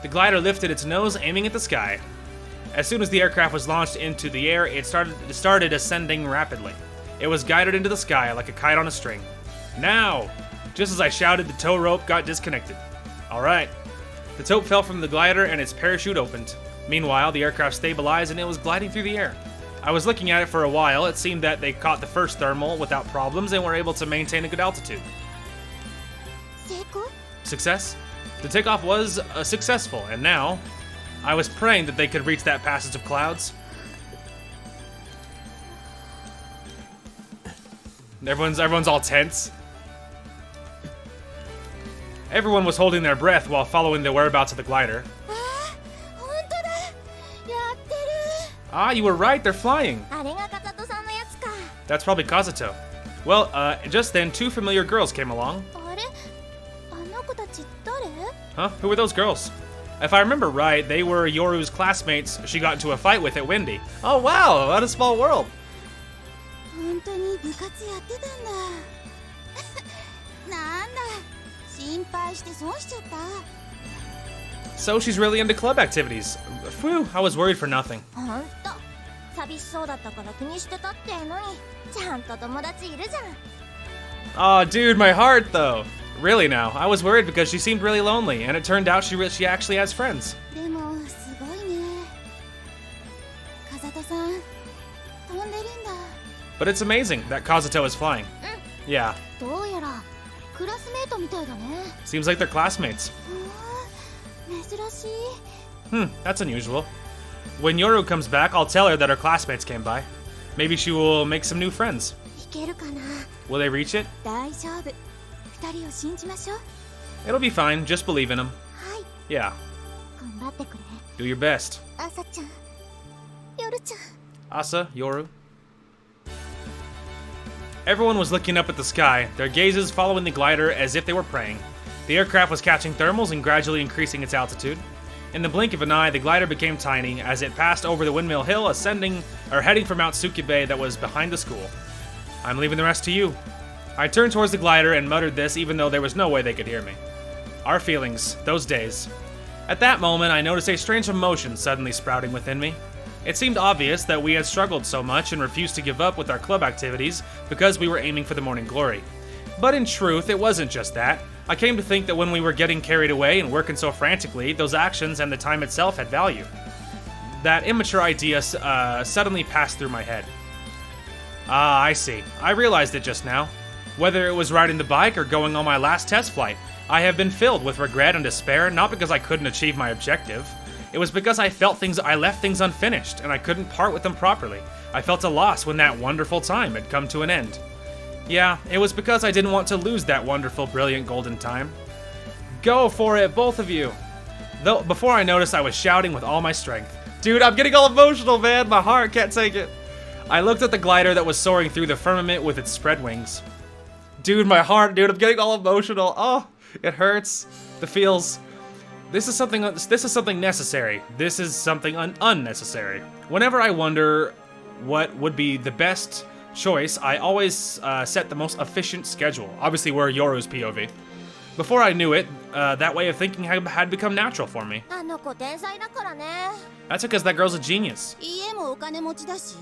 The glider lifted its nose, aiming at the sky. As soon as the aircraft was launched into the air, it started ascending rapidly. It was guided into the sky like a kite on a string. Now! Just as I shouted, the tow rope got disconnected. Alright. The tow fell from the glider and its parachute opened. Meanwhile, the aircraft stabilized and it was gliding through the air. I was looking at it for a while. It seemed that they caught the first thermal without problems and were able to maintain a good altitude. 成功？ Success? The takeoff was successful, and now I was praying that they could reach that passage of clouds. Everyone's all tense. Everyone was holding their breath while following the whereabouts of the glider. あ、本当だ。やってる。 Ah, you were right, they're flying. あれが風戸さんのやつか。 That's probably Kazuto. Well, just then, two familiar girls came along. あれ？あの子たち誰？ Huh? Who were those girls? If I remember right, they were Yoru's classmates she got into a fight with at Windy. Oh wow, what a small world. 本当に部活やってたんだ。なんだ、心配して損しちゃった。 So she's really into club activities. Phew, I was worried for nothing. ほんと、寂しそうだったから気にしてたってのに、ちゃんと友達いるじゃん。 Aw, dude, my heart though. Really now, I was worried because she seemed really lonely, and it turned out she actually has friends. でもすごいね。風戸さん、飛んでるんだ。 But it's amazing that Kazuto is flying. Yeah, どうやらクラスメートみたいだね。 seems like they're classmates. 珍しい。 That's unusual. When Yoru comes back, I'll tell her that her classmates came by. Maybe she will make some new friends. いけるかな。 Will they reach it? 大丈夫。二人を信じましょう。 It'll be fine, just believe in them. はい。 Yeah, 頑張ってくれ。 do your best. 朝ちゃん、夜ちゃん。 Asa, Yoru. Everyone was looking up at the sky, their gazes following the glider as if they were praying. The aircraft was catching thermals and gradually increasing its altitude. In the blink of an eye, the glider became tiny as it passed over the windmill hill, heading for Mount Tsukebe that was behind the school. I'm leaving the rest to you. I turned towards the glider and muttered this even though there was no way they could hear me. Our feelings, those days. At that moment, I noticed a strange emotion suddenly sprouting within me. It seemed obvious that we had struggled so much and refused to give up with our club activities because we were aiming for the morning glory. But in truth, it wasn't just that. I came to think that when we were getting carried away and working so frantically, those actions and the time itself had value. That immature idea suddenly passed through my head. Ah, I see. I realized it just now. Whether it was riding the bike or going on my last test flight, I have been filled with regret and despair, not because I couldn't achieve my objective. It was because I left things unfinished, and I couldn't part with them properly. I felt a loss when that wonderful time had come to an end. Yeah, it was because I didn't want to lose that wonderful, brilliant golden time. Go for it, both of you! Though before I noticed, I was shouting with all my strength. Dude, I'm getting all emotional, man. My heart can't take it. I looked at the glider that was soaring through the firmament with its spread wings. Dude, my heart, dude, I'm getting all emotional. Oh, it hurts. The feels. This is something necessary. This is something unnecessary. Whenever I wonder what would be the best choice, I always set the most efficient schedule. Obviously, we're Yoru's POV. Before I knew it, that way of thinking had become natural for me. あの子天才だからね。 That's because that girl's a genius. 家もお金持ちだし、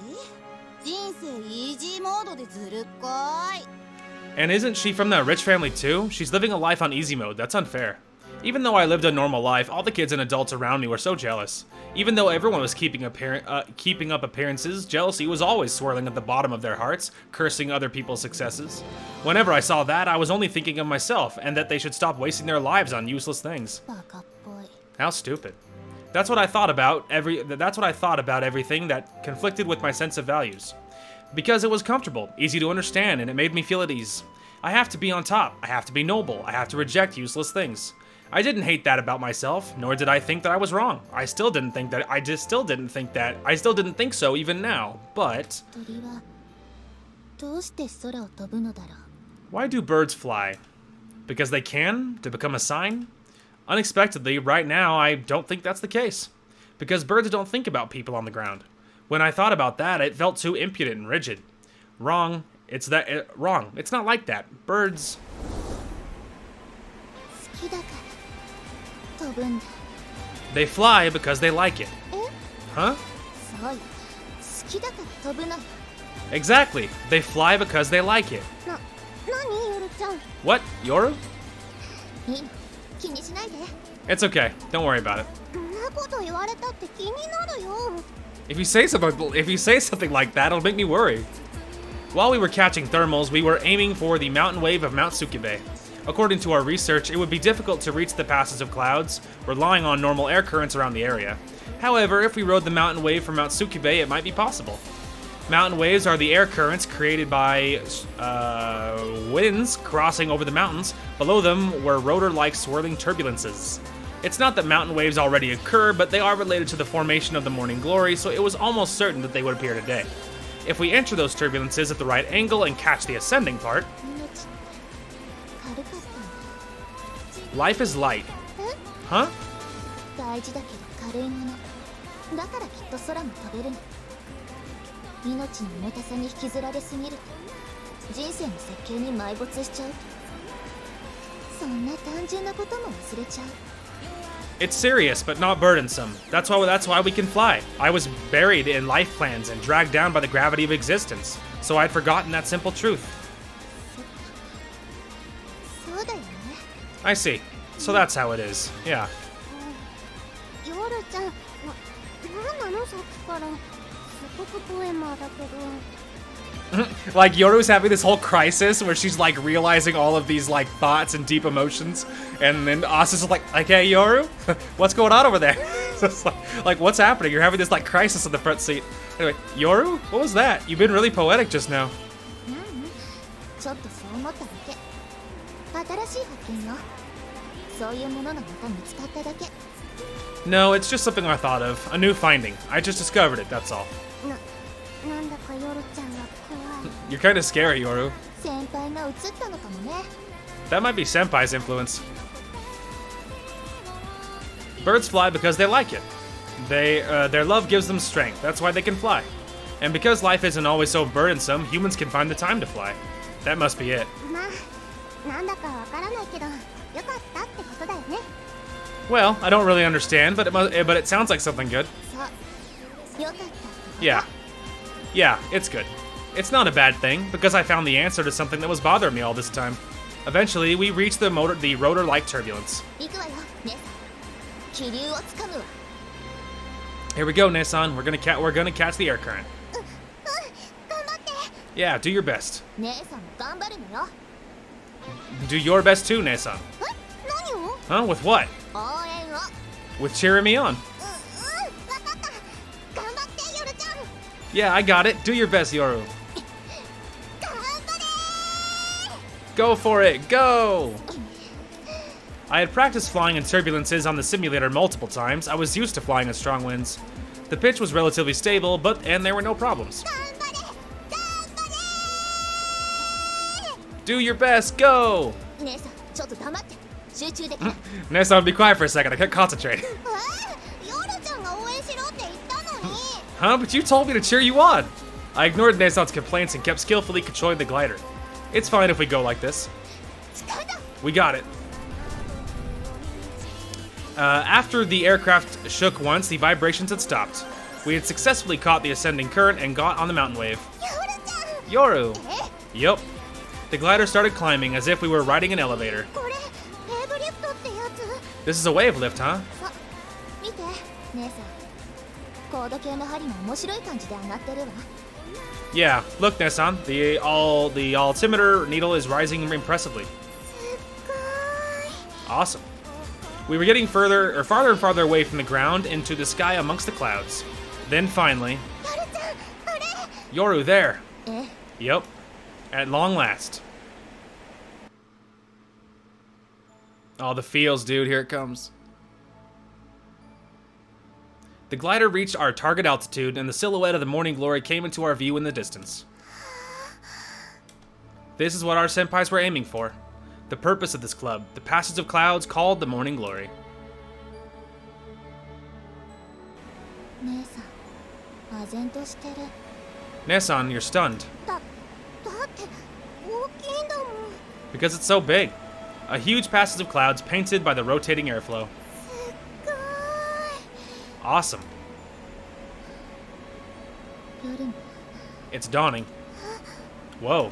人生イージーモードでずるっこい。 And isn't she from that rich family too? She's living a life on easy mode. That's unfair. Even though I lived a normal life, all the kids and adults around me were so jealous. Even though everyone was keeping up appearances, jealousy was always swirling at the bottom of their hearts, cursing other people's successes. Whenever I saw that, I was only thinking of myself and that they should stop wasting their lives on useless things. バカっぽい。 How stupid. That's what I thought about everything that conflicted with my sense of values. Because it was comfortable, easy to understand, and it made me feel at ease. I have to be on top. I have to be noble. I have to reject useless things. I didn't hate that about myself, nor did I think that I was wrong. I still didn't think so even now, but... 鳥はどうして空を飛ぶのだろう。 Why do birds fly? Because they can? To become a sign? Unexpectedly, right now, I don't think that's the case. Because birds don't think about people on the ground. When I thought about that, it felt too impudent and rigid. Wrong. Wrong. It's not like that. Birds... 好きだから飛ぶんだ。 They fly because they like it. え？ Huh? そうよ。好きだから飛ぶのよ。 Exactly. They fly because they like it. 何ヨルちゃん。 What? Yoru? いいの。気にしないで。 It's okay. Don't worry about it. そんなこと言われたって気になるよ。 If you say something like that, it'll make me worry. While we were catching thermals, we were aiming for the mountain wave of Mount Sukebe. According to our research, it would be difficult to reach the passes of clouds, relying on normal air currents around the area. However, if we rode the mountain wave from Mount Sukebe, it might be possible. Mountain waves are the air currents created by winds crossing over the mountains. Below them were rotor-like swirling turbulences. It's not that mountain waves already occur, but they are related to the formation of the morning glory, so it was almost certain that they would appear today. If we enter those turbulences at the right angle and catch the ascending part, 命って軽かったんだ。 life is light. え？ Huh? 大事だけど軽いもの。だからきっと空も飛べるの。命の重たさに引きずられすぎると人生の設計に埋没しちゃうとそんな単純なことも忘れちゃう。 It's serious, but not burdensome. That's why we can fly. I was buried in life plans and dragged down by the gravity of existence, so I'd forgotten that simple truth. そうだよね。 I see. So that's how it is. Yeah. ヨルちゃん、なんなのさっきから。すごくポエマーだけど。 Like, Yoru's having this whole crisis where she's, like, realizing all of these, like, thoughts and deep emotions. And then Asa's like, hey, Yoru? What's going on over there? It's like, what's happening? You're having this, like, crisis in the front seat. Anyway, Yoru? What was that? You've been really poetic just now. ちょっとそう思っただけ。新しい発見よ。そういうものがまた見つかっただけ。 No, it's just something I thought of. A new finding. I just discovered it, that's all. なんだかヨルちゃんは怖い。 You're kind of scary, Yoru. 先輩が映ったのかもね。 That might be Senpai's influence. Birds fly because they like it. Their love gives them strength. That's why they can fly. And because life isn't always so burdensome, humans can find the time to fly. That must be it. まあ、なんだかわからないけど、よかったってことだよね。 Well, I don't really understand, but it sounds like something good. そう、よかったってこと。 Yeah. Yeah, it's good. It's not a bad thing, because I found the answer to something that was bothering me all this time. Eventually, we reached the rotor-like turbulence. 行くわよ、ね。気流をつかむわ。 Here we go, Nessan. We're gonna catch the air current. 頑張って。 Yeah, do your best. 姉さんも頑張るのよ。 Do your best too, Nessan. 何を？ Huh? With what? 応援を。With cheering me on. わかった。頑張って、ヨルちゃん。Yeah, I got it. Do your best, Yoru. 頑張れ Go for it. Go! I had practiced flying in turbulences on the simulator multiple times. I was used to flying in strong winds. The pitch was relatively stable, and there were no problems. 頑張れ頑張 Do your best. Go! れ姉さんちょっと黙って集中できない Nessa, be quiet for a second. I can't concentrate. ヨルちゃんが応援しろって言ったのに Huh? But you told me to cheer you on. I ignored Neson's complaints and kept skillfully controlling the glider. It's fine if we go like this. 掴んだ We got it. After the aircraft shook once, the vibrations had stopped. We had successfully caught the ascending current and got on the mountain wave. ヨルちゃん Yoru! え Yup. The glider started climbing as if we were riding an elevator. これウェーブリフトってやつ This is a wave lift, huh? あ見て姉さんコード系の針も面白い感じで上がってるわ Yeah, look, Nesson. The altimeter needle is rising impressively. すっごーい Awesome. We were getting farther and farther away from the ground into the sky amongst the clouds. Then finally, ヨルちゃんあれ Yoru, there. え Yep. At long last. Oh, the feels, dude. Here it comes. The glider reached our target altitude, and the silhouette of the morning glory came into our view in the distance. This is what our senpais were aiming for. The purpose of this club, the passage of clouds called the morning glory. 姉さん唖然としてる Nesson, you're stunned. だって大きいんだもん Because it's so big. A huge passage of clouds painted by the rotating airflow. すっごー Awesome. い夜も It's dawning. Whoa.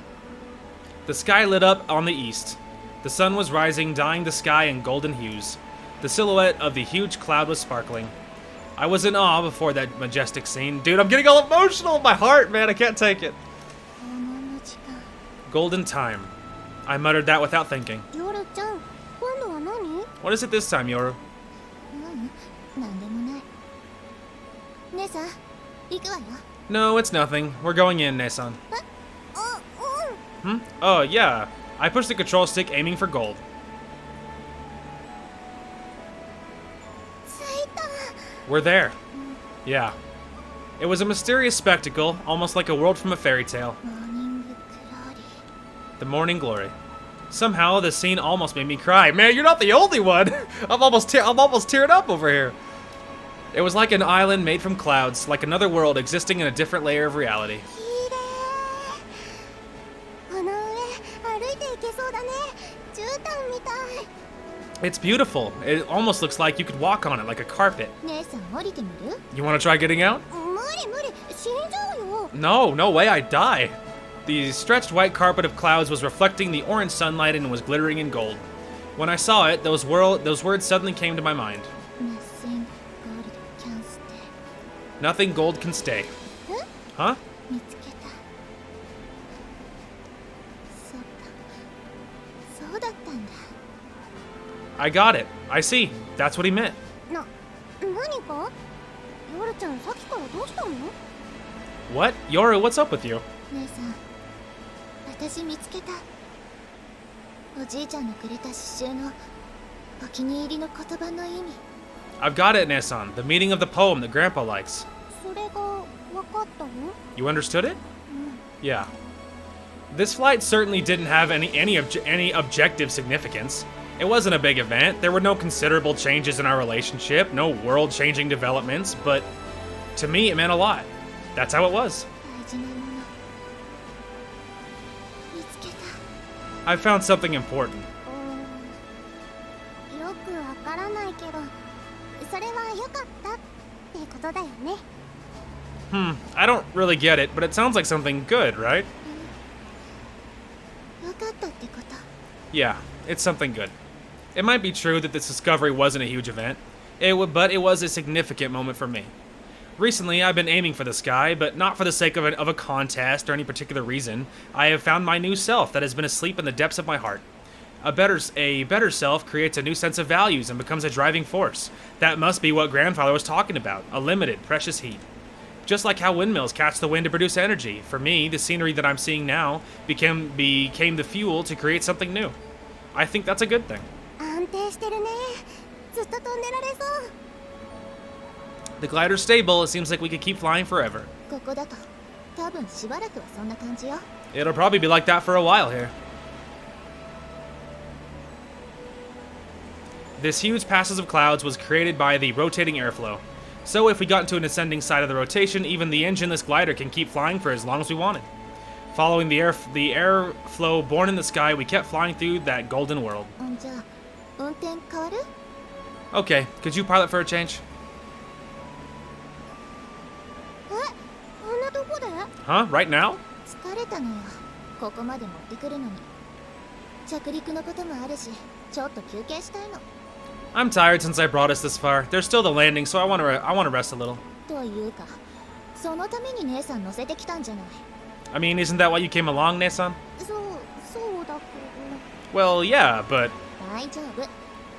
The sky lit up on the east. The sun was rising, dyeing the sky in golden hues. The silhouette of the huge cloud was sparkling. I was in awe before that majestic scene. Dude, I'm getting all emotional. My heart, man, I can't take it. 黄金の時間 Golden time. I muttered that without thinking. 夜ちゃん今度は何 What is it this time, Yoru? なんでもない姉さん行くわよ No, it's nothing. We're going in, Nesson. あうん Hmm? Oh, yeah. I pushed the control stick aiming for gold. 着いた We're there. Yeah. It was a mysterious spectacle, almost like a world from a fairy tale. モーニングクローリー The morning glory. Somehow, the scene almost made me cry. Man, you're not the only one. I'm almost tearing up over here. It was like an island made from clouds, like another world existing in a different layer of reality. きれいこの上歩いていけそうだね絨毯みたい It's beautiful. It almost looks like you could walk on it like a carpet. 姉さん降りてみる You want to try getting out? 無理無理死んじゃうよ No, no way, I'd die. The stretched white carpet of clouds was reflecting the orange sunlight and was glittering in gold. When I saw it, those words suddenly came to my mind. Nothing gold can stay Nothing gold can stay. え Huh? 見つけたそうだったんだ I got it. I see. That's what he meant. 何かヨルちゃんさっきからどうしたの What? Yoru, what's up with you? 姉さん私見つけたおじいちゃんのくれた詩集のお気に入りの言葉の意味 I've got it, Nesson. The meaning of the poem that Grandpa likes. それが分かったの You understood it? Yeah. This flight certainly didn't have any objective significance. It wasn't a big event. There were no considerable changes in our relationship, no world-changing developments, but to me it meant a lot. That's how it was. 大事なもの見つけた I found something important. よくわからないけどそれは良かったってことだよね I don't really get it, but it sounds like something good, right? 良かったってこと Yeah, it's something good. It might be true that this discovery wasn't a huge event, but it was a significant moment for me. Recently, I've been aiming for the sky, but not for the sake of a contest or any particular reason. I have found my new self that has been asleep in the depths of my heart. A better self creates a new sense of values and becomes a driving force. That must be what Grandfather was talking about, a limited, precious heat. Just like how windmills catch the wind to produce energy. For me, the scenery that I'm seeing now became the fuel to create something new. I think that's a good thing. 安定してるね。ずっと飛んでられそう。 The glider's stable. It seems like we could keep flying forever. ここだと多分しばらくはそんな感じよ。 It'll probably be like that for a while here. This huge passes of clouds was created by the rotating airflow. So if we got into an ascending side of the rotation, even the engineless glider can keep flying for as long as we wanted. Following the airflow born in the sky, we kept flying through that golden world. じゃあ運転変わる？ Okay, could you pilot for a change? こんなとこで？ Huh? Right now? 疲れたのよ。ここまで持ってくるのに。着陸のこともあるし、ちょっと休憩したいの。 I'm tired since I brought us this far. There's still the landing, so I want to rest a little. というか、そのために姉さん乗せてきたんじゃない。 I mean, isn't that why you came along, Nesan? そうだけ Well, yeah, but ど。大丈夫。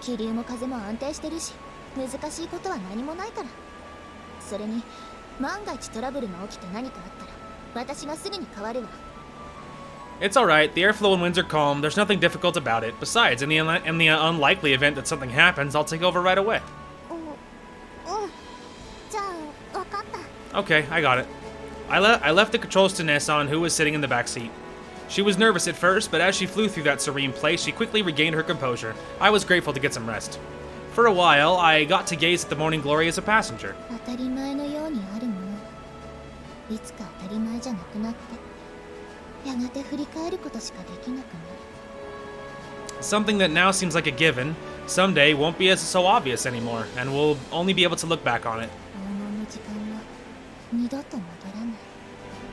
気流も風も安定してるし、難しいことは何もないから。それに、万が一トラブルが起きて何かあったら、私がすぐに変わるわ。 it's alright. The airflow and winds are calm. There's nothing difficult about it. Besides, in the unlikely event that something happens, I'll take over right away. うん。じゃあ、わかった。 Okay, I got it. I left the controls to Nesan, who was sitting in the back seat. She was nervous at first, but as she flew through that serene place, she quickly regained her composure. I was grateful to get some rest. For a while, I got to gaze at the morning glory as a passenger. 当たり前のようにあるもの。いつか当たり前じゃなくなって、やがて振り返ることしかできなくなる。 Something that now seems like a given, someday won't be as so obvious anymore, and we'll only be able to look back on it. 黄金の時間は二度と戻らない。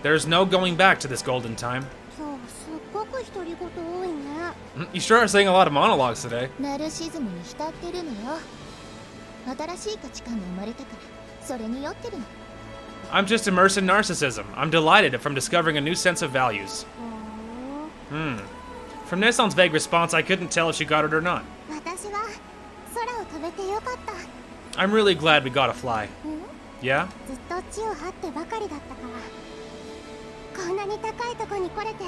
There's no going back to this golden time. そう、すっごく独り言多いね。 You sure are saying a lot of monologues today. ナルシズムに浸ってるのよ。新しい価値観が生まれたから、それに酔ってるの。 I'm just immersed in narcissism. I'm delighted from discovering a new sense of values. ほー。 From Nesan's vague response, I couldn't tell if she got it or not. 私は空を飛べてよかった。 I'm really glad we got to fly. うん？ Yeah? ずっと地を張ってばかりだったから。こんなに高いとこに来れて、こ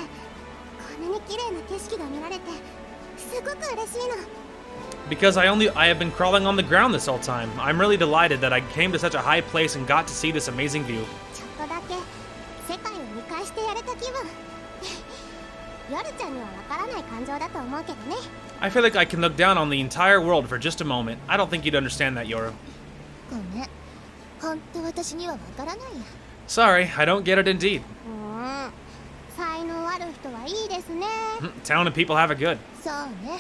んなに綺麗な景色が見られて、すごく嬉しいの。 Because I have been crawling on the ground this whole time. I'm really delighted that I came to such a high place and got to see this amazing view. ちょっとだけ世界を見返してやれた気分。ヨルちゃんにはわからない感情だと思うけどね。 I feel like I can look down on the entire world for just a moment. I don't think you'd understand that, Yoru. ごめん。ほんと私にはわからないや。 Sorry, I don't get it indeed. 才能ある人はいいですね。Talented people have it good. そうね。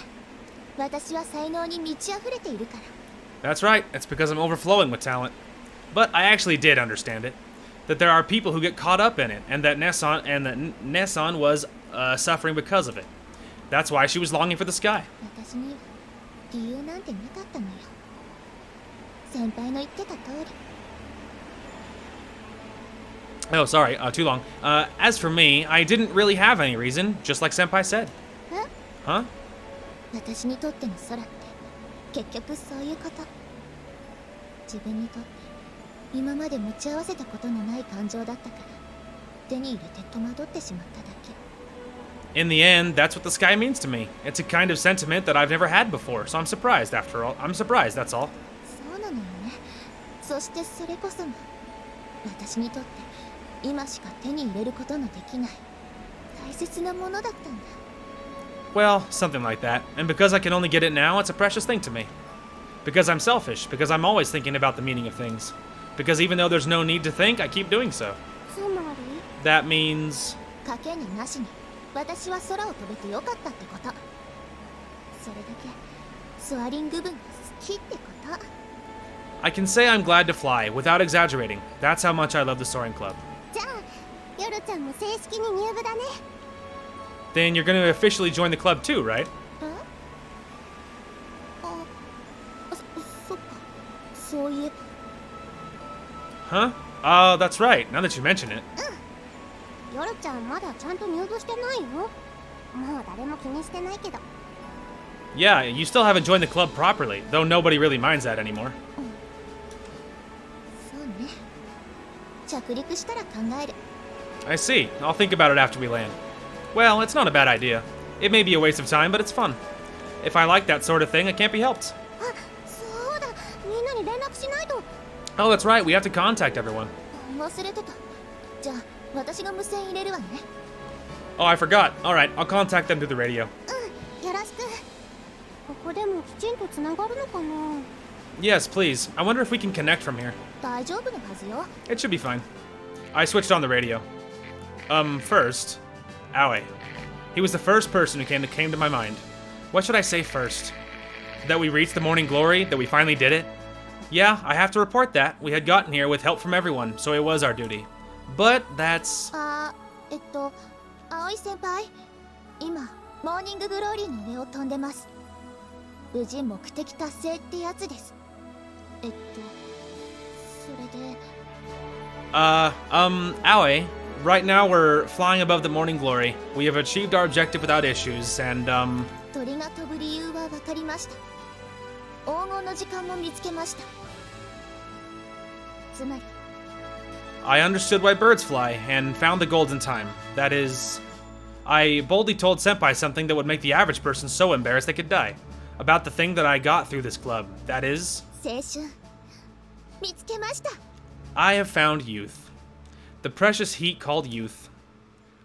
私は才能に満ち溢れているから。 That's right, it's because I'm overflowing with talent. But I actually did understand it. That there are people who get caught up in it, and that Nesan was suffering because of it. That's why she was longing for the sky. 私には理由なんてなかったのよ。先輩の言ってた通り。 Oh, sorry, too long. As for me, I didn't really have any reason, just like Senpai said. え？ Huh? 私にとっての空って結局そういうこと。自分にとって今まで持ち合わせたことのない感情だったから手に入れて戸惑ってしまっただけ。 In the end, that's what the sky means to me. It's a kind of sentiment that I've never had before, so I'm surprised after all. I'm surprised, that's all. そうなのよね。そしてそれこそが私にとって今しか手に入れることのできない大切なものだったんだ。 Well, something like that. And because I can only get it now, it's a precious thing to me. Because I'm selfish, because I'm always thinking about the meaning of things. Because even though there's no need to think, I keep doing so. つまり That means... 賭けになしに私は空を飛べてよかったってこと。それだけソアリング分が好きってこと。 I can say I'm glad to fly, without exaggerating. That's how much I love the Soaring Club. じゃあヨルちゃんも正式に入部だね。 Then you're going to officially join the club too, right? そっか。そういえば Huh? Oh, that's right, now that you mention it. ヨルちゃんまだちゃんと入部してないよ。もう誰も気にしてないけど。 Yeah, you still haven't joined the club properly, though nobody really minds that anymore. そうね。着陸したら考える。 I see. I'll think about it after we land. Well, it's not a bad idea. It may be a waste of time, but it's fun. If I like that sort of thing, it can't be helped. あ、そうだ。みんなに連絡しないと。 Oh, that's right. We have to contact everyone. 忘れてた。じゃあ私が無線入れるわね。 Oh, I forgot. Alright, I'll contact them through the radio. うん、よろしく。ここでもきちんとつながるのかな。 Yes, please. I wonder if we can connect from here. 大丈夫のはずよ。 It should be fine. I switched on the radio. First, Aoi. He was the first person who came to my mind. What should I say first? That we reached the morning glory? That we finally did it? Yeah, I have to report that. We had gotten here with help from everyone, so it was our duty. But that's... 葵先輩、今モーニンググローリーの上を飛んでます。無事目的達成ってやつです。それで Aoi, right now we're flying above the morning glory. We have achieved our objective without issues, and, 鳥が飛ぶ理由は分かりました。黄金の時間も見つけました。つまり I understood why birds fly, and found the golden time. That is... I boldly told Senpai something that would make the average person so embarrassed they could die. About the thing that I got through this club. That is... 青春見つけました。 I have found youth. The precious heat called youth.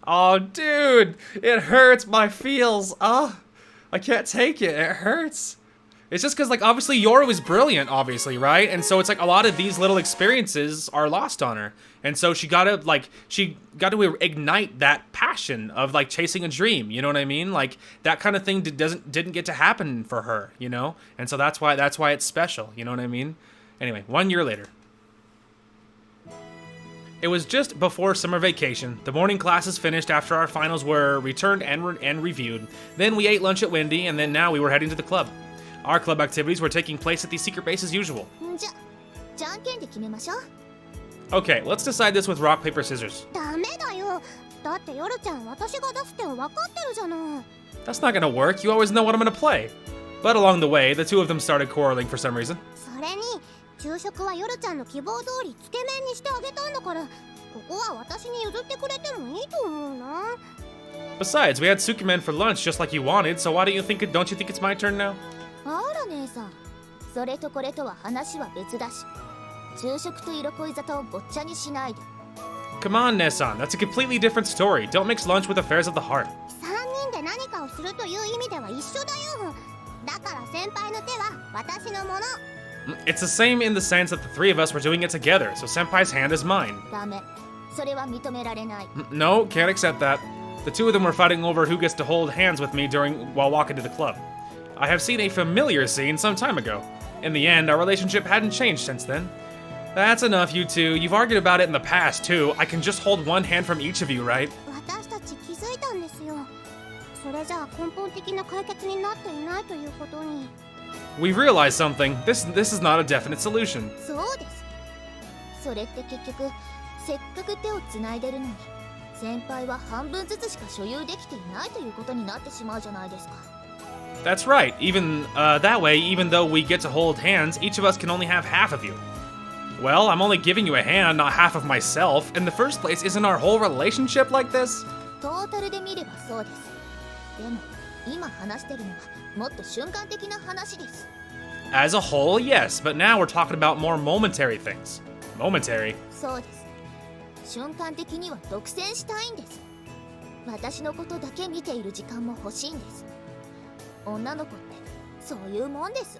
Oh, dude! It hurts my feels. I can't take it. It hurts. It's just because, like, obviously Yoru is brilliant, obviously, right? And so it's like a lot of these little experiences are lost on her. And so she got to ignite that passion of, like, chasing a dream, you know what I mean? Like, that kind of thing didn't get to happen for her, you know? And so that's why it's special, you know what I mean? Anyway, 1 year later. It was just before summer vacation. The morning classes finished after our finals were returned and reviewed. Then we ate lunch at Wendy, and then now we were heading to the club. Our club activities were taking place at the secret base as usual. じゃんけんで決めましょう。 Okay, let's decide this with rock, paper, scissors. ダメだよ。だってヨルちゃん私が出す手を分かってるじゃない。 That's not gonna work. You always know what I'm gonna play. But along the way, the two of them started quarreling for some reason. それに昼食はヨルちゃんの希望通りつけ麺にしてあげたんだから、ここは私に譲ってくれてもいいと思うな。 Besides, we had Sukumen for lunch just like you wanted, so don't you think it's my turn now? あら姉さん、それとこれとは話は別だし、昼食と色恋沙汰をごっちゃにしないで。 Come on, Nessan, that's a completely different story. Don't mix lunch with affairs of the heart. 3人で何かをするという意味では一緒だよ。だから先輩の手は私のもの。 It's the same in the sense that the three of us were doing it together, so Senpai's hand is mine. ダメ、それは認められない。 No, can't accept that. The two of them were fighting over who gets to hold hands with me while walking to the club. I have seen a familiar scene some time ago. In the end, our relationship hadn't changed since then. That's enough, you two. You've argued about it in the past, too. I can just hold one hand from each of you, right? 私たち気づいたんですよ。それじゃあ根本的な解決になっていないということに。 We've realized something. This is not a definite solution. そうです。それって結局せっかく手をつないでるのに先輩は半分ずつしか所有できていないということになってしまうじゃないですか。 That's right. Even that way, even though we get to hold hands, each of us can only have half of you. Well, I'm only giving you a hand, not half of myself. In the first place, isn't our whole relationship like this? トータルで見ればそうです。でも今話してるのはもっと瞬間的な話です。 As a whole, yes, but now we're talking about more momentary things. Momentary? そうです。瞬間的には独占したいんです。私のことだけ見ている時間も欲しいんです。女の子ってそういうもんです。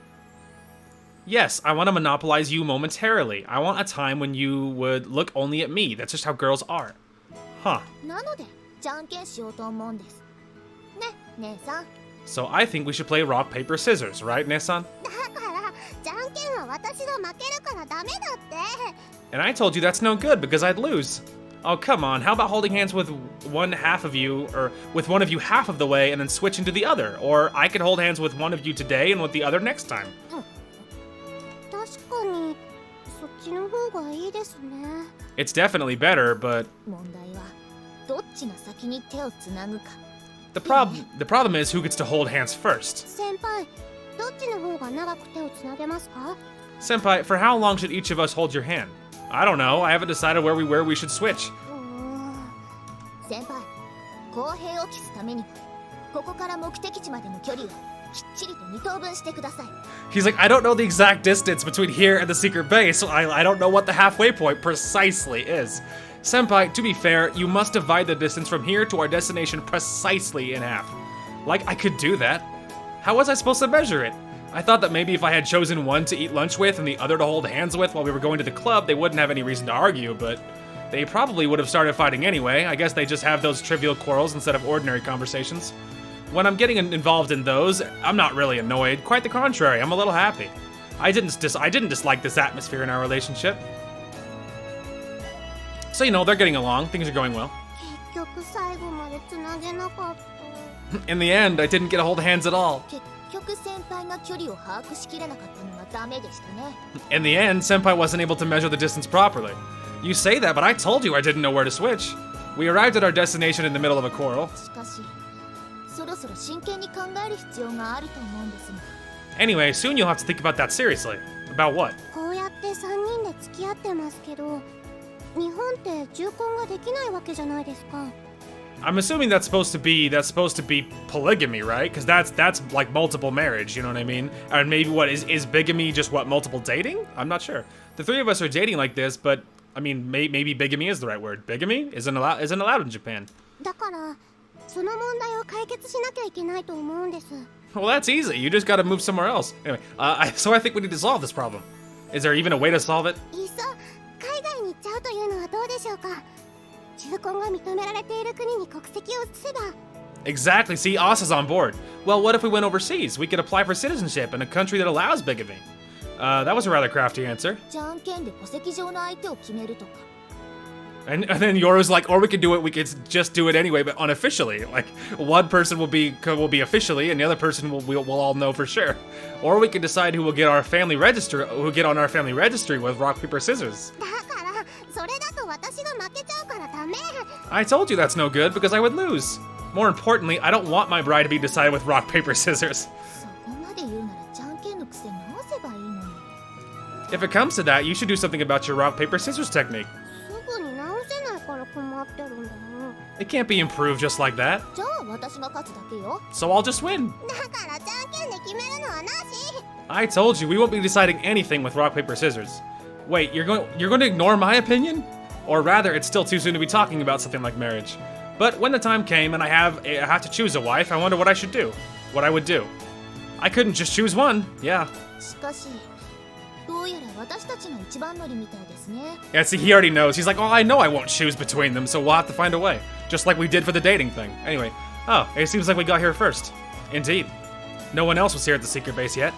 Yes, I want to monopolize you momentarily. I want a time when you would look only at me. That's just how girls are. Huh. なのでじゃんけんしようと思うんです。ね、姉さん。 So I think we should play rock, paper, scissors, right, Nessan? だからじゃんけんは私が負けるからダメだって。 And I told you that's no good because I'd lose. Oh, come on. How about holding hands with one half of you, or with one of you half of the way and then switch into the other? Or I could hold hands with one of you today and with the other next time. 確かにそっちの方がいいですね。 It's definitely better, but 問題はどっちが先に手をつなぐか。 the problem is who gets to hold hands first. 先輩、どっちの方が長く手をつなげますか？ Senpai, for how long should each of us hold your hand? I don't know. I haven't decided where we should switch. 先輩、公平を期すためにここから目的地までの距離をきっちりと2等分してください。 He's like, I don't know the exact distance between here and the secret base, so I don't know what the halfway point precisely is. Senpai, to be fair, you must divide the distance from here to our destination precisely in half. Like, I could do that. How was I supposed to measure it? I thought that maybe if I had chosen one to eat lunch with and the other to hold hands with while we were going to the club, they wouldn't have any reason to argue, but they probably would have started fighting anyway. I guess they just have those trivial quarrels instead of ordinary conversations. When I'm getting involved in those, I'm not really annoyed. Quite the contrary, I'm a little happy. I didn't dislike this atmosphere in our relationship. So, you know, they're getting along. Things are going well. 結局最後までつなげなかった。 In the end, I didn't get to hold hands at all. 結局先輩が距離を把握しきれなかったのがダメでしたね。 In the end, Senpai wasn't able to measure the distance properly. You say that, but I told you I didn't know where to switch. We arrived at our destination in the middle of a quarrel. しかし、そろそろ真剣に考える必要があると思うんですが。 Anyway, soon you'll have to think about that seriously. About what? こうやって3人で付き合ってますけど、日本って重婚ができないわけじゃないですか。 I'm assuming that's supposed to be polygamy, right? Because that's like multiple marriage, you know what I mean? And maybe what is bigamy just what multiple dating? I'm not sure. The three of us are dating like this, but I mean maybe bigamy is the right word. Bigamy isn't allowed in Japan. だからその問題を解決しなきゃいけないと思うんです。 Well, that's easy. You just gotta move somewhere else. Anyway, so I think we need to solve this problem. Is there even a way to solve it? いっそ海外に行っちゃうというのはどうでしょうか。重婚が認められている国に国籍を移せば。 Exactly. See, Asa's on board. Well, what if we went overseas? We could apply for citizenship in a country that allows bigamy. That was a rather crafty answer. じゃんけんで戸籍上の相手を決めるとか。 And then Yoru's like, or we could do it. We could just do it anyway, but unofficially. Like one person will be officially, and the other person we'll all know for sure. Or we could decide who will get on our family registry with rock paper scissors. だからそれだと私が負けちゃうからダメ。 I told you that's no good because I would lose. More importantly, I don't want my bride to be decided with rock paper scissors. そこまで言うならじゃんけんの癖直せばいいのに。 If it comes to that, you should do something about your rock paper scissors technique. すぐに直せないから困ってるんだよ。 It can't be improved just like that. じゃあ私が勝つだけよ。 So I'll just win. だからじゃんけんで決めるのはなし。 I told you we won't be deciding anything with rock paper scissors. Wait, you're going to ignore my opinion? Or rather, it's still too soon to be talking about something like marriage. But when the time came and I have to choose a wife, I wonder what I should do. What I would do. I couldn't just choose one. Yeah. しかし、どうやら私たちが一番乗りみたいですね。 Yeah, see, he already knows. He's like, oh, I know I won't choose between them, so we'll have to find a way. Just like we did for the dating thing. Anyway, oh, it seems like we got here first. Indeed. No one else was here at the secret base yet.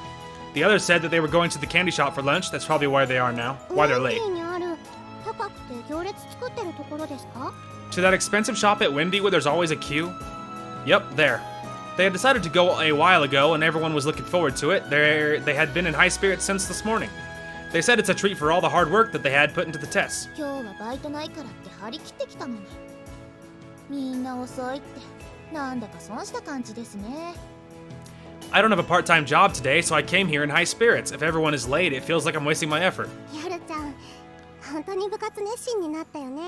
The others said that they were going to the candy shop for lunch. That's probably why they are now. Why they're late. にある高くて行列作ってるところですか？ To that expensive shop at Windy where there's always a queue? Yep, there. They had decided to go a while ago and everyone was looking forward to it. They had been in high spirits since this morning. They said it's a treat for all the hard work that they had put into the tests. 今日はバイトないからって張り切ってきたのに。みんな遅いってなんだか損した感じですね。 I don't have a part-time job today, so I came here in high spirits. If everyone is late, it feels like I'm wasting my effort. ヤルちゃん、本当に部活熱心になったよね。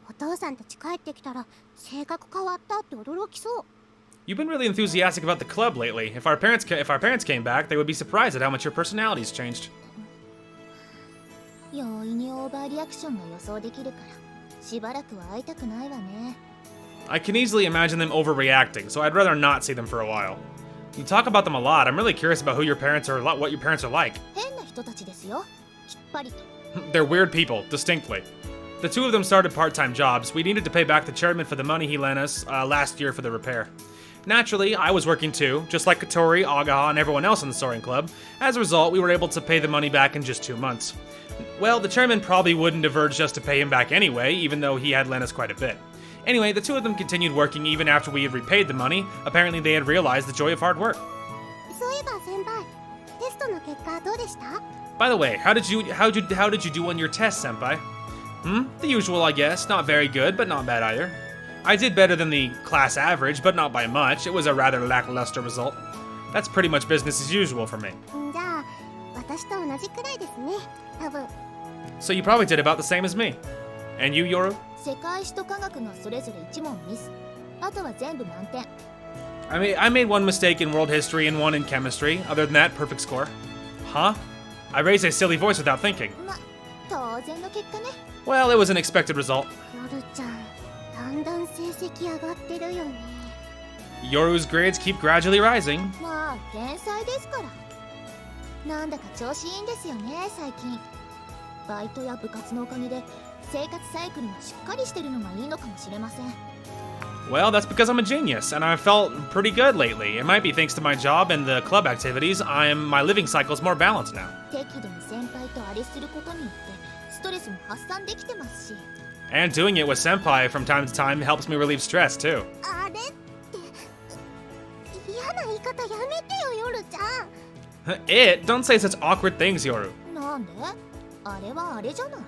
お父さんたち帰ってきたら性格変わったって驚きそう。 You've been really enthusiastic about the club lately. If our parents came back, they would be surprised at how much your personality's changed. 容易にオーバーリアクションが予想できるからしばらくは会いたくないわね。 I can easily imagine them overreacting, so I'd rather not see them for a while. You talk about them a lot. I'm really curious about what your parents are like. 変な人たちですよ。きっぱりと。 They're weird people, distinctly. The two of them started part-time jobs. We needed to pay back the chairman for the money he lent us last year for the repair. Naturally, I was working too, just like Katori, Agaha, and everyone else in the Soaring Club. As a result, we were able to pay the money back in just 2 months. Well, the chairman probably wouldn't diverge just to pay him back anyway, even though he had lent us quite a bit. Anyway, the two of them continued working even after we had repaid the money. Apparently, they had realized the joy of hard work. そういえば先輩、テストの結果どうでした？ By the way, how did you do on your test, senpai? The usual, I guess. Not very good, but not bad either. I did better than the class average, but not by much. It was a rather lackluster result. That's pretty much business as usual for me. じゃあ私と同じくらいですね。多分。So you probably did about the same as me. And you, Yoru? 世界史と科学がそれぞれ1問ミス。あとは全部満点。I made one mistake in world history and one in chemistry. Other than that, perfect score. Huh? I raised a silly voice without thinking. ま、当然の結果ね。Well, it was an expected result. ヨルちゃん、だんだん成績上がってるよね。Yoru's grades keep gradually rising. まあ、天才ですから。なんだか調子いいんですよね、最近。バイトや部活のおかげで生活サイクルがしっかりしてるのがいいのかもしれません。Well, that's because I'm a genius, and I've felt pretty good lately. It might be thanks to my job and the club activities. My living cycle's more balanced now. 適度に先輩とあれすることによってストレスも発散できてますし。And doing it with senpai from time to time helps me relieve stress, too. あれって嫌な言い方やめてよ、ヨルちゃん。It? Don't say such awkward things, Yoru. なんで？あれはあれじゃない。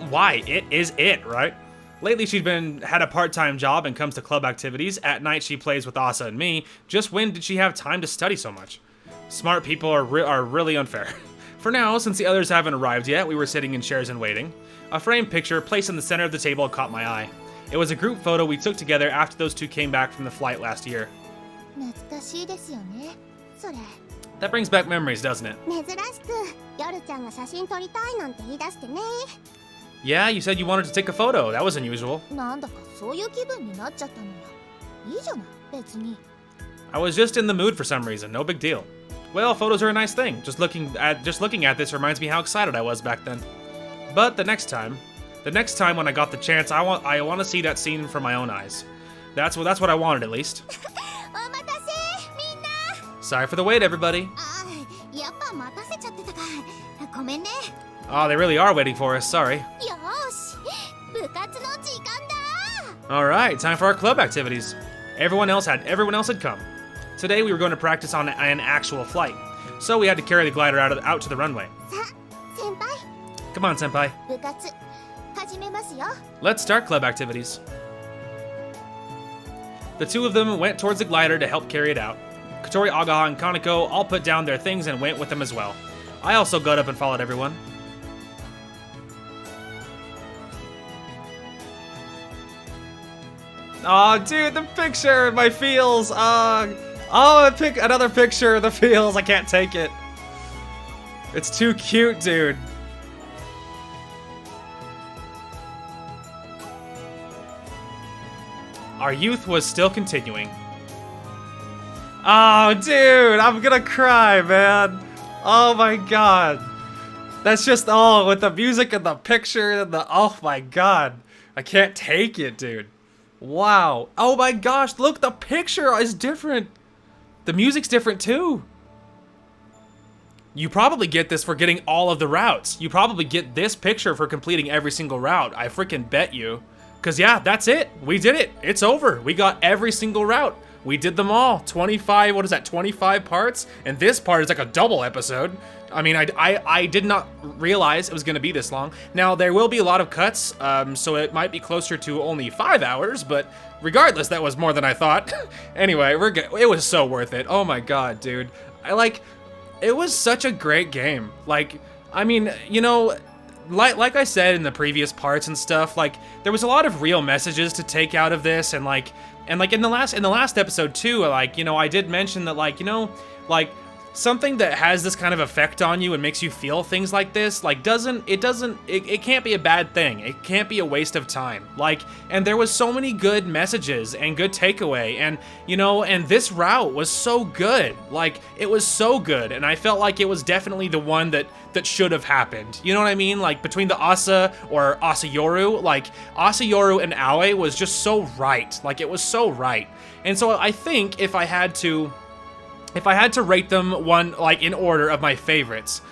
Why? It is it, right? Lately, she's had a part-time job and comes to club activities. At night, she plays with Asa and me. Just when did she have time to study so much? Smart people are really unfair. For now, since the others haven't arrived yet, we were sitting in chairs and waiting. A framed picture placed in the center of the table caught my eye. It was a group photo we took together after those two came back from the flight last year. 懐かしいですよね、それ。 That brings back memories, doesn't it? 珍しくヨルちゃんが写真撮りたいなんて言い出してね。 Yeah, you said you wanted to take a photo. That was unusual. なんだかそういう気分になっちゃったのよ。いいじゃない、別に。 I was just in the mood for some reason. No big deal. Well, photos are a nice thing. Just looking at this reminds me how excited I was back then. But the next time when I got the chance, I want to see that scene from my own eyes. That's what I wanted, at least. お待たせ、みんな。 Sorry for the wait, everybody. あ、やっぱ待たせちゃってたか。ごめんね。 Oh, they really are waiting for us. Sorry. よーし、部活の時間だ。 All right, time for our club activities. Everyone else had come. Today we were going to practice on an actual flight, so we had to carry the glider out to the runway. さあ、先輩、 Come on, senpai. 部活始めますよ。 Let's start club activities. The two of them went towards the glider to help carry it out. Kotori, Agaha, and Kaneko all put down their things and went with them as well. I also got up and followed everyone. Oh, dude, the picture, my feels. Another picture of the feels. I can't take it. It's too cute, dude. Our youth was still continuing. Oh, dude, I'm gonna cry, man. Oh my god. That's just, with the music and the picture and oh my god. I can't take it, dude. Wow. Oh my gosh, look, the picture is different. The music's different too. You probably get this for getting all of the routes. You probably get this picture for completing every single route. I freaking bet you. Because yeah, that's it. We did it. It's over. We got every single route. We did them all. 25, what is that, 25 parts? And this part is like a double episode. I mean, I did not realize it was going to be this long. Now, there will be a lot of cuts, so it might be closer to only 5 hours, but regardless, that was more than I thought. Anyway, it was so worth it. Oh my god, dude. It was such a great game. Like, I mean, you know, like I said in the previous parts and stuff, like, there was a lot of real messages to take out of this, and like in the last episode too, like, you know, I did mention that, like, you know, like, something that has this kind of effect on you and makes you feel things like this, like, it can't be a bad thing. It can't be a waste of time. Like, and there was so many good messages and good takeaway, and, you know, and this route was so good. Like, it was so good, and I felt like it was definitely the one that should have happened. You know what I mean? Like, between the Asa Yoru, like, Asa Yoru and Aoi was just so right. Like, it was so right. And so I think if I had to rate them one, like, in order of my favorites,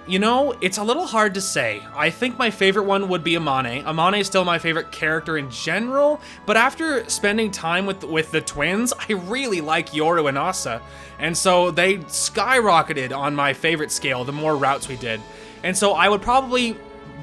you know, it's a little hard to say. I think my favorite one would be Amane. Amane is still my favorite character in general, but after spending time with the twins, I really like Yoru and Asa. And so they skyrocketed on my favorite scale the more routes we did. And so I would probably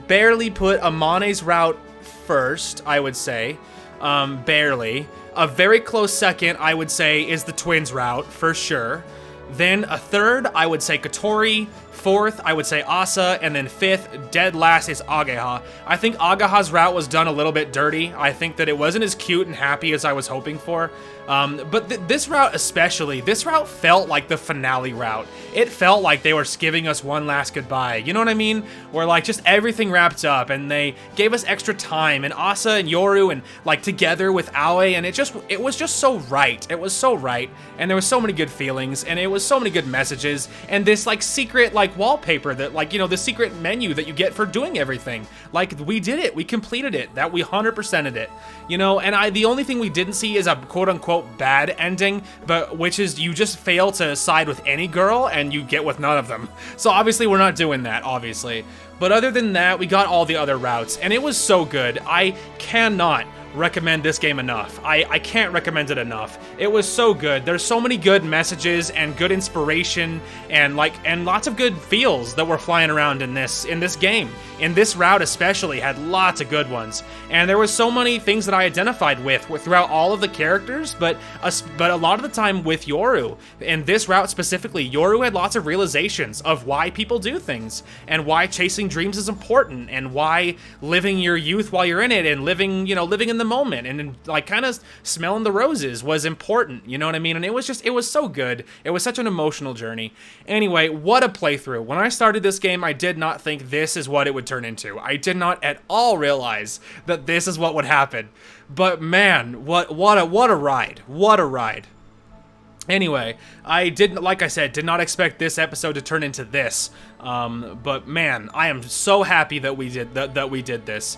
barely put Amane's route first, I would say. Barely. A very close second, I would say, is the twins route, for sure. Then a third, I would say Kotori. Fourth, I would say Asa, and then fifth, dead last, is Ageha. I think Ageha's route was done a little bit dirty. I think that it wasn't as cute and happy as I was hoping for. But this route especially, this route felt like the finale route. It felt like they were giving us one last goodbye. You know what I mean? Where like just everything wrapped up and they gave us extra time, and Asa and Yoru and like together with Aoi, and it was just so right. It was so right, and there was so many good feelings, and it was so many good messages, and this like secret like wallpaper that like, you know, the secret menu that you get for doing everything. Like we did it, we completed it, that we 100%ed it, you know. And the only thing we didn't see is a quote-unquote bad ending, but which is you just fail to side with any girl and you get with none of them. So obviously we're not doing that, obviously. But other than that, we got all the other routes, and it was so good. I cannot recommend this game enough. I can't recommend it enough. It was so good. There's so many good messages and good inspiration and lots of good feels that were flying around in this game. In this route especially had lots of good ones. And there was so many things that I identified with throughout all of the characters, but a lot of the time with Yoru. In this route specifically, Yoru had lots of realizations of why people do things and why chasing dreams is important and why living your youth while you're in it and living in the moment and like kind of smelling the roses was important, you know what I mean? And it was so good. It was such an emotional journey. Anyway, what a playthrough. When I started this game, I did not think this is what it would turn into. I did not at all realize that this is what would happen. But man, what a ride. What a ride. Anyway, like I said, did not expect this episode to turn into this. But man, I am so happy that we did this.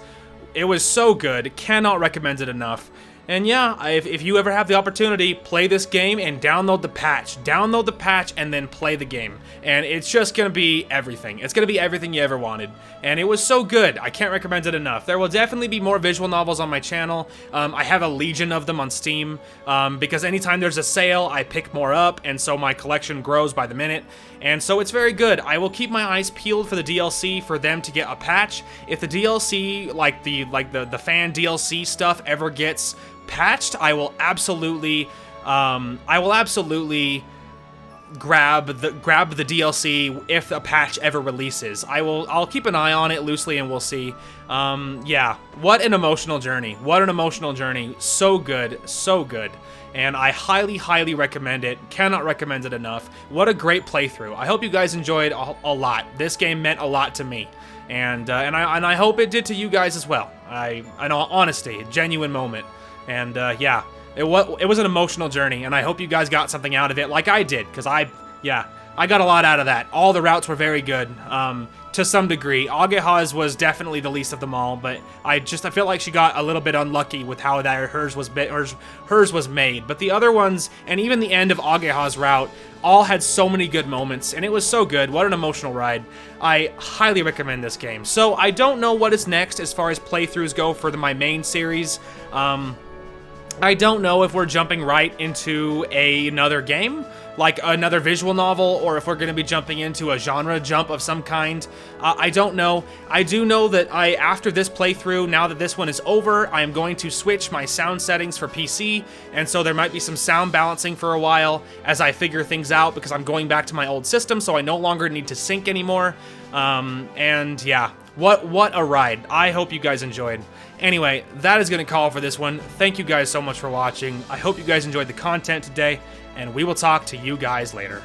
It was so good. Cannot recommend it enough. And yeah, if you ever have the opportunity, play this game and download the patch. Download the patch and then play the game. And it's just going to be everything. It's going to be everything you ever wanted. And it was so good. I can't recommend it enough. There will definitely be more visual novels on my channel. I have a legion of them on Steam because anytime there's a sale, I pick more up. And so my collection grows by the minute. And so it's very good. I will keep my eyes peeled for the DLC for them to get a patch. If the DLC, like the fan DLC stuff ever gets patched, I will absolutely grab the DLC if a patch ever releases. I'll keep an eye on it loosely and we'll see. Yeah, what an emotional journey. What an emotional journey. So good, so good. And I highly recommend it. Cannot recommend it enough. What a great playthrough. I hope you guys enjoyed a lot. This game meant a lot to me. And I hope it did to you guys as well. In all honesty, a genuine moment. And yeah, it was an emotional journey, and I hope you guys got something out of it like I did, because I got a lot out of that. All the routes were very good, to some degree. Ageha's was definitely the least of them all, but I feel like she got a little bit unlucky with how hers was made. But the other ones, and even the end of Ageha's route, all had so many good moments, and it was so good. What an emotional ride. I highly recommend this game. So I don't know what is next as far as playthroughs go for my main series. I don't know if we're jumping right into another game, like another visual novel, or if we're going to be jumping into a genre jump of some kind. I don't know. I do know that after this playthrough, now that this one is over, I am going to switch my sound settings for PC, and so there might be some sound balancing for a while as I figure things out, because I'm going back to my old system, so I no longer need to sync anymore. And yeah, what a ride. I hope you guys enjoyed. Anyway, that is going to call for this one. Thank you guys so much for watching. I hope you guys enjoyed the content today, and we will talk to you guys later.